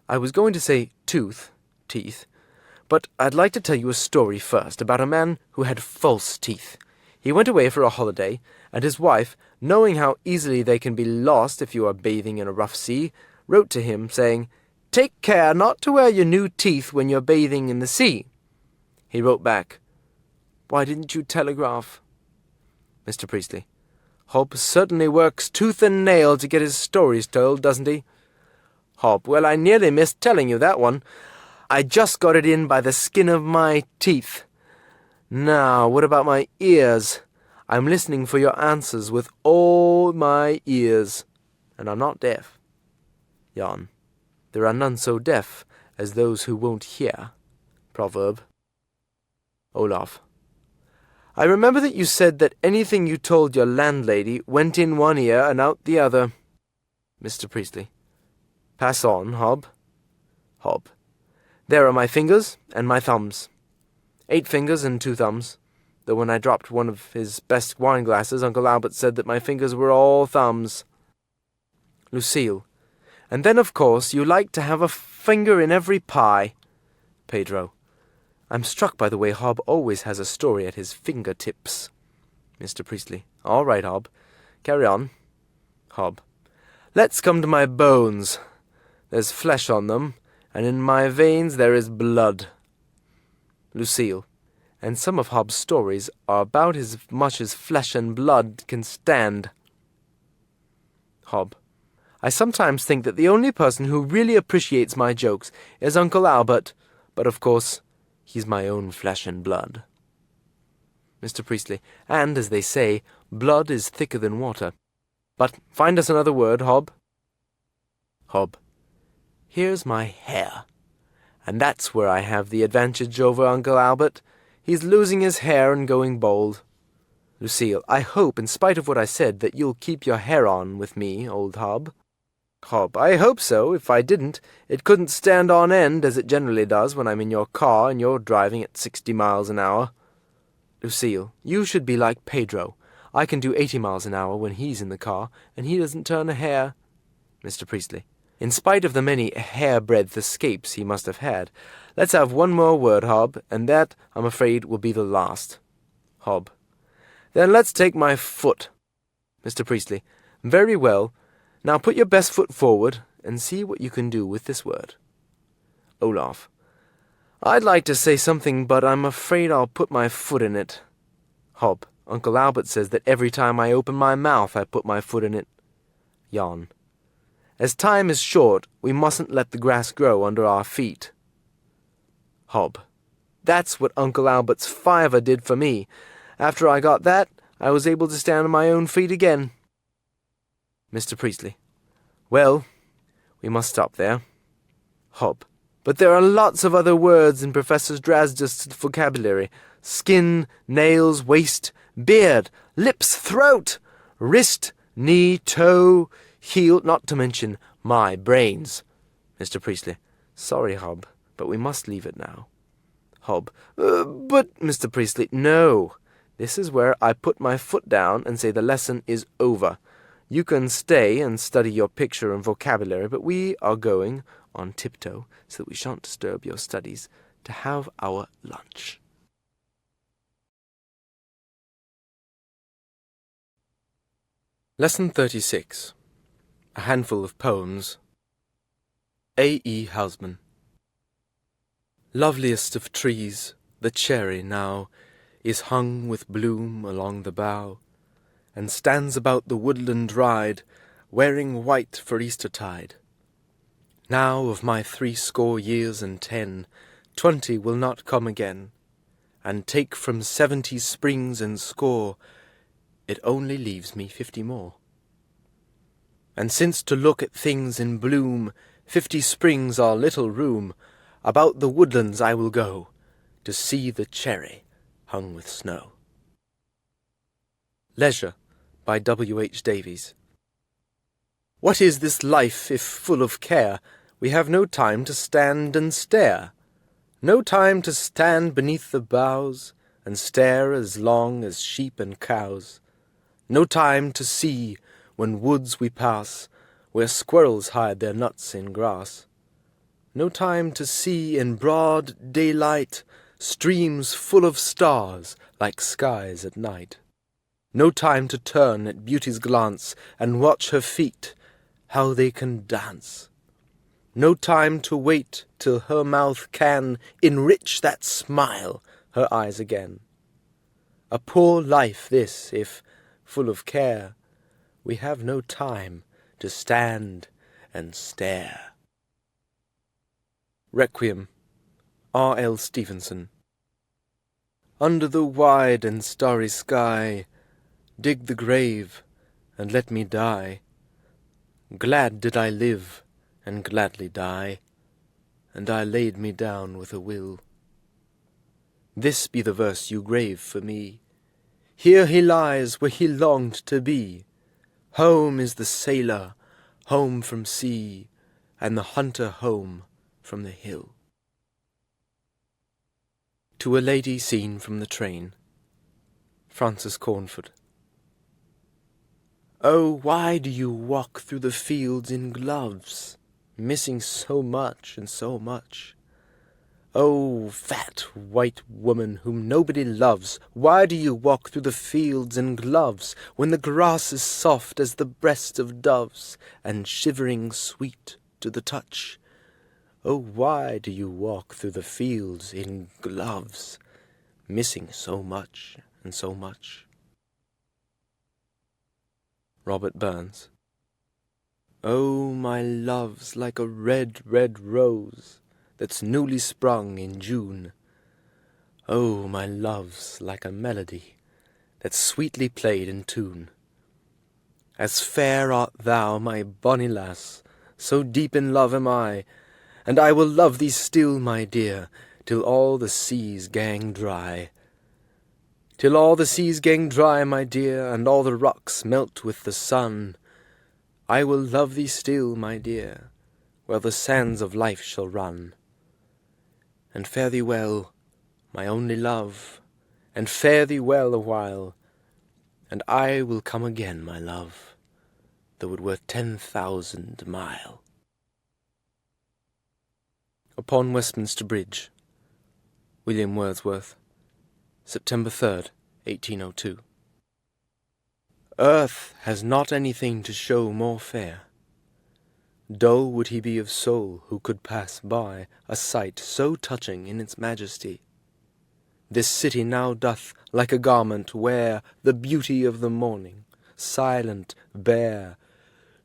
I was going to say tooth, teeth, but I'd like to tell you a story first about a man who had false teeth. He went away for a holiday, and his wife, knowing how easily they can be lost if you are bathing in a rough sea, wrote to him, saying, Take care not to wear your new teeth when you're bathing in the sea. He wrote back, Why didn't you telegraph? Mr. Priestley. Hob certainly works tooth and nail to get his stories told, doesn't he? Hob. Well, I nearly missed telling you that one. I just got it in by the skin of my teeth. Now, what about my ears? I'm listening for your answers with all my ears, and I'm not deaf. Jan. There are none so deaf as those who won't hear. Proverb. Olaf. I remember that you said that anything you told your landlady went in one ear and out the other. Mr. Priestley. Pass on, Hob. Hob. There are my fingers and my thumbs. 8 fingers and 2 thumbs, though when I dropped one of his best wine glasses, Uncle Albert said that my fingers were all thumbs. Lucille. And then, of course, you like to have a finger in every pie. Pedro. I'm struck by the way Hob always has a story at his fingertips. Mr. Priestley. All right, Hob. Carry on. Hob. Let's come to my bones. There's flesh on them, and in my veins there is blood. Lucille. And some of Hob's stories are about as much as flesh and blood can stand. Hob. I sometimes think that the only person who really appreciates my jokes is Uncle Albert, but of course he's my own flesh and blood. Mr. Priestley. And, as they say, blood is thicker than water. But find us another word, Hob. Hob. Here's my hair. And that's where I have the advantage over Uncle Albert. He's losing his hair and going bald. Lucille. I hope, in spite of what I said, that you'll keep your hair on with me, old Hob. Hob. I hope so. If I didn't, it couldn't stand on end, as it generally does when I'm in your car and you're driving at 60 miles an hour. Lucille. You should be like Pedro. I can do 80 miles an hour when he's in the car, and he doesn't turn a hair. Mr. Priestley. In spite of the many hair-breadth escapes he must have had, let's have one more word, Hob, and that, I'm afraid, will be the last. Hob. Then let's take my foot. Mr. Priestley. Very well. Now put your best foot forward, and see what you can do with this word. Olaf. I'd like to say something, but I'm afraid I'll put my foot in it. Hob. Uncle Albert says that every time I open my mouth I put my foot in it. Jan. As time is short, we mustn't let the grass grow under our feet. Hob. That's what Uncle Albert's fiver did for me. After I got that, I was able to stand on my own feet again. Mr. Priestley. Well, we must stop there. Hob. But there are lots of other words in Professor Drasdust's vocabulary. skin, nails, waist, beard, lips, throat, wrist, knee, toe, heel, not to mention my brains. Mr. Priestley. Sorry, Hob, but we must leave it now. Hob. But, Mr. Priestley, no. This is where I put my foot down and say the lesson is over. You can stay and study your picture and vocabulary, but we are going on tiptoe, so that we shan't disturb your studies, to have our lunch. Lesson 36. A Handful of Poems. A. E. Housman. Loveliest of trees, the cherry now is hung with bloom along the bough, and stands about the woodland ride, wearing white for Eastertide. Now of my 60 years and 10, 20 will not come again, and take from 70 springs and score, it only leaves me 50 more. And since to look at things in bloom 50 springs are little room, about the woodlands I will go, to see the cherry hung with snow. Leisure by W. H. Davies. What is this life if full of care? We have no time to stand and stare. No time to stand beneath the boughs and stare as long as sheep and cows. No time to see when woods we pass, where squirrels hide their nuts in grass. No time to see in broad daylight streams full of stars like skies at night. No time to turn at beauty's glance and watch her feet, how they can dance. No time to wait till her mouth can enrich that smile, her eyes again. A poor life this, if, full of care, we have no time to stand and stare. Requiem, R. L. Stevenson. Under the wide and starry sky, dig the grave and let me die. Glad did I live and gladly die, and I laid me down with a will. This be the verse you grave for me. Here he lies where he longed to be. Home is the sailor, home from sea, and the hunter home from the hill. To a Lady Seen from the Train. Francis Cornford. Oh, why do you walk through the fields in gloves, missing so much and so much? Oh, fat white woman whom nobody loves, why do you walk through the fields in gloves, when the grass is soft as the breast of doves, and shivering sweet to the touch? Oh, why do you walk through the fields in gloves, missing so much and so much? Robert Burns. Oh, my love's like a red, red rose that's newly sprung in June. Oh, my love's like a melody that's sweetly played in tune. As fair art thou, my bonny lass, so deep in love am I, and I will love thee still, my dear, till all the seas gang dry. Till all the seas gang dry, my dear, and all the rocks melt with the sun, I will love thee still, my dear, where the sands of life shall run. And fare thee well, my only love, and fare thee well a while, and I will come again, my love, though it were 10,000 mile. Upon Westminster Bridge, William Wordsworth, September 3rd, 1802. Earth has not anything to show more fair. Dull would he be of soul who could pass by a sight so touching in its majesty. This city now doth like a garment wear the beauty of the morning, silent, bare.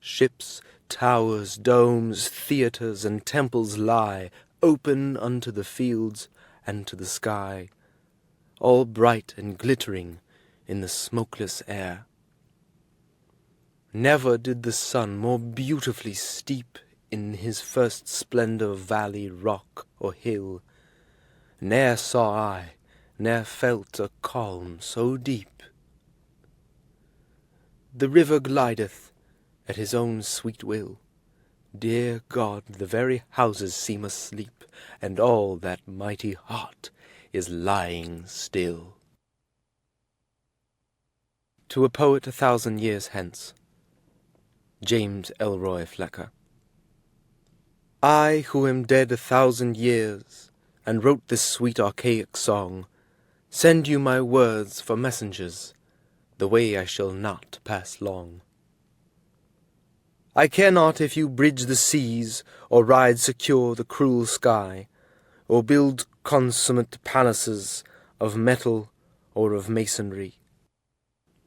Ships, towers, domes, theatres, and temples lie open unto the fields and to the sky, all bright and glittering in the smokeless air. Never did the sun more beautifully steep in his first splendour valley, rock, or hill. Ne'er saw I, ne'er felt a calm so deep. The river glideth at his own sweet will. Dear God, the very houses seem asleep, and all that mighty heart is lying still. To a Poet 1,000 Years Hence. James Elroy Flecker. I, who am dead 1,000 years, and wrote this sweet archaic song, send you my words for messengers, the way I shall not pass long. I care not if you bridge the seas, or ride secure the cruel sky, or build consummate palaces of metal or of masonry.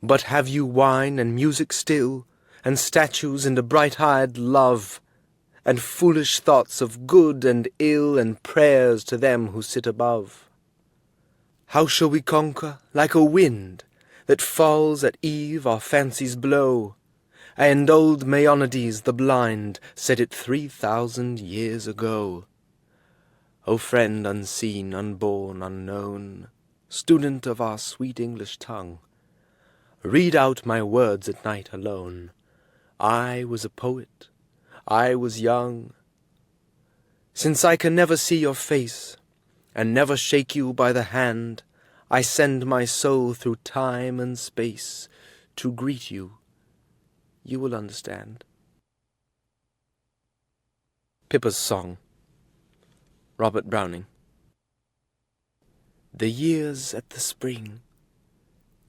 But have you wine and music still, and statues and a bright-eyed love, and foolish thoughts of good and ill, and prayers to them who sit above? How shall we conquer, like a wind, that falls at eve our fancies blow? And old Maimonides the blind said it 3,000 years ago. O friend unseen, unborn, unknown, student of our sweet English tongue, read out my words at night alone. I was a poet, I was young. Since I can never see your face, and never shake you by the hand, I send my soul through time and space to greet you. You will understand. Pippa's Song. Robert Browning. The years at the spring,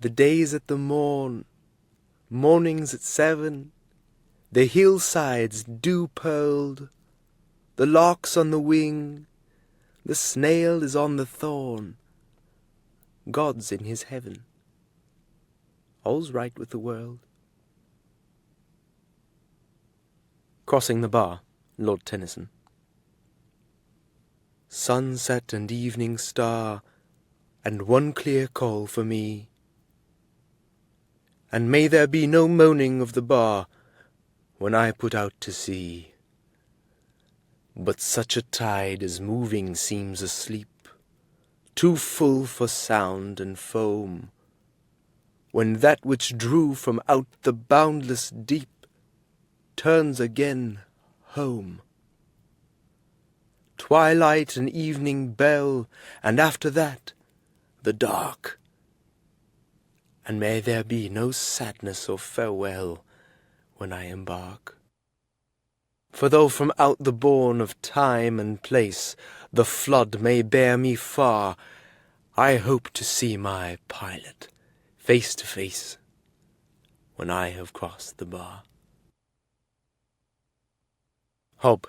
the days at the morn, mornings at 7, the hillsides dew-pearled, the lark's on the wing, the snail is on the thorn, God's in his heaven, all's right with the world. Crossing the Bar, Lord Tennyson. Sunset and evening star, and one clear call for me, and may there be no moaning of the bar when I put out to sea. But such a tide as moving seems asleep, too full for sound and foam, when that which drew from out the boundless deep turns again home. Twilight and evening bell, and after that the dark. And may there be no sadness or farewell when I embark. For though from out the bourne of time and place the flood may bear me far, I hope to see my pilot face to face when I have crossed the bar. Hob.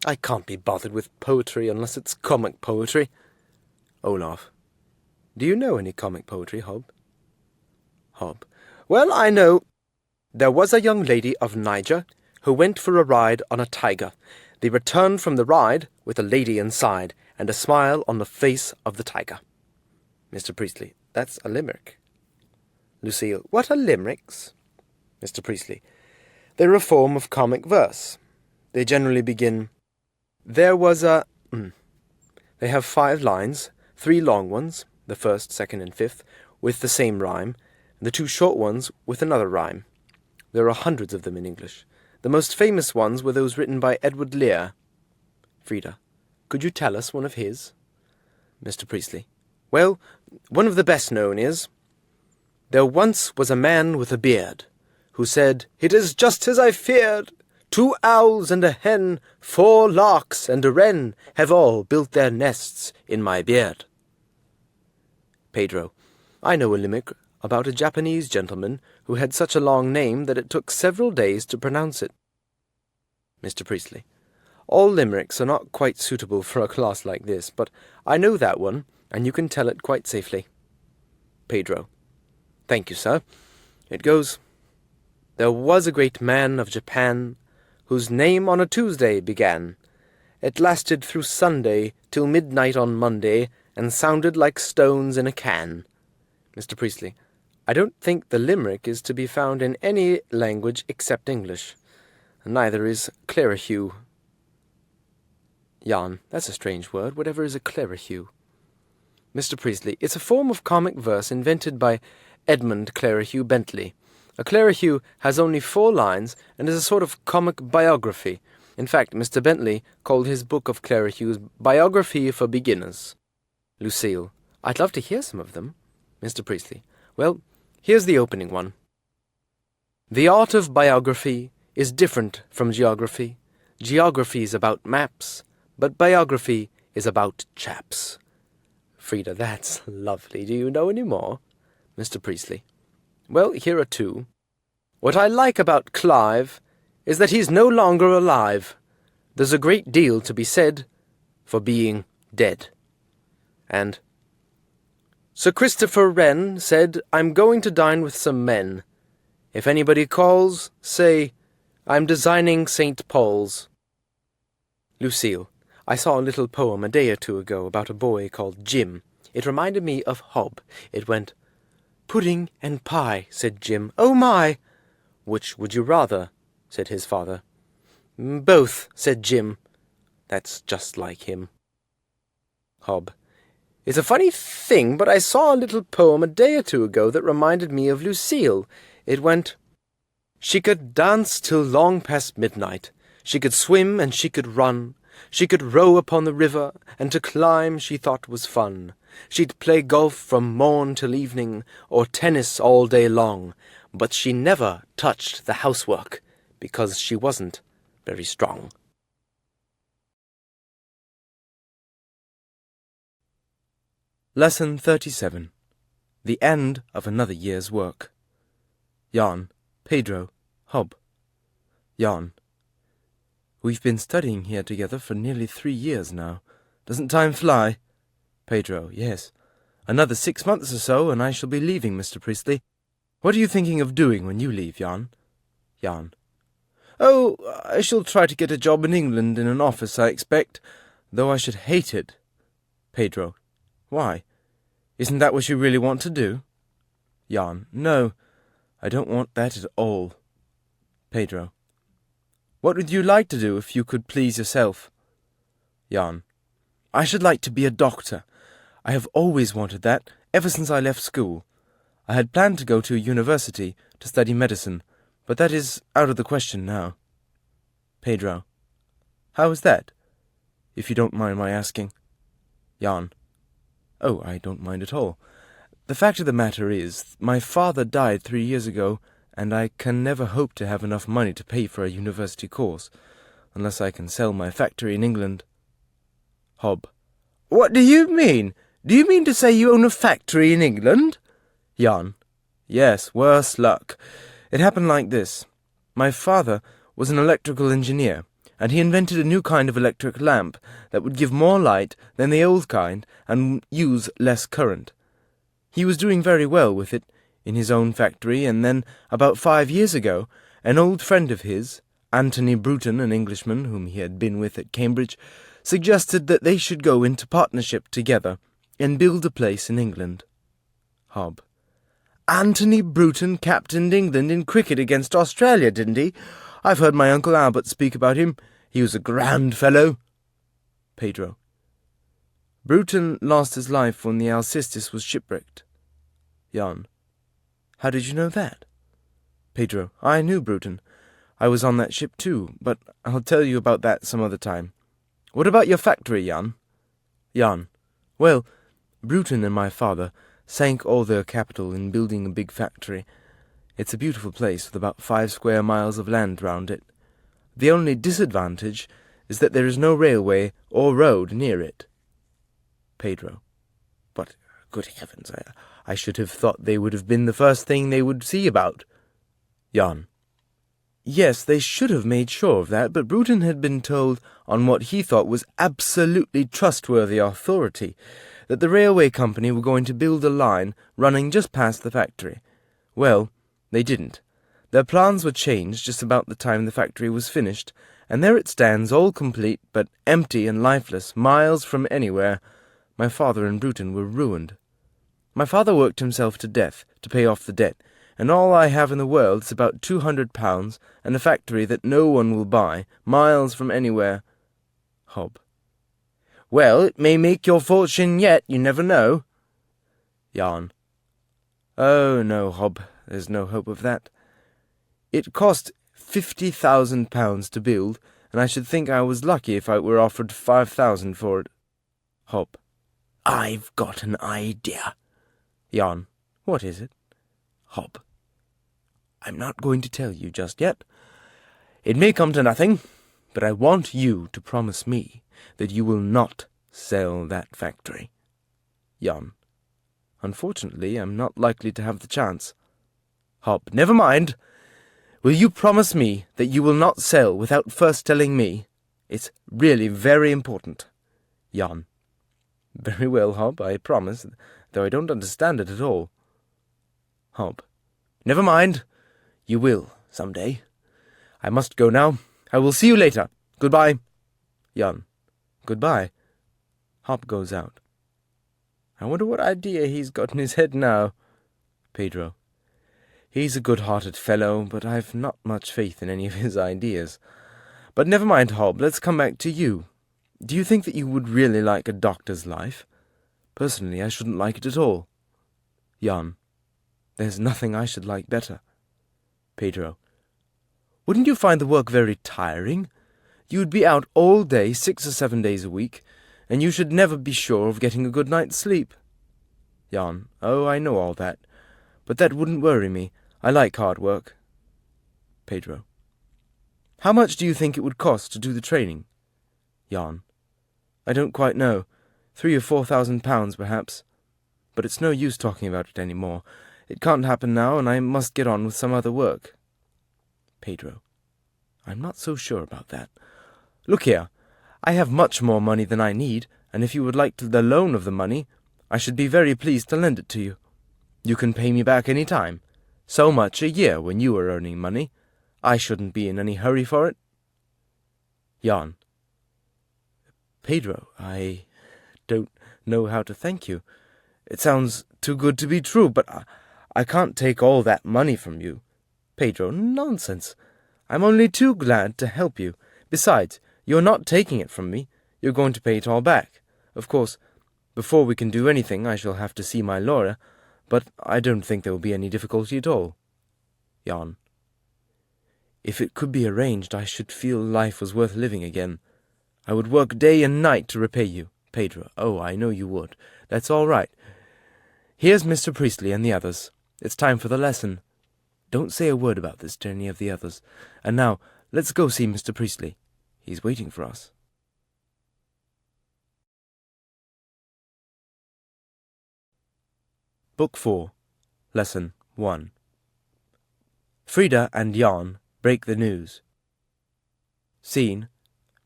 I can't be bothered with poetry unless it's comic poetry. Olaf. Do you know any comic poetry, Hob? Hob. Well, I know. There was a young lady of Niger who went for a ride on a tiger. They returned from the ride with a lady inside and a smile on the face of the tiger. Mr. Priestley. That's a limerick. Lucille. What are limericks? Mr. Priestley. They're a form of comic verse. They generally begin, there was a... They have 5 lines, 3 long ones, the first, second, and fifth, with the same rhyme, and the 2 short ones with another rhyme. There are hundreds of them in English. The most famous ones were those written by Edward Lear. Frida. Could you tell us one of his? Mr. Priestley. Well, one of the best known is, there once was a man with a beard, who said, it is just as I feared. 2 owls and a hen, 4 larks and a wren have all built their nests in my beard. Pedro. I know a limerick about a Japanese gentleman who had such a long name that it took several days to pronounce it. Mr. Priestley. All limericks are not quite suitable for a class like this, but I know that one, and you can tell it quite safely. Pedro. Thank you, sir. It goes, there was a great man of Japan, whose name on a Tuesday began. It lasted through Sunday till midnight on Monday, and sounded like stones in a can. Mr. Priestley. I don't think the limerick is to be found in any language except English. Neither is clerihew. Jan. That's a strange word. Whatever is a clerihew? Mr. Priestley, it's a form of comic verse invented by Edmund Clerihew Bentley. A Clerihew has only 4 lines and is a sort of comic biography. In fact, Mr. Bentley called his book of Clerihew's Biography for Beginners. Lucille, I'd love to hear some of them. Mr. Priestley, well, here's the opening one. The art of biography is different from geography. Geography is about maps, but biography is about chaps. Frida, that's lovely. Do you know any more? Mr. Priestley, well, here are 2. What I like about Clive is that he's no longer alive. There's a great deal to be said for being dead. And Sir Christopher Wren said, I'm going to dine with some men. If anybody calls, say, I'm designing St. Paul's. Lucille, I saw a little poem a day or 2 ago about a boy called Jim. It reminded me of Hob. It went, Pudding and pie, said Jim. Oh my! Which would you rather? Said his father. Both, said Jim. That's just like him. Hob, it's a funny thing, but I saw a little poem a day or 2 ago that reminded me of Lucille. It went, She could dance till long past midnight. She could swim and she could run. She could row upon the river, and to climb she thought was fun. She'd play golf from morn till evening, or tennis all day long, but she never touched the housework, because she wasn't very strong. Lesson 37. The End of Another Year's Work. Jan, Pedro, Hob. Jan. We've been studying here together for nearly 3 years now. Doesn't time fly? Pedro. Yes. Another 6 months or so, and I shall be leaving, Mr. Priestley. What are you thinking of doing when you leave, Jan? Jan. Oh, I shall try to get a job in England in an office, I expect, though I should hate it. Pedro. Why? Isn't that what you really want to do? Jan. No, I don't want that at all. Pedro. What would you like to do if you could please yourself? Jan. I should like to be a doctor. I have always wanted that, ever since I left school. I had planned to go to a university to study medicine, but that is out of the question now. Pedro. How is that? If you don't mind my asking. Jan. Oh, I don't mind at all. The fact of the matter is, my father died 3 years ago, and I can never hope to have enough money to pay for a university course, unless I can sell my factory in England. Hob. What do you mean? Do you mean to say you own a factory in England? Jan. Yes, worse luck. It happened like this. My father was an electrical engineer, and he invented a new kind of electric lamp that would give more light than the old kind and use less current. He was doing very well with it in his own factory, and then, about 5 years ago, an old friend of his, Anthony Bruton, an Englishman whom he had been with at Cambridge, suggested that they should go into partnership together and build a place in England. Hob. Anthony Bruton captained England in cricket against Australia, didn't he? I've heard my Uncle Albert speak about him. He was a grand fellow. Pedro. Bruton lost his life when the Alcestis was shipwrecked. Jan. How did you know that? Pedro. I knew Bruton. I was on that ship too, but I'll tell you about that some other time. What about your factory, Jan? Jan. Well, Bruton and my father sank all their capital in building a big factory. It's a beautiful place with about 5 square miles of land round it. The only disadvantage is that there is no railway or road near it. Pedro. But, good heavens, I should have thought they would have been the first thing they would see about. Jan. Yes, they should have made sure of that, but Bruton had been told on what he thought was absolutely trustworthy authority that the railway company were going to build a line running just past the factory. Well, they didn't. Their plans were changed just about the time the factory was finished, and there it stands all complete but empty and lifeless, miles from anywhere. My father and Bruton were ruined. My father worked himself to death to pay off the debt, and all I have in the world is about £200 and a factory that no one will buy, miles from anywhere. Hob. Well, it may make your fortune yet, you never know. Jan. Oh, no, Hob, there's no hope of that. It cost £50,000 to build, and I should think I was lucky if I were offered 5,000 for it. Hob. I've got an idea. Jan. What is it? Hob. I'm not going to tell you just yet. It may come to nothing, but I want you to promise me that you will not sell that factory. Jan. Unfortunately, I'm not likely to have the chance. Hob. Never mind. Will you promise me that you will not sell without first telling me? It's really very important. Jan. Very well, Hob, I promise, though I don't understand it at all. Hob. Never mind. You will, some day. I must go now. I will see you later. Goodbye. Jan. Goodbye. Hob goes out. I wonder what idea he's got in his head now. Pedro. He's a good-hearted fellow, but I've not much faith in any of his ideas. But never mind, Hob, let's come back to you. Do you think that you would really like a doctor's life? Personally, I shouldn't like it at all. Jan. There's nothing I should like better. Pedro. Wouldn't you find the work very tiring? You would be out all day, 6 or 7 days a week, and you should never be sure of getting a good night's sleep. Jan. Oh, I know all that, but that wouldn't worry me. I like hard work. Pedro. How much do you think it would cost to do the training? Jan. I don't quite know. 3,000 or 4,000 pounds, perhaps. But it's no use talking about it any more. It can't happen now, and I must get on with some other work. Pedro. I'm not so sure about that. Look here. I have much more money than I need, and if you would like the loan of the money, I should be very pleased to lend it to you. You can pay me back any time. So much a year when you are earning money. I shouldn't be in any hurry for it. Jan. Pedro, I don't know how to thank you. It sounds too good to be true, but I can't take all that money from you. Pedro, nonsense. I'm only too glad to help you. Besides, you're not taking it from me. You're going to pay it all back. Of course, before we can do anything, I shall have to see my lawyer, but I don't think there will be any difficulty at all. Jan. If it could be arranged, I should feel life was worth living again. I would work day and night to repay you. Pedro. Oh, I know you would. That's all right. Here's Mr. Priestley and the others. It's time for the lesson. Don't say a word about this to any of the others. And now, let's go see Mr. Priestley. He's waiting for us. Book 4, Lesson 1. Frida and Jan break the news. Scene: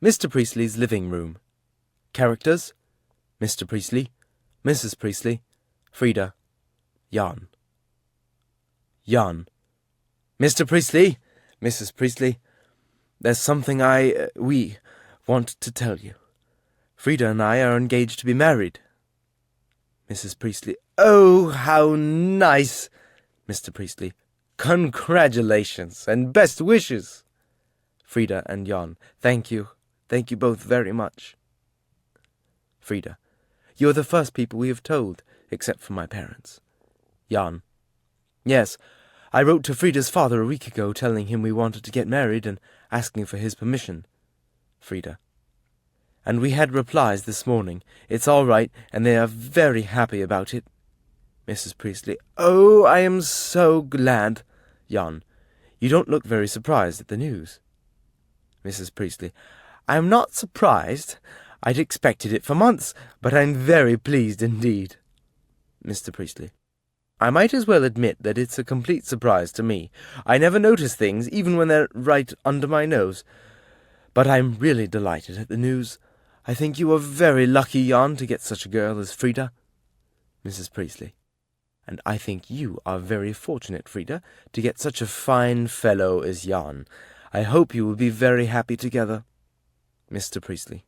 Mr. Priestley's living room. Characters: Mr. Priestley, Mrs. Priestley, Frida, Jan. Jan. Mr. Priestley, Mrs. Priestley, there's something we want to tell you. Frida and I are engaged to be married. Mrs. Priestley. Oh, how nice! Mr. Priestley. Congratulations and best wishes. Frida and Jan. Thank you. Thank you both very much. Frida. You're the first people we have told, except for my parents. Jan. Yes, I wrote to Frida's father a week ago telling him we wanted to get married and asking for his permission. Frida. And we had replies this morning. It's all right, and they are very happy about it. Mrs. Priestley. Oh, I am so glad. Jan. You don't look very surprised at the news. Mrs. Priestley. I am not surprised. I'd expected it for months, but I'm very pleased indeed. Mr. Priestley. I might as well admit that it's a complete surprise to me. I never notice things, even when they're right under my nose. But I'm really delighted at the news. I think you are very lucky, Jan, to get such a girl as Frida. Mrs. Priestley. And I think you are very fortunate, Frida, to get such a fine fellow as Jan. I hope you will be very happy together. Mr. Priestley.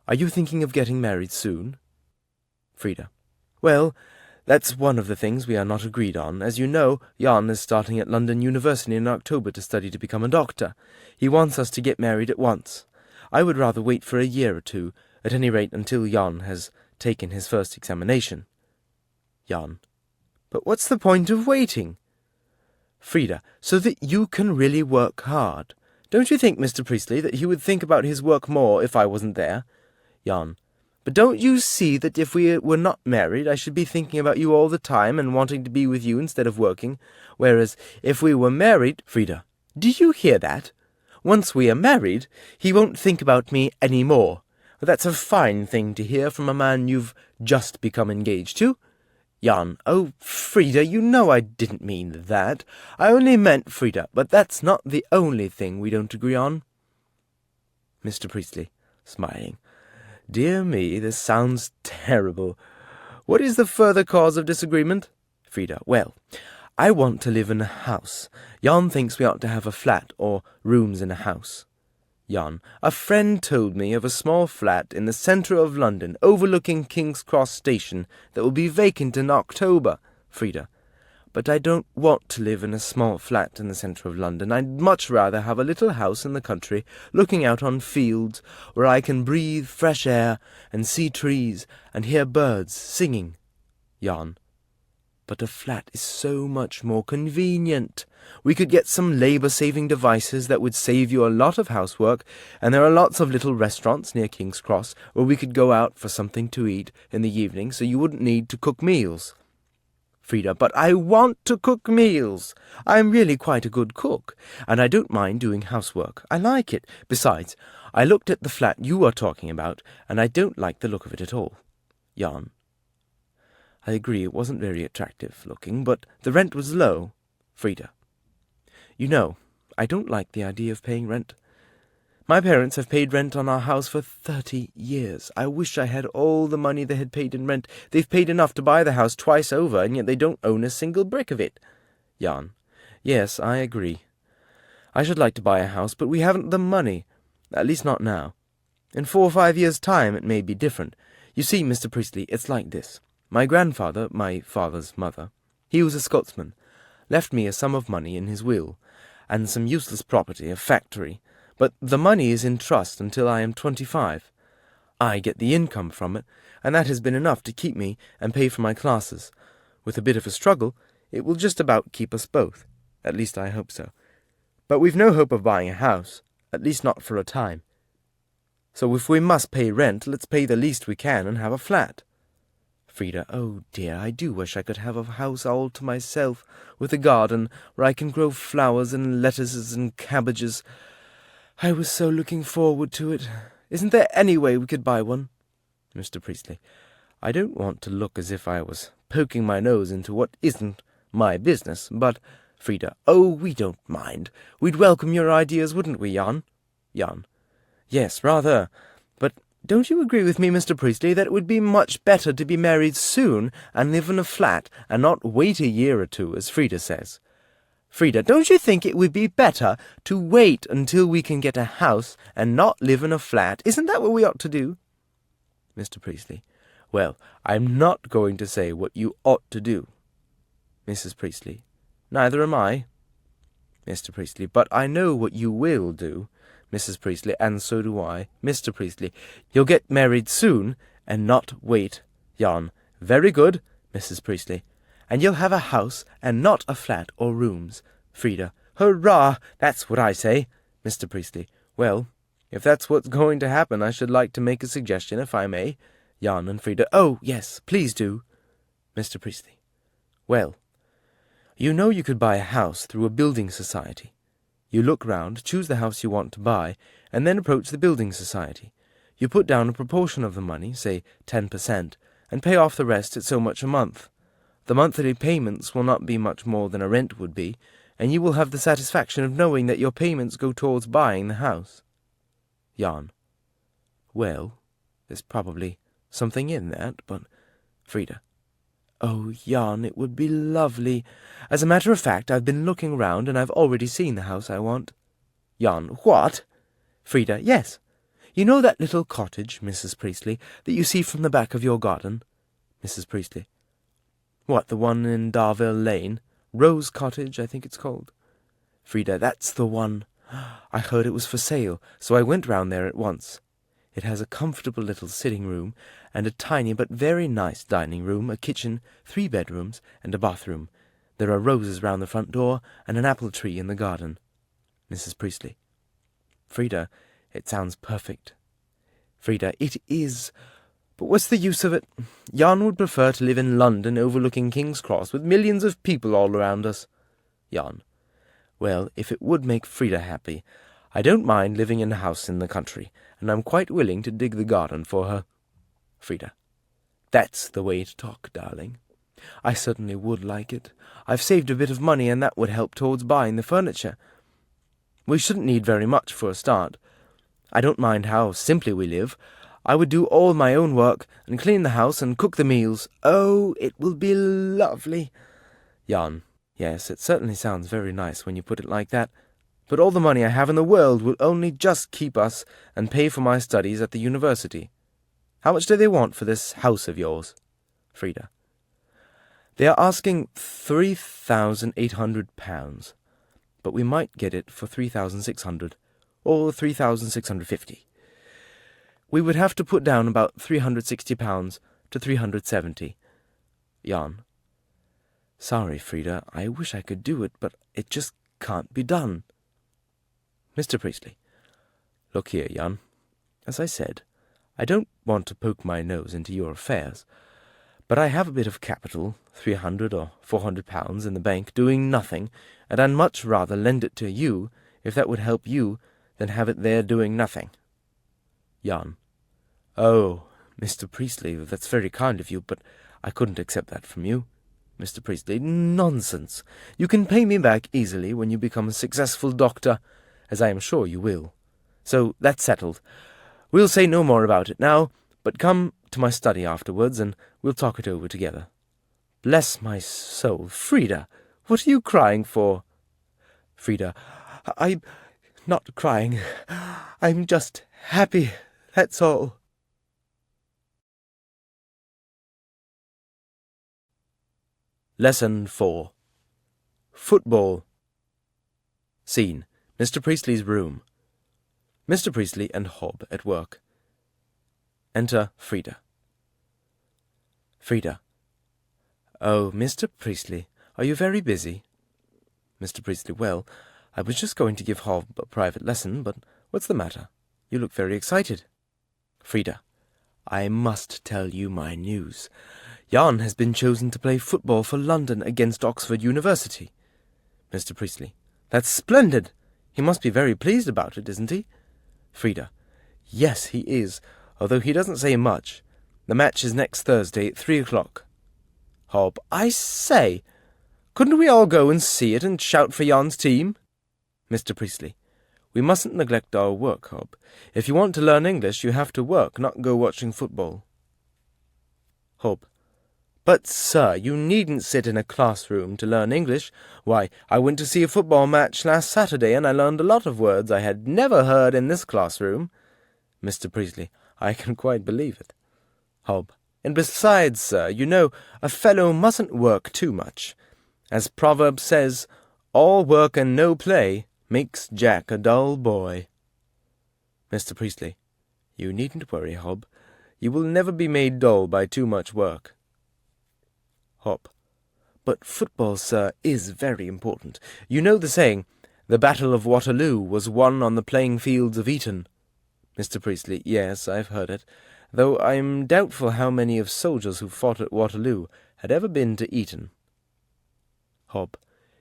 Are you thinking of getting married soon? Frida. Well, that's one of the things we are not agreed on. As you know, Jan is starting at London University in October to study to become a doctor. He wants us to get married at once. I would rather wait for a year or two, At any rate, until Jan has taken his first examination. Jan. But what's the point of waiting? Frida. So that you can really work hard. Don't you think, Mr. Priestley, that he would think about his work more if I wasn't there? Jan. But don't you see that if we were not married, I should be thinking about you all the time and wanting to be with you instead of working, whereas if we were married— Frida. Do you hear that? Once we are married, he won't think about me any more. That's a fine thing to hear from a man you've just become engaged to. Jan. Oh, Frida, you know I didn't mean that. I only meant, Frida, but that's not the only thing we don't agree on. Mr. Priestley, smiling. Dear me, this sounds terrible. What is the further cause of disagreement? Frida. Well, I want to live in a house. Jan thinks we ought to have a flat or rooms in a house. Jan. A friend told me of a small flat in the centre of London, overlooking King's Cross Station, that will be vacant in October. Frida. But I don't want to live in a small flat in the centre of London. I'd much rather have a little house in the country, looking out on fields, where I can breathe fresh air, and see trees, and hear birds singing. Jan. But a flat is so much more convenient. We could get some labour-saving devices that would save you a lot of housework, and there are lots of little restaurants near King's Cross where we could go out for something to eat in the evening, so you wouldn't need to cook meals. Frida. But I want to cook meals. I'm really quite a good cook, and I don't mind doing housework. I like it. Besides, I looked at the flat you are talking about, and I don't like the look of it at all. Jan. I agree it wasn't very attractive looking, but the rent was low. Frida. You know, I don't like the idea of paying rent. My parents have paid rent on our house for 30 years. I wish I had all the money they had paid in rent. They've paid enough to buy the house twice over, and yet they don't own a single brick of it. Jan. Yes, I agree. I should like to buy a house, but we haven't the money. At least not now. In 4 or 5 years' time it may be different. You see, Mr. Priestley, it's like this. My grandfather, my father's mother, he was a Scotsman, left me a sum of money in his will, and some useless property, a factory, but the money is in trust until I am 25. I get the income from it, and that has been enough to keep me and pay for my classes. With a bit of a struggle, it will just about keep us both. At least I hope so. But we've no hope of buying a house, at least not for a time. So if we must pay rent, let's pay the least we can and have a flat. Frida. Oh dear, I do wish I could have a house all to myself, with a garden where I can grow flowers and lettuces and cabbages. I was so looking forward to it. Isn't there any way we could buy one? Mr. Priestley. I don't want to look as if I was poking my nose into what isn't my business, but— Frida. Oh, we don't mind. We'd welcome your ideas, wouldn't we, Jan? Jan. Yes, rather. But don't you agree with me, Mr. Priestley, that it would be much better to be married soon and live in a flat and not wait a year or two, as Frida says? Frida. Don't you think it would be better to wait until we can get a house and not live in a flat? Isn't that what we ought to do? Mr. Priestley. Well, I'm not going to say what you ought to do. Mrs. Priestley. Neither am I. Mr. Priestley. But I know what you will do. Mrs. Priestley. And so do I. Mr. Priestley. You'll get married soon and not wait. Jan. Very good. Mrs. Priestley. And you'll have a house and not a flat or rooms. Frida. Hurrah! That's what I say. Mr. Priestley. Well, if that's what's going to happen, I should like to make a suggestion, if I may. Jan and Frida. Oh, yes, please do. Mr. Priestley. Well, you know you could buy a house through a building society. You look round, choose the house you want to buy, and then approach the building society. You put down a proportion of the money, say 10%, and pay off the rest at so much a month. The monthly payments will not be much more than a rent would be, and you will have the satisfaction of knowing that your payments go towards buying the house. Jan. Well, there's probably something in that, but— Frida. Oh, Jan, it would be lovely. As a matter of fact, I've been looking round, and I've already seen the house I want. Jan. What? Frida. Yes. You know that little cottage, Mrs. Priestley, that you see from the back of your garden? Mrs. Priestley. What, the one in Darville Lane? Rose Cottage, I think it's called. Frida. That's the one. I heard it was for sale, so I went round there at once. It has a comfortable little sitting room, and a tiny but very nice dining room, a kitchen, 3 bedrooms, and a bathroom. There are roses round the front door, and an apple tree in the garden. Mrs. Priestley. Frida, it sounds perfect. Frida, it is. But what's the use of it? Jan would prefer to live in London overlooking King's Cross with millions of people all around us. Jan. Well, if it would make Frida happy. I don't mind living in a house in the country, and I'm quite willing to dig the garden for her. Frida. That's the way to talk, darling. I certainly would like it. I've saved a bit of money, and that would help towards buying the furniture. We shouldn't need very much for a start. I don't mind how simply we live. I would do all my own work, and clean the house, and cook the meals. Oh, it will be lovely. Jan. Yes, it certainly sounds very nice when you put it like that. But all the money I have in the world will only just keep us and pay for my studies at the university. How much do they want for this house of yours? Frida. They are asking £3,800, but we might get it for 3,600, or 3,650. We would have to put down about £360 to 370. Jan. Sorry, Frida, I wish I could do it, but it just can't be done. Mr. Priestley. Look here, Jan. As I said, I don't want to poke my nose into your affairs, but I have a bit of capital, £300 or £400 in the bank, doing nothing, and I'd much rather lend it to you, if that would help you, than have it there doing nothing. Jan. Oh, Mr. Priestley, that's very kind of you, but I couldn't accept that from you. Mr. Priestley. Nonsense. You can pay me back easily when you become a successful doctor, as I am sure you will. So that's settled. We'll say no more about it now, but come to my study afterwards, and we'll talk it over together. Bless my soul, Frida, what are you crying for? Frida. I'm not crying. I'm just happy, that's all. Lesson 4. Football. Scene. Mr. Priestley's room. Mr. Priestley and Hob at work. Enter Frida. Frida. Oh, Mr. Priestley, are you very busy? Mr. Priestley. Well, I was just going to give Hob a private lesson, but what's the matter? You look very excited. Frida. I must tell you my news. Jan has been chosen to play football for London against Oxford University. Mr. Priestley. That's splendid. He must be very pleased about it, isn't he? Frida. Yes, he is, although he doesn't say much. The match is next Thursday at 3 o'clock. Hob. I say, couldn't we all go and see it and shout for Jan's team? Mr. Priestley. We mustn't neglect our work, Hob. If you want to learn English, you have to work, not go watching football. Hob. But, sir, you needn't sit in a classroom to learn English. Why, I went to see a football match last Saturday, and I learned a lot of words I had never heard in this classroom. Mr. Priestley. I can quite believe it. Hob. And besides, sir, you know, a fellow mustn't work too much. As proverb says, all work and no play makes Jack a dull boy. Mr. Priestley. You needn't worry, Hob. You will never be made dull by too much work. Hob. But football, sir, is very important. You know the saying, the Battle of Waterloo was won on the playing fields of Eton. Mr. Priestley. Yes, I've heard it, though I'm doubtful how many of soldiers who fought at Waterloo had ever been to Eton. Hob.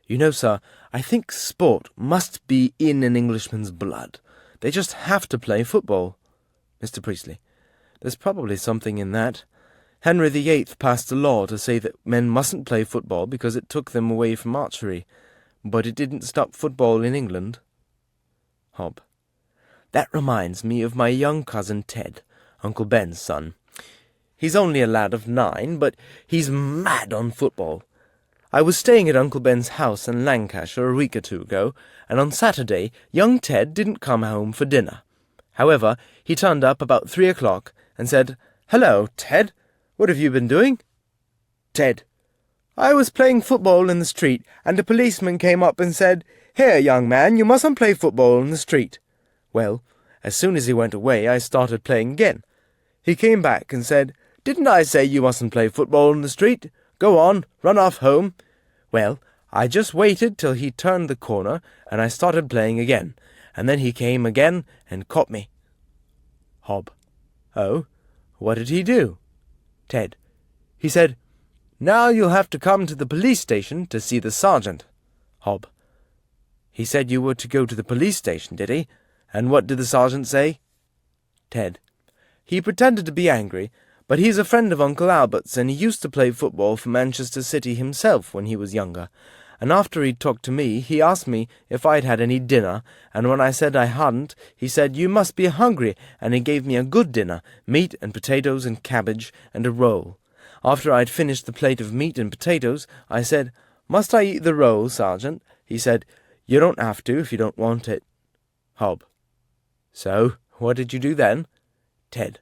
You know, sir, I think sport must be in an Englishman's blood. They just have to play football. Mr. Priestley. There's probably something in that. Henry VIII passed a law to say that men mustn't play football because it took them away from archery, but it didn't stop football in England. Hob. That reminds me of my young cousin Ted, Uncle Ben's son. He's only a lad of 9, but he's mad on football. I was staying at Uncle Ben's house in Lancashire a week or 2 ago, and on Saturday young Ted didn't come home for dinner. However, he turned up about 3 o'clock and said, "Hello, Ted. What have you been doing?" Ted. I was playing football in the street, and a policeman came up and said, "Here, young man, you mustn't play football in the street." Well, As soon as he went away, I started playing again. He came back and said, "Didn't I say you mustn't play football in the street? Go on, run off home." Well, I just waited till he turned the corner, and I started playing again, and then he came again and caught me. Hob. Oh, what did he do? Ted. He said, "Now you'll have to come to the police station to see the sergeant." Hob. He said you were to go to the police station, did he? And what did the sergeant say? Ted. He pretended to be angry, but he's a friend of Uncle Albert's, and he used to play football for Manchester City himself when he was younger. And after he'd talked to me, he asked me if I'd had any dinner, and when I said I hadn't, he said, "You must be hungry," and he gave me a good dinner, meat and potatoes and cabbage and a roll. After I'd finished the plate of meat and potatoes, I said, "Must I eat the roll, Sergeant?" He said, "You don't have to if you don't want it." Hob. So, what did you do then? Ted.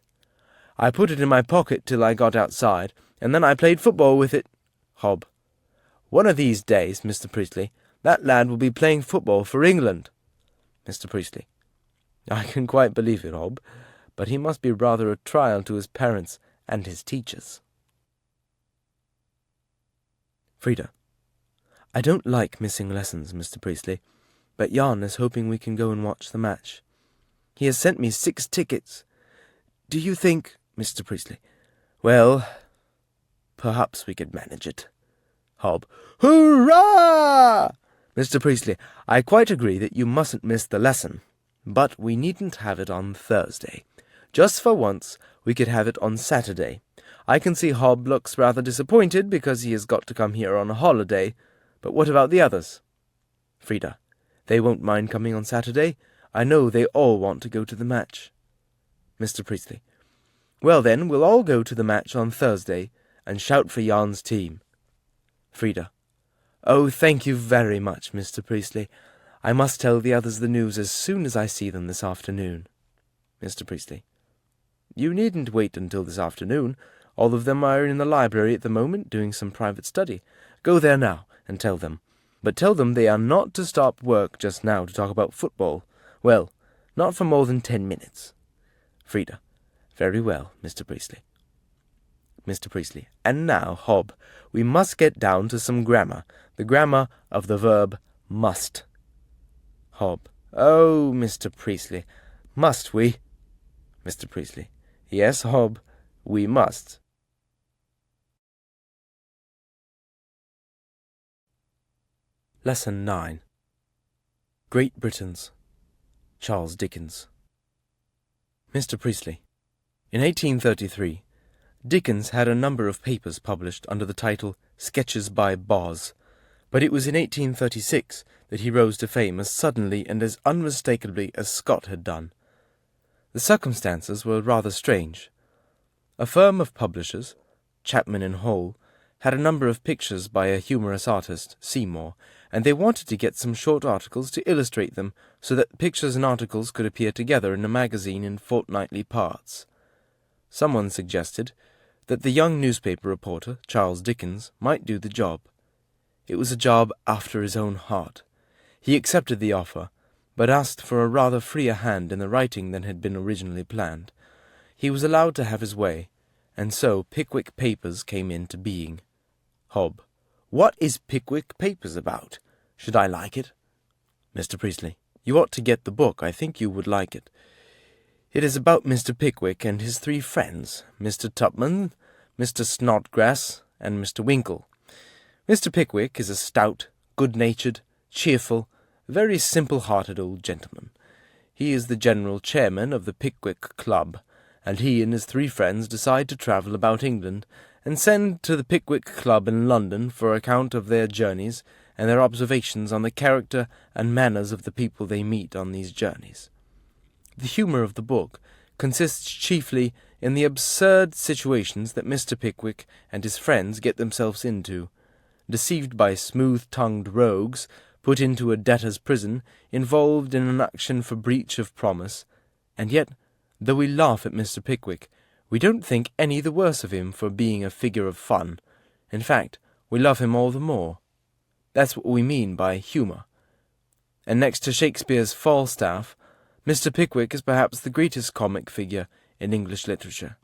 I put it in my pocket till I got outside, and then I played football with it. Hob. One of these days, Mr. Priestley, that lad will be playing football for England. Mr. Priestley. I can quite believe it, Hob, but he must be rather a trial to his parents and his teachers. Frida. I don't like missing lessons, Mr. Priestley, but Jan is hoping we can go and watch the match. He has sent me 6 tickets. Do you think, Mr. Priestley? Well, perhaps we could manage it. Hob. Hurrah! Mr. Priestley, I quite agree that you mustn't miss the lesson, but we needn't have it on Thursday. Just for once, we could have it on Saturday. I can see Hob looks rather disappointed because he has got to come here on a holiday, but what about the others? Frida. They won't mind coming on Saturday. I know they all want to go to the match. Mr. Priestley. Well then, we'll all go to the match on Thursday and shout for Jan's team. Frida. Oh, thank you very much, Mr. Priestley. I must tell the others the news as soon as I see them this afternoon. Mr. Priestley. You needn't wait until this afternoon. All of them are in the library at the moment doing some private study. Go there now and tell them. But tell them they are not to stop work just now to talk about football. Well, not for more than 10 minutes. Frida. Very well, Mr. Priestley. Mr. Priestley. And now, Hob, we must get down to some grammar. The grammar of the verb must. Hob. Oh, Mr. Priestley, must we? Mr. Priestley. Yes, Hob, we must. Lesson 9. Great Britons. Charles Dickens. Mr. Priestley. In 1833, Dickens had a number of papers published under the title Sketches by Boz, but it was in 1836 that he rose to fame as suddenly and as unmistakably as Scott had done. The circumstances were rather strange. A firm of publishers, Chapman and Hall, had a number of pictures by a humorous artist, Seymour, and they wanted to get some short articles to illustrate them so that pictures and articles could appear together in a magazine in fortnightly parts. Someone suggested that the young newspaper reporter, Charles Dickens, might do the job. It was a job after his own heart. He accepted the offer, but asked for a rather freer hand in the writing than had been originally planned. He was allowed to have his way, and so Pickwick Papers came into being. Hob. What is Pickwick Papers about? Should I like it? Mr. Priestley. You ought to get the book. I think you would like it. It is about Mr. Pickwick and his 3 friends, Mr. Tupman, Mr. Snodgrass, and Mr. Winkle. Mr. Pickwick is a stout, good-natured, cheerful, very simple-hearted old gentleman. He is the general chairman of the Pickwick Club, and he and his 3 friends decide to travel about England and send to the Pickwick Club in London for account of their journeys and their observations on the character and manners of the people they meet on these journeys. The humour of the book consists chiefly in the absurd situations that Mr. Pickwick and his friends get themselves into, deceived by smooth-tongued rogues, put into a debtor's prison, involved in an action for breach of promise, and yet, though we laugh at Mr. Pickwick, we don't think any the worse of him for being a figure of fun. In fact, we love him all the more. That's what we mean by humour. And next to Shakespeare's Falstaff, Mr. Pickwick is perhaps the greatest comic figure in English literature.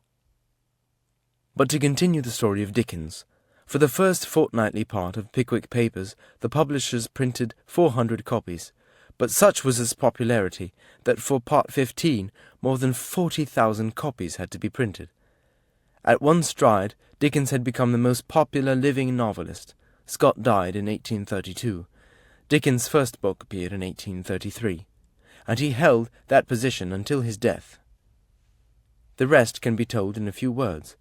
But to continue the story of Dickens, for the first fortnightly part of Pickwick Papers, the publishers printed 400 copies, but such was its popularity that for Part 15 more than 40,000 copies had to be printed. At one stride, Dickens had become the most popular living novelist. Scott died in 1832. Dickens' first book appeared in 1833, and he held that position until his death. The rest can be told in a few words.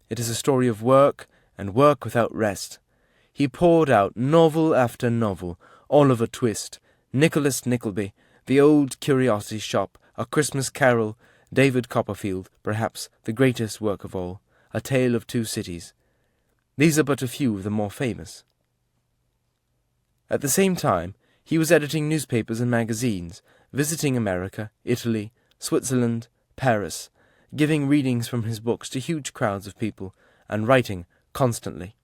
It is a story of work, and work without rest. He poured out novel after novel, Oliver Twist, Nicholas Nickleby, The Old Curiosity Shop, A Christmas Carol, David Copperfield, perhaps the greatest work of all, A Tale of Two Cities. These are but a few of the more famous. At the same time, he was editing newspapers and magazines, visiting America, Italy, Switzerland, Paris, giving readings from his books to huge crowds of people, and writing constantly.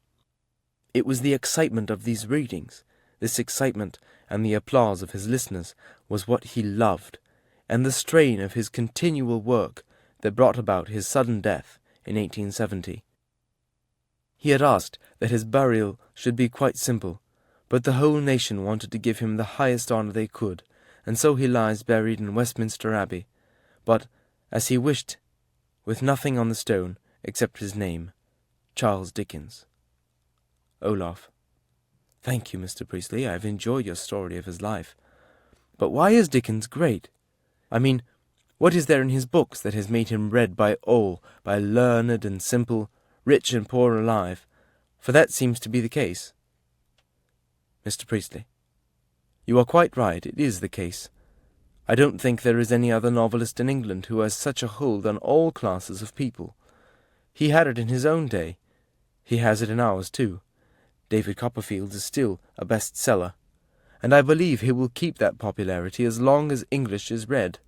It was the excitement of these readings, this excitement and the applause of his listeners was what he loved, and the strain of his continual work that brought about his sudden death in 1870. He had asked that his burial should be quite simple, but the whole nation wanted to give him the highest honour they could, and so he lies buried in Westminster Abbey, but, as he wished, with nothing on the stone except his name, Charles Dickens. Olaf. Thank you, Mr. Priestley. I have enjoyed your story of his life. But why is Dickens great? I mean, what is there in his books that has made him read by all, by learned and simple, rich and poor alive? For that seems to be the case. Mr. Priestley. You are quite right, it is the case. I don't think there is any other novelist in England who has such a hold on all classes of people. He had it in his own day. He has it in ours too. David Copperfield is still a bestseller, and I believe he will keep that popularity as long as English is read.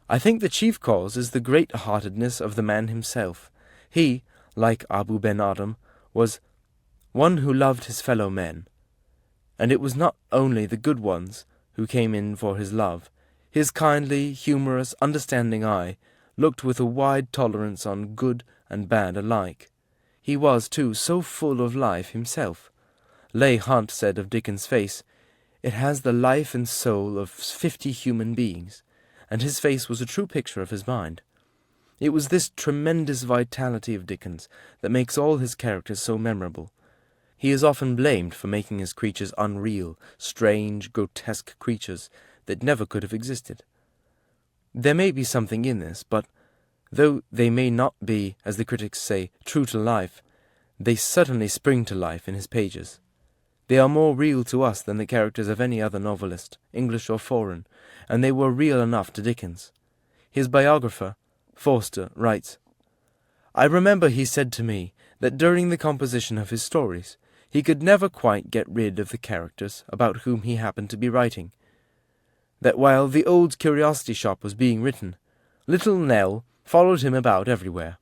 I think the chief cause is the great-heartedness of the man himself. He, like Abu Ben Adam, was one who loved his fellow men, and it was not only the good ones who came in for his love. His kindly, humorous, understanding eye looked with a wide tolerance on good and bad alike. He was, too, so full of life himself. Leigh Hunt said of Dickens' face, "It has the life and soul of 50 human beings," and his face was a true picture of his mind. It was this tremendous vitality of Dickens that makes all his characters so memorable. He is often blamed for making his creatures unreal, strange, grotesque creatures that never could have existed. There may be something in this, but though they may not be, as the critics say, true to life, they certainly spring to life in his pages. They are more real to us than the characters of any other novelist, English or foreign, and they were real enough to Dickens. His biographer, Forster, writes, "I remember he said to me that during the composition of his stories, he could never quite get rid of the characters about whom he happened to be writing. That while The Old Curiosity Shop was being written, Little Nell followed him about everywhere.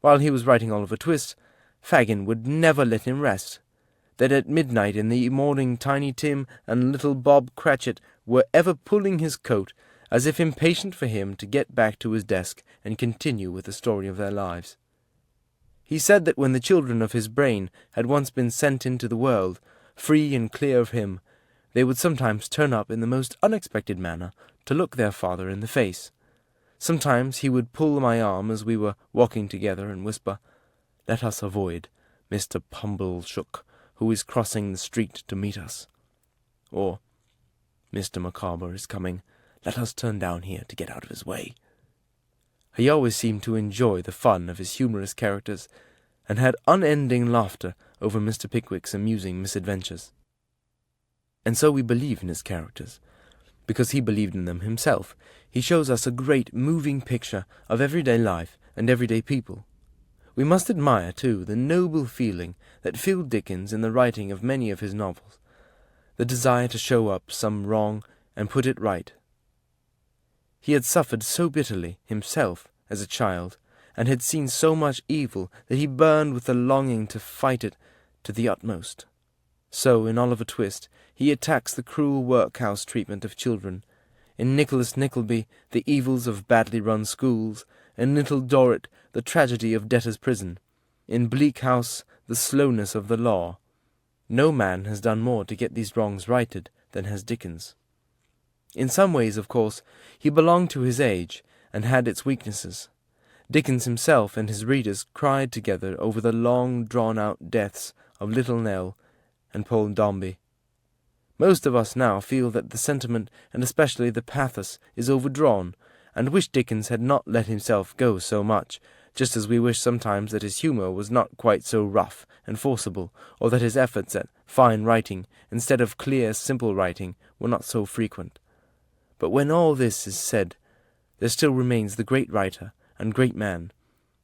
While he was writing Oliver Twist, Fagin would never let him rest. That at midnight in the morning Tiny Tim and little Bob Cratchit were ever pulling his coat, as if impatient for him to get back to his desk and continue with the story of their lives. He said that when the children of his brain had once been sent into the world, free and clear of him, they would sometimes turn up in the most unexpected manner to look their father in the face. Sometimes he would pull my arm as we were walking together and whisper, 'Let us avoid Mr. Pumblechook, who is crossing the street to meet us.' Or, 'Mr. Micawber is coming. Let us turn down here to get out of his way.' He always seemed to enjoy the fun of his humorous characters, and had unending laughter over Mr. Pickwick's amusing misadventures. And so we believe in his characters, because he believed in them himself. He shows us a great moving picture of everyday life and everyday people. We must admire, too, the noble feeling that filled Dickens in the writing of many of his novels, the desire to show up some wrong and put it right. He had suffered so bitterly, himself, as a child, and had seen so much evil that he burned with the longing to fight it to the utmost. So, in Oliver Twist, he attacks the cruel workhouse treatment of children. in Nicholas Nickleby, the evils of badly run schools, in Little Dorrit, the tragedy of debtor's prison, in Bleak House, the slowness of the law. No man has done more to get these wrongs righted than has Dickens. In some ways, of course, he belonged to his age, and had its weaknesses. Dickens himself and his readers cried together over the long drawn-out deaths of Little Nell and Paul Dombey. Most of us now feel that the sentiment, and especially the pathos, is overdrawn, and wish Dickens had not let himself go so much, just as we wish sometimes that his humour was not quite so rough and forcible, or that his efforts at fine writing, instead of clear, simple writing, were not so frequent. But when all this is said, there still remains the great writer and great man,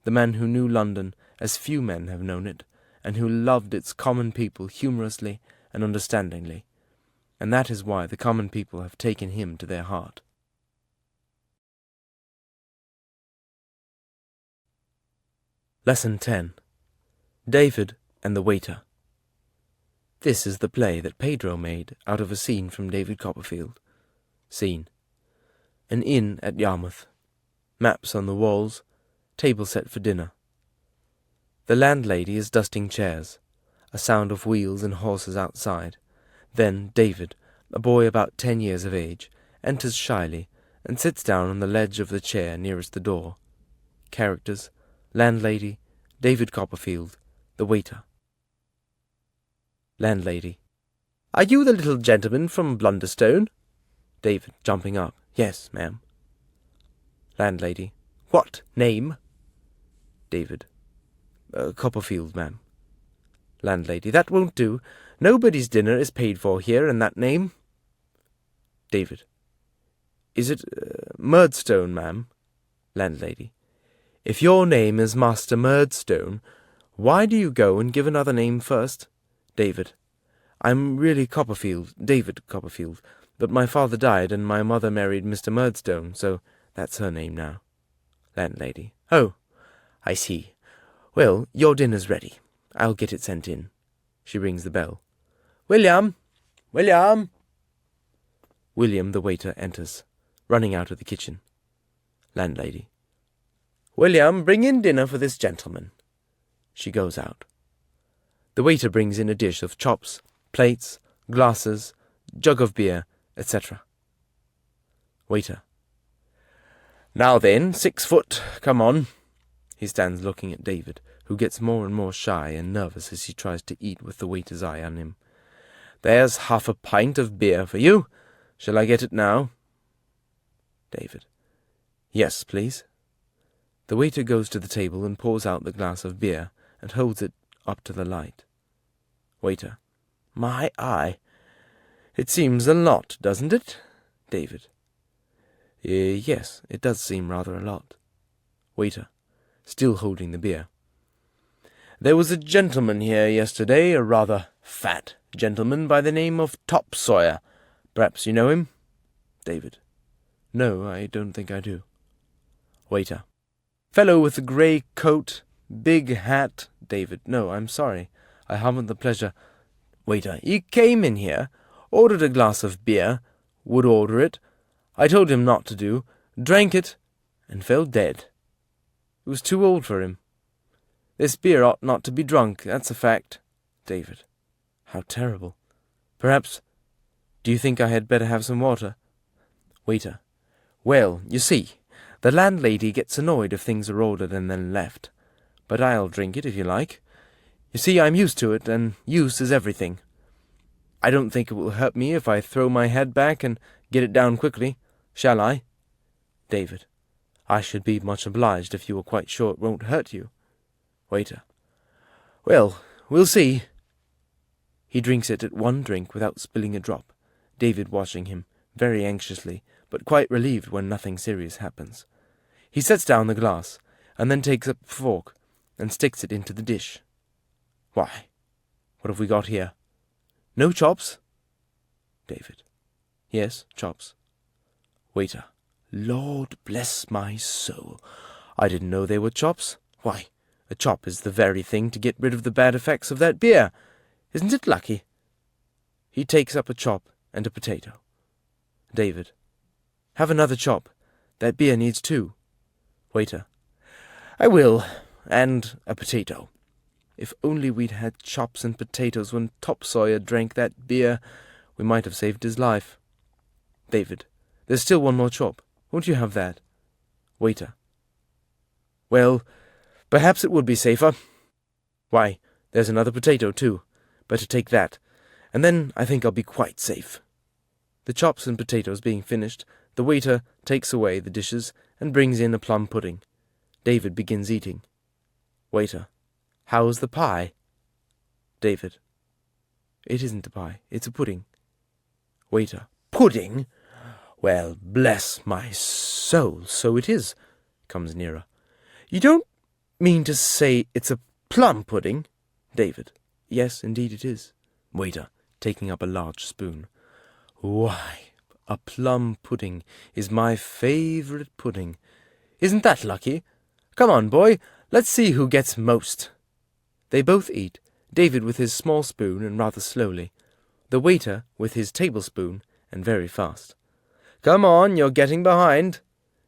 the man who knew London as few men have known it, and who loved its common people humorously and understandingly, and that is why the common people have taken him to their heart. Lesson 10. David and the Waiter. This is the play that Pedro made out of a scene from David Copperfield. Scene: an inn at Yarmouth. Maps on the walls. Table set for dinner. The landlady is dusting chairs. A sound of wheels and horses outside. Then David, a boy about 10 years of age, enters shyly and sits down on the ledge of the chair nearest the door. Characters: landlady, David Copperfield, the waiter. Landlady: Are you the little gentleman from Blunderstone? David, jumping up: Yes, ma'am. Landlady: What name? David: Copperfield, ma'am. Landlady: That won't do. Nobody's dinner is paid for here in that name. David: Is it Murdstone, ma'am? Landlady: If your name is Master Murdstone, why do you go and give another name first? David: I'm really Copperfield, David Copperfield, but my father died and my mother married Mr. Murdstone, so that's her name now. Landlady: Oh, I see. Well, your dinner's ready. I'll get it sent in. She rings the bell. William! William! William, the waiter, enters, running out of the kitchen. Landlady: William, bring in dinner for this gentleman. She goes out. The waiter brings in a dish of chops, plates, glasses, jug of beer, etc. Waiter: Now then, 6 foot, come on. He stands looking at David, who gets more and more shy and nervous as he tries to eat with the waiter's eye on him. There's half a pint of beer for you. Shall I get it now? David: Yes, please. The waiter goes to the table and pours out the glass of beer and holds it up to the light. Waiter: My eye. It seems a lot, doesn't it? David: Yes, it does seem rather a lot. Waiter, still holding the beer: There was a gentleman here yesterday, a rather fat gentleman by the name of Topsawyer. Perhaps you know him? David: No, I don't think I do. Waiter: Fellow with the grey coat, big hat. David: No, I'm sorry. I haven't the pleasure. Waiter: He came in here, ordered a glass of beer, would order it. I told him not to do, drank it, and fell dead. It was too old for him. This beer ought not to be drunk, that's a fact. David: How terrible. Perhaps... Do you think I had better have some water? Waiter: Well, you see, the landlady gets annoyed if things are ordered and then left. But I'll drink it if you like. You see, I'm used to it, and use is everything. I don't think it will hurt me if I throw my head back and get it down quickly. Shall I? David: I should be much obliged if you were quite sure it won't hurt you. Waiter: Well, we'll see. He drinks it at one drink without spilling a drop, David watching him very anxiously, but quite relieved when nothing serious happens. He sets down the glass, and then takes up a fork and sticks it into the dish. Why, what have we got here? No chops? David: Yes, chops. Waiter: Lord bless my soul, I didn't know they were chops. Why, a chop is the very thing to get rid of the bad effects of that beer. Isn't it lucky? He takes up a chop and a potato. David: have another chop. That beer needs 2. Waiter. I will, and a potato. If only we'd had chops and potatoes when Top Sawyer drank that beer, we might have saved his life. David. There's still 1 more chop. Won't you have that? Waiter. Well, perhaps it would be safer. Why, there's another potato too. Better take that, and then I think I'll be quite safe. The chops and potatoes being finished, the waiter takes away the dishes and brings in a plum pudding. David begins eating. Waiter. How's the pie? David. It isn't a pie, it's a pudding. Waiter. Pudding? Well, bless my soul, so it is. Comes nearer. You don't mean to say it's a plum pudding? David. Yes, indeed it is. Waiter, taking up a large spoon. Why, a plum pudding is my favourite pudding. Isn't that lucky? Come on, boy, let's see who gets most. They both eat, David with his small spoon and rather slowly, the waiter with his tablespoon and very fast. Come on, you're getting behind.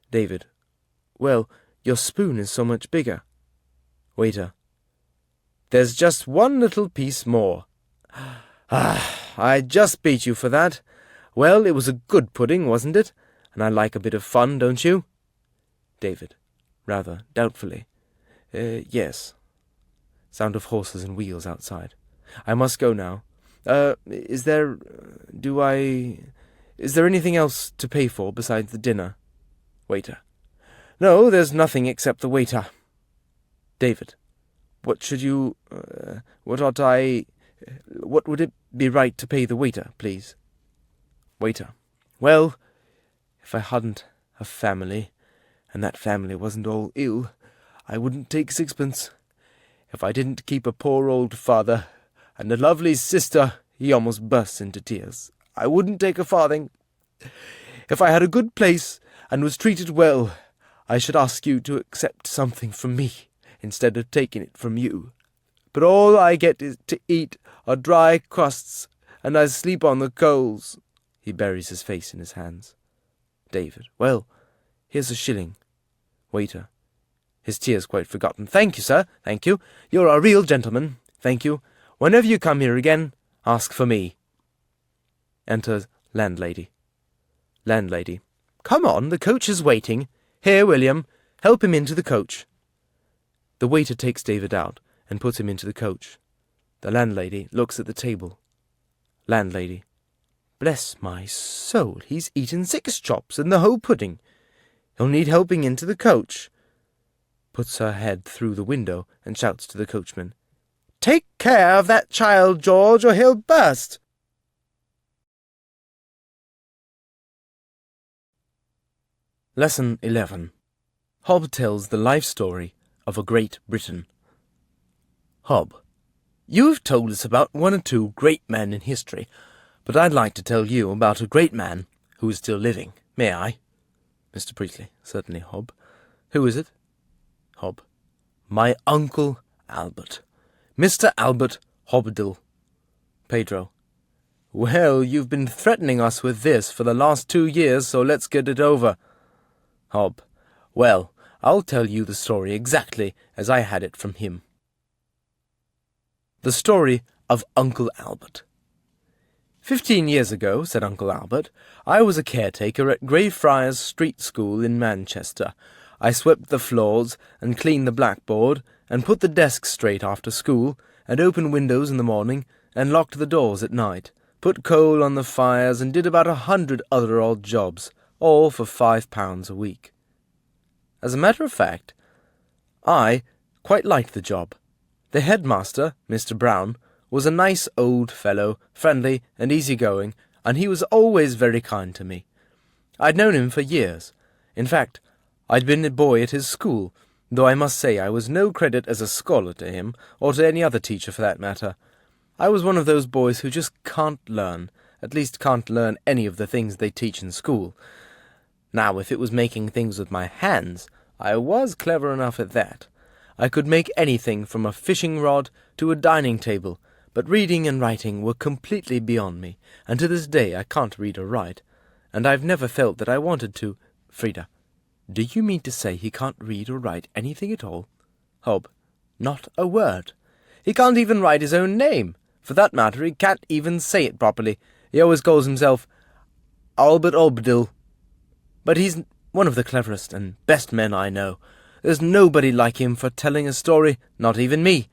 David. Well, your spoon is so much bigger. Waiter. There's just 1 little piece more. I just beat you for that. Well, it was a good pudding, wasn't it? And I like a bit of fun, don't you? David, rather doubtfully. Yes. Sound of horses and wheels outside. I must go now. Is there anything else to pay for besides the dinner? Waiter. No, there's nothing except the waiter. David. What would it be right to pay the waiter, please? Waiter. Well, if I hadn't a family, and that family wasn't all ill, I wouldn't take 6pence. If I didn't keep a poor old father, and a lovely sister, he almost burst into tears, I wouldn't take a farthing. If I had a good place, and was treated well, I should ask you to accept something from me, instead of taking it from you. But all I get to eat are dry crusts, and I sleep on the coals. He buries his face in his hands. David. Well, here's a shilling. Waiter. His tears quite forgotten. Thank you, sir. Thank you. You're a real gentleman. Thank you. Whenever you come here again, ask for me. Enter landlady. Landlady. Come on, the coach is waiting. Here, William, help him into the coach. The waiter takes David out and puts him into the coach. The landlady looks at the table. Landlady. Bless my soul, he's eaten 6 chops and the whole pudding. He'll need helping into the coach. Puts her head through the window and shouts to the coachman. Take care of that child, George, or he'll burst. Lesson 11. Hob tells the life story of a Great Britain. Hob, you have told us about 1 or 2 great men in history, but I'd like to tell you about a great man who is still living. May I? Mr. Priestley. Certainly, Hob. Who is it? Hob. My Uncle Albert. Mr. Albert Hobdill. Pedro. Well, you've been threatening us with this for the last 2 years, so let's get it over. Hob. Well, I'll tell you the story exactly as I had it from him. The story of Uncle Albert. 15 years ago, said Uncle Albert, I was a caretaker at Greyfriars Street School in Manchester. I swept the floors and cleaned the blackboard and put the desks straight after school and opened windows in the morning and locked the doors at night, put coal on the fires and did about 100 other odd jobs, all for £5 a week. As a matter of fact, I quite liked the job. The headmaster, Mr. Brown, was a nice old fellow, friendly and easy-going, and he was always very kind to me. I'd known him for years. In fact, I'd been a boy at his school, though I must say I was no credit as a scholar to him, or to any other teacher for that matter. I was one of those boys who just can't learn, at least can't learn any of the things they teach in school. Now, if it was making things with my hands, I was clever enough at that. I could make anything from a fishing rod to a dining table, but reading and writing were completely beyond me, and to this day I can't read or write. and I've never felt that I wanted to. Frida, do you mean to say he can't read or write anything at all? Hob, not a word. He can't even write his own name. For that matter, he can't even say it properly. He always calls himself Albert Obdil. But he's one of the cleverest and best men I know. There's nobody like him for telling a story, not even me.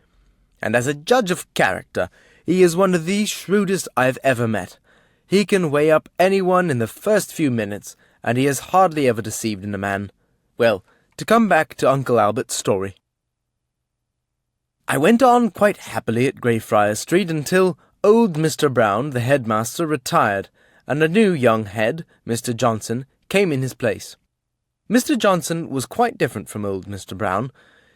And as a judge of character, he is one of the shrewdest I've ever met. He can weigh up anyone in the first few minutes, and he has hardly ever deceived in a man. Well, to come back to Uncle Albert's story. I went on quite happily at Greyfriars Street until old Mr. Brown, the headmaster, retired, and a new young head, Mr. Johnson, came in his place. Mr. Johnson was quite different from old Mr. Brown.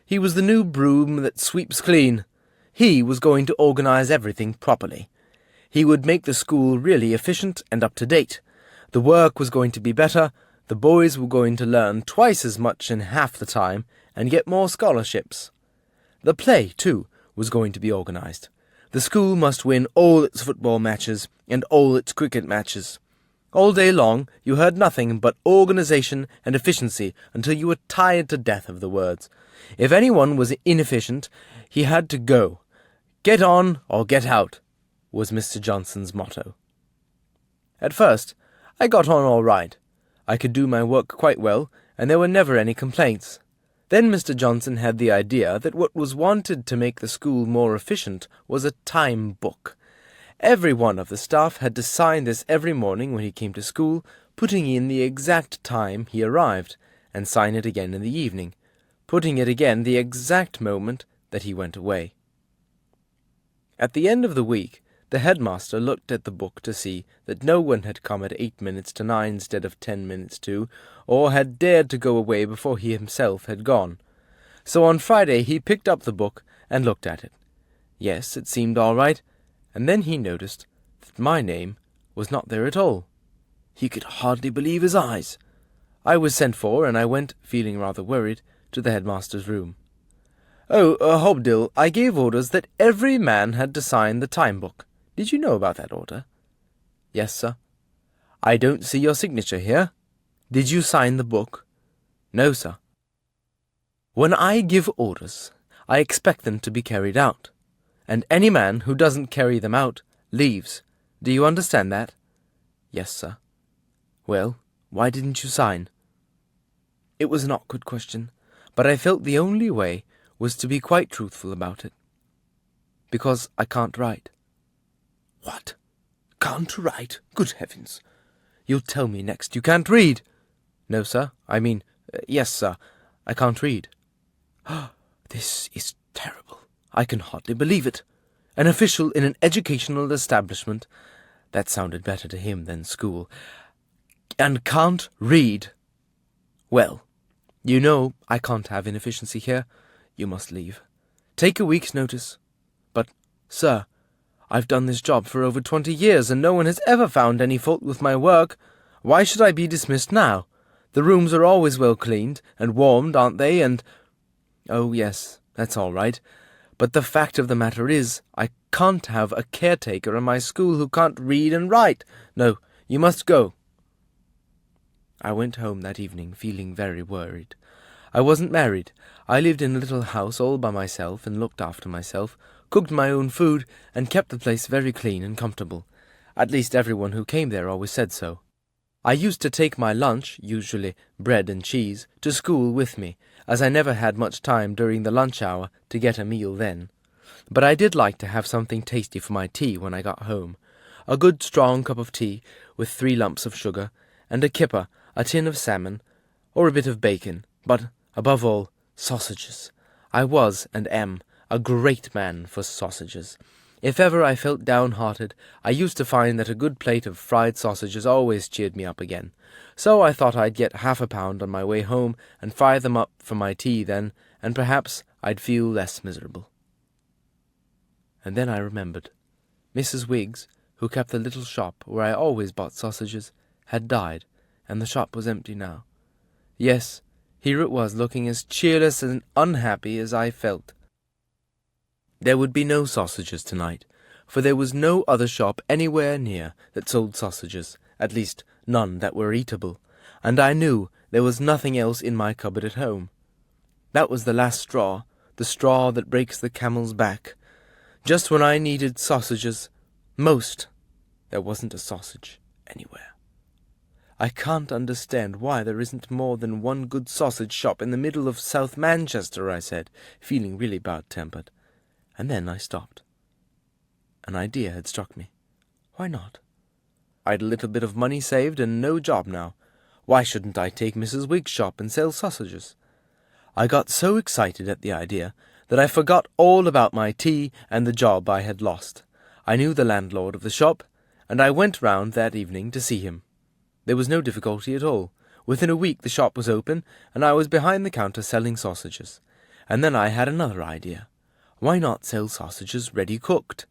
He was the new broom that sweeps clean. He was going to organize everything properly. He would make the school really efficient and up-to-date. The work was going to be better, the boys were going to learn twice as much in half the time, and get more scholarships. The play, too, was going to be organized. The school must win all its football matches and all its cricket matches. All day long you heard nothing but organization and efficiency until you were tired to death of the words. If anyone was inefficient, he had to go. Get on or get out, was Mr. Johnson's motto. At first, I got on all right. I could do my work quite well, and there were never any complaints. Then Mr. Johnson had the idea that what was wanted to make the school more efficient was a time book. Every one of the staff had to sign this every morning when he came to school, putting in the exact time he arrived, and sign it again in the evening, putting it again the exact moment that he went away. At the end of the week, the headmaster looked at the book to see that no one had come at 8 minutes to 9 instead of 10 minutes to, or had dared to go away before he himself had gone. So on Friday he picked up the book and looked at it. Yes, it seemed all right, and then he noticed that my name was not there at all. He could hardly believe his eyes. I was sent for, and I went, feeling rather worried, to the headmaster's room. "Oh, Hobdill, I gave orders that every man had to sign the time book. Did you know about that order?" "Yes, sir." "I don't see your signature here. Did you sign the book?" "No, sir." "When I give orders, I expect them to be carried out, and any man who doesn't carry them out leaves. Do you understand that?" "Yes, sir." "Well, why didn't you sign?" It was an awkward question, but I felt the only way was to be quite truthful about it. "Because I can't write." "What? Can't write? Good heavens! You'll tell me next you can't read." "No, sir. Yes, sir. I can't read." "This is terrible. I can hardly believe it. An official in an educational establishment," that sounded better to him than school, "and can't read. Well, you know I can't have inefficiency here. You must leave. Take a week's notice. But, sir, I've done this job for over 20 years, and no one has ever found any fault with my work. Why should I be dismissed now? The rooms are always well cleaned and warmed, aren't they? And—" "Oh, yes, that's all right. But the fact of the matter is, I can't have a caretaker in my school who can't read and write. No, you must go." I went home that evening feeling very worried. I wasn't married. I lived in a little house all by myself and looked after myself, cooked my own food, and kept the place very clean and comfortable. At least everyone who came there always said so. I used to take my lunch, usually bread and cheese, to school with me, as I never had much time during the lunch hour to get a meal then. But I did like to have something tasty for my tea when I got home. A good strong cup of tea, with 3 lumps of sugar, and a kipper, a tin of salmon, or a bit of bacon, but, above all, sausages. I was, and am, a great man for sausages. If ever I felt downhearted, I used to find that a good plate of fried sausages always cheered me up again. So I thought I'd get 1/2 pound on my way home and fry them up for my tea then, and perhaps I'd feel less miserable. And then I remembered. Mrs. Wiggs, who kept the little shop where I always bought sausages, had died, and the shop was empty now. Yes, here it was, looking as cheerless and unhappy as I felt. There would be no sausages tonight, for there was no other shop anywhere near that sold sausages, at least none that were eatable, and I knew there was nothing else in my cupboard at home. That was the last straw, the straw that breaks the camel's back. Just when I needed sausages most, there wasn't a sausage anywhere. I can't understand why there isn't more than one good sausage shop in the middle of South Manchester, I said, feeling really bad-tempered. And then I stopped. An idea had struck me. Why not? I'd a little bit of money saved and no job now. Why shouldn't I take Mrs. Wigg's shop and sell sausages? I got so excited at the idea that I forgot all about my tea and the job I had lost. I knew the landlord of the shop, and I went round that evening to see him. There was no difficulty at all. Within a week the shop was open, and I was behind the counter selling sausages. And then I had another idea. Why not sell sausages ready cooked?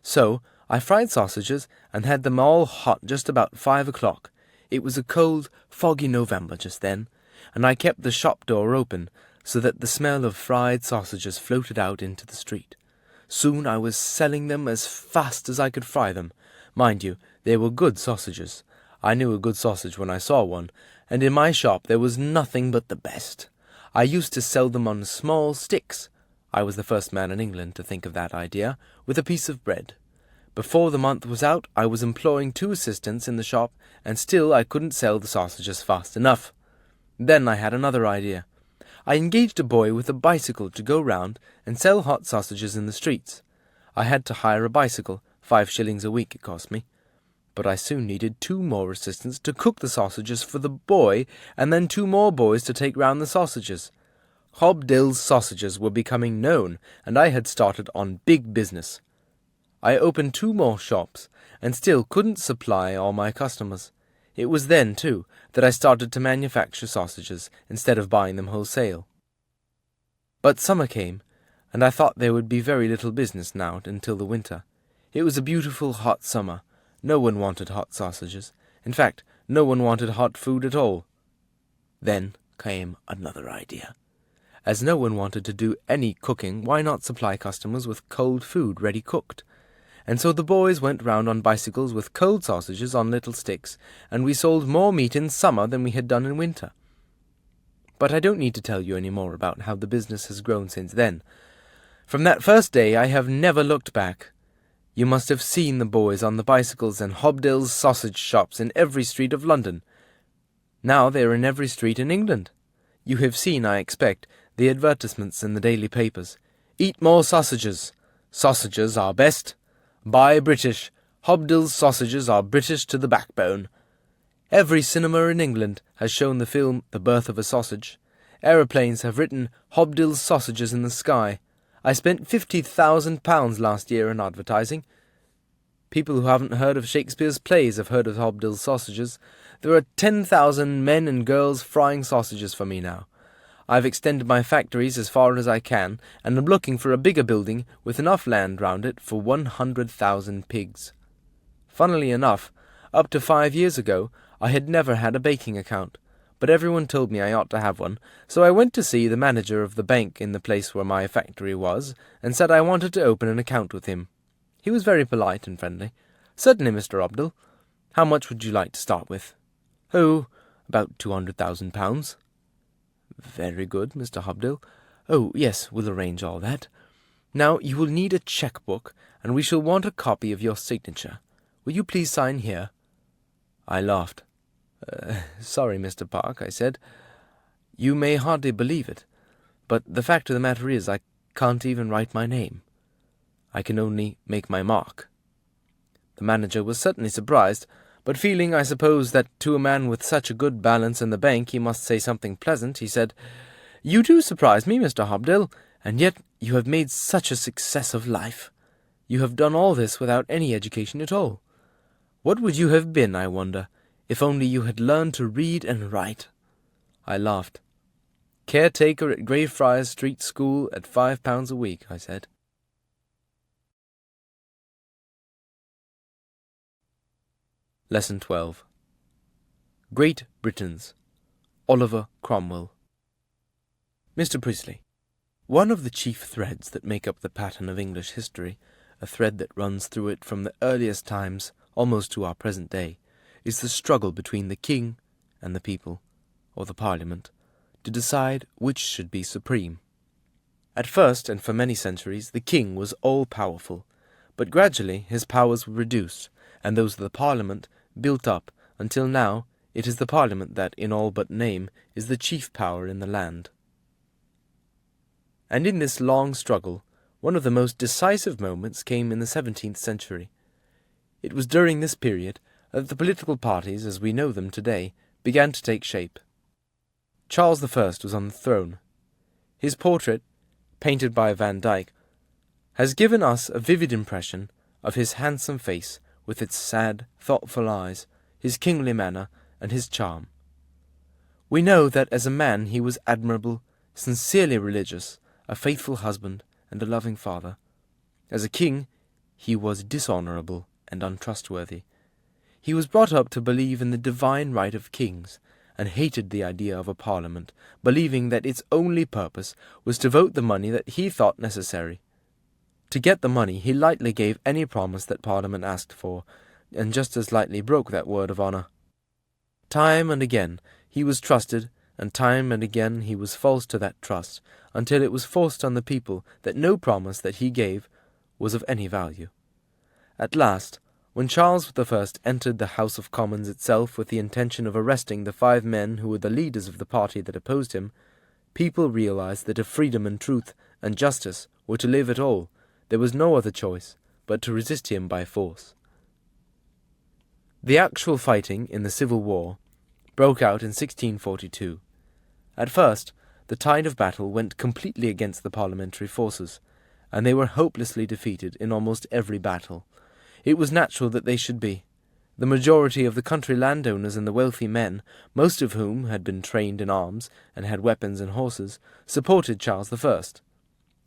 So I fried sausages and had them all hot just about 5 o'clock. It was a cold, foggy November just then, and I kept the shop door open so that the smell of fried sausages floated out into the street. Soon I was selling them as fast as I could fry them. Mind you, they were good sausages. I knew a good sausage when I saw one, and in my shop there was nothing but the best. I used to sell them on small sticks. I was the first man in England to think of that idea, with a piece of bread. Before the month was out, I was employing 2 assistants in the shop, and still I couldn't sell the sausages fast enough. Then I had another idea. I engaged a boy with a bicycle to go round and sell hot sausages in the streets. I had to hire a bicycle, 5 shillings a week it cost me. But I soon needed 2 more assistants to cook the sausages for the boy, and then 2 more boys to take round the sausages. Hobdill's sausages were becoming known, and I had started on big business. I opened 2 more shops, and still couldn't supply all my customers. It was then, too, that I started to manufacture sausages instead of buying them wholesale. But summer came, and I thought there would be very little business now until the winter. It was a beautiful hot summer. No one wanted hot sausages. In fact, no one wanted hot food at all. Then came another idea. As no one wanted to do any cooking, why not supply customers with cold food ready cooked? And so the boys went round on bicycles with cold sausages on little sticks, and we sold more meat in summer than we had done in winter. But I don't need to tell you any more about how the business has grown since then. From that first day I have never looked back. You must have seen the boys on the bicycles and Hobdill's sausage shops in every street of London. Now they are in every street in England. You have seen, I expect, the advertisements in the daily papers. Eat more sausages. Sausages are best. Buy British. Hobdill's sausages are British to the backbone. Every cinema in England has shown the film The Birth of a Sausage. Aeroplanes have written Hobdill's sausages in the sky. I spent £50,000 last year in advertising. People who haven't heard of Shakespeare's plays have heard of Hobdill's sausages. There are 10,000 men and girls frying sausages for me now. I've extended my factories as far as I can, and am looking for a bigger building with enough land round it for 100,000 pigs. Funnily enough, up to 5 years ago, I had never had a banking account, but everyone told me I ought to have one, so I went to see the manager of the bank in the place where my factory was, and said I wanted to open an account with him. He was very polite and friendly. "Certainly, Mr. Hobdill. How much would you like to start with?" "Oh, about £200,000. "Very good, Mr. Hobdill. Oh, yes, we'll arrange all that. Now, you will need a cheque-book, and we shall want a copy of your signature. Will you please sign here?" I laughed. "Sorry, Mr. Park," I said. "You may hardly believe it, but the fact of the matter is I can't even write my name. I can only make my mark." The manager was certainly surprised, but feeling, I suppose, that to a man with such a good balance in the bank he must say something pleasant, he said, "You do surprise me, Mr. Hobdill, and yet you have made such a success of life. You have done all this without any education at all. What would you have been, I wonder, if only you had learned to read and write?" I laughed. "Caretaker at Greyfriars Street School at £5 a week," I said. Lesson 12. Great Britons. Oliver Cromwell. Mr. Priestley, one of the chief threads that make up the pattern of English history a thread that runs through it from the earliest times almost to our present day, is the struggle between the king and the people, or the parliament, to decide which should be supreme. At first, and for many centuries, the king was all-powerful, but gradually his powers were reduced, and those of the parliament built up, until now it is the parliament that, in all but name, is the chief power in the land. And in this long struggle, one of the most decisive moments came in the 17th century. It was during this period that the political parties, as we know them today, began to take shape. Charles I was on the throne. His portrait, painted by Van Dyck, has given us a vivid impression of his handsome face with its sad, thoughtful eyes, his kingly manner, and his charm. We know that as a man he was admirable, sincerely religious, a faithful husband, and a loving father. As a king, he was dishonourable and untrustworthy. He was brought up to believe in the divine right of kings, and hated the idea of a parliament, believing that its only purpose was to vote the money that he thought necessary. To get the money, he lightly gave any promise that Parliament asked for, and just as lightly broke that word of honour. Time and again he was trusted, and time and again he was false to that trust, until it was forced on the people that no promise that he gave was of any value. At last, when Charles I entered the House of Commons itself with the intention of arresting the 5 men who were the leaders of the party that opposed him, people realized that if freedom and truth and justice were to live at all, there was no other choice but to resist him by force. The actual fighting in the Civil War broke out in 1642. At first, the tide of battle went completely against the parliamentary forces, and they were hopelessly defeated in almost every battle. It was natural that they should be. The majority of the country landowners and the wealthy men, most of whom had been trained in arms and had weapons and horses, supported Charles I.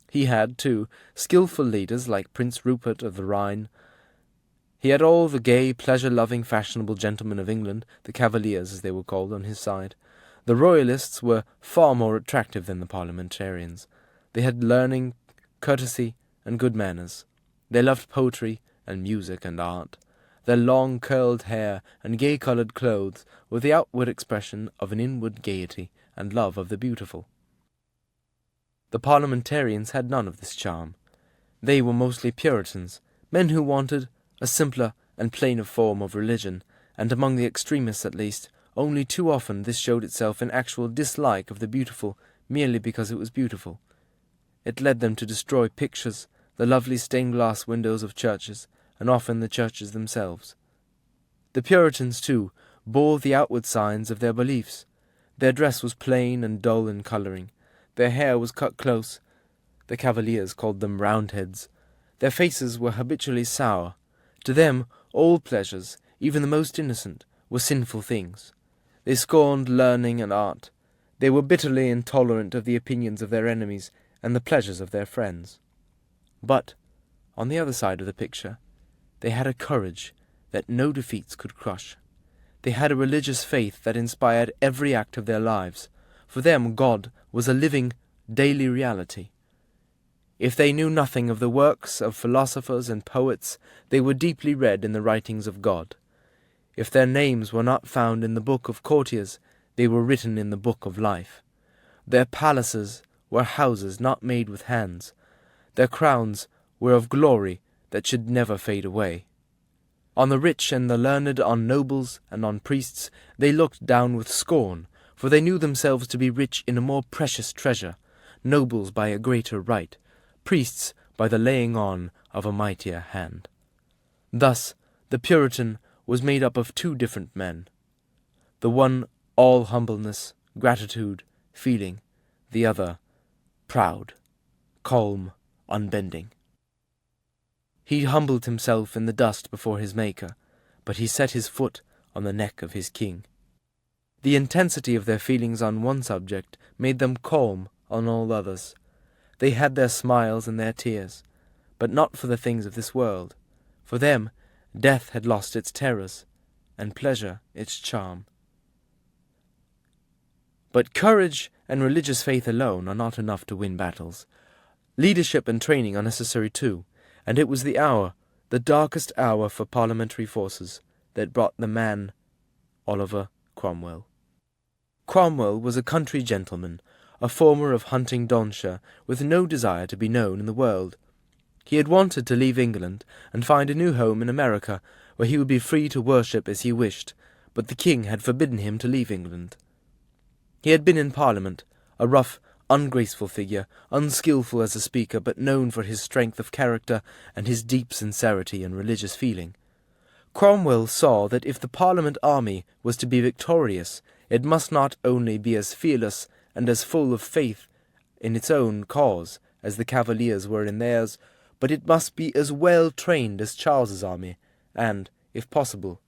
He had, too, skilful leaders like Prince Rupert of the Rhine. He had all the gay, pleasure-loving, fashionable gentlemen of England, the Cavaliers as they were called, on his side. The Royalists were far more attractive than the Parliamentarians. They had learning, courtesy, and good manners. They loved poetry and music and art. Their long curled hair and gay-coloured clothes were the outward expression of an inward gaiety and love of the beautiful. The Parliamentarians had none of this charm. They were mostly Puritans, men who wanted a simpler and plainer form of religion, and among the extremists at least, only too often this showed itself in actual dislike of the beautiful merely because it was beautiful. It led them to destroy pictures, the lovely stained-glass windows of churches, and often the churches themselves. The Puritans, too, bore the outward signs of their beliefs. Their dress was plain and dull in colouring. Their hair was cut close. The Cavaliers called them Roundheads. Their faces were habitually sour. To them, all pleasures, even the most innocent, were sinful things. They scorned learning and art. They were bitterly intolerant of the opinions of their enemies and the pleasures of their friends. But, on the other side of the picture, they had a courage that no defeats could crush. They had a religious faith that inspired every act of their lives. For them, God was a living, daily reality. If they knew nothing of the works of philosophers and poets, they were deeply read in the writings of God. If their names were not found in the book of courtiers, they were written in the book of life. Their palaces were houses not made with hands. Their crowns were of glory that should never fade away. On the rich and the learned, on nobles and on priests, they looked down with scorn, for they knew themselves to be rich in a more precious treasure, nobles by a greater right, priests by the laying on of a mightier hand. Thus, the Puritan was made up of 2 different men, the one all humbleness, gratitude, feeling, the other proud, calm, unbending. He humbled himself in the dust before his Maker, but he set his foot on the neck of his king. The intensity of their feelings on one subject made them calm on all others. They had their smiles and their tears, but not for the things of this world. For them, death had lost its terrors, and pleasure its charm. But courage and religious faith alone are not enough to win battles. Leadership and training are necessary too, and it was the hour, the darkest hour for parliamentary forces, that brought the man Oliver Cromwell. Cromwell was a country gentleman, a former of Huntingdonshire, with no desire to be known in the world. He had wanted to leave England and find a new home in America, where he would be free to worship as he wished, but the king had forbidden him to leave England. He had been in Parliament, a rough, ungraceful figure, unskilful as a speaker, but known for his strength of character and his deep sincerity and religious feeling. Cromwell saw that if the Parliament army was to be victorious, it must not only be as fearless and as full of faith in its own cause as the Cavaliers were in theirs, but it must be as well trained as Charles's army, and, if possible,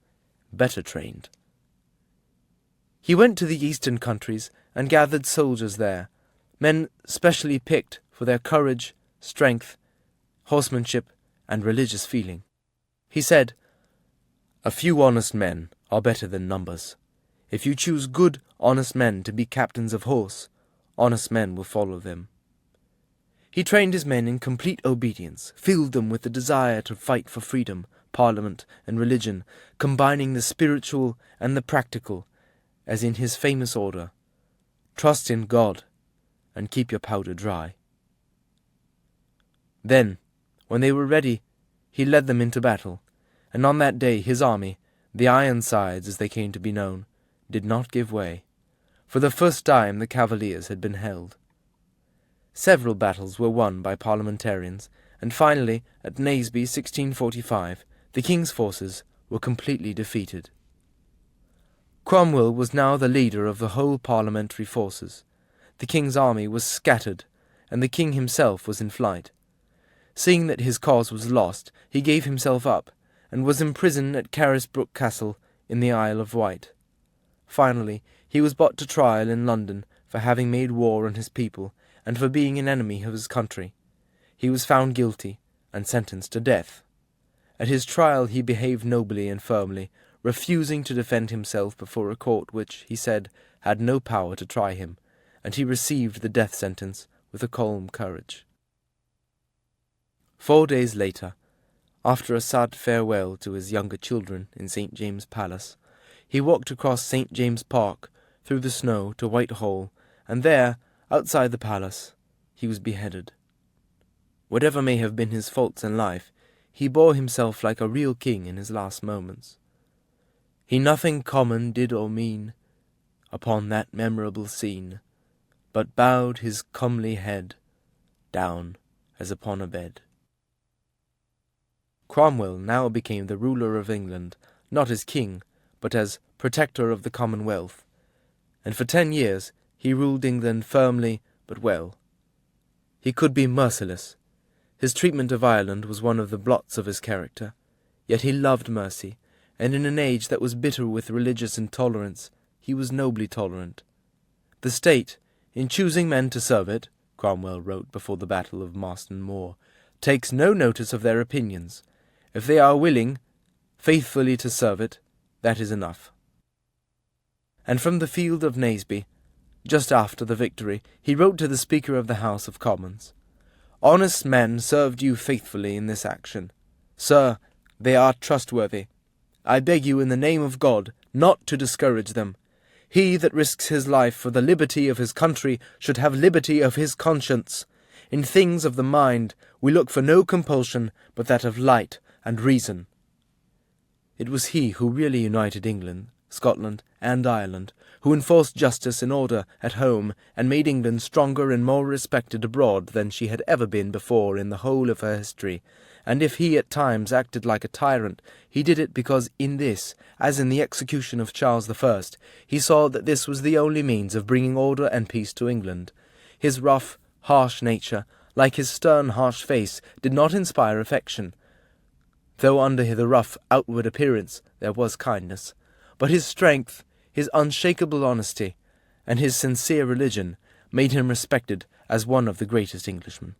better trained. He went to the eastern countries and gathered soldiers there, men specially picked for their courage, strength, horsemanship, and religious feeling. He said, "A few honest men are better than numbers. If you choose good, honest men to be captains of horse, honest men will follow them." He trained his men in complete obedience, filled them with the desire to fight for freedom, Parliament, and religion, combining the spiritual and the practical, as in his famous order, "Trust in God, and keep your powder dry." Then, when they were ready, he led them into battle, and on that day his army, the Ironsides as they came to be known, did not give way. For the first time the Cavaliers had been held. Several battles were won by parliamentarians, and finally, at Naseby 1645, the king's forces were completely defeated. Cromwell was now the leader of the whole parliamentary forces. The king's army was scattered, and the king himself was in flight. Seeing that his cause was lost, he gave himself up, and was imprisoned at Carisbrooke Castle in the Isle of Wight. Finally, he was brought to trial in London for having made war on his people, and for being an enemy of his country. He was found guilty, and sentenced to death. At his trial he behaved nobly and firmly, refusing to defend himself before a court which, he said, had no power to try him, and he received the death sentence with a calm courage. 4 days later, after a sad farewell to his younger children in St. James's Palace, he walked across St. James's Park, through the snow to Whitehall, and there, outside the palace, he was beheaded. Whatever may have been his faults in life, he bore himself like a real king in his last moments. He nothing common did or mean upon that memorable scene, but bowed his comely head down as upon a bed. Cromwell now became the ruler of England, not as king, but as protector of the Commonwealth, and for 10 years he ruled England firmly but well. He could be merciless. His treatment of Ireland was one of the blots of his character, yet he loved mercy, and in an age that was bitter with religious intolerance, he was nobly tolerant. "The state, in choosing men to serve it," Cromwell wrote before the Battle of Marston Moor, "takes no notice of their opinions. If they are willing faithfully to serve it, that is enough." And from the field of Naseby, just after the victory, he wrote to the Speaker of the House of Commons, "Honest men served you faithfully in this action. Sir, they are trustworthy. I beg you in the name of God not to discourage them. He that risks his life for the liberty of his country should have liberty of his conscience. In things of the mind we look for no compulsion but that of light and reason." It was he who really united England, Scotland, and Ireland, who enforced justice and order at home and made England stronger and more respected abroad than she had ever been before in the whole of her history. And if he at times acted like a tyrant, he did it because in this, as in the execution of Charles I, he saw that this was the only means of bringing order and peace to England. His rough, harsh nature, like his stern, harsh face, did not inspire affection, though under the rough outward appearance there was kindness. But his strength, his unshakable honesty, and his sincere religion made him respected as one of the greatest Englishmen.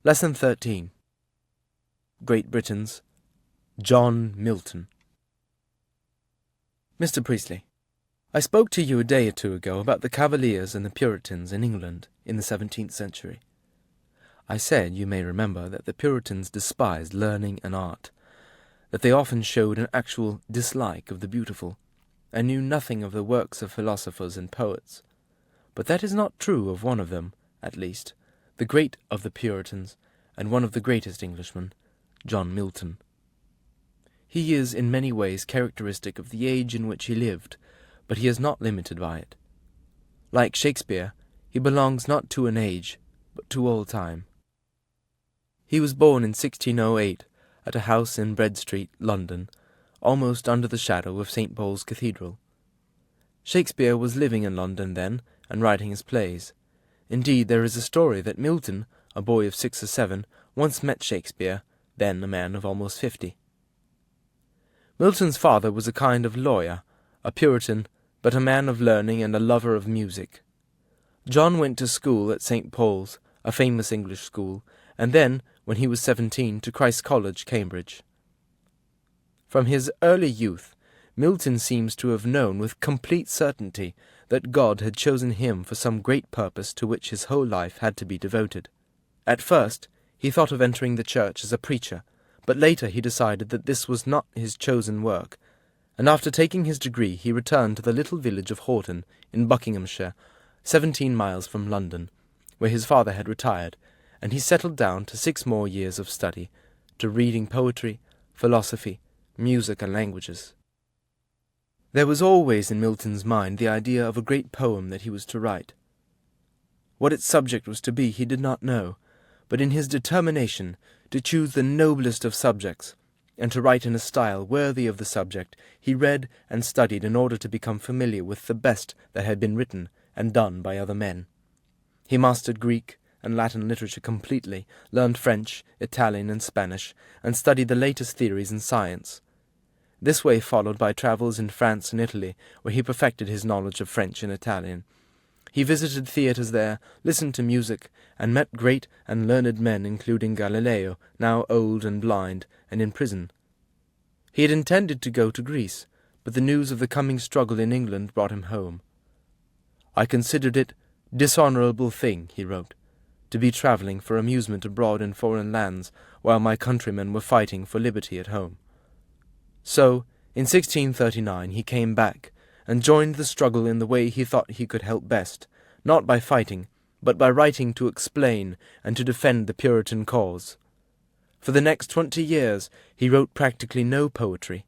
Lesson 13. Great Britain's John Milton. Mr. Priestley, I spoke to you a day or two ago about the Cavaliers and the Puritans in England. in the 17th century. I said, you may remember, that the Puritans despised learning and art, that they often showed an actual dislike of the beautiful, and knew nothing of the works of philosophers and poets. But that is not true of one of them, at least, the great of the Puritans, and one of the greatest Englishmen, John Milton. He is in many ways characteristic of the age in which he lived, but he is not limited by it. Like Shakespeare, he belongs not to an age, but to all time. He was born in 1608 at a house in Bread Street, London, almost under the shadow of St. Paul's Cathedral. Shakespeare was living in London then, and writing his plays. Indeed, there is a story that Milton, a boy of 6 or 7, once met Shakespeare, then a man of almost 50. Milton's father was a kind of lawyer, a Puritan, but a man of learning and a lover of music. John went to school at St. Paul's, a famous English school, and then, when he was 17, to Christ's College, Cambridge. From his early youth, Milton seems to have known with complete certainty that God had chosen him for some great purpose to which his whole life had to be devoted. At first, he thought of entering the church as a preacher, but later he decided that this was not his chosen work, and after taking his degree he returned to the little village of Horton in Buckinghamshire, 17 miles from London, where his father had retired, and he settled down to 6 more years of study, to reading poetry, philosophy, music and languages. There was always in Milton's mind the idea of a great poem that he was to write. What its subject was to be he did not know, but in his determination to choose the noblest of subjects, and to write in a style worthy of the subject, he read and studied in order to become familiar with the best that had been written and done by other men. He mastered Greek and Latin literature completely, learned French, Italian, and Spanish, and studied the latest theories in science. This way followed by travels in France and Italy, where he perfected his knowledge of French and Italian. He visited theatres there, listened to music, and met great and learned men, including Galileo, now old and blind, and in prison. He had intended to go to Greece, but the news of the coming struggle in England brought him home. "I considered it dishonourable thing," he wrote, "to be travelling for amusement abroad in foreign lands, while my countrymen were fighting for liberty at home." So, in 1639 he came back, and joined the struggle in the way he thought he could help best, not by fighting, but by writing to explain and to defend the Puritan cause. For the next 20 years he wrote practically no poetry.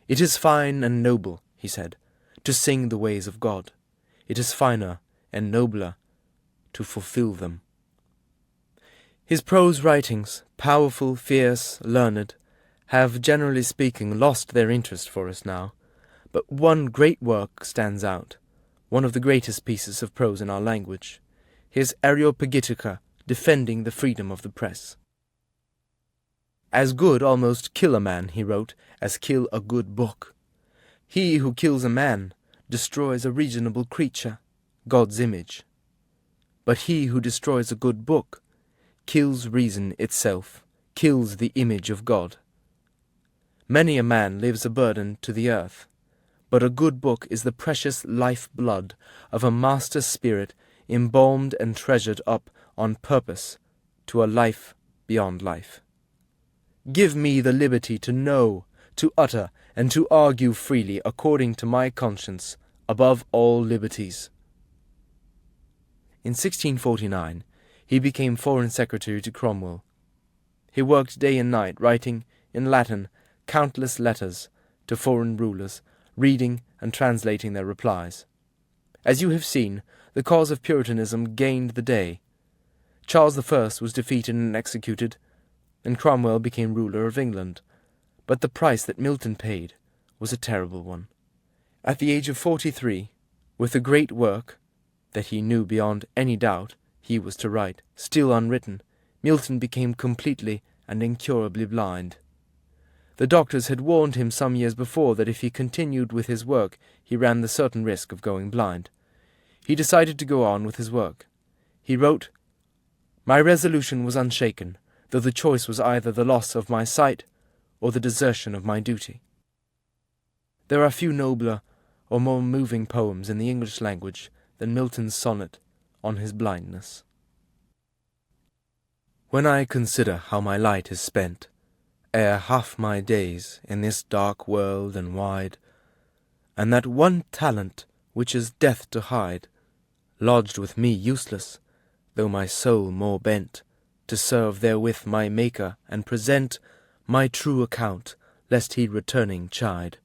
"It is fine and noble," he said, "to sing the ways of God. It is finer and nobler to fulfill them." His prose writings, powerful, fierce, learned, have, generally speaking, lost their interest for us now, but one great work stands out, one of the greatest pieces of prose in our language, his Areopagitica, defending the freedom of the press. "As good almost kill a man," he wrote, "as kill a good book. He who kills a man destroys a reasonable creature, God's image. But he who destroys a good book kills reason itself, kills the image of God. Many a man lives a burden to the earth, but a good book is the precious life-blood of a master spirit embalmed and treasured up on purpose to a life beyond life. Give me the liberty to know, to utter, and to argue freely according to my conscience, above all liberties." In 1649 he became Foreign Secretary to Cromwell. He worked day and night, writing, in Latin, countless letters to foreign rulers, reading and translating their replies. As you have seen, the cause of Puritanism gained the day. Charles I was defeated and executed, and Cromwell became ruler of England. But the price that Milton paid was a terrible one. At the age of 43, with the great work that he knew beyond any doubt he was to write, still unwritten, Milton became completely and incurably blind. The doctors had warned him some years before that if he continued with his work he ran the certain risk of going blind. He decided to go on with his work. He wrote, "My resolution was unshaken, though the choice was either the loss of my sight or the desertion of my duty." There are few nobler or more moving poems in the English language than Milton's sonnet, on his blindness. When I consider how my light is spent, ere half my days in this dark world and wide, and that one talent which is death to hide, lodged with me useless, though my soul more bent, to serve therewith my Maker and present my true account, lest he returning chide.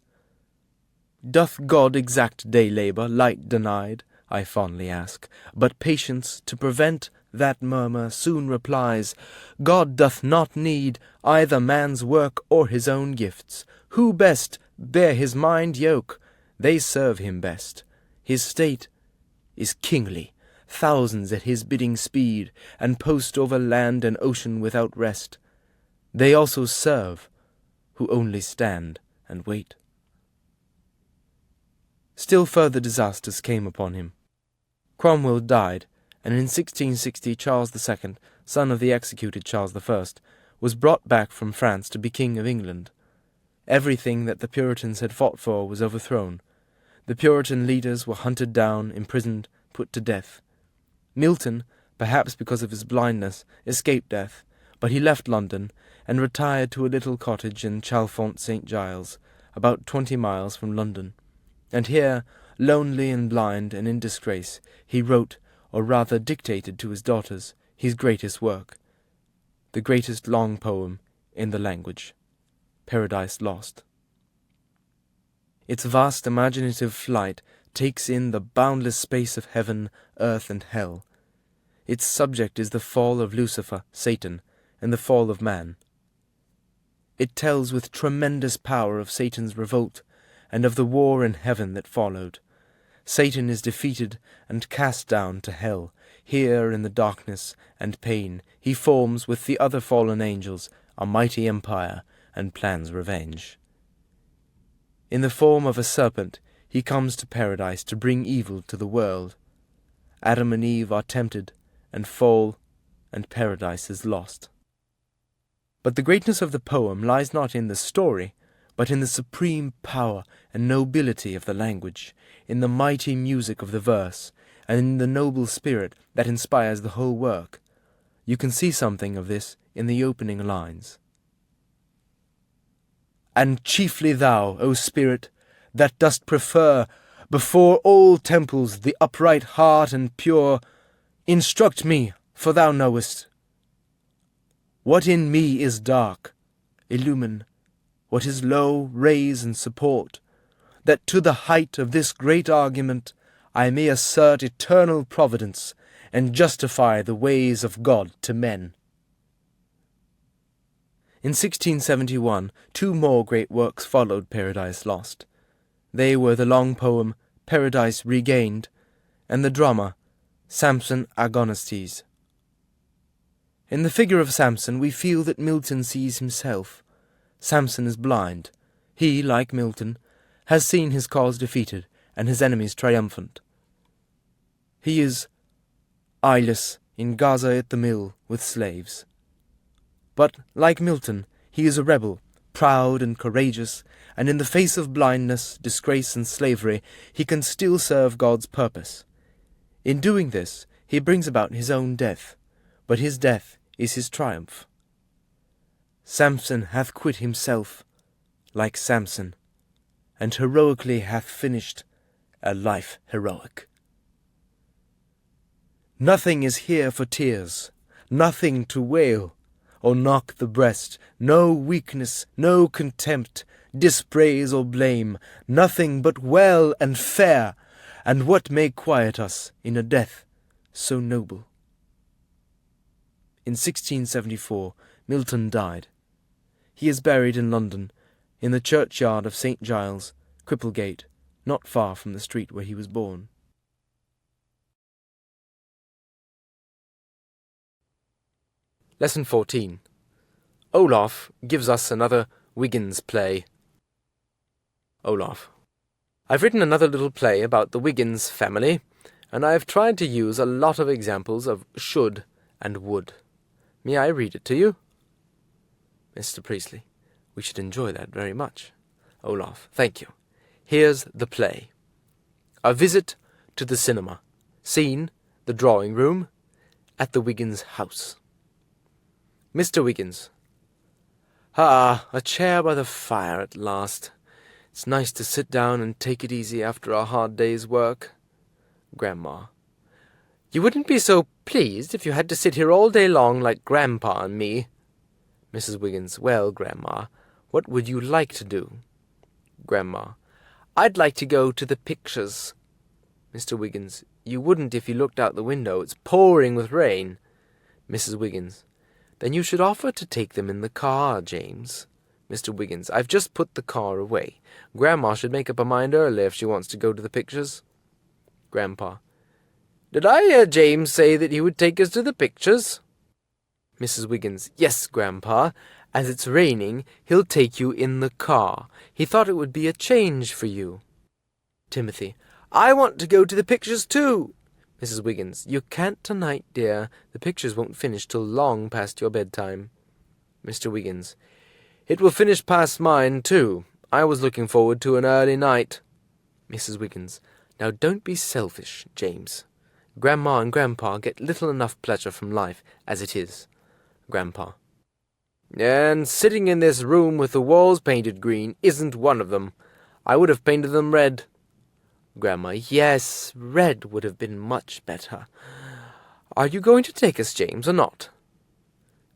Doth God exact day labour, light denied? I fondly ask, but patience to prevent that murmur soon replies, God doth not need either man's work or his own gifts. Who best bear his mind yoke? They serve him best. His state is kingly, thousands at his bidding speed, and post over land and ocean without rest. They also serve, who only stand and wait. Still further disasters came upon him. Cromwell died, and in 1660 Charles II, son of the executed Charles I, was brought back from France to be King of England. Everything that the Puritans had fought for was overthrown. The Puritan leaders were hunted down, imprisoned, put to death. Milton, perhaps because of his blindness, escaped death, but he left London and retired to a little cottage in Chalfont St. Giles, about 20 miles from London. And here, lonely and blind and in disgrace, he wrote, or rather dictated to his daughters, his greatest work, the greatest long poem in the language, Paradise Lost. Its vast imaginative flight takes in the boundless space of heaven, earth, and hell. Its subject is the fall of Lucifer, Satan, and the fall of man. It tells with tremendous power of Satan's revolt, and of the war in heaven that followed. Satan is defeated and cast down to hell. Here in the darkness and pain he forms with the other fallen angels a mighty empire and plans revenge. In the form of a serpent he comes to paradise to bring evil to the world. Adam and Eve are tempted and fall, and paradise is lost. But the greatness of the poem lies not in the story, but in the supreme power and nobility of the language, in the mighty music of the verse, and in the noble spirit that inspires the whole work. You can see something of this in the opening lines. And chiefly thou, O Spirit, that dost prefer before all temples the upright heart and pure, instruct me, for thou knowest what in me is dark, illumine what is low, raise and support, that to the height of this great argument I may assert eternal providence and justify the ways of God to men. In 1671, 2 more great works followed Paradise Lost. They were the long poem Paradise Regained and the drama Samson Agonistes. In the figure of Samson we feel that Milton sees himself. Samson is blind. He, like Milton, has seen his cause defeated and his enemies triumphant. He is eyeless in Gaza at the mill with slaves. But, like Milton, he is a rebel, proud and courageous, and in the face of blindness, disgrace, and slavery, he can still serve God's purpose. In doing this, he brings about his own death, but his death is his triumph. Samson hath quit himself, like Samson, and heroically hath finished a life heroic. Nothing is here for tears, nothing to wail, or knock the breast, no weakness, no contempt, dispraise or blame, nothing but well and fair, and what may quiet us in a death so noble. In 1674, Milton died. He is buried in London, in the churchyard of St. Giles, Cripplegate, not far from the street where he was born. Lesson 14. Olaf gives us another Wiggins play. Olaf. I've written another little play about the Wiggins family, and I have tried to use a lot of examples of should and would. May I read it to you? Mr. Priestley. We should enjoy that very much. Olaf. Thank you. Here's the play. A visit to the cinema. Scene, The drawing room at the Wiggins house. Mr. Wiggins. Ah, a chair by the fire at last. It's nice to sit down and take it easy after a hard day's work. Grandma. You wouldn't be so pleased if you had to sit here all day long like Grandpa and me. Mrs. Wiggins. Well, Grandma, what would you like to do? Grandma. I'd like to go to the pictures. Mr. Wiggins. You wouldn't if you looked out the window. It's pouring with rain. Mrs. Wiggins. Then you should offer to take them in the car, James. Mr. Wiggins. I've just put the car away. Grandma should make up her mind early if she wants to go to the pictures. Grandpa. Did I hear James say that he would take us to the pictures? Mrs. Wiggins. Yes, Grandpa. As it's raining, he'll take you in the car. He thought it would be a change for you. Timothy. I want to go to the pictures too. Mrs. Wiggins. You can't tonight, dear. The pictures won't finish till long past your bedtime. Mr. Wiggins. It will finish past mine too. I was looking forward to an early night. Mrs. Wiggins. Now don't be selfish, James. Grandma and Grandpa get little enough pleasure from life as it is. Grandpa. And sitting in this room with the walls painted green isn't one of them. I would have painted them red. Grandma. Yes, red would have been much better. Are you going to take us, James, or not?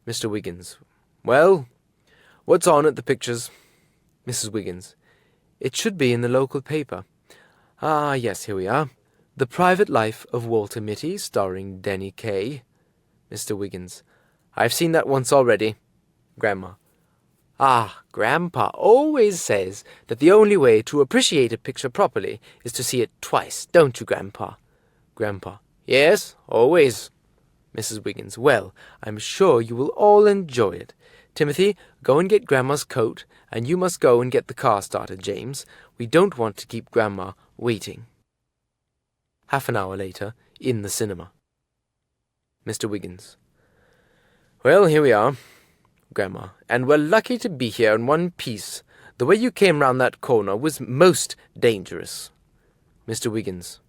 Mr. Wiggins. Well, what's on at the pictures? Mrs. Wiggins. It should be in the local paper. Ah, yes, here we are. The Private Life of Walter Mitty, starring Denny Kaye. Mr. Wiggins. I've seen that once already. Grandma. Ah, Grandpa always says that the only way to appreciate a picture properly is to see it twice, don't you, Grandpa? Grandpa. Yes, always. Mrs. Wiggins. Well, I'm sure you will all enjoy it. Timothy, go and get Grandma's coat, and you must go and get the car started, James. We don't want to keep Grandma waiting. Half an hour later, in the cinema. Mr. Wiggins. Well, here we are. Grandma. And we're lucky to be here in one piece. The way you came round that corner was most dangerous. Mr. Wiggins.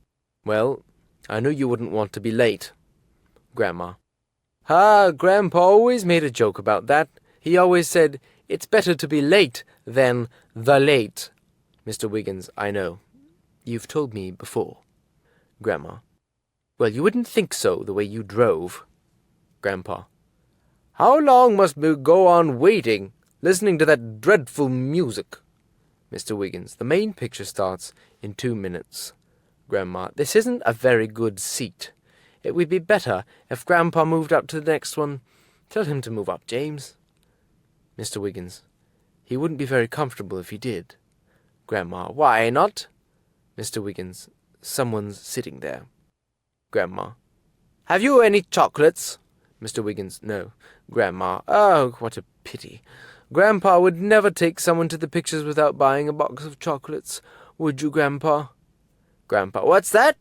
Well, I knew you wouldn't want to be late. Grandma. Ah, Grandpa always made a joke about that. He always said, it's better to be late than the late. Mr. Wiggins. I know. You've told me before. Grandma. Well, you wouldn't think so, the way you drove. Grandpa. How long must we go on waiting, listening to that dreadful music? Mr. Wiggins. The main picture starts in 2 minutes. Grandma. This isn't a very good seat. It would be better if Grandpa moved up to the next one. Tell him to move up, James. Mr. Wiggins. He wouldn't be very comfortable if he did. Grandma. Why not? Mr. Wiggins. Someone's sitting there. Grandma. Have you any chocolates? Mr. Wiggins. No. Grandma. Oh, what a pity. Grandpa would never take someone to the pictures without buying a box of chocolates. Would you, Grandpa? Grandpa. What's that?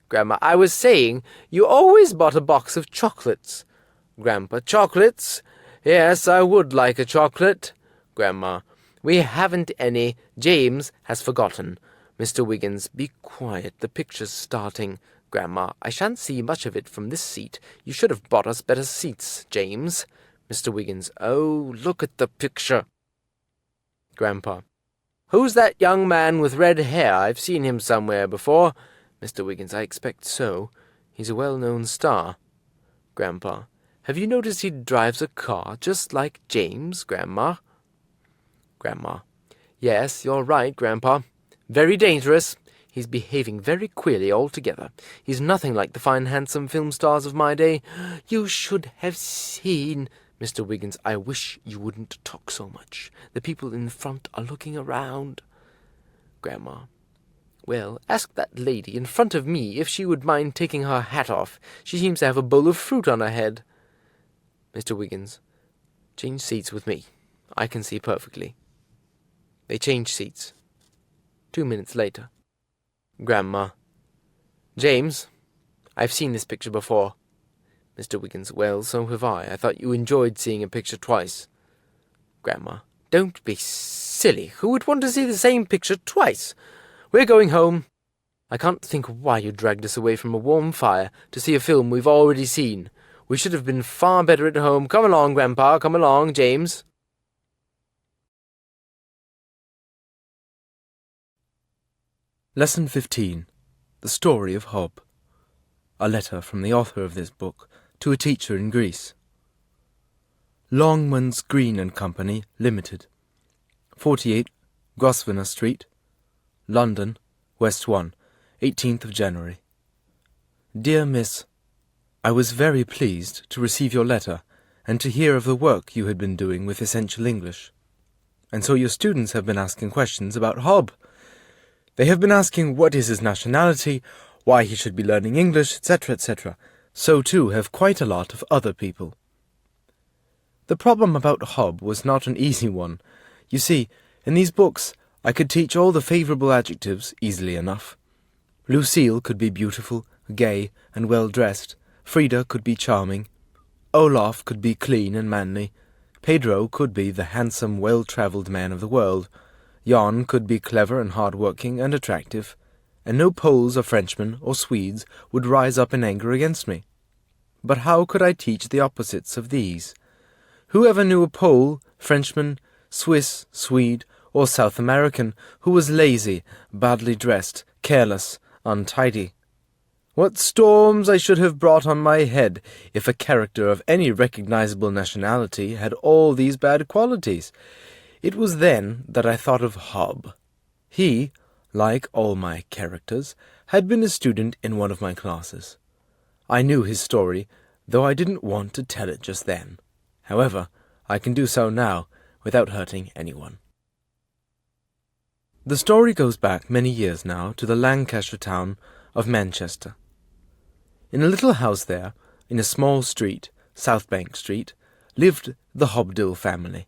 Grandma. I was saying you always bought a box of chocolates. Grandpa. Chocolates? Yes, I would like a chocolate. Grandma. We haven't any. James has forgotten. Mr. Wiggins. Be quiet. The picture's starting. Grandma. I shan't see much of it from this seat. You should have bought us better seats, James. Mr. Wiggins. Oh, look at the picture. Grandpa. Who's that young man with red hair? I've seen him somewhere before. Mr. Wiggins. I expect so. He's a well-known star. Grandpa. Have you noticed he drives a car just like James, Grandma? Grandma. Yes, you're right, Grandpa. Very dangerous. He's behaving very queerly altogether. He's nothing like the fine, handsome film stars of my day. You should have seen... Mr. Wiggins. I wish you wouldn't talk so much. The people in front are looking around. Grandma. Well, ask that lady in front of me if she would mind taking her hat off. She seems to have a bowl of fruit on her head. Mr. Wiggins. Change seats with me. I can see perfectly. They change seats. 2 minutes later. Grandma. James, I've seen this picture before. Mr. Wiggins. Well, so have I. I thought you enjoyed seeing a picture twice. Grandma. Don't be silly. Who would want to see the same picture twice? We're going home. I can't think why you dragged us away from a warm fire to see a film we've already seen. We should have been far better at home. Come along, Grandpa, come along, James. Lesson 15. The Story of Hob. A letter from the author of this book to a teacher in Greece. Longmans Green and Company, Limited, 48 Grosvenor Street, London, West 1, 18th of January. Dear Miss, I was very pleased to receive your letter and to hear of the work you had been doing with Essential English. And so your students have been asking questions about Hob. They have been asking what is his nationality, why he should be learning English, etc., etc. So too have quite a lot of other people. The problem about Hob was not an easy one. You see, in these books I could teach all the favourable adjectives easily enough. Lucille could be beautiful, gay, and well-dressed. Frida could be charming. Olaf could be clean and manly. Pedro could be the handsome, well-travelled man of the world. Jan could be clever and hard-working and attractive. And no Poles or Frenchmen or Swedes would rise up in anger against me. But how could I teach the opposites of these? Who ever knew a Pole, Frenchman, Swiss, Swede, or South American who was lazy, badly dressed, careless, untidy? What storms I should have brought on my head if a character of any recognizable nationality had all these bad qualities. It was then that I thought of Hob. He, like all my characters, had been a student in one of my classes. I knew his story, though I didn't want to tell it just then. However, I can do so now, without hurting anyone. The story goes back many years now to the Lancashire town of Manchester. In a little house there, in a small street, South Bank Street, lived the Hobdill family.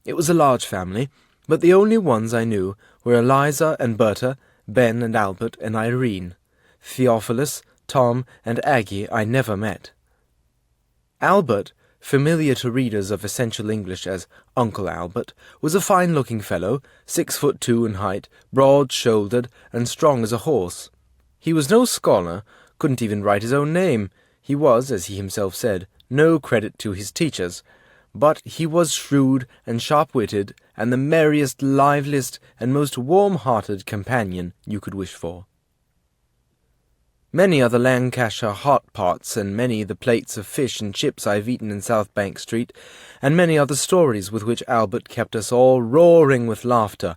It was a large family, but the only ones I knew were Eliza and Berta, Ben and Albert and Irene. Theophilus, Tom, and Aggie I never met. Albert, familiar to readers of Essential English as Uncle Albert, was a fine-looking fellow, 6'2" in height, broad-shouldered, and strong as a horse. He was no scholar, couldn't even write his own name. He was, as he himself said, no credit to his teachers, but he was shrewd and sharp-witted, and the merriest, liveliest, and most warm-hearted companion you could wish for. Many are the Lancashire hot pots, and many the plates of fish and chips I've eaten in South Bank Street, and many are the stories with which Albert kept us all roaring with laughter.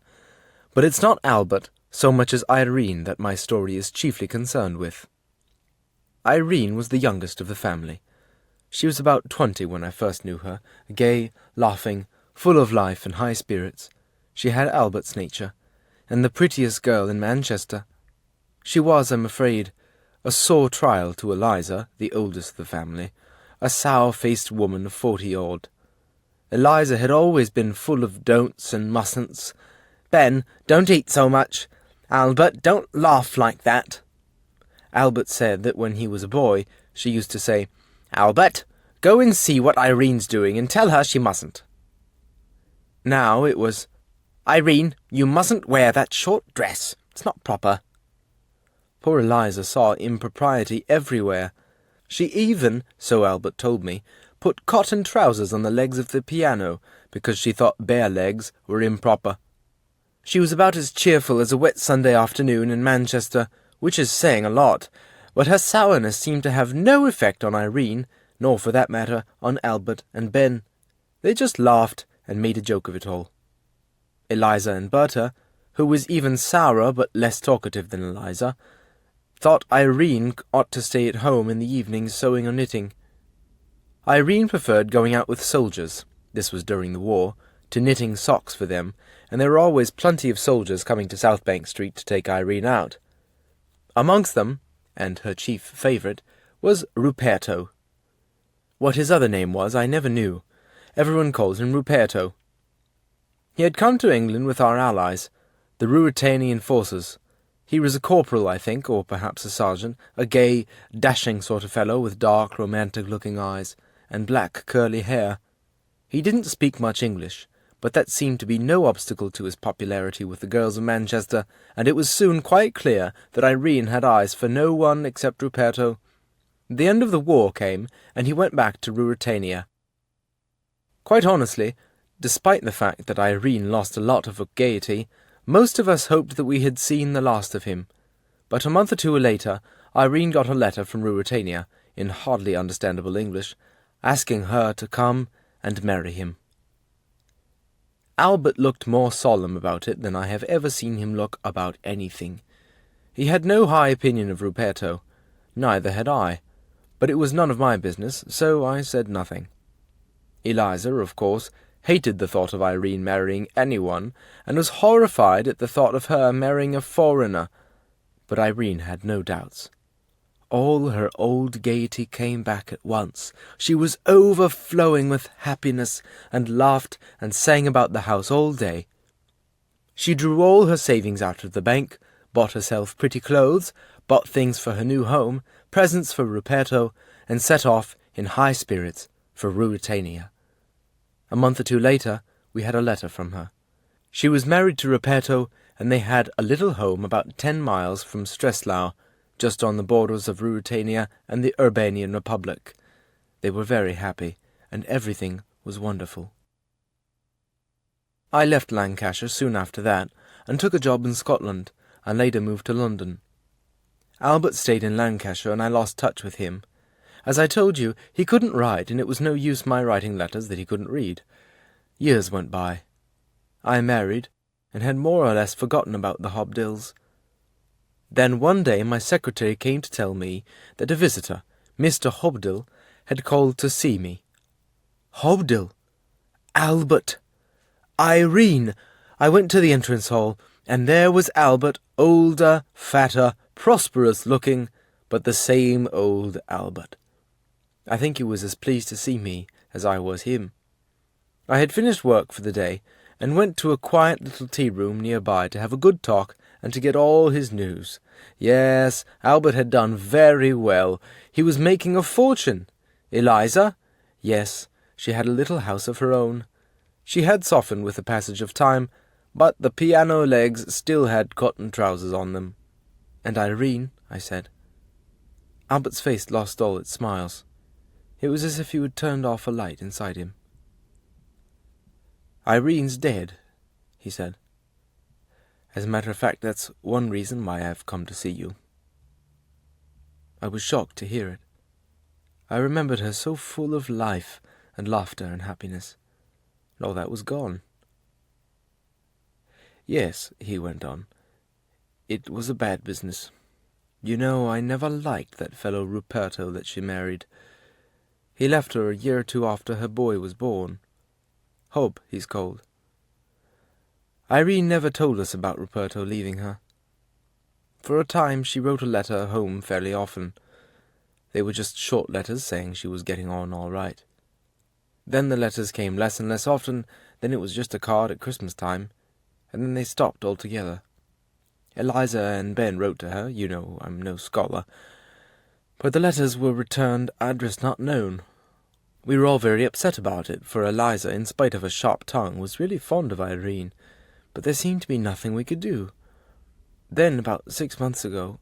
But it's not Albert so much as Irene that my story is chiefly concerned with. Irene was the youngest of the family. She was about 20 when I first knew her, gay, laughing, full of life and high spirits. She had Albert's nature, and the prettiest girl in Manchester. She was, I'm afraid, a sore trial to Eliza, the oldest of the family, a sour-faced woman of 40-odd. Eliza had always been full of don'ts and mustn'ts. Ben, don't eat so much. Albert, don't laugh like that. Albert said that when he was a boy, she used to say, Albert, go and see what Irene's doing and tell her she mustn't. Now it was, Irene, you mustn't wear that short dress. It's not proper. Poor Eliza saw impropriety everywhere. She even, so Albert told me, put cotton trousers on the legs of the piano because she thought bare legs were improper. She was about as cheerful as a wet Sunday afternoon in Manchester, which is saying a lot, but her sourness seemed to have no effect on Irene, nor for that matter on Albert and Ben. They just laughed and made a joke of it all. Eliza and Berta, who was even sourer but less talkative than Eliza, thought Irene ought to stay at home in the evenings sewing or knitting. Irene preferred going out with soldiers, this was during the war, to knitting socks for them, and there were always plenty of soldiers coming to South Bank Street to take Irene out. Amongst them, and her chief favourite, was Ruperto. What his other name was I never knew. Everyone called him Ruperto. He had come to England with our allies, the Ruritanian forces. He was a corporal, I think, or perhaps a sergeant, a gay, dashing sort of fellow with dark, romantic-looking eyes, and black, curly hair. He didn't speak much English, but that seemed to be no obstacle to his popularity with the girls of Manchester, and it was soon quite clear that Irene had eyes for no one except Ruperto. The end of the war came, and he went back to Ruritania. Quite honestly, despite the fact that Irene lost a lot of her gaiety, most of us hoped that we had seen the last of him. But a month or two later, Irene got a letter from Ruritania, in hardly understandable English, asking her to come and marry him. Albert looked more solemn about it than I have ever seen him look about anything. He had no high opinion of Ruperto, neither had I, but it was none of my business, so I said nothing. Eliza, of course, hated the thought of Irene marrying anyone, and was horrified at the thought of her marrying a foreigner, but Irene had no doubts. All her old gaiety came back at once. She was overflowing with happiness, and laughed and sang about the house all day. She drew all her savings out of the bank, bought herself pretty clothes, bought things for her new home, presents for Ruperto, and set off in high spirits for Ruritania. A month or two later, we had a letter from her. She was married to Ruperto, and they had a little home about 10 miles from Streslau, just on the borders of Ruritania and the Urbanian Republic. They were very happy, and everything was wonderful. I left Lancashire soon after that, and took a job in Scotland, and later moved to London. Albert stayed in Lancashire, and I lost touch with him. As I told you, he couldn't write, and it was no use my writing letters that he couldn't read. Years went by. I married, and had more or less forgotten about the Hobdills. Then one day my secretary came to tell me that a visitor, Mr. Hobdill, had called to see me. Hobdill! Albert! Irene! I went to the entrance hall, and there was Albert, older, fatter, prosperous-looking, but the same old Albert. I think he was as pleased to see me as I was him. I had finished work for the day, and went to a quiet little tea-room nearby to have a good talk and to get all his news. Yes, Albert had done very well. He was making a fortune. Eliza? Yes, she had a little house of her own. She had softened with the passage of time, but the piano legs still had cotton trousers on them. And Irene, I said. Albert's face lost all its smiles. It was as if he had turned off a light inside him. Irene's dead, he said. As a matter of fact, that's one reason why I've come to see you. I was shocked to hear it. I remembered her so full of life and laughter and happiness. And all that was gone. Yes, he went on. It was a bad business. You know, I never liked that fellow Ruperto that she married. He left her a year or two after her boy was born. Hob, he's called. Irene never told us about Ruperto leaving her. For a time she wrote a letter home fairly often. They were just short letters saying she was getting on all right. Then the letters came less and less often, then it was just a card at Christmas time, and then they stopped altogether. Eliza and Ben wrote to her, you know, I'm no scholar, but the letters were returned, address not known. We were all very upset about it, for Eliza, in spite of her sharp tongue, was really fond of Irene, but there seemed to be nothing we could do. Then, about 6 months ago,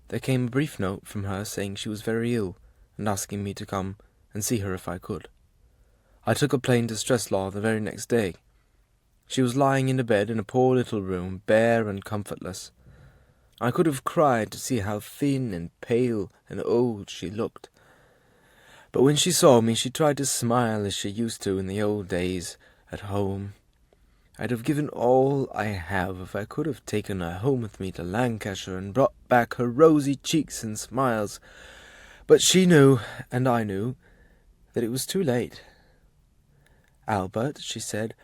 there came a brief note from her saying she was very ill, and asking me to come and see her if I could. I took a plane to Streslau the very next day. She was lying in a bed in a poor little room, bare and comfortless. I could have cried to see how thin and pale and old she looked. But when she saw me, she tried to smile as she used to in the old days, at home. I'd have given all I have if I could have taken her home with me to Lancashire and brought back her rosy cheeks and smiles. But she knew, and I knew, that it was too late. Albert, she said,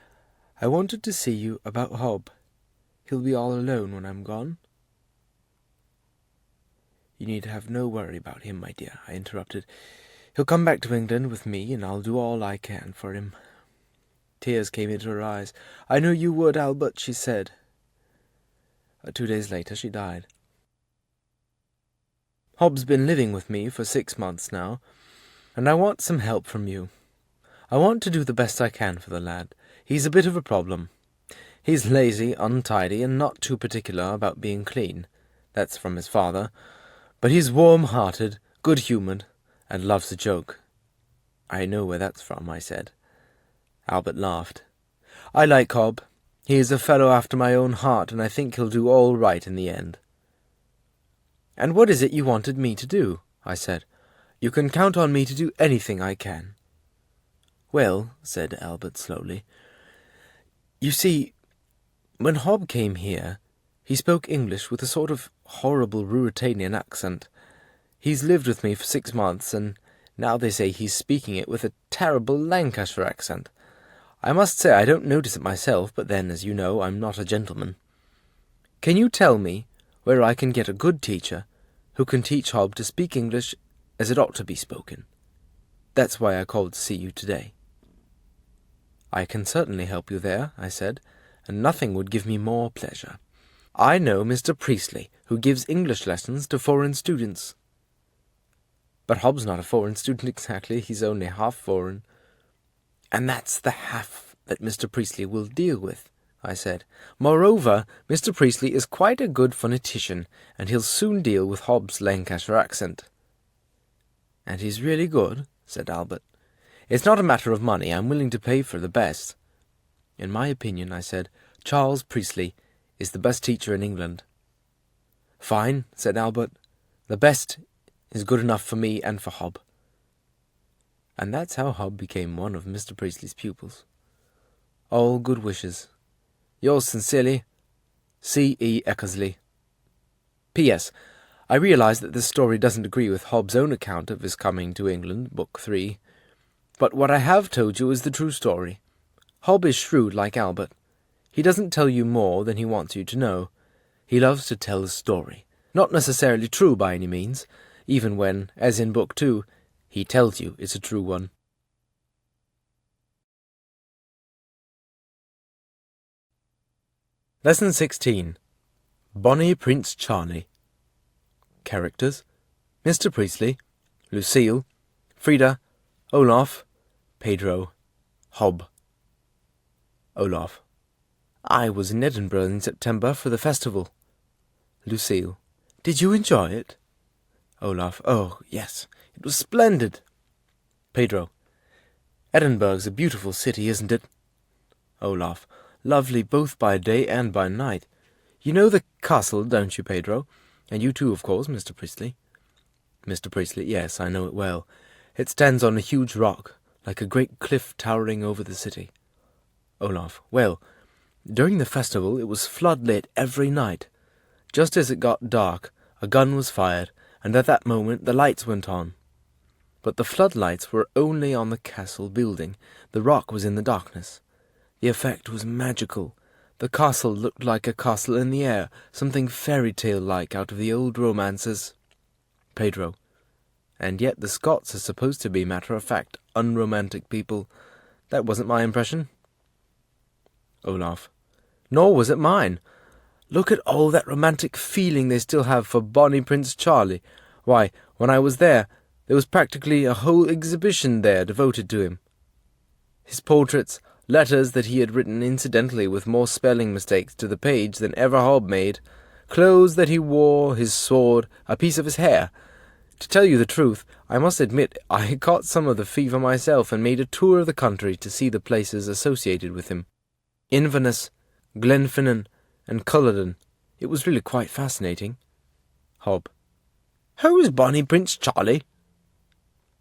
I wanted to see you about Hob. He'll be all alone when I'm gone. You need have no worry about him, my dear, I interrupted. He'll come back to England with me, and I'll do all I can for him. Tears came into her eyes. I knew you would, Albert, she said. 2 days later she died. Hob's been living with me for 6 months now, and I want some help from you. I want to do the best I can for the lad. He's a bit of a problem. He's lazy, untidy, and not too particular about being clean. That's from his father. But he's warm-hearted, good-humoured, and loves a joke. I know where that's from, I said. Albert laughed. I like Hob. He is a fellow after my own heart, and I think he'll do all right in the end. And what is it you wanted me to do? I said. You can count on me to do anything I can. Well, said Albert slowly, you see, when Hob came here, he spoke English with a sort of horrible Ruritanian accent. He's lived with me for 6 months, and now they say he's speaking it with a terrible Lancashire accent. I must say I don't notice it myself, but then, as you know, I'm not a gentleman. Can you tell me where I can get a good teacher who can teach Hob to speak English as it ought to be spoken? That's why I called to see you today. I can certainly help you there, I said, and nothing would give me more pleasure. I know Mr. Priestley, who gives English lessons to foreign students. But Hob's not a foreign student exactly, he's only half foreign. And that's the half that Mr. Priestley will deal with, I said. Moreover, Mr. Priestley is quite a good phonetician, and he'll soon deal with Hob's Lancashire accent. And he's really good, said Albert. It's not a matter of money. I'm willing to pay for the best. In my opinion, I said, Charles Priestley is the best teacher in England. Fine, said Albert. The best is good enough for me and for Hob. And that's how Hob became one of Mr. Priestley's pupils. All good wishes. Yours sincerely, C. E. Eckersley. P.S. I realise that this story doesn't agree with Hob's own account of his coming to England, Book 3. But what I have told you is the true story. Hob is shrewd like Albert. He doesn't tell you more than he wants you to know. He loves to tell a story. Not necessarily true by any means, even when, as in Book 2, he tells you it's a true one. Lesson 16. Bonnie Prince Charlie. Characters: Mr. Priestley, Lucille, Frida, Olaf, Pedro, Hob. Olaf. I was in Edinburgh in September for the festival. Lucille. Did you enjoy it? Olaf. Oh, yes, it was splendid. Pedro. Edinburgh's a beautiful city, isn't it? Olaf. Lovely both by day and by night. You know the castle, don't you, Pedro? And you too, of course, Mr. Priestley. Mr. Priestley. Yes, I know it well. It stands on a huge rock, like a great cliff towering over the city. Olaf. Well, during the festival it was floodlit every night. Just as it got dark, a gun was fired, and at that moment the lights went on. But the floodlights were only on the castle building. The rock was in the darkness. The effect was magical. The castle looked like a castle in the air, something fairy-tale-like out of the old romances. Pedro. And yet the Scots are supposed to be matter-of-fact, unromantic people. That wasn't my impression. Olaf. Nor was it mine. Look at all that romantic feeling they still have for Bonnie Prince Charlie. Why, when I was there was practically a whole exhibition there devoted to him. His portraits, letters that he had written incidentally with more spelling mistakes to the page than ever Hob made, clothes that he wore, his sword, a piece of his hair. To tell you the truth, I must admit I caught some of the fever myself and made a tour of the country to see the places associated with him. Inverness, Glenfinnan, and Culloden. It was really quite fascinating. Hob. Who's Bonnie Prince Charlie?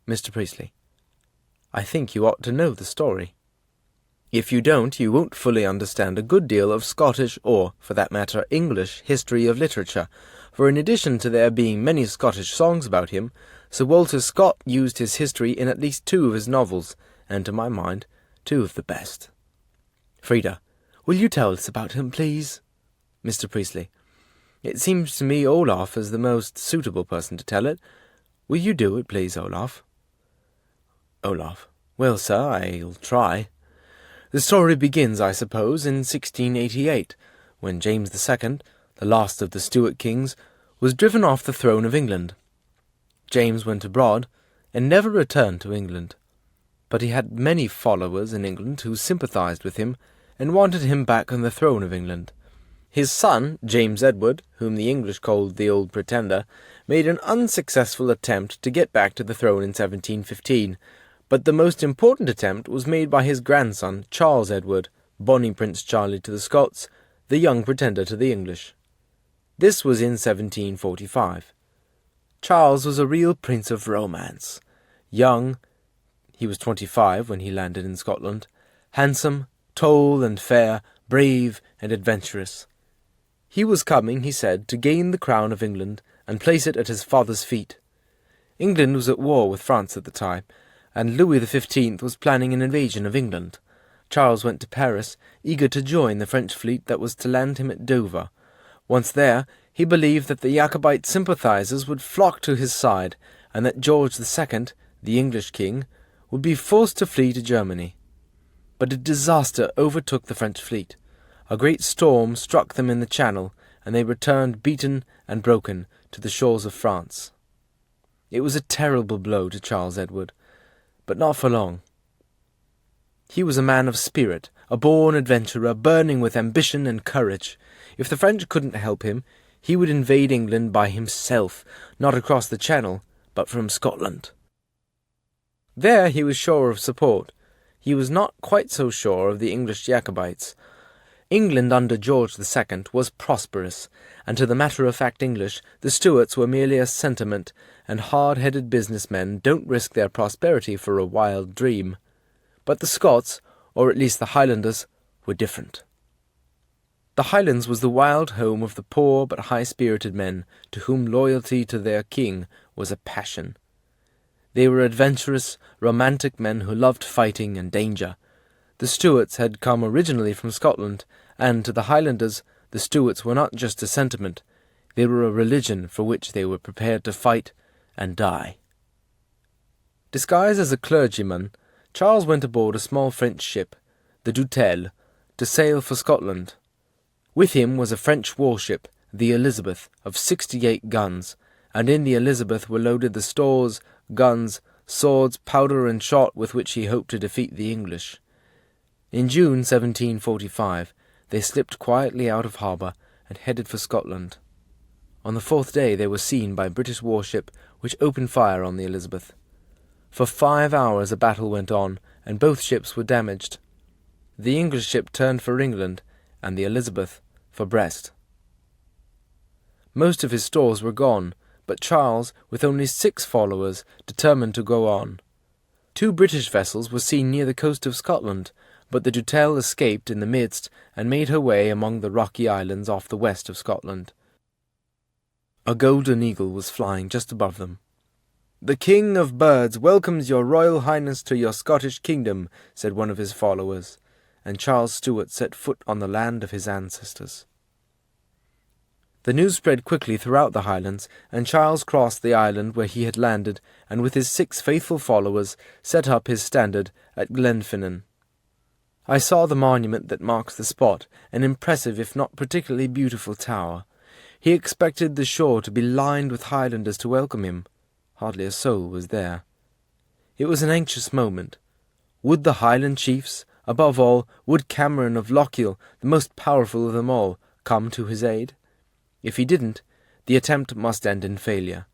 Mr. Priestley. I think you ought to know the story. If you don't, you won't fully understand a good deal of Scottish, or, for that matter, English, history of literature, for in addition to there being many Scottish songs about him, Sir Walter Scott used his history in at least 2 of his novels, and to my mind, 2 of the best. Frida. Will you tell us about him, please? Mr. Priestley. It seems to me Olaf is the most suitable person to tell it. Will you do it, please, Olaf? Olaf. Well, sir, I'll try. The story begins, I suppose, in 1688, when James II, the last of the Stuart kings, was driven off the throne of England. James went abroad, and never returned to England. but he had many followers in England who sympathized with him and wanted him back on the throne of England. His son, James Edward, whom the English called the Old Pretender, made an unsuccessful attempt to get back to the throne in 1715, but the most important attempt was made by his grandson, Charles Edward, Bonnie Prince Charlie to the Scots, the young pretender to the English. This was in 1745. Charles was a real prince of romance. Young, he was 25 when he landed in Scotland, handsome, tall and fair, brave and adventurous. He was coming, he said, to gain the crown of England and place it at his father's feet. England was at war with France at the time, and Louis XV was planning an invasion of England. Charles went to Paris, eager to join the French fleet that was to land him at Dover. Once there, he believed that the Jacobite sympathizers would flock to his side, and that George II, the English king, would be forced to flee to Germany. But a disaster overtook the French fleet. A great storm struck them in the Channel, and they returned beaten and broken to the shores of France. It was a terrible blow to Charles Edward, but not for long. He was a man of spirit, a born adventurer, burning with ambition and courage. If the French couldn't help him, he would invade England by himself, not across the Channel, but from Scotland. There he was sure of support. He was not quite so sure of the English Jacobites. England under George II was prosperous, and to the matter-of-fact English, the Stuarts were merely a sentiment, and hard-headed businessmen don't risk their prosperity for a wild dream. But the Scots, or at least the Highlanders, were different. The Highlands was the wild home of the poor but high-spirited men, to whom loyalty to their king was a passion. They were adventurous, romantic men who loved fighting and danger. The Stuarts had come originally from Scotland, and to the Highlanders the Stuarts were not just a sentiment, they were a religion for which they were prepared to fight and die. Disguised as a clergyman, Charles went aboard a small French ship, the Doutelle, to sail for Scotland. With him was a French warship, the Elizabeth, of 68 guns, and in the Elizabeth were loaded the stores, guns, swords, powder and shot with which he hoped to defeat the English. In June 1745, they slipped quietly out of harbour and headed for Scotland. On the fourth day they were seen by a British warship, which opened fire on the Elizabeth. For 5 hours a battle went on, and both ships were damaged. The English ship turned for England, and the Elizabeth for Brest. Most of his stores were gone, but Charles, with only 6 followers, determined to go on. 2 British vessels were seen near the coast of Scotland, but the Doutelle escaped in the midst and made her way among the rocky islands off the west of Scotland. A golden eagle was flying just above them. "The King of Birds welcomes your Royal Highness to your Scottish kingdom," said one of his followers, and Charles Stuart set foot on the land of his ancestors. The news spread quickly throughout the Highlands, and Charles crossed the island where he had landed, and with his 6 faithful followers set up his standard at Glenfinnan. I saw the monument that marks the spot, an impressive if not particularly beautiful tower. He expected the shore to be lined with Highlanders to welcome him. Hardly a soul was there. It was an anxious moment. Would the Highland chiefs, above all, would Cameron of Lochiel, the most powerful of them all, come to his aid? If he didn't, the attempt must end in failure.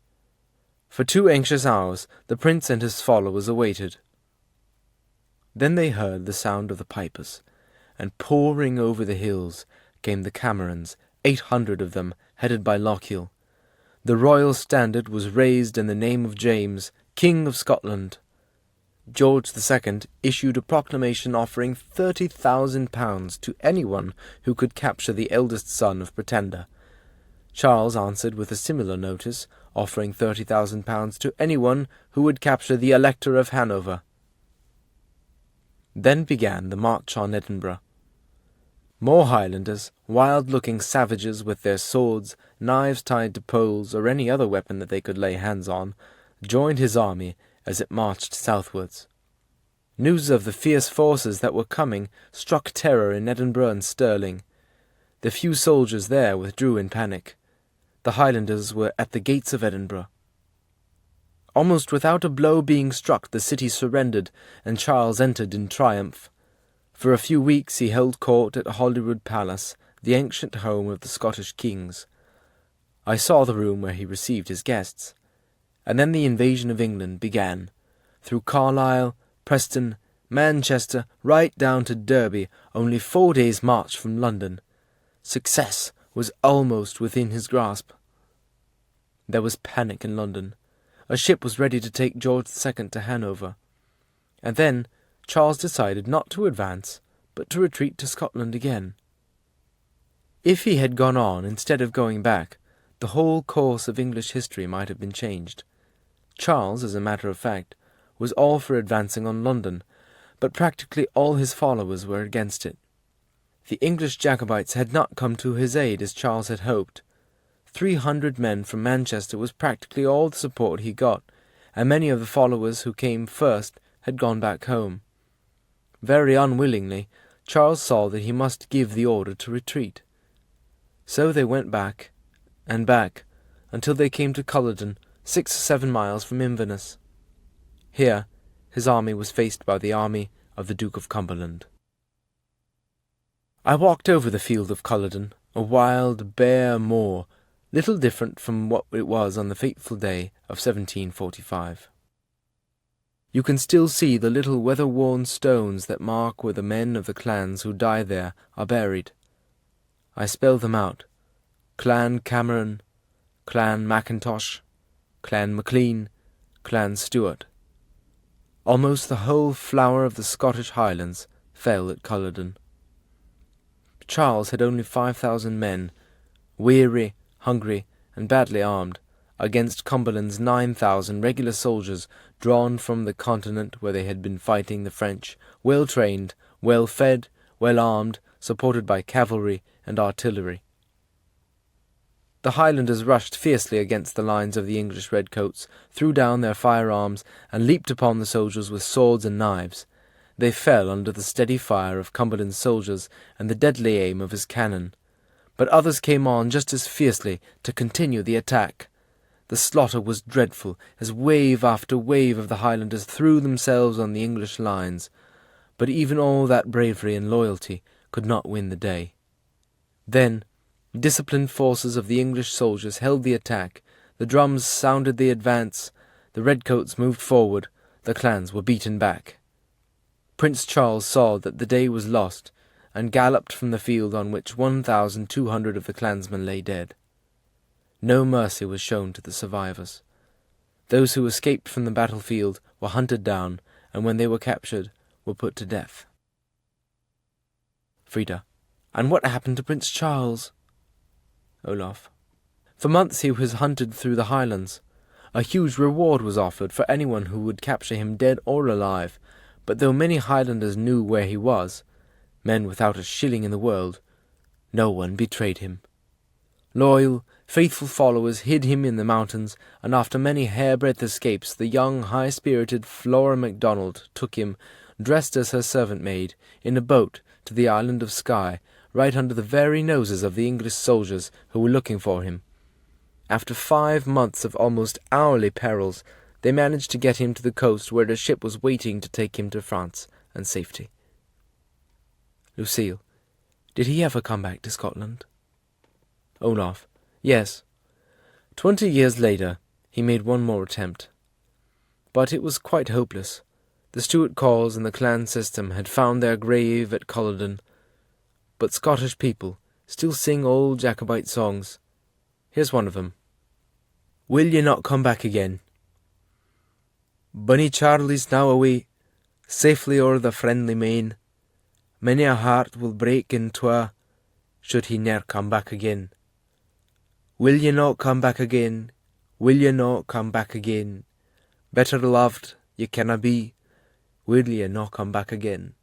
For 2 anxious hours the prince and his followers awaited. Then they heard the sound of the pipers, and pouring over the hills came the Camerons, 800 of them, headed by Lochiel. The royal standard was raised in the name of James, King of Scotland. George II issued a proclamation offering £30,000 to anyone who could capture the eldest son of Pretender. Charles answered with a similar notice, offering £30,000 to anyone who would capture the Elector of Hanover. Then began the march on Edinburgh. More Highlanders, wild-looking savages with their swords, knives tied to poles, or any other weapon that they could lay hands on, joined his army as it marched southwards. News of the fierce forces that were coming struck terror in Edinburgh and Stirling. The few soldiers there withdrew in panic. The Highlanders were at the gates of Edinburgh. Almost without a blow being struck, the city surrendered, and Charles entered in triumph. For a few weeks he held court at Holyrood Palace, the ancient home of the Scottish kings. I saw the room where he received his guests. And then the invasion of England began, through Carlisle, Preston, Manchester, right down to Derby, only 4 days' march from London. Success was almost within his grasp. There was panic in London. A ship was ready to take George II to Hanover. And then Charles decided not to advance, but to retreat to Scotland again. If he had gone on instead of going back, the whole course of English history might have been changed. Charles, as a matter of fact, was all for advancing on London, but practically all his followers were against it. The English Jacobites had not come to his aid as Charles had hoped. 300 men from Manchester was practically all the support he got, and many of the followers who came first had gone back home. Very unwillingly, Charles saw that he must give the order to retreat. So they went back, and back, until they came to Culloden, 6 or 7 miles from Inverness. Here his army was faced by the army of the Duke of Cumberland. I walked over the field of Culloden, a wild, bare moor, little different from what it was on the fateful day of 1745. You can still see the little weather-worn stones that mark where the men of the clans who died there are buried. I spell them out: Clan Cameron, Clan Mackintosh, Clan Maclean, Clan Stewart. Almost the whole flower of the Scottish Highlands fell at Culloden. Charles had only 5,000 men, weary, hungry, and badly armed, against Cumberland's 9,000 regular soldiers drawn from the continent where they had been fighting the French, well trained, well fed, well armed, supported by cavalry and artillery. The Highlanders rushed fiercely against the lines of the English redcoats, threw down their firearms, and leaped upon the soldiers with swords and knives. They fell under the steady fire of Cumberland's soldiers and the deadly aim of his cannon. But others came on just as fiercely to continue the attack. The slaughter was dreadful, as wave after wave of the Highlanders threw themselves on the English lines. But even all that bravery and loyalty could not win the day. Then disciplined forces of the English soldiers held the attack, the drums sounded the advance, the redcoats moved forward, the clans were beaten back. Prince Charles saw that the day was lost, and galloped from the field on which 1,200 of the clansmen lay dead. No mercy was shown to the survivors. Those who escaped from the battlefield were hunted down, and when they were captured, were put to death. Frida: And what happened to Prince Charles? Olaf: For months he was hunted through the Highlands. A huge reward was offered for anyone who would capture him dead or alive, but though many Highlanders knew where he was, men without a shilling in the world, no one betrayed him. Loyal, faithful followers hid him in the mountains, and after many hairbreadth escapes, the young, high-spirited Flora MacDonald took him, dressed as her servant-maid, in a boat to the island of Skye, right under the very noses of the English soldiers who were looking for him. After 5 months of almost hourly perils, they managed to get him to the coast where a ship was waiting to take him to France and safety. Lucille: Did he ever come back to Scotland? Olaf: Yes. 20 years later, he made one more attempt. But it was quite hopeless. The Stuart cause and the clan system had found their grave at Culloden. But Scottish people still sing old Jacobite songs. Here's one of them. Will ye not come back again? Bonnie Charlie's now away, safely o'er the friendly main. Many a heart will break in twa, should he ne'er come back again. Will ye not come back again? Will ye not come back again? Better loved ye canna be. Will ye not come back again?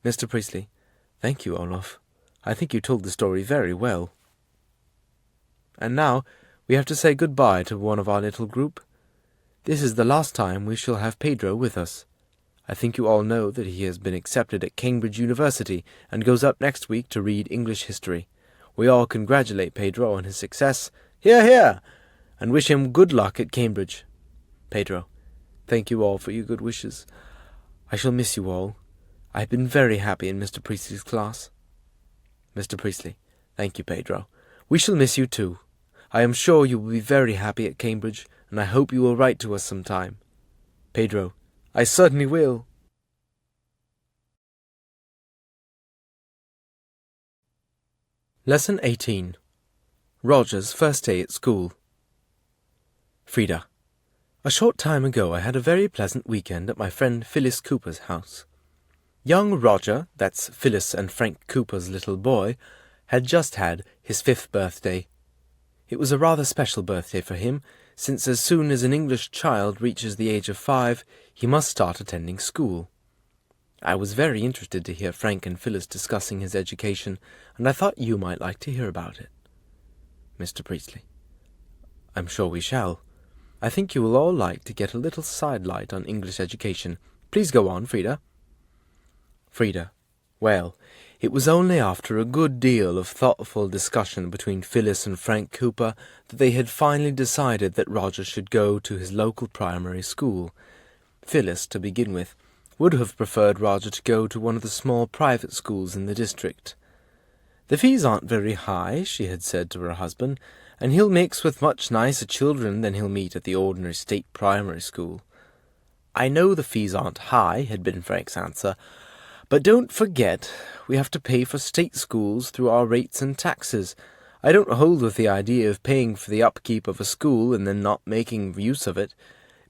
Mr. Priestley: Thank you, Olaf. I think you told the story very well. And now we have to say goodbye to one of our little group. This is the last time we shall have Pedro with us. I think you all know that he has been accepted at Cambridge University and goes up next week to read English history. We all congratulate Pedro on his success. Hear, hear! and wish him good luck at Cambridge. Pedro, thank you all for your good wishes. I shall miss you all. I have been very happy in Mr. Priestley's class. Mr. Priestley, thank you, Pedro. We shall miss you too. I am sure you will be very happy at Cambridge, and I hope you will write to us sometime. Pedro, I certainly will. Lesson 18. Roger's first day at school. Frida, a short time ago I had a very pleasant weekend at my friend Phyllis Cooper's house. Young Roger, that's Phyllis and Frank Cooper's little boy, had just had his 5th birthday. It was a rather special birthday for him, since as soon as an English child reaches the age of 5, he must start attending school. I was very interested to hear Frank and Phyllis discussing his education, and I thought you might like to hear about it. Mr. Priestley, I'm sure we shall. I think you will all like to get a little sidelight on English education. Please go on, Frida. Frida, well, it was only after a good deal of thoughtful discussion between Phyllis and Frank Cooper that they had finally decided that Roger should go to his local primary school. Phyllis, to begin with, would have preferred Roger to go to one of the small private schools in the district. The fees aren't very high, she had said to her husband, and he'll mix with much nicer children than he'll meet at the ordinary state primary school. I know the fees aren't high, had been Frank's answer, but don't forget, we have to pay for state schools through our rates and taxes. I don't hold with the idea of paying for the upkeep of a school and then not making use of it.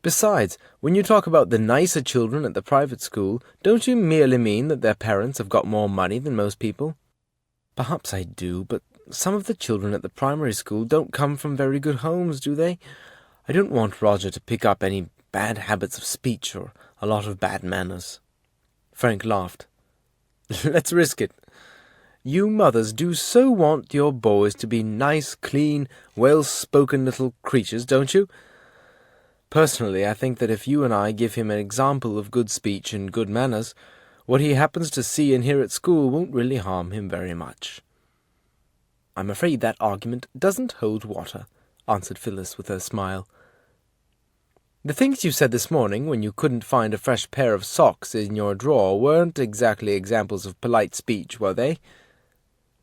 Besides, when you talk about the nicer children at the private school, don't you merely mean that their parents have got more money than most people? Perhaps I do, but some of the children at the primary school don't come from very good homes, do they? I don't want Roger to pick up any bad habits of speech or a lot of bad manners. Frank laughed. Let's risk it. You mothers do so want your boys to be nice, clean, well-spoken little creatures, don't you? Personally, I think that if you and I give him an example of good speech and good manners, what he happens to see and hear at school won't really harm him very much. I'm afraid that argument doesn't hold water, answered Phyllis with a smile. The things you said this morning when you couldn't find a fresh pair of socks in your drawer weren't exactly examples of polite speech, were they?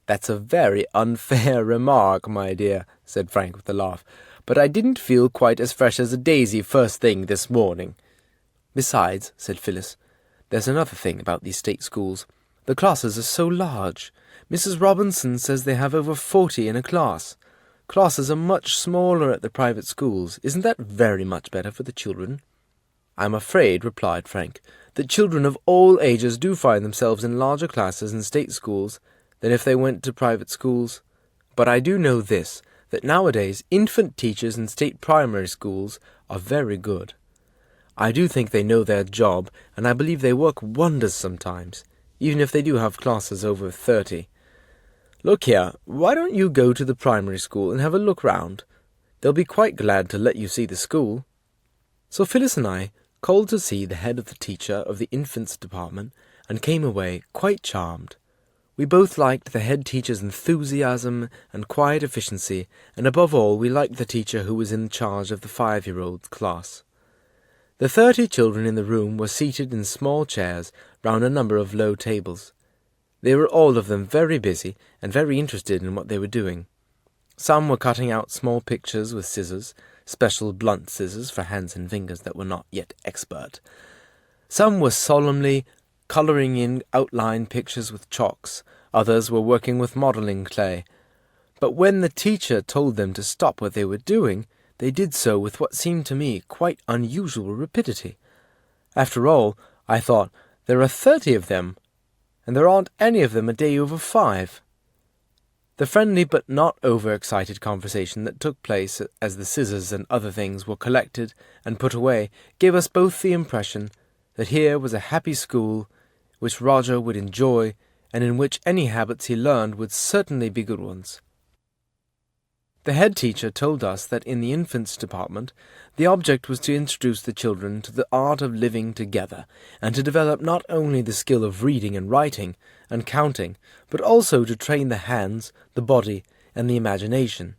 That's a very unfair remark, my dear, said Frank with a laugh, but I didn't feel quite as fresh as a daisy first thing this morning. Besides, said Phyllis, there's another thing about these state schools. The classes are so large. Mrs. Robinson says they have over 40 in a class. Classes are much smaller at the private schools. Isn't that very much better for the children? I'm afraid, replied Frank, that children of all ages do find themselves in larger classes in state schools than if they went to private schools. But I do know this, that nowadays infant teachers in state primary schools are very good. I do think they know their job, and I believe they work wonders sometimes, even if they do have classes over 30. Look here, why don't you go to the primary school and have a look round? They'll be quite glad to let you see the school. So Phyllis and I called to see the head of the teacher of the infants department and came away quite charmed. We both liked the head teacher's enthusiasm and quiet efficiency, and above all we liked the teacher who was in charge of the 5-year-old class. The 30 children in the room were seated in small chairs round a number of low tables. They were all of them very busy and very interested in what they were doing. Some were cutting out small pictures with scissors, special blunt scissors for hands and fingers that were not yet expert. Some were solemnly colouring in outline pictures with chalks. Others were working with modelling clay. But when the teacher told them to stop what they were doing, they did so with what seemed to me quite unusual rapidity. After all, I thought, there are 30 of them, and there aren't any of them a day over 5. The friendly but not over-excited conversation that took place as the scissors and other things were collected and put away gave us both the impression that here was a happy school which Roger would enjoy and in which any habits he learned would certainly be good ones. The head teacher told us that in the infants department the object was to introduce the children to the art of living together and to develop not only the skill of reading and writing and counting, but also to train the hands, the body, and the imagination.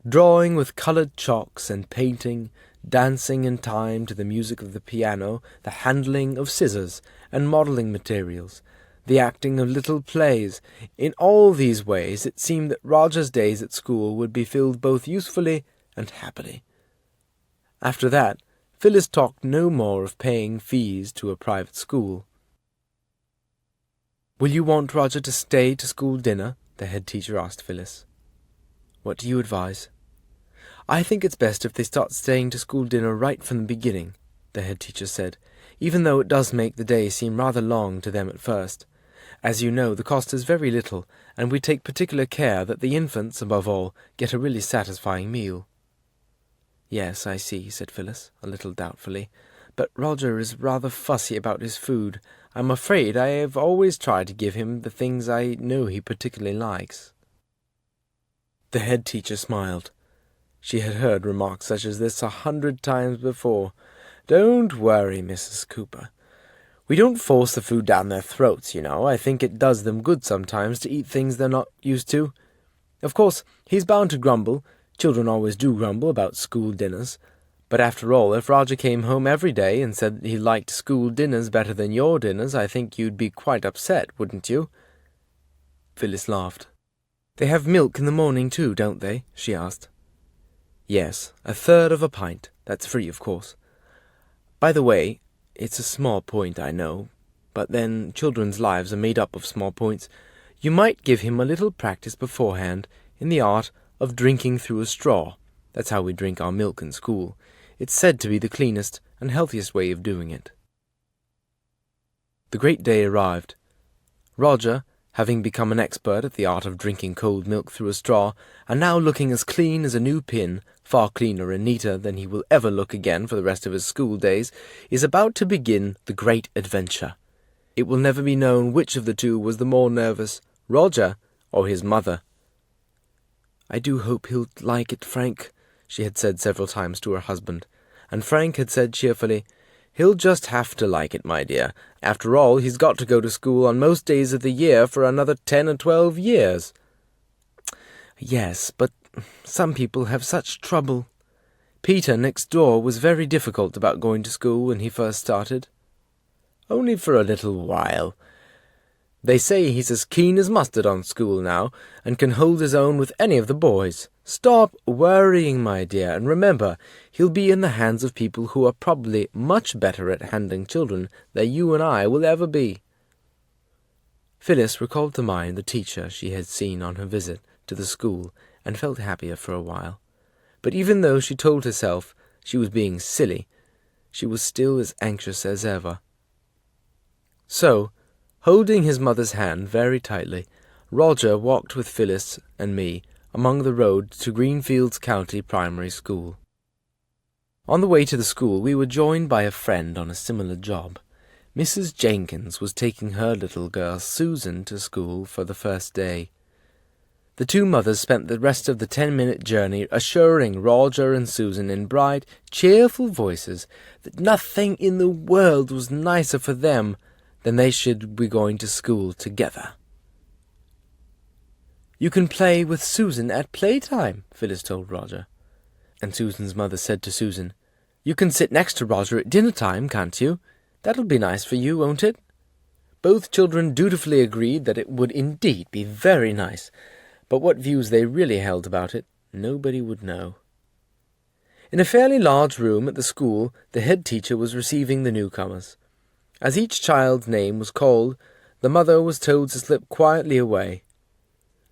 drawing with coloured chalks and painting, dancing in time to the music of the piano, the handling of scissors and modelling materials, the acting of little plays. In all these ways it seemed that Roger's days at school would be filled both usefully and happily. After that, Phyllis talked no more of paying fees to a private school. "Will you want Roger to stay to school dinner?" the head teacher asked Phyllis. "What do you advise?" "I think it's best if they start staying to school dinner right from the beginning," the head teacher said, "even though it does make the day seem rather long to them at first. As you know, the cost is very little, and we take particular care that the infants, above all, get a really satisfying meal." "Yes, I see," said Phyllis, a little doubtfully. "But Roger is rather fussy about his food. I'm afraid I have always tried to give him the things I know he particularly likes." The head teacher smiled. She had heard remarks such as this 100 times before. "Don't worry, Mrs. Cooper. We don't force the food down their throats, you know. I think it does them good sometimes to eat things they're not used to. Of course, he's bound to grumble. Children always do grumble about school dinners. But after all, if Roger came home every day and said he liked school dinners better than your dinners, I think you'd be quite upset, wouldn't you?" Phyllis laughed. "They have milk in the morning too, don't they?" she asked. "Yes, 1/3 of a pint. That's free, of course. By the way, it's a small point, I know, but then children's lives are made up of small points. You might give him a little practice beforehand in the art of drinking through a straw. That's how we drink our milk in school. It's said to be the cleanest and healthiest way of doing it." The great day arrived. Roger, having become an expert at the art of drinking cold milk through a straw, and now looking as clean as a new pin, far cleaner and neater than he will ever look again for the rest of his school days, is about to begin the great adventure. It will never be known which of the two was the more nervous, Roger or his mother. "I do hope he'll like it, Frank," she had said several times to her husband, and Frank had said cheerfully, "He'll just have to like it, my dear. After all, he's got to go to school on most days of the year for another 10 or 12 years. "Yes, but some people have such trouble. Peter next door was very difficult about going to school when he first started." "Only for a little while. They say he's as keen as mustard on school now, and can hold his own with any of the boys. Stop worrying, my dear, and remember, he'll be in the hands of people who are probably much better at handling children than you and I will ever be." Phyllis recalled to mind the teacher she had seen on her visit to the school, and felt happier for a while. But even though she told herself she was being silly, she was still as anxious as ever. So, holding his mother's hand very tightly, Roger walked with Phyllis and me among the road to Greenfields County Primary School. On the way to the school, we were joined by a friend on a similar job. Mrs. Jenkins was taking her little girl Susan to school for the first day. The two mothers spent the rest of the 10-minute journey assuring Roger and Susan in bright, cheerful voices that nothing in the world was nicer for them than they should be going to school together. "You can play with Susan at playtime," Phyllis told Roger. And Susan's mother said to Susan, "You can sit next to Roger at dinner time, can't you? That'll be nice for you, won't it?" Both children dutifully agreed that it would indeed be very nice, but what views they really held about it, nobody would know. In a fairly large room at the school, the head teacher was receiving the newcomers. As each child's name was called, the mother was told to slip quietly away.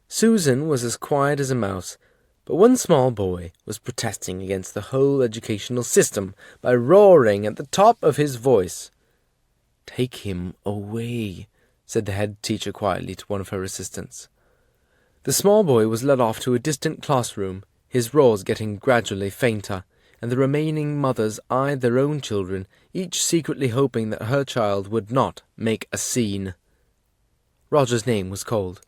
Susan was as quiet as a mouse, but one small boy was protesting against the whole educational system by roaring at the top of his voice. "Take him away," said the head teacher quietly to one of her assistants. The small boy was led off to a distant classroom, his roars getting gradually fainter, and the remaining mothers eyed their own children, each secretly hoping that her child would not make a scene. Roger's name was called.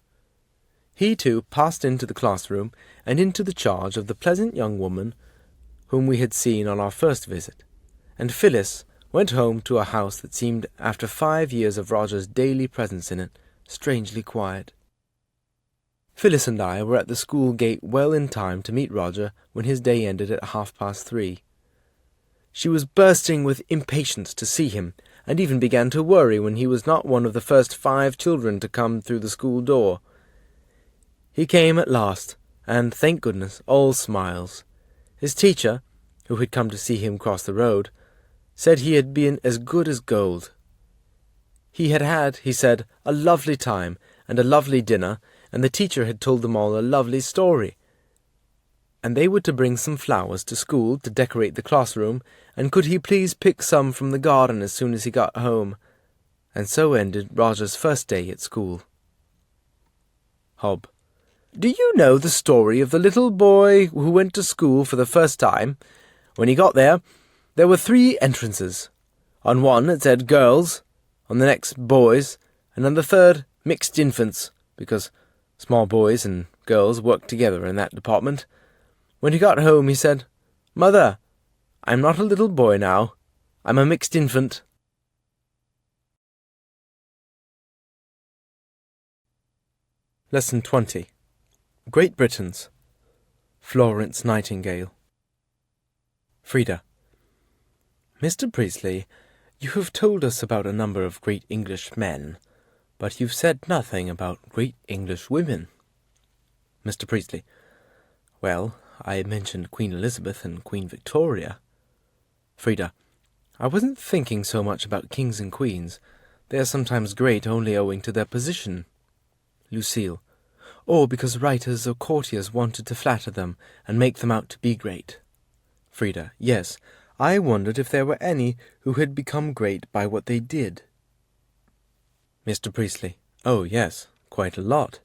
He too passed into the classroom and into the charge of the pleasant young woman whom we had seen on our first visit, and Phyllis went home to a house that seemed, after 5 years of Roger's daily presence in it, strangely quiet. Phyllis and I were at the school gate well in time to meet Roger when his day ended at 3:30. She was bursting with impatience to see him, and even began to worry when he was not one of the first 5 children to come through the school door. He came at last, and, thank goodness, all smiles. His teacher, who had come to see him cross the road, said he had been as good as gold. He had, he said, a lovely time and a lovely dinner, and the teacher had told them all a lovely story. And they were to bring some flowers to school to decorate the classroom, and could he please pick some from the garden as soon as he got home. And so ended Roger's first day at school. Hob. Do you know the story of the little boy who went to school for the first time? When he got there were 3 entrances. On one it said girls, on the next boys, and on the third mixed infants, because small boys and girls worked together in that department. When he got home he said, "Mother, I'm not a little boy now. I'm a mixed infant." Lesson 20. Great Britons. Florence Nightingale. Frida. Mr. Priestley, you have told us about a number of great English men, but you've said nothing about great English women. Mr. Priestley. Well, I mentioned Queen Elizabeth and Queen Victoria. Frida. I wasn't thinking so much about kings and queens. They are sometimes great only owing to their position. Lucille. Or because writers or courtiers wanted to flatter them and make them out to be great. Frida. Yes, I wondered if there were any who had become great by what they did. Mr. Priestley. Oh, yes, quite a lot.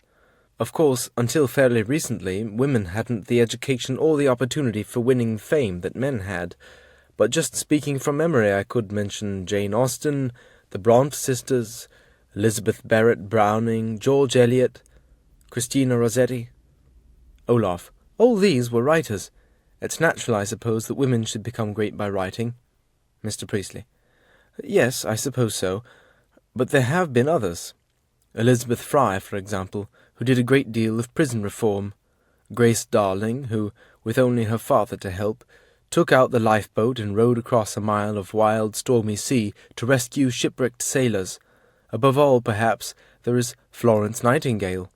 Of course, until fairly recently, women hadn't the education or the opportunity for winning fame that men had. But just speaking from memory, I could mention Jane Austen, the Bronte sisters, Elizabeth Barrett Browning, George Eliot, Christina Rossetti. Olaf. All these were writers. It's natural, I suppose, that women should become great by writing. Mr. Priestley. Yes, I suppose so. But there have been others. Elizabeth Fry, for example, who did a great deal of prison reform. Grace Darling, who, with only her father to help, took out the lifeboat and rowed across a mile of wild, stormy sea to rescue shipwrecked sailors. Above all, perhaps, there is Florence Nightingale.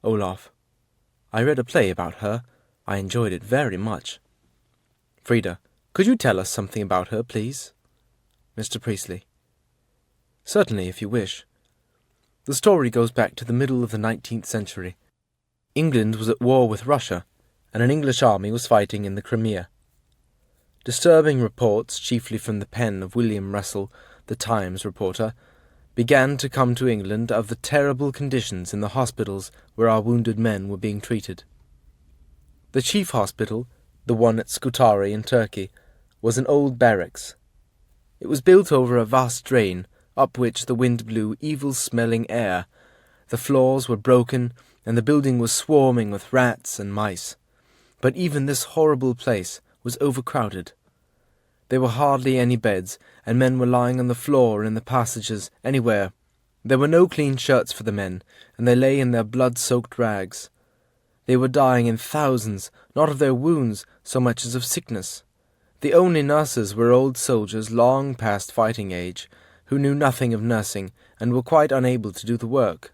Olaf. I read a play about her. I enjoyed it very much. Frida. Could you tell us something about her, please? Mr. Priestley. Certainly, if you wish. The story goes back to the middle of the 19th century. England was at war with Russia, and an English army was fighting in the Crimea. Disturbing reports, chiefly from the pen of William Russell, the Times reporter, began to come to England of the terrible conditions in the hospitals where our wounded men were being treated. The chief hospital, the one at Scutari in Turkey, was an old barracks. It was built over a vast drain, up which the wind blew evil-smelling air. The floors were broken, and the building was swarming with rats and mice. But even this horrible place was overcrowded. There were hardly any beds, and men were lying on the floor in the passages, anywhere. There were no clean shirts for the men, and they lay in their blood-soaked rags. They were dying in thousands, not of their wounds so much as of sickness. The only nurses were old soldiers long past fighting age, who knew nothing of nursing, and were quite unable to do the work.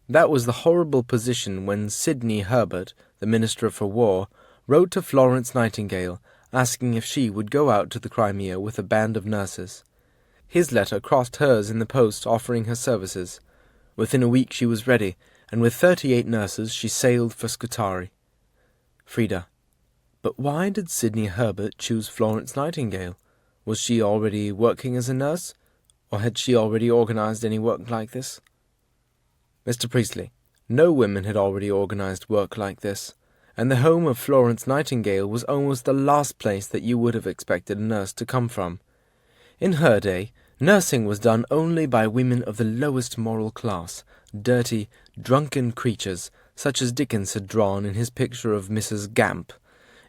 That was the horrible position when Sidney Herbert, the Minister for War, wrote to Florence Nightingale, asking if she would go out to the Crimea with a band of nurses. His letter crossed hers in the post, offering her services. Within a week she was ready, and with 38 nurses she sailed for Scutari. Frida. But why did Sidney Herbert choose Florence Nightingale? Was she already working as a nurse? Or had she already organized any work like this? Mr. Priestley. No women had already organized work like this, and the home of Florence Nightingale was almost the last place that you would have expected a nurse to come from. In her day, nursing was done only by women of the lowest moral class, dirty, drunken creatures, such as Dickens had drawn in his picture of Mrs. Gamp.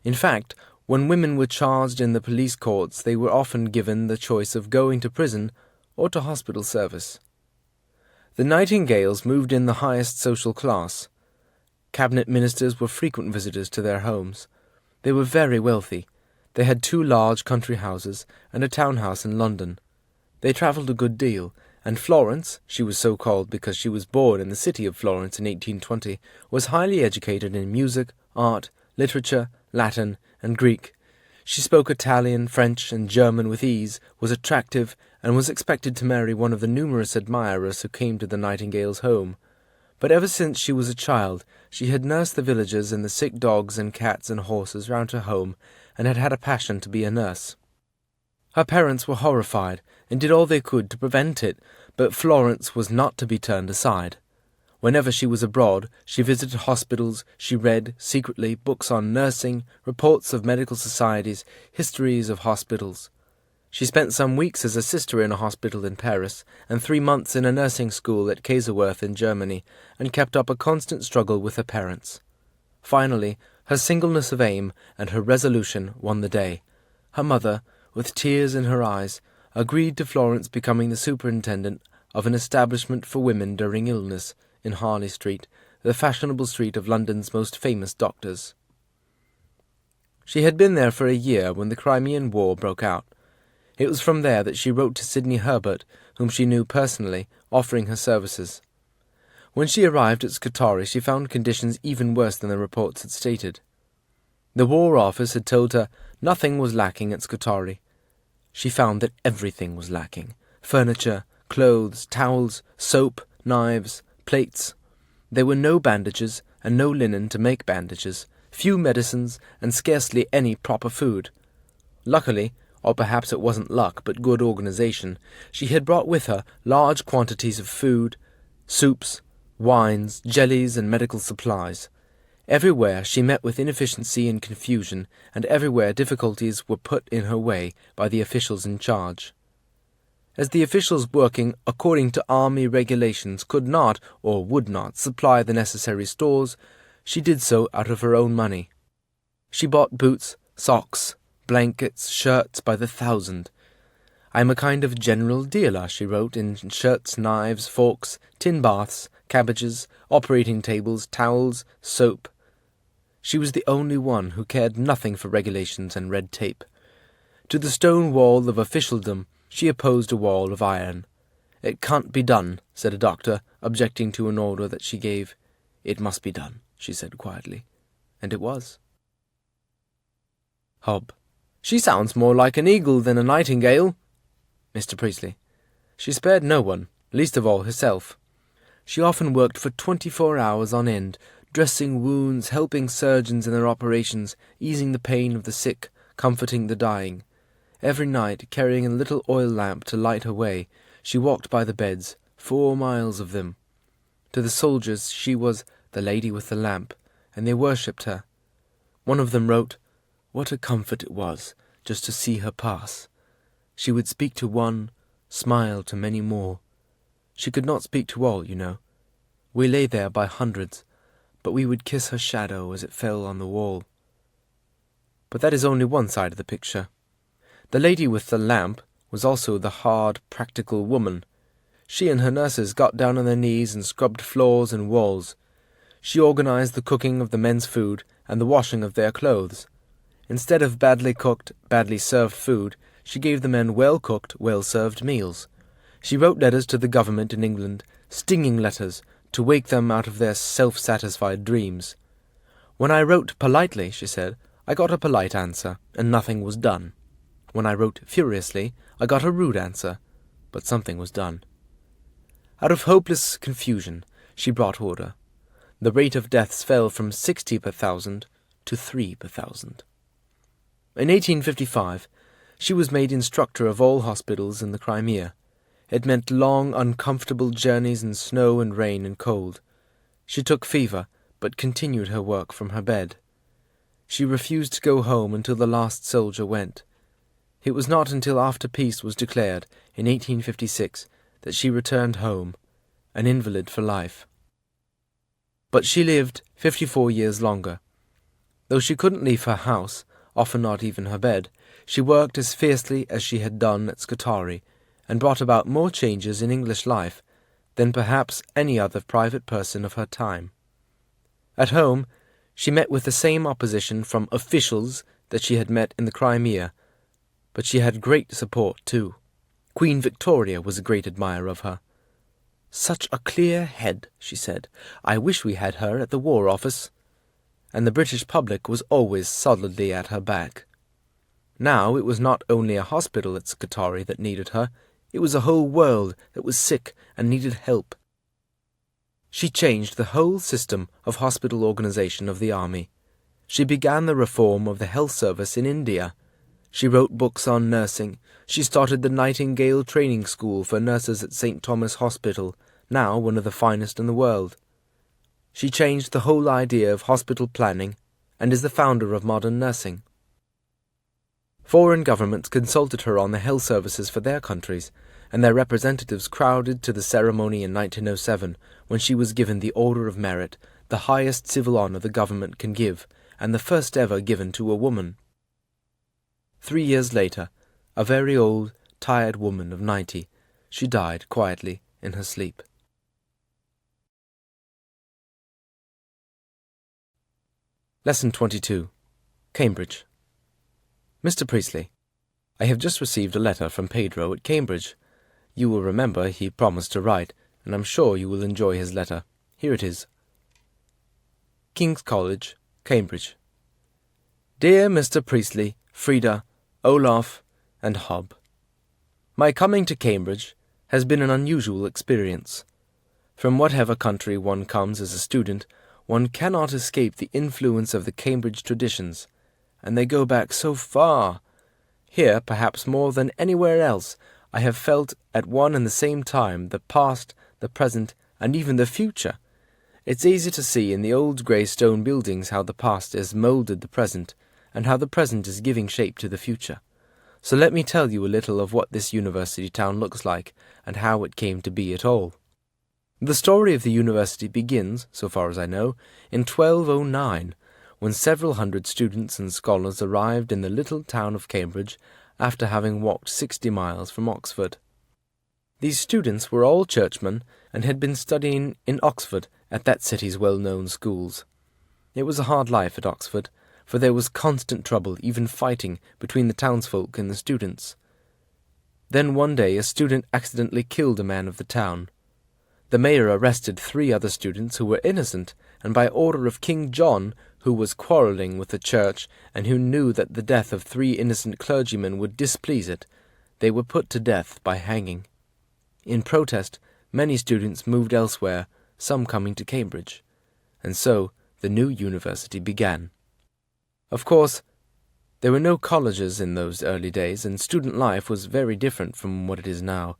In fact, when women were charged in the police courts, they were often given the choice of going to prison or to hospital service. The Nightingales moved in the highest social class. Cabinet ministers were frequent visitors to their homes. They were very wealthy. They had 2 large country houses and a townhouse in London. They travelled a good deal, and Florence, she was so called because she was born in the city of Florence in 1820, was highly educated in music, art, literature, Latin, and Greek. She spoke Italian, French, and German with ease, was attractive, and was expected to marry one of the numerous admirers who came to the Nightingales' home. But ever since she was a child, she had nursed the villagers and the sick dogs and cats and horses round her home, and had had a passion to be a nurse. Her parents were horrified, and did all they could to prevent it, but Florence was not to be turned aside. Whenever she was abroad, she visited hospitals, she read, secretly, books on nursing, reports of medical societies, histories of hospitals. She spent some weeks as a sister in a hospital in Paris, and 3 months in a nursing school at Kaiserwerth in Germany, and kept up a constant struggle with her parents. Finally, her singleness of aim and her resolution won the day. Her mother, with tears in her eyes, agreed to Florence becoming the superintendent of an establishment for women during illness in Harley Street, the fashionable street of London's most famous doctors. She had been there for a year when the Crimean War broke out. It was from there that she wrote to Sidney Herbert, whom she knew personally, offering her services. When she arrived at Scutari, she found conditions even worse than the reports had stated. The War Office had told her nothing was lacking at Scutari. She found that everything was lacking: furniture, clothes, towels, soap, knives, plates. There were no bandages and no linen to make bandages, few medicines, and scarcely any proper food. Luckily, or perhaps it wasn't luck but good organization, she had brought with her large quantities of food, soups, wines, jellies, and medical supplies. Everywhere she met with inefficiency and confusion, and everywhere difficulties were put in her way by the officials in charge. As the officials working according to army regulations could not or would not supply the necessary stores, she did so out of her own money. She bought boots, socks, blankets, shirts by the thousand. "I am a kind of general dealer," she wrote, "in shirts, knives, forks, tin baths, cabbages, operating tables, towels, soap." She was the only one who cared nothing for regulations and red tape. To the stone wall of officialdom she opposed a wall of iron. "It can't be done," said a doctor, objecting to an order that she gave. "It must be done," she said quietly. And it was. Hob. "She sounds more like an eagle than a nightingale." Mr. Priestley. "She spared no one, least of all herself. She often worked for 24 hours on end, dressing wounds, helping surgeons in their operations, easing the pain of the sick, comforting the dying. Every night, carrying a little oil lamp to light her way, she walked by the beds, 4 miles of them. To the soldiers she was the lady with the lamp, and they worshipped her. One of them wrote, 'What a comfort it was just to see her pass. She would speak to one, smile to many more. She could not speak to all, you know. We lay there by hundreds, but we would kiss her shadow as it fell on the wall.' But that is only one side of the picture. The lady with the lamp was also the hard, practical woman. She and her nurses got down on their knees and scrubbed floors and walls. She organized the cooking of the men's food and the washing of their clothes. Instead of badly cooked, badly served food, she gave the men well-cooked, well-served meals. She wrote letters to the government in England, stinging letters, to wake them out of their self-satisfied dreams. 'When I wrote politely,' she said, 'I got a polite answer, and nothing was done. When I wrote furiously, I got a rude answer, but something was done.' Out of hopeless confusion, she brought order. The rate of deaths fell from 60 per thousand to 3 per thousand. In 1855, she was made instructor of all hospitals in the Crimea. It meant long, uncomfortable journeys in snow and rain and cold. She took fever, but continued her work from her bed. She refused to go home until the last soldier went. It was not until after peace was declared, in 1856, that she returned home, an invalid for life. But she lived 54 years longer. Though she couldn't leave her house, often not even her bed, she worked as fiercely as she had done at Scutari, and brought about more changes in English life than perhaps any other private person of her time. At home, she met with the same opposition from officials that she had met in the Crimea, but she had great support too. Queen Victoria was a great admirer of her. "Such a clear head," she said. "I wish we had her at the War Office." And the British public was always solidly at her back. Now it was not only a hospital at Scutari that needed her, it was a whole world that was sick and needed help. She changed the whole system of hospital organization of the army. She began the reform of the health service in India. She wrote books on nursing. She started the Nightingale Training School for nurses at St. Thomas Hospital, now one of the finest in the world. She changed the whole idea of hospital planning and is the founder of modern nursing. Foreign governments consulted her on the health services for their countries, and their representatives crowded to the ceremony in 1907 when she was given the Order of Merit, the highest civil honor the government can give, and the first ever given to a woman. 3 years later, a very old, tired woman of 90, she died quietly in her sleep. Lesson 22. Cambridge. Mr. Priestley, I have just received a letter from Pedro at Cambridge. You will remember he promised to write, and I'm sure you will enjoy his letter. Here it is. King's College, Cambridge. Dear Mr. Priestley, Frida, Olaf, and Hob, my coming to Cambridge has been an unusual experience. From whatever country one comes as a student, one cannot escape the influence of the Cambridge traditions, and they go back so far. Here, perhaps more than anywhere else, I have felt at one and the same time the past, the present, and even the future. It's easy to see in the old grey stone buildings how the past has moulded the present, and how the present is giving shape to the future. So let me tell you a little of what this university town looks like, and how it came to be at all. The story of the university begins, so far as I know, in 1209, when several hundred students and scholars arrived in the little town of Cambridge after having walked 60 miles from Oxford. These students were all churchmen and had been studying in Oxford at that city's well-known schools. It was a hard life at Oxford, for there was constant trouble, even fighting, between the townsfolk and the students. Then one day a student accidentally killed a man of the town. The mayor arrested 3 other students who were innocent, and by order of King John, who was quarrelling with the church and who knew that the death of 3 innocent clergymen would displease it, they were put to death by hanging. In protest, many students moved elsewhere, some coming to Cambridge, and so the new university began. Of course, there were no colleges in those early days, and student life was very different from what it is now.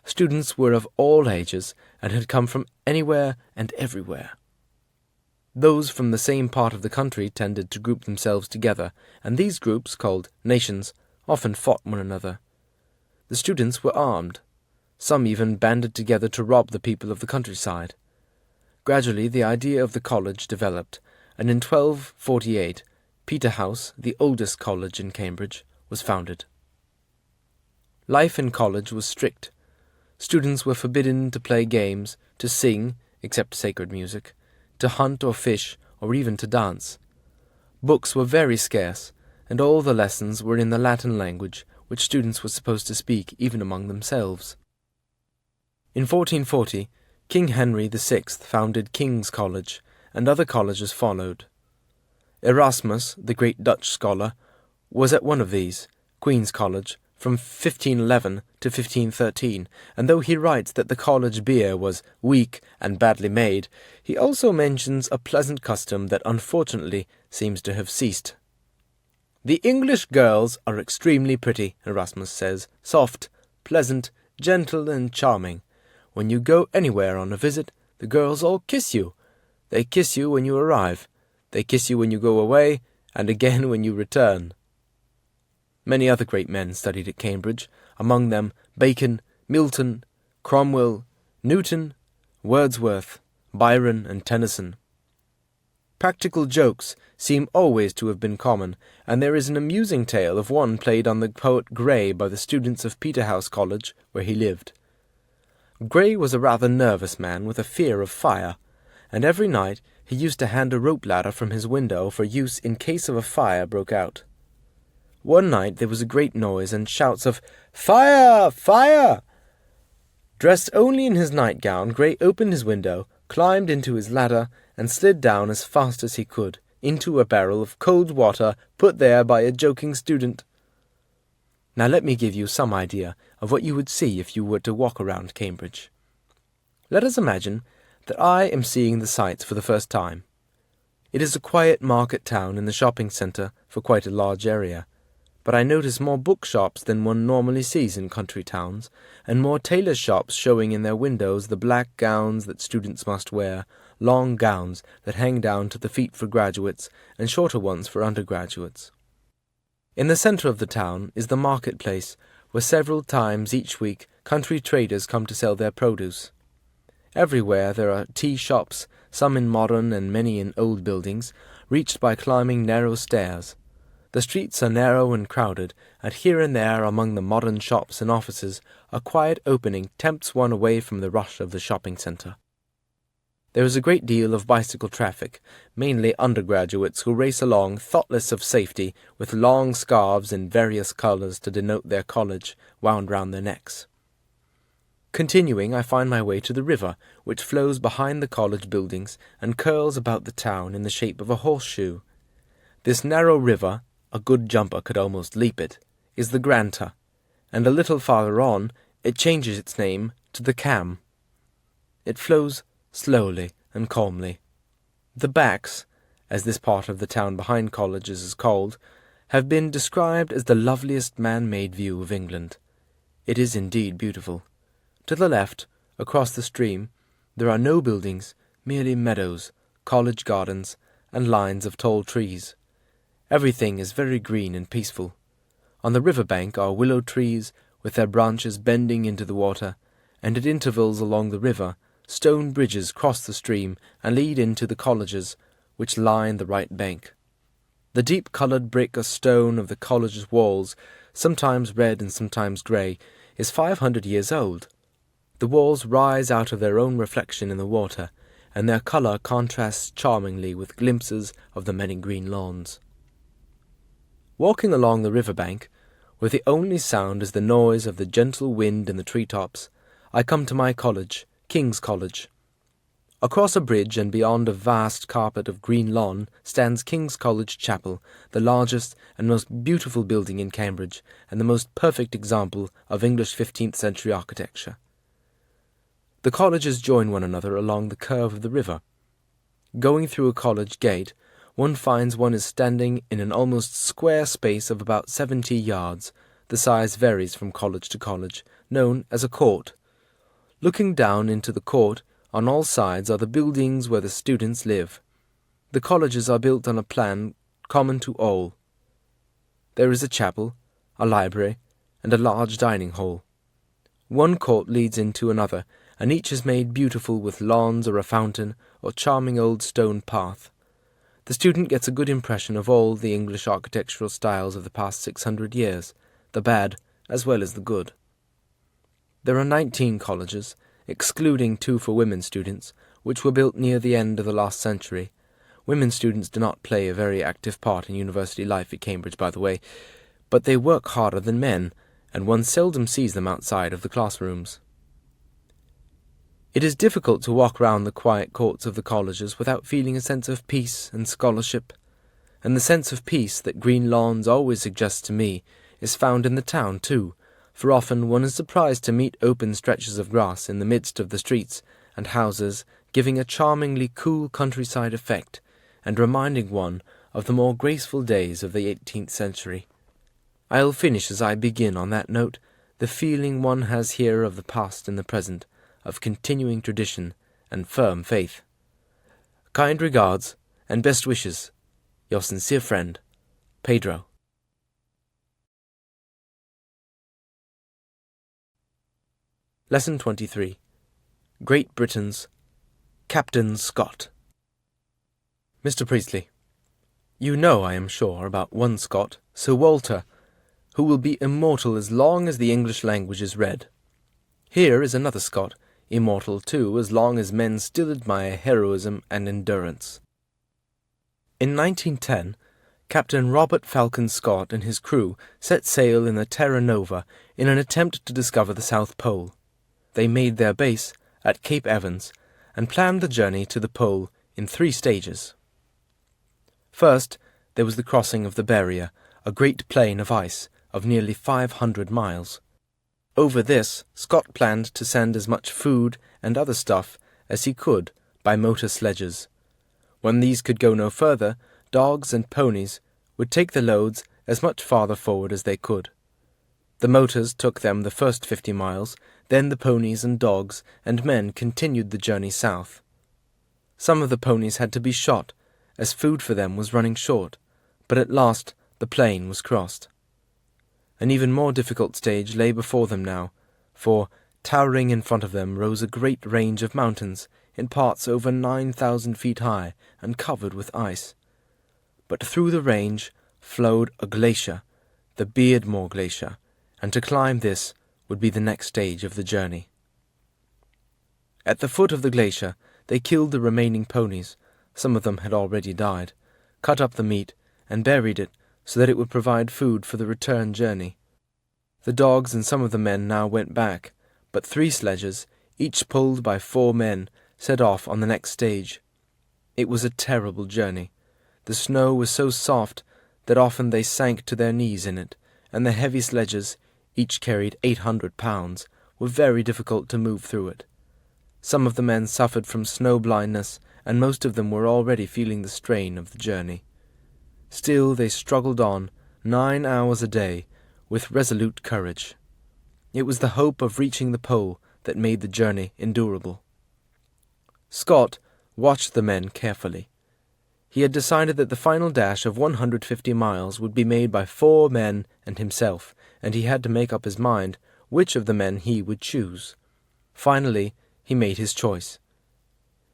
Students were of all ages and had come from anywhere and everywhere. Those from the same part of the country tended to group themselves together, and these groups, called nations, often fought one another. The students were armed. Some even banded together to rob the people of the countryside. Gradually the idea of the college developed, and in 1248 Peterhouse, the oldest college in Cambridge, was founded. Life in college was strict. Students were forbidden to play games, to sing, except sacred music, to hunt or fish, or even to dance. Books were very scarce, and all the lessons were in the Latin language, which students were supposed to speak even among themselves. In 1440, King Henry VI founded King's College, and other colleges followed. Erasmus, the great Dutch scholar, was at one of these, Queen's College, from 1511 to 1513, and though he writes that the college beer was weak and badly made, he also mentions a pleasant custom that unfortunately seems to have ceased. The English girls are extremely pretty, Erasmus says, soft, pleasant, gentle, and charming. When you go anywhere on a visit, the girls all kiss you. They kiss you when you arrive. They kiss you when you go away, and again when you return. Many other great men studied at Cambridge, among them Bacon, Milton, Cromwell, Newton, Wordsworth, Byron, and Tennyson. Practical jokes seem always to have been common, and there is an amusing tale of one played on the poet Gray by the students of Peterhouse College, where he lived. Gray was a rather nervous man with a fear of fire, and every night He used to hand a rope ladder from his window for use in case of a fire broke out. One night there was a great noise and shouts of "Fire! Fire!" Dressed only in his nightgown, Grey opened his window, climbed into his ladder, and slid down as fast as he could, into a barrel of cold water put there by a joking student. Now let me give you some idea of what you would see if you were to walk around Cambridge. Let us imagine that I am seeing the sights for the first time. It is a quiet market town in the shopping centre for quite a large area, but I notice more bookshops than one normally sees in country towns, and more tailor shops showing in their windows the black gowns that students must wear, long gowns that hang down to the feet for graduates and shorter ones for undergraduates. In the centre of the town is the marketplace, where several times each week country traders come to sell their produce. Everywhere there are tea shops, some in modern and many in old buildings, reached by climbing narrow stairs. The streets are narrow and crowded, and here and there among the modern shops and offices a quiet opening tempts one away from the rush of the shopping centre. There is a great deal of bicycle traffic, mainly undergraduates who race along, thoughtless of safety, with long scarves in various colours to denote their college, wound round their necks. Continuing, I find my way to the river, which flows behind the college buildings and curls about the town in the shape of a horseshoe. This narrow river, a good jumper could almost leap it, is the Granta, and a little farther on it changes its name to the Cam. It flows slowly and calmly. The Backs, as this part of the town behind colleges is called, have been described as the loveliest man-made view of England. It is indeed beautiful. To the left, across the stream, there are no buildings, merely meadows, college gardens, and lines of tall trees. Everything is very green and peaceful. On the river bank are willow trees, with their branches bending into the water, and at intervals along the river, stone bridges cross the stream and lead into the colleges, which line the right bank. The deep-coloured brick or stone of the college's walls, sometimes red and sometimes grey, is 500 years old. The walls rise out of their own reflection in the water, and their colour contrasts charmingly with glimpses of the many green lawns. Walking along the river bank, where the only sound is the noise of the gentle wind in the tree-tops, I come to my college, King's College. Across a bridge and beyond a vast carpet of green lawn stands King's College Chapel, the largest and most beautiful building in Cambridge, and the most perfect example of English 15th century architecture. The colleges join one another along the curve of the river. Going through a college gate, one finds one is standing in an almost square space of about 70 yards. The size varies from college to college, known as a court. Looking down into the court, on all sides are the buildings where the students live. The colleges are built on a plan common to all. There is a chapel, a library, and a large dining hall. One court leads into another, and each is made beautiful with lawns or a fountain or charming old stone path. The student gets a good impression of all the English architectural styles of the past 600 years, the bad as well as the good. There are 19 colleges, excluding 2 for women students, which were built near the end of the last century. Women students do not play a very active part in university life at Cambridge, by the way, but they work harder than men, and one seldom sees them outside of the classrooms. It is difficult to walk round the quiet courts of the colleges without feeling a sense of peace and scholarship, and the sense of peace that green lawns always suggest to me is found in the town too, for often one is surprised to meet open stretches of grass in the midst of the streets and houses, giving a charmingly cool countryside effect, and reminding one of the more graceful days of the 18th century. I'll finish as I begin on that note, the feeling one has here of the past and the present, of continuing tradition and firm faith. Kind regards and best wishes, your sincere friend, Pedro. Lesson 23. Great Britain's Captain Scott. Mr. Priestley, you know, I am sure, about one Scott, Sir Walter, who will be immortal as long as the English language is read. Here is another Scott, immortal too as long as men still admire heroism and endurance. In 1910, Captain Robert Falcon Scott and his crew set sail in the Terra Nova in an attempt to discover the South Pole. They made their base at Cape Evans and planned the journey to the pole in 3 stages. First, there was the crossing of the barrier, a great plain of ice of nearly 500 miles. Over this, Scott planned to send as much food and other stuff as he could by motor sledges. When these could go no further, dogs and ponies would take the loads as much farther forward as they could. The motors took them the first 50 miles, then the ponies and dogs and men continued the journey south. Some of the ponies had to be shot, as food for them was running short, but at last the plain was crossed. An even more difficult stage lay before them now, for, towering in front of them, rose a great range of mountains, in parts over 9,000 feet high and covered with ice. But through the range flowed a glacier, the Beardmore Glacier, and to climb this would be the next stage of the journey. At the foot of the glacier, they killed the remaining ponies, some of them had already died, cut up the meat, and buried it so that it would provide food for the return journey. The dogs and some of the men now went back, but 3 sledges, each pulled by 4 men, set off on the next stage. It was a terrible journey. The snow was so soft that often they sank to their knees in it, and the heavy sledges, each carried 800 pounds, were very difficult to move through it. Some of the men suffered from snow blindness, and most of them were already feeling the strain of the journey. Still they struggled on, 9 hours a day, with resolute courage. It was the hope of reaching the pole that made the journey endurable. Scott watched the men carefully. He had decided that the final dash of 150 miles would be made by 4 men and himself, and he had to make up his mind which of the men he would choose. Finally, he made his choice.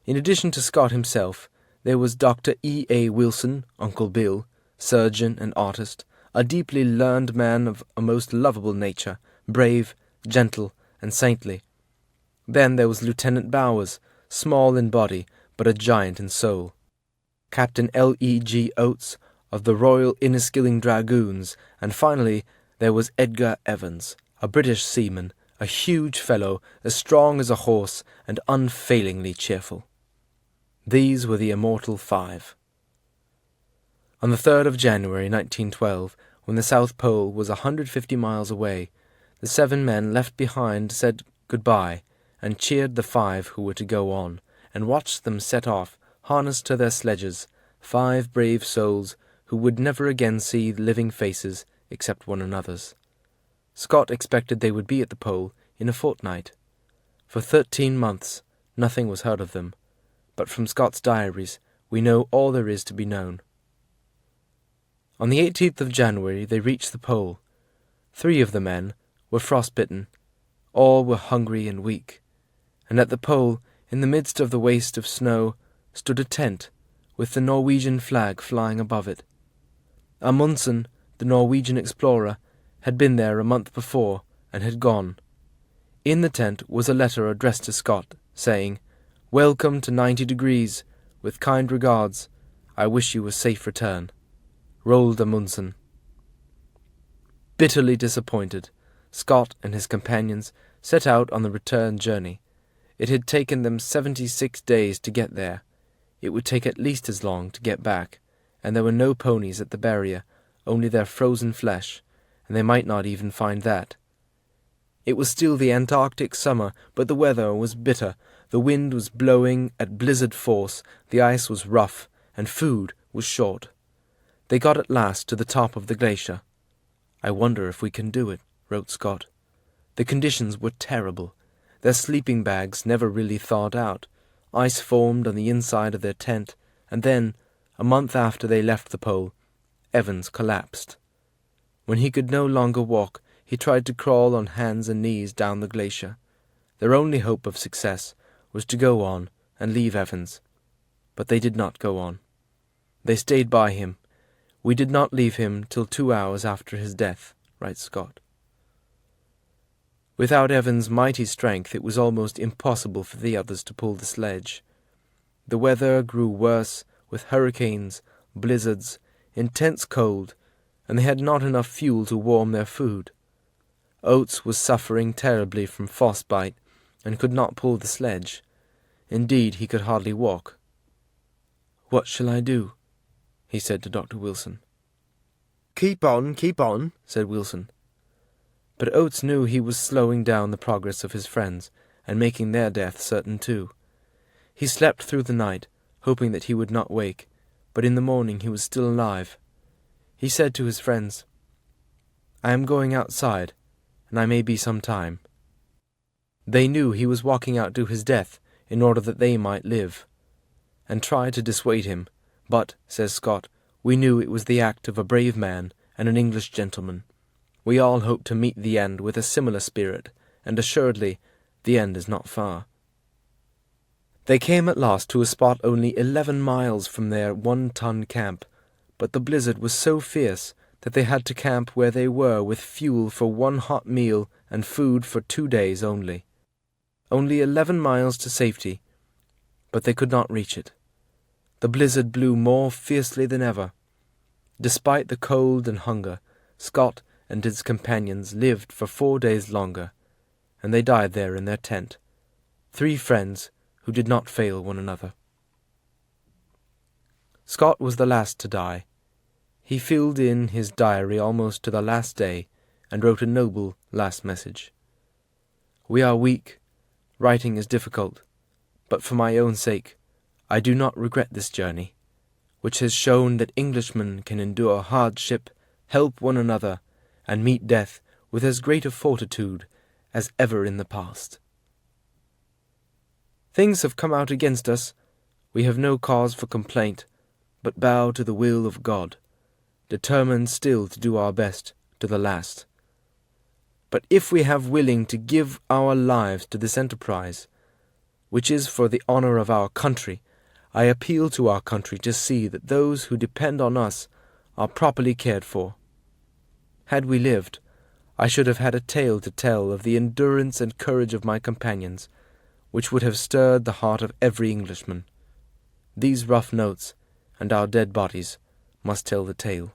In addition to Scott himself, there was Dr. E. A. Wilson, Uncle Bill, surgeon and artist, a deeply learned man of a most lovable nature, brave, gentle, and saintly. Then there was Lieutenant Bowers, small in body, but a giant in soul. Captain L. E. G. Oates, of the Royal Inniskilling Dragoons, and finally there was Edgar Evans, a British seaman, a huge fellow, as strong as a horse, and unfailingly cheerful. These were the immortal 5. On the 3rd of January 1912, when the South Pole was 150 miles away, the 7 men left behind said goodbye, and cheered the 5 who were to go on, and watched them set off, harnessed to their sledges, 5 brave souls who would never again see living faces except one another's. Scott expected they would be at the pole in a fortnight. For 13 months nothing was heard of them, but from Scott's diaries we know all there is to be known. On the 18th of January they reached the pole. 3 of the men were frostbitten, all were hungry and weak, and at the pole, in the midst of the waste of snow, stood a tent with the Norwegian flag flying above it. Amundsen, the Norwegian explorer, had been there a month before and had gone. In the tent was a letter addressed to Scott, saying, "Welcome to 90 degrees. With kind regards. I wish you a safe return. Roald Amundsen." Bitterly disappointed, Scott and his companions set out on the return journey. It had taken them 76 days to get there. It would take at least as long to get back, and there were no ponies at the barrier, only their frozen flesh, and they might not even find that. It was still the Antarctic summer, but the weather was bitter. The wind was blowing at blizzard force, the ice was rough, and food was short. They got at last to the top of the glacier. "I wonder if we can do it," wrote Scott. The conditions were terrible. Their sleeping bags never really thawed out. Ice formed on the inside of their tent, and then, a month after they left the pole, Evans collapsed. When he could no longer walk, he tried to crawl on hands and knees down the glacier. Their only hope of success was to go on and leave Evans. But they did not go on. They stayed by him. "We did not leave him till 2 hours after his death," writes Scott. Without Evan's mighty strength, it was almost impossible for the others to pull the sledge. The weather grew worse, with hurricanes, blizzards, intense cold, and they had not enough fuel to warm their food. Oates was suffering terribly from frostbite and could not pull the sledge. Indeed, he could hardly walk. "What shall I do?" he said to Dr. Wilson. Keep on, said Wilson. But Oates knew he was slowing down the progress of his friends and making their death certain too. He slept through the night, hoping that he would not wake, but in the morning he was still alive. He said to his friends, "I am going outside, and I may be some time." They knew he was walking out to his death in order that they might live, and tried to dissuade him, but, says Scott, we knew it was the act of a brave man and an English gentleman. We all hope to meet the end with a similar spirit, and assuredly the end is not far. They came at last to a spot only 11 miles from their 1-ton camp, but the blizzard was so fierce that they had to camp where they were with fuel for 1 hot meal and food for 2 days only. Only 11 miles to safety, but they could not reach it. The blizzard blew more fiercely than ever. Despite the cold and hunger, Scott and his companions lived for 4 days longer, and they died there in their tent, 3 friends who did not fail one another. Scott was the last to die. He filled in his diary almost to the last day, and wrote a noble last message. "We are weak, writing is difficult, but for my own sake, I do not regret this journey, which has shown that Englishmen can endure hardship, help one another, and meet death with as great a fortitude as ever in the past. Things have come out against us. We have no cause for complaint, but bow to the will of God, determined still to do our best to the last. But if we have willing to give our lives to this enterprise, which is for the honour of our country, I appeal to our country to see that those who depend on us are properly cared for. Had we lived, I should have had a tale to tell of the endurance and courage of my companions, which would have stirred the heart of every Englishman. These rough notes, and our dead bodies, must tell the tale."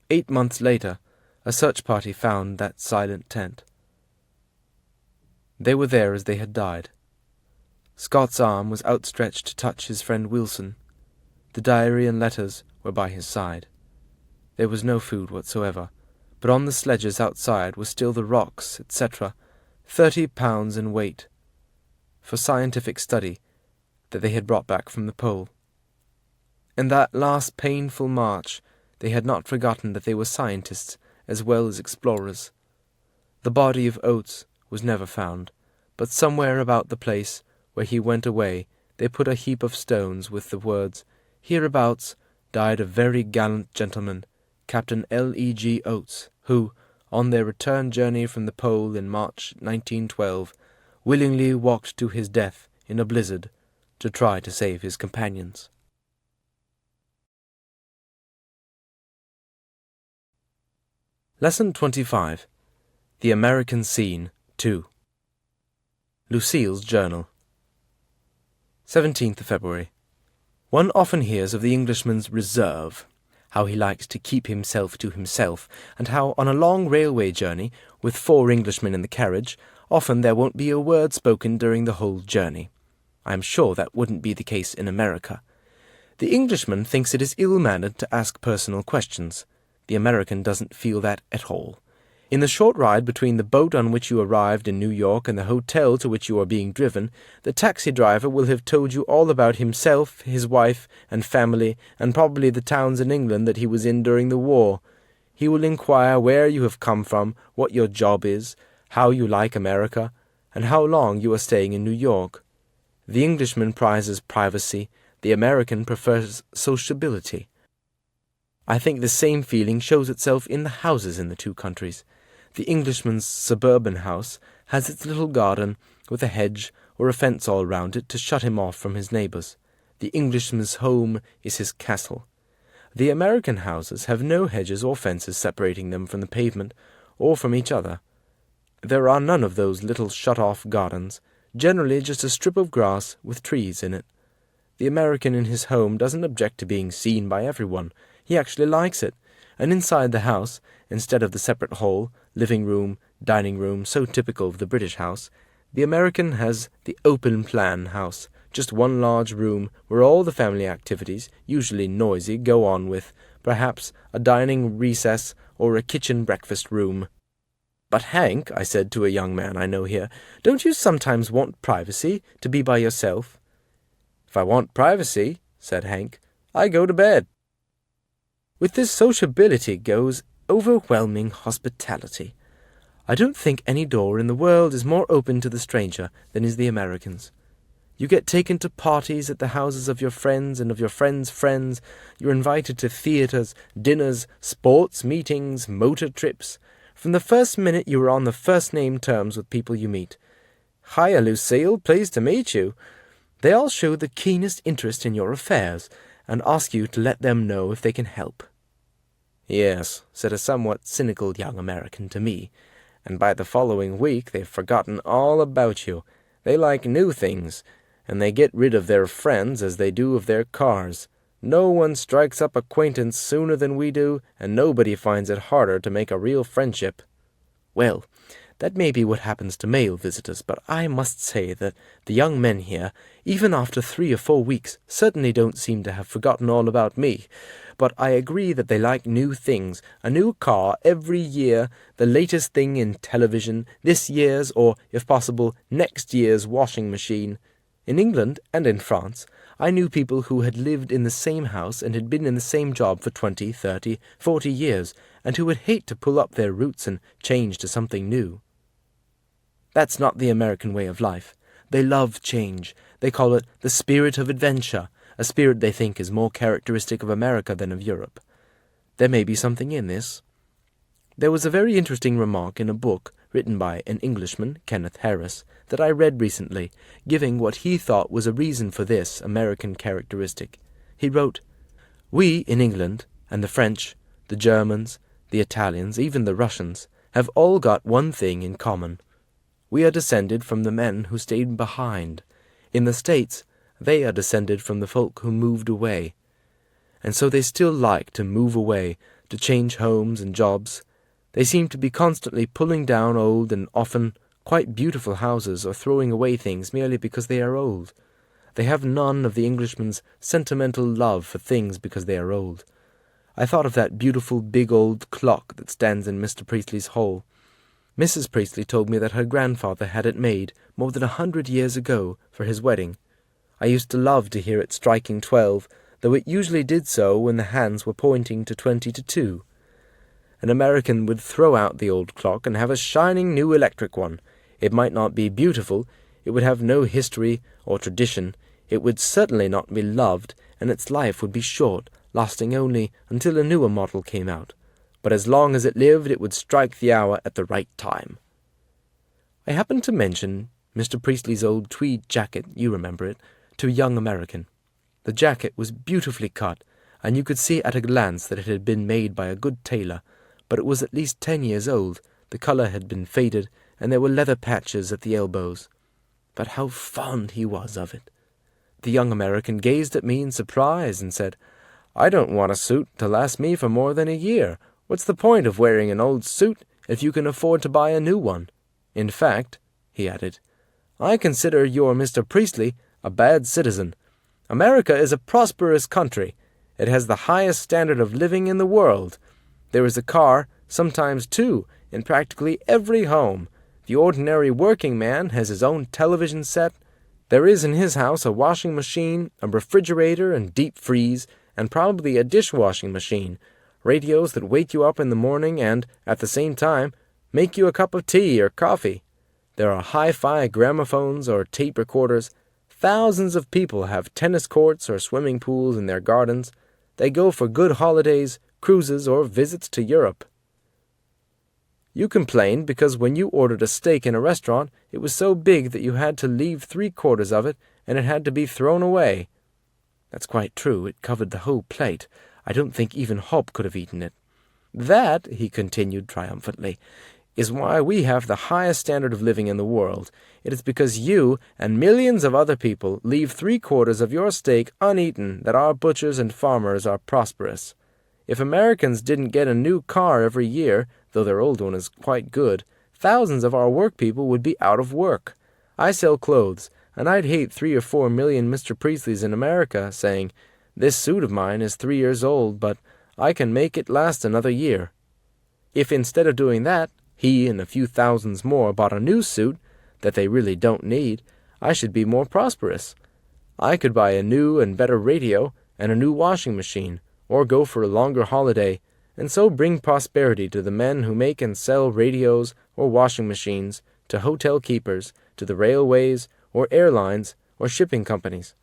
8 months later, a search party found that silent tent. They were there as they had died. Scott's arm was outstretched to touch his friend Wilson. The diary and letters were by his side. There was no food whatsoever, but on the sledges outside were still the rocks, etc., 30 pounds in weight, for scientific study, that they had brought back from the pole. In that last painful march, they had not forgotten that they were scientists as well as explorers. The body of Oates was never found, but somewhere about the place where he went away they put a heap of stones with the words, "Hereabouts died a very gallant gentleman, Captain L.E.G. Oates, who, on their return journey from the Pole in March 1912, willingly walked to his death in a blizzard to try to save his companions." Lesson 25. The American Scene 2. Lucille's Journal. 17th of February. One often hears of the Englishman's reserve, how he likes to keep himself to himself, and how on a long railway journey, with 4 Englishmen in the carriage, often there won't be a word spoken during the whole journey. I am sure that wouldn't be the case in America. The Englishman thinks it is ill-mannered to ask personal questions. The American doesn't feel that at all. In the short ride between the boat on which you arrived in New York and the hotel to which you are being driven, the taxi driver will have told you all about himself, his wife, and family, and probably the towns in England that he was in during the war. He will inquire where you have come from, what your job is, how you like America, and how long you are staying in New York. The Englishman prizes privacy, the American prefers sociability. I think the same feeling shows itself in the houses in the two countries. The Englishman's suburban house has its little garden, with a hedge or a fence all round it to shut him off from his neighbours. The Englishman's home is his castle. The American houses have no hedges or fences separating them from the pavement, or from each other, There are none of those little shut-off gardens, generally just a strip of grass with trees in it. The American in his home doesn't object to being seen by everyone. He actually likes it. And inside the house, instead of the separate hall, living room, dining room, so typical of the British house, the American has the open-plan house, just one large room where all the family activities, usually noisy, go on with, perhaps, a dining recess or a kitchen breakfast room. "But, Hank," I said to a young man I know here, "don't you sometimes want privacy, to be by yourself?" "If I want privacy," said Hank, "I go to bed." With this sociability goes overwhelming hospitality. I don't think any door in the world is more open to the stranger than is the American's. You get taken to parties at the houses of your friends and of your friends' friends. You're invited to theatres, dinners, sports meetings, motor trips. From the first minute you are on the first-name terms with people you meet. "Hiya, Lucille, pleased to meet you." They all show the keenest interest in your affairs, and ask you to let them know if they can help. "Yes," said a somewhat cynical young American to me, "and by the following week they've forgotten all about you. They like new things, and they get rid of their friends as they do of their cars. No one strikes up acquaintance sooner than we do, and nobody finds it harder to make a real friendship." Well, that may be what happens to male visitors, but I must say that the young men here, even after 3 or 4 weeks, certainly don't seem to have forgotten all about me. But I agree that they like new things, a new car every year, the latest thing in television, this year's, or, if possible, next year's washing machine. In England and in France, I knew people who had lived in the same house and had been in the same job for 20, 30, 40 years, and who would hate to pull up their roots and change to something new. That's not the American way of life. They love change. They call it the spirit of adventure, a spirit they think is more characteristic of America than of Europe. There may be something in this. There was a very interesting remark in a book written by an Englishman, Kenneth Harris, that I read recently, giving what he thought was a reason for this American characteristic. He wrote, "We in England, and the French, the Germans, the Italians, even the Russians, have all got one thing in common. We are descended from the men who stayed behind. In the States, they are descended from the folk who moved away. And so they still like to move away, to change homes and jobs. They seem to be constantly pulling down old and often quite beautiful houses or throwing away things merely because they are old. They have none of the Englishman's sentimental love for things because they are old. I thought of that beautiful big old clock that stands in Mr. Priestley's hall. Mrs. Priestley told me that her grandfather had it made more than 100 years ago for his wedding. I used to love to hear it striking 12, though it usually did so when the hands were pointing to 20 to 2. An American would throw out the old clock and have a shining new electric one. It might not be beautiful, it would have no history or tradition, it would certainly not be loved, and its life would be short, lasting only until a newer model came out. But as long as it lived, it would strike the hour at the right time. I happened to mention Mr. Priestley's old tweed jacket, you remember it, to a young American. The jacket was beautifully cut, and you could see at a glance that it had been made by a good tailor, but it was at least 10 years old, the colour had been faded, and there were leather patches at the elbows. But how fond he was of it! The young American gazed at me in surprise and said, "I don't want a suit to last me for more than a year. What's the point of wearing an old suit if you can afford to buy a new one? In fact," he added, "I consider your Mr. Priestley a bad citizen. America is a prosperous country. It has the highest standard of living in the world. There is a car, sometimes two, in practically every home. The ordinary working man has his own television set. There is in his house a washing machine, a refrigerator and deep freeze, and probably a dishwashing machine, radios that wake you up in the morning and, at the same time, make you a cup of tea or coffee. There are hi-fi gramophones or tape recorders. Thousands of people have tennis courts or swimming pools in their gardens. They go for good holidays, cruises, or visits to Europe. You complained because when you ordered a steak in a restaurant, it was so big that you had to leave 3/4 of it, and it had to be thrown away. That's quite true. It covered the whole plate. I don't think even Hob could have eaten it. That," he continued triumphantly, is why we have the highest standard of living in the world. It is because you and millions of other people leave 3/4 of your steak uneaten that our butchers and farmers are prosperous. If Americans didn't get a new car every year, though their old one is quite good, thousands of our work people would be out of work. I sell clothes, and I'd hate 3 or 4 million Mr. Priestleys in America saying, "This suit of mine is 3 years old, but I can make it last another year." If instead of doing that, he and a few thousands more bought a new suit that they really don't need, I should be more prosperous. I could buy a new and better radio and a new washing machine, or go for a longer holiday, and so bring prosperity to the men who make and sell radios or washing machines, to hotel keepers, to the railways or airlines or shipping companies.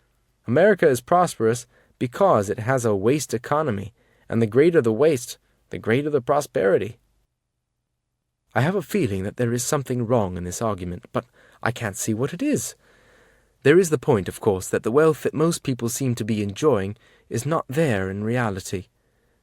America is prosperous because it has a waste economy, and the greater the waste, the greater the prosperity. I have a feeling that there is something wrong in this argument, but I can't see what it is. There is the point, of course, that the wealth that most people seem to be enjoying is not there in reality.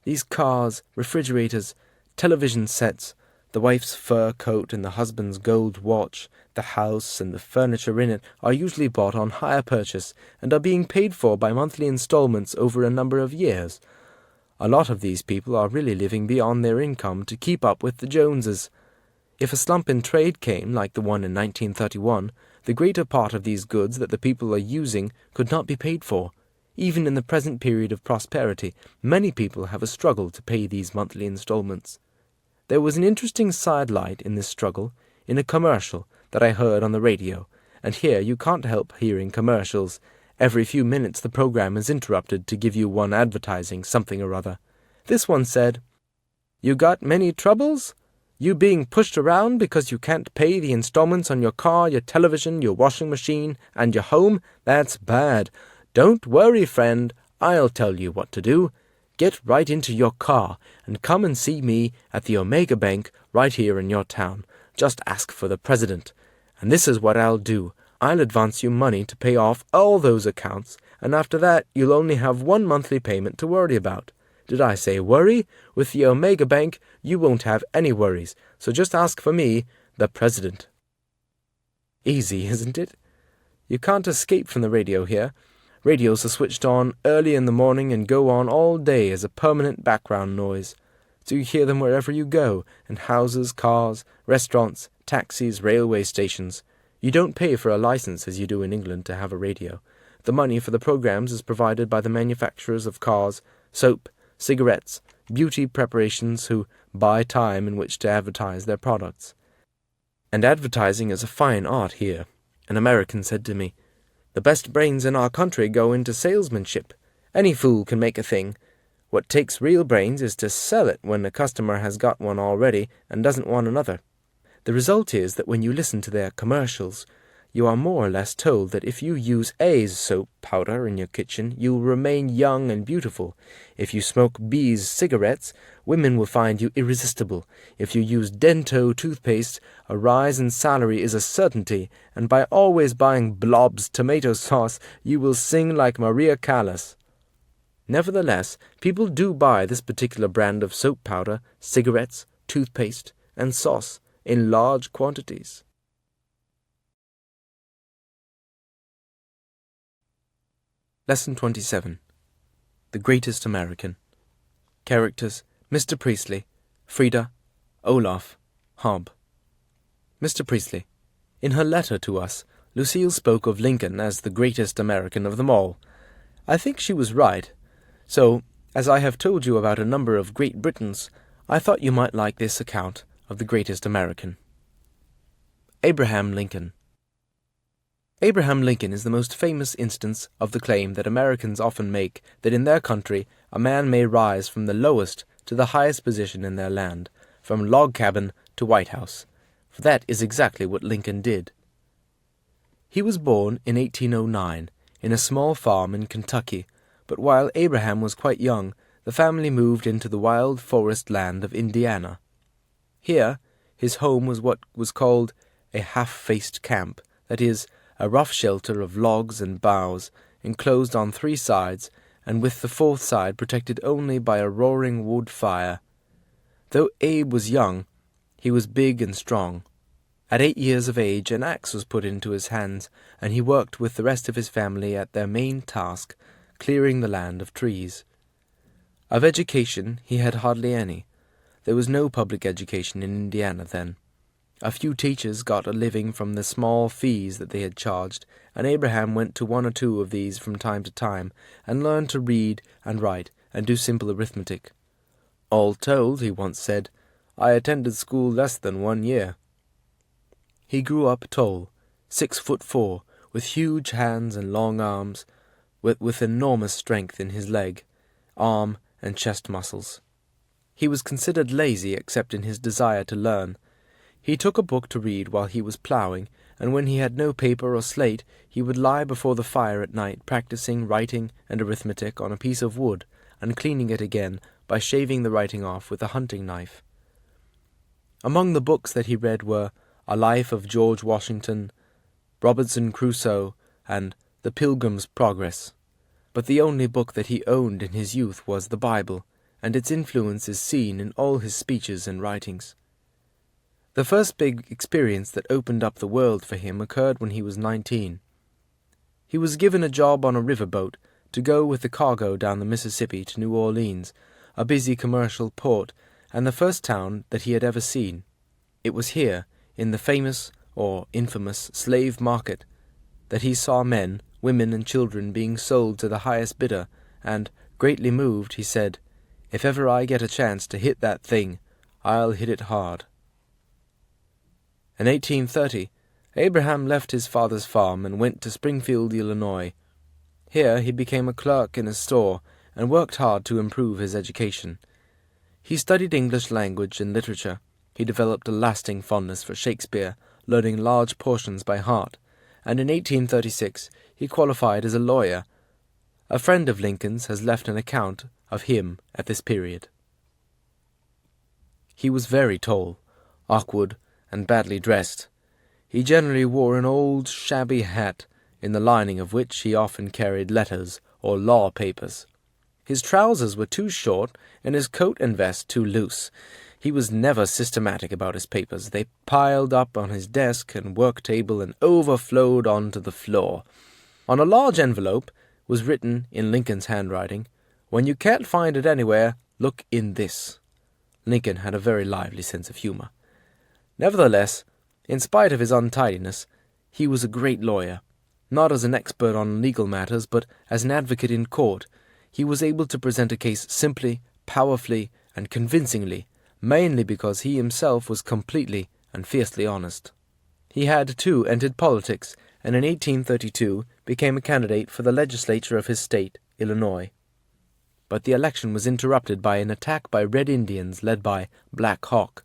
These cars, refrigerators, television sets, the wife's fur coat and the husband's gold watch, the house and the furniture in it are usually bought on hire purchase and are being paid for by monthly installments over a number of years. A lot of these people are really living beyond their income to keep up with the Joneses. If a slump in trade came, like the one in 1931, the greater part of these goods that the people are using could not be paid for. Even in the present period of prosperity, many people have a struggle to pay these monthly installments. There was an interesting sidelight in this struggle in a commercial that I heard on the radio, and here you can't help hearing commercials. Every few minutes the program is interrupted to give you one advertising something or other. This one said, "You got many troubles? You being pushed around because you can't pay the installments on your car, your television, your washing machine, and your home? That's bad. Don't worry, friend. I'll tell you what to do. Get right into your car and come and see me at the Omega Bank right here in your town. Just ask for the president. And this is what I'll do. I'll advance you money to pay off all those accounts, and after that you'll only have one monthly payment to worry about. Did I say worry? With the Omega Bank, you won't have any worries, so just ask for me, the president." Easy, isn't it? You can't escape from the radio here. Radios are switched on early in the morning and go on all day as a permanent background noise, so you hear them wherever you go, in houses, cars, restaurants, taxis, railway stations. You don't pay for a license as you do in England to have a radio. The money for the programs is provided by the manufacturers of cars, soap, cigarettes, beauty preparations who buy time in which to advertise their products. And advertising is a fine art here. An American said to me, "The best brains in our country go into salesmanship. Any fool can make a thing. What takes real brains is to sell it when the customer has got one already and doesn't want another." The result is that when you listen to their commercials, you are more or less told that if you use A's soap powder in your kitchen, you will remain young and beautiful. If you smoke B's cigarettes, women will find you irresistible. If you use Dento toothpaste, a rise in salary is a certainty, and by always buying Blob's tomato sauce, you will sing like Maria Callas. Nevertheless, people do buy this particular brand of soap powder, cigarettes, toothpaste, and sauce in large quantities. Lesson 27. The Greatest American. Characters: Mr. Priestley, Frida, Olaf, Hob. Mr. Priestley. In her letter to us, Lucille spoke of Lincoln as the greatest American of them all. I think she was right. So, as I have told you about a number of Great Britons, I thought you might like this account of the greatest American. Abraham Lincoln. Abraham Lincoln is the most famous instance of the claim that Americans often make that in their country a man may rise from the lowest to the highest position in their land, from log cabin to White House, for that is exactly what Lincoln did. He was born in 1809 in a small farm in Kentucky, but while Abraham was quite young, the family moved into the wild forest land of Indiana. Here, his home was what was called a half-faced camp, that is, a rough shelter of logs and boughs, enclosed on 3 sides, and with the 4th side protected only by a roaring wood fire. Though Abe was young, He was big and strong. At 8 years of age, an axe was put into his hands, and he worked with the rest of his family at their main task, clearing the land of trees. Of education he had hardly any. There was no public education in Indiana then. A few teachers got a living from the small fees that they had charged, and Abraham went to one or two of these from time to time, and learned to read and write and do simple arithmetic. All told, he once said, I attended school less than 1 year. He grew up tall, 6'4", with huge hands and long arms, with enormous strength in his leg, arm, and chest muscles. He was considered lazy except in his desire to learn. He took a book to read while he was ploughing, and when he had no paper or slate, he would lie before the fire at night practicing writing and arithmetic on a piece of wood, and cleaning it again by shaving the writing off with a hunting knife. Among the books that he read were A Life of George Washington, Robinson Crusoe, and The Pilgrim's Progress. But the only book that he owned in his youth was the Bible, and its influence is seen in all his speeches and writings. The first big experience that opened up the world for him occurred when he was 19. He was given a job on a riverboat to go with the cargo down the Mississippi to New Orleans, a busy commercial port, and the first town that he had ever seen. It was here, in the famous or infamous slave market, that he saw men, women, and children being sold to the highest bidder, and, greatly moved, he said, If ever I get a chance to hit that thing, I'll hit it hard. In 1830, Abraham left his father's farm and went to Springfield, Illinois. Here he became a clerk in a store and worked hard to improve his education. He studied English language and literature. He developed a lasting fondness for Shakespeare, learning large portions by heart, and in 1836 he qualified as a lawyer. A friend of Lincoln's has left an account of him at this period. He was very tall, awkward, and badly dressed. He generally wore an old, shabby hat, in the lining of which he often carried letters or law papers. His trousers were too short, and his coat and vest too loose. He was never systematic about his papers. They piled up on his desk and work table and overflowed onto the floor. On a large envelope was written in Lincoln's handwriting, "When you can't find it anywhere, look in this." Lincoln had a very lively sense of humor. Nevertheless, in spite of his untidiness, he was a great lawyer. Not as an expert on legal matters, but as an advocate in court, he was able to present a case simply, powerfully, and convincingly, mainly because he himself was completely and fiercely honest. He had, too, entered politics, and in 1832 became a candidate for the legislature of his state, Illinois. But the election was interrupted by an attack by Red Indians led by Black Hawk.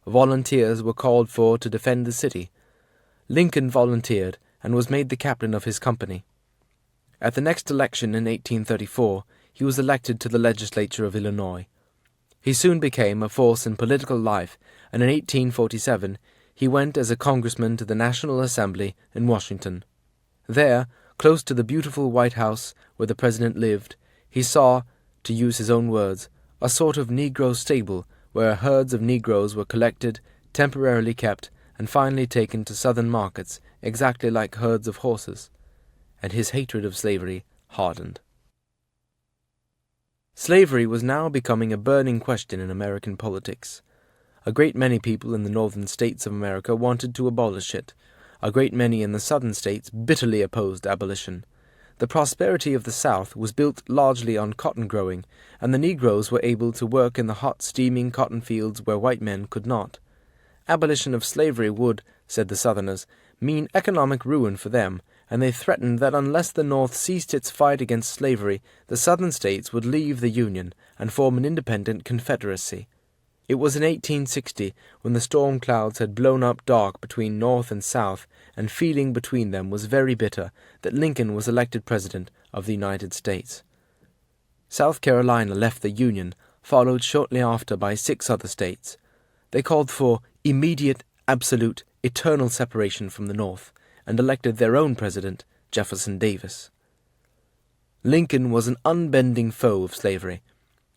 Volunteers were called for to defend the city. Lincoln volunteered and was made the captain of his company. At the next election in 1834, he was elected to the legislature of Illinois. He soon became a force in political life, and in 1847 he went as a congressman to the National Assembly in Washington. There, close to the beautiful White House where the president lived, he saw, to use his own words, a sort of Negro stable where herds of Negroes were collected, temporarily kept, and finally taken to southern markets, exactly like herds of horses. And his hatred of slavery hardened. Slavery was now becoming a burning question in American politics. A great many people in the northern states of America wanted to abolish it. A great many in the southern states bitterly opposed abolition. The prosperity of the South was built largely on cotton growing, and the Negroes were able to work in the hot, steaming cotton fields where white men could not. Abolition of slavery would, said the Southerners, mean economic ruin for them, and they threatened that unless the North ceased its fight against slavery, the Southern states would leave the Union and form an independent confederacy. It was in 1860, when the storm clouds had blown up dark between North and South, and feeling between them was very bitter, that Lincoln was elected President of the United States. South Carolina left the Union, followed shortly after by 6 other states. They called for immediate, absolute, eternal separation from the North, and elected their own president, Jefferson Davis. Lincoln was an unbending foe of slavery.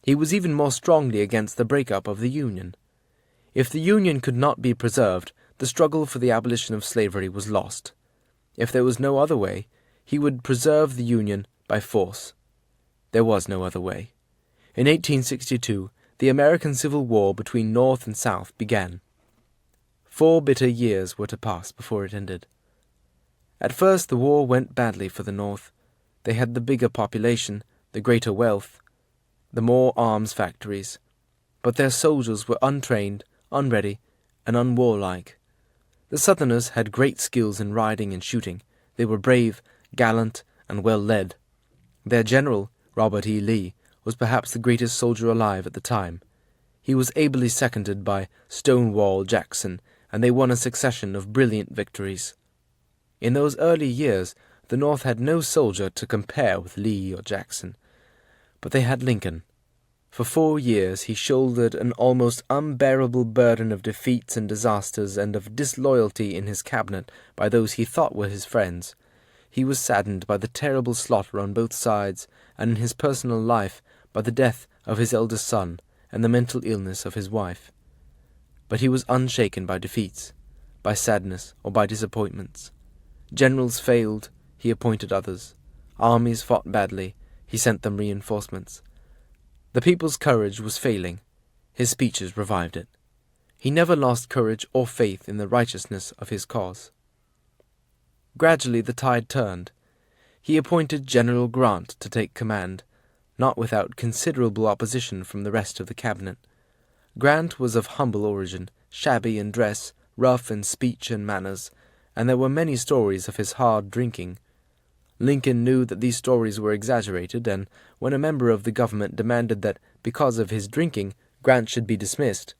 He was even more strongly against the breakup of the Union. If the Union could not be preserved, the struggle for the abolition of slavery was lost. If there was no other way, he would preserve the Union by force. There was no other way. In 1862, the American Civil War between North and South began. 4 bitter years were to pass before it ended. At first the war went badly for the North. They had the bigger population, the greater wealth, the more arms factories. But their soldiers were untrained, unready, and unwarlike. The Southerners had great skills in riding and shooting. They were brave, gallant, and well led. Their general, Robert E. Lee, was perhaps the greatest soldier alive at the time. He was ably seconded by Stonewall Jackson, and they won a succession of brilliant victories. In those early years, the North had no soldier to compare with Lee or Jackson. But they had Lincoln. For 4 years he shouldered an almost unbearable burden of defeats and disasters and of disloyalty in his cabinet by those he thought were his friends. He was saddened by the terrible slaughter on both sides, and in his personal life by the death of his eldest son and the mental illness of his wife. But he was unshaken by defeats, by sadness, or by disappointments. Generals failed, he appointed others. Armies fought badly, he sent them reinforcements. The people's courage was failing. His speeches revived it. He never lost courage or faith in the righteousness of his cause. Gradually the tide turned. He appointed General Grant to take command, not without considerable opposition from the rest of the cabinet. Grant was of humble origin, shabby in dress, rough in speech and manners, and there were many stories of his hard drinking. Lincoln knew that these stories were exaggerated, and when a member of the government demanded that, because of his drinking, Grant should be dismissed,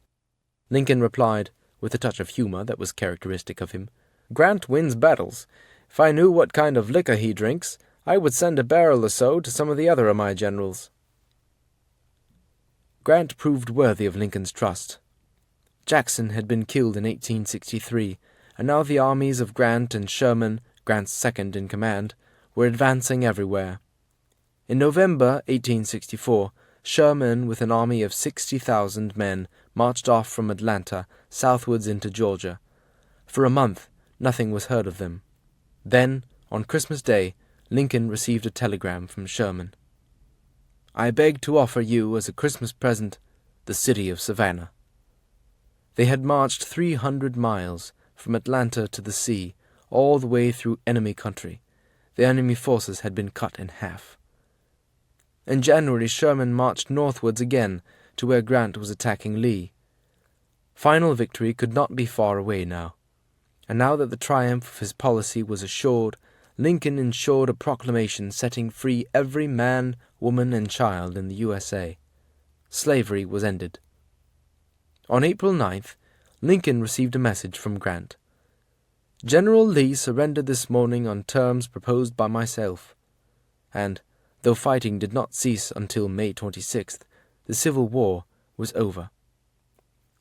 Lincoln replied, with a touch of humor that was characteristic of him, "Grant wins battles. If I knew what kind of liquor he drinks, I would send a barrel or so to some of the other of my generals." Grant proved worthy of Lincoln's trust. Jackson had been killed in 1863, and now the armies of Grant and Sherman, Grant's second in command, were advancing everywhere. In November 1864, Sherman, with an army of 60,000 men, marched off from Atlanta southwards into Georgia. For a month, nothing was heard of them. Then, on Christmas Day, Lincoln received a telegram from Sherman. "I beg to offer you as a Christmas present the city of Savannah." They had marched 300 miles from Atlanta to the sea, all the way through enemy country. The enemy forces had been cut in half. In January, Sherman marched northwards again to where Grant was attacking Lee. Final victory could not be far away now. And now that the triumph of his policy was assured, Lincoln ensured a proclamation setting free every man, woman, and child in the USA. Slavery was ended. On April 9th, Lincoln received a message from Grant. "General Lee surrendered this morning on terms proposed by myself." And, though fighting did not cease until May 26th, the Civil War was over.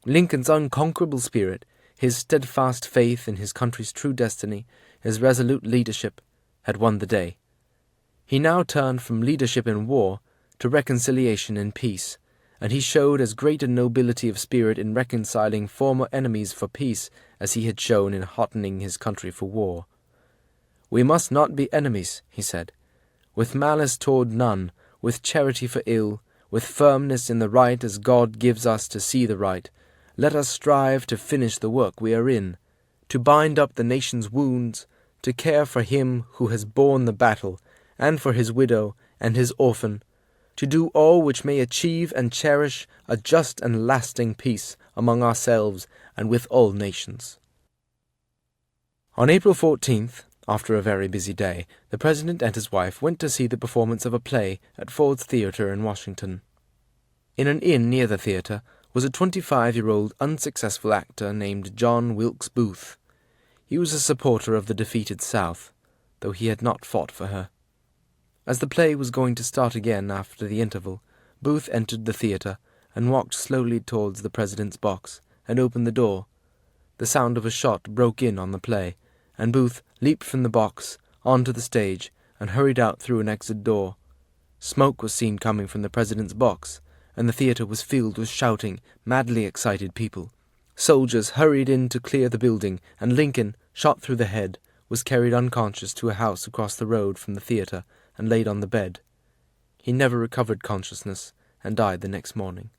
Lincoln's unconquerable spirit, his steadfast faith in his country's true destiny, his resolute leadership, had won the day. He now turned from leadership in war to reconciliation in peace, and he showed as great a nobility of spirit in reconciling former enemies for peace as he had shown in hottening his country for war. "We must not be enemies," he said, "with malice toward none, with charity for ill, with firmness in the right as God gives us to see the right. Let us strive to finish the work we are in, to bind up the nation's wounds, to care for him who has borne the battle, and for his widow and his orphan, to do all which may achieve and cherish a just and lasting peace among ourselves and with all nations." On April 14th, after a very busy day, the President and his wife went to see the performance of a play at Ford's Theatre in Washington. In an inn near the theatre was a 25-year-old unsuccessful actor named John Wilkes Booth. He was a supporter of the defeated South, though he had not fought for her. As the play was going to start again after the interval, Booth entered the theatre and walked slowly towards the President's box and opened the door. The sound of a shot broke in on the play, and Booth leaped from the box onto the stage and hurried out through an exit door. Smoke was seen coming from the President's box, and the theatre was filled with shouting, madly excited people. Soldiers hurried in to clear the building, and Lincoln, shot through the head, was carried unconscious to a house across the road from the theatre and laid on the bed. He never recovered consciousness and died the next morning.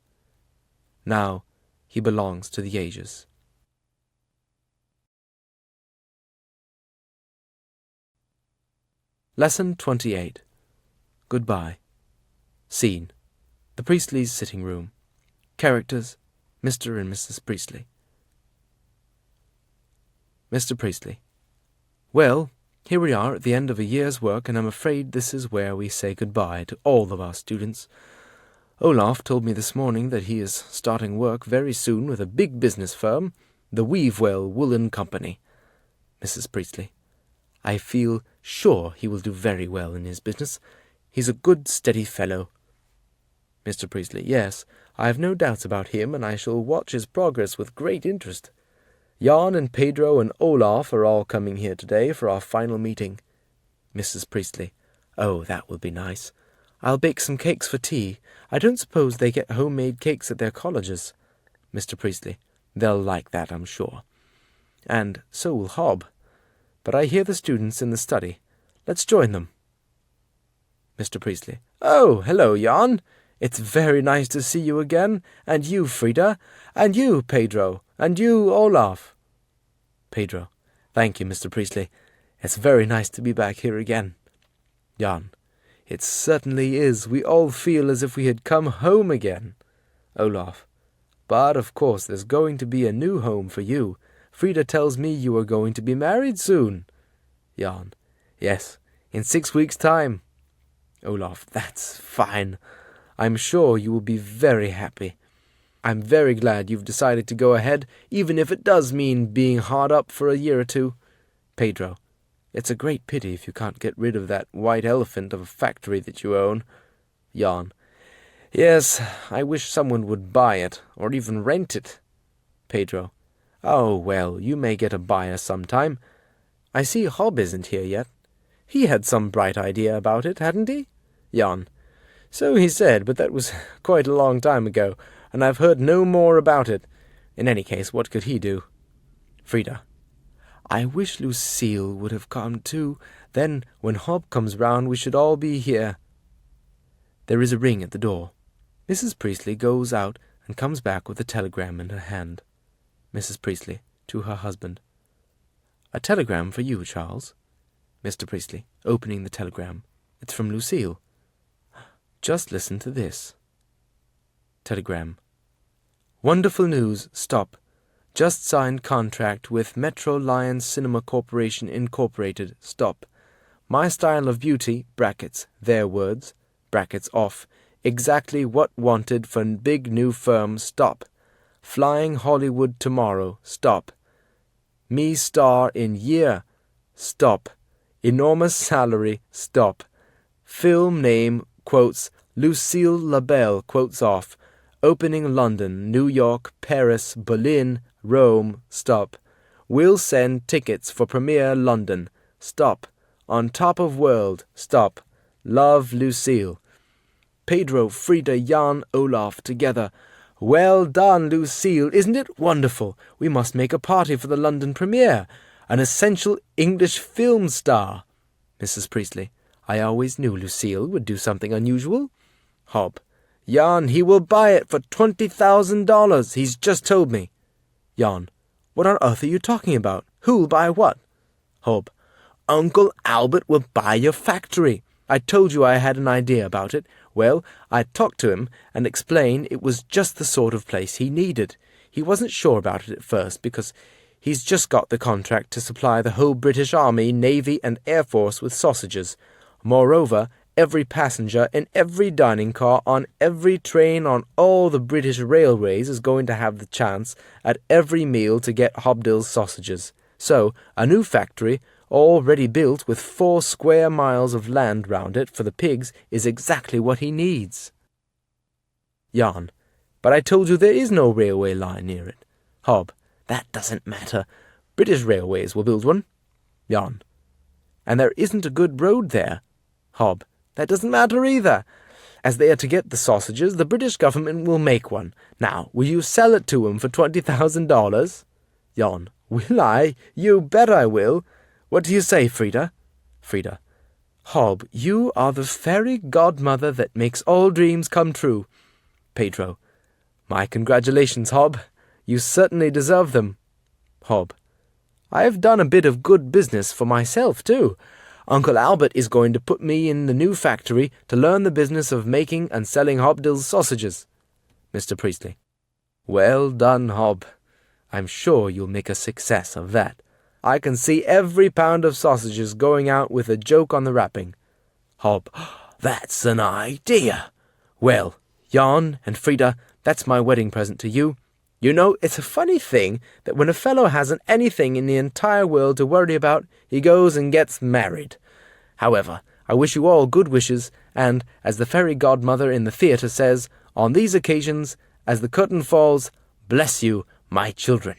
Now he belongs to the ages. Lesson 28. Goodbye. Scene: the Priestleys' sitting room. Characters: Mr. and Mrs. Priestley. Mr. Priestley: Well, here we are at the end of a year's work, and I'm afraid this is where we say goodbye to all of our students. Olaf told me this morning that he is starting work very soon with a big business firm, the Weavewell Woolen Company. Mrs. Priestley: I feel sure he will do very well in his business. He's a good, steady fellow. Mr. Priestley: Yes, I have no doubts about him, and I shall watch his progress with great interest. Jan and Pedro and Olaf are all coming here today for our final meeting. Mrs. Priestley: Oh, that will be nice. I'll bake some cakes for tea. I don't suppose they get homemade cakes at their colleges. Mr. Priestley: They'll like that, I'm sure. And so will Hob. But I hear the students in the study. Let's join them. Mr. Priestley: Oh, hello, Jan. It's very nice to see you again, and you, Frida, and you, Pedro, and you, Olaf. Pedro: Thank you, Mr. Priestley. It's very nice to be back here again. Jan: It certainly is. We all feel as if we had come home again. Olaf: But, of course, there's going to be a new home for you. Frida tells me you are going to be married soon. Jan: Yes, in 6 weeks' time. Olaf: That's fine. I'm sure you will be very happy. I'm very glad you've decided to go ahead, even if it does mean being hard up for a year or two. Pedro: It's a great pity if you can't get rid of that white elephant of a factory that you own. Jan: Yes, I wish someone would buy it, or even rent it. Pedro: Oh, well, you may get a buyer sometime. I see Hob isn't here yet. He had some bright idea about it, hadn't he? Jan: So he said, but that was quite a long time ago, and I've heard no more about it. In any case, what could he do? Frida: I wish Lucille would have come too. Then, when Hob comes round, we should all be here. There is a ring at the door. Mrs. Priestley goes out and comes back with a telegram in her hand. Mrs. Priestley to her husband: A telegram for you, Charles. Mr. Priestley, opening the telegram. It's from Lucille. Just listen to this. Telegram: Wonderful news. Stop. Just signed contract with Metro Lion Cinema Corporation Incorporated. Stop. My style of beauty, brackets, their words, brackets off, exactly what wanted for big new firm. Stop. Flying Hollywood tomorrow. Stop. Me star in year. Stop. Enormous salary. Stop. Film name, quotes, Lucille Labelle, quotes off. Opening London, New York, Paris, Berlin, Rome. Stop. Will send tickets for premiere London. Stop. On top of world. Stop. Love, Lucille. Pedro, Frida, Jan, Olaf together. Well done, Lucille. Isn't it wonderful? We must make a party for the London premiere. An essential English film star. Mrs. Priestley: I always knew Lucille would do something unusual. Hob: Jan, he will buy it for $20,000. He's just told me. Jan: What on earth are you talking about? Who'll buy what? Hob: Uncle Albert will buy your factory. I told you I had an idea about it. Well, I talked to him and explained it was just the sort of place he needed. He wasn't sure about it at first because he's just got the contract to supply the whole British Army, Navy and Air Force with sausages. Moreover, every passenger in every dining car on every train on all the British railways is going to have the chance at every meal to get Hobdill's sausages. So, a new factory, already built with 4 square miles of land round it for the pigs, is exactly what he needs. Jan: But I told you there is no railway line near it. Hob: That doesn't matter. British Railways will build one. Jan: And there isn't a good road there. Hob: That doesn't matter either. as they are to get the sausages, the British government will make one. Now, will you sell it to 'em for $20,000? Jan. Will I? You bet I will. What do you say, Frida? Frida. Hob, you are the fairy godmother that makes all dreams come true. Pedro. My congratulations, Hob. You certainly deserve them. Hob. I have done a bit of good business for myself, too. Uncle Albert is going to put me in the new factory to learn the business of making and selling Hobdill's sausages. Mr. Priestley. Well done, Hob. I'm sure you'll make a success of that. I can see every pound of sausages going out with a joke on the wrapping. Hob. That's an idea. Well, Jan and Frida, that's my wedding present to you. You know, it's a funny thing that when a fellow hasn't anything in the entire world to worry about, he goes and gets married. However, I wish you all good wishes, and, as the fairy godmother in the theatre says, on these occasions, as the curtain falls, bless you, my children.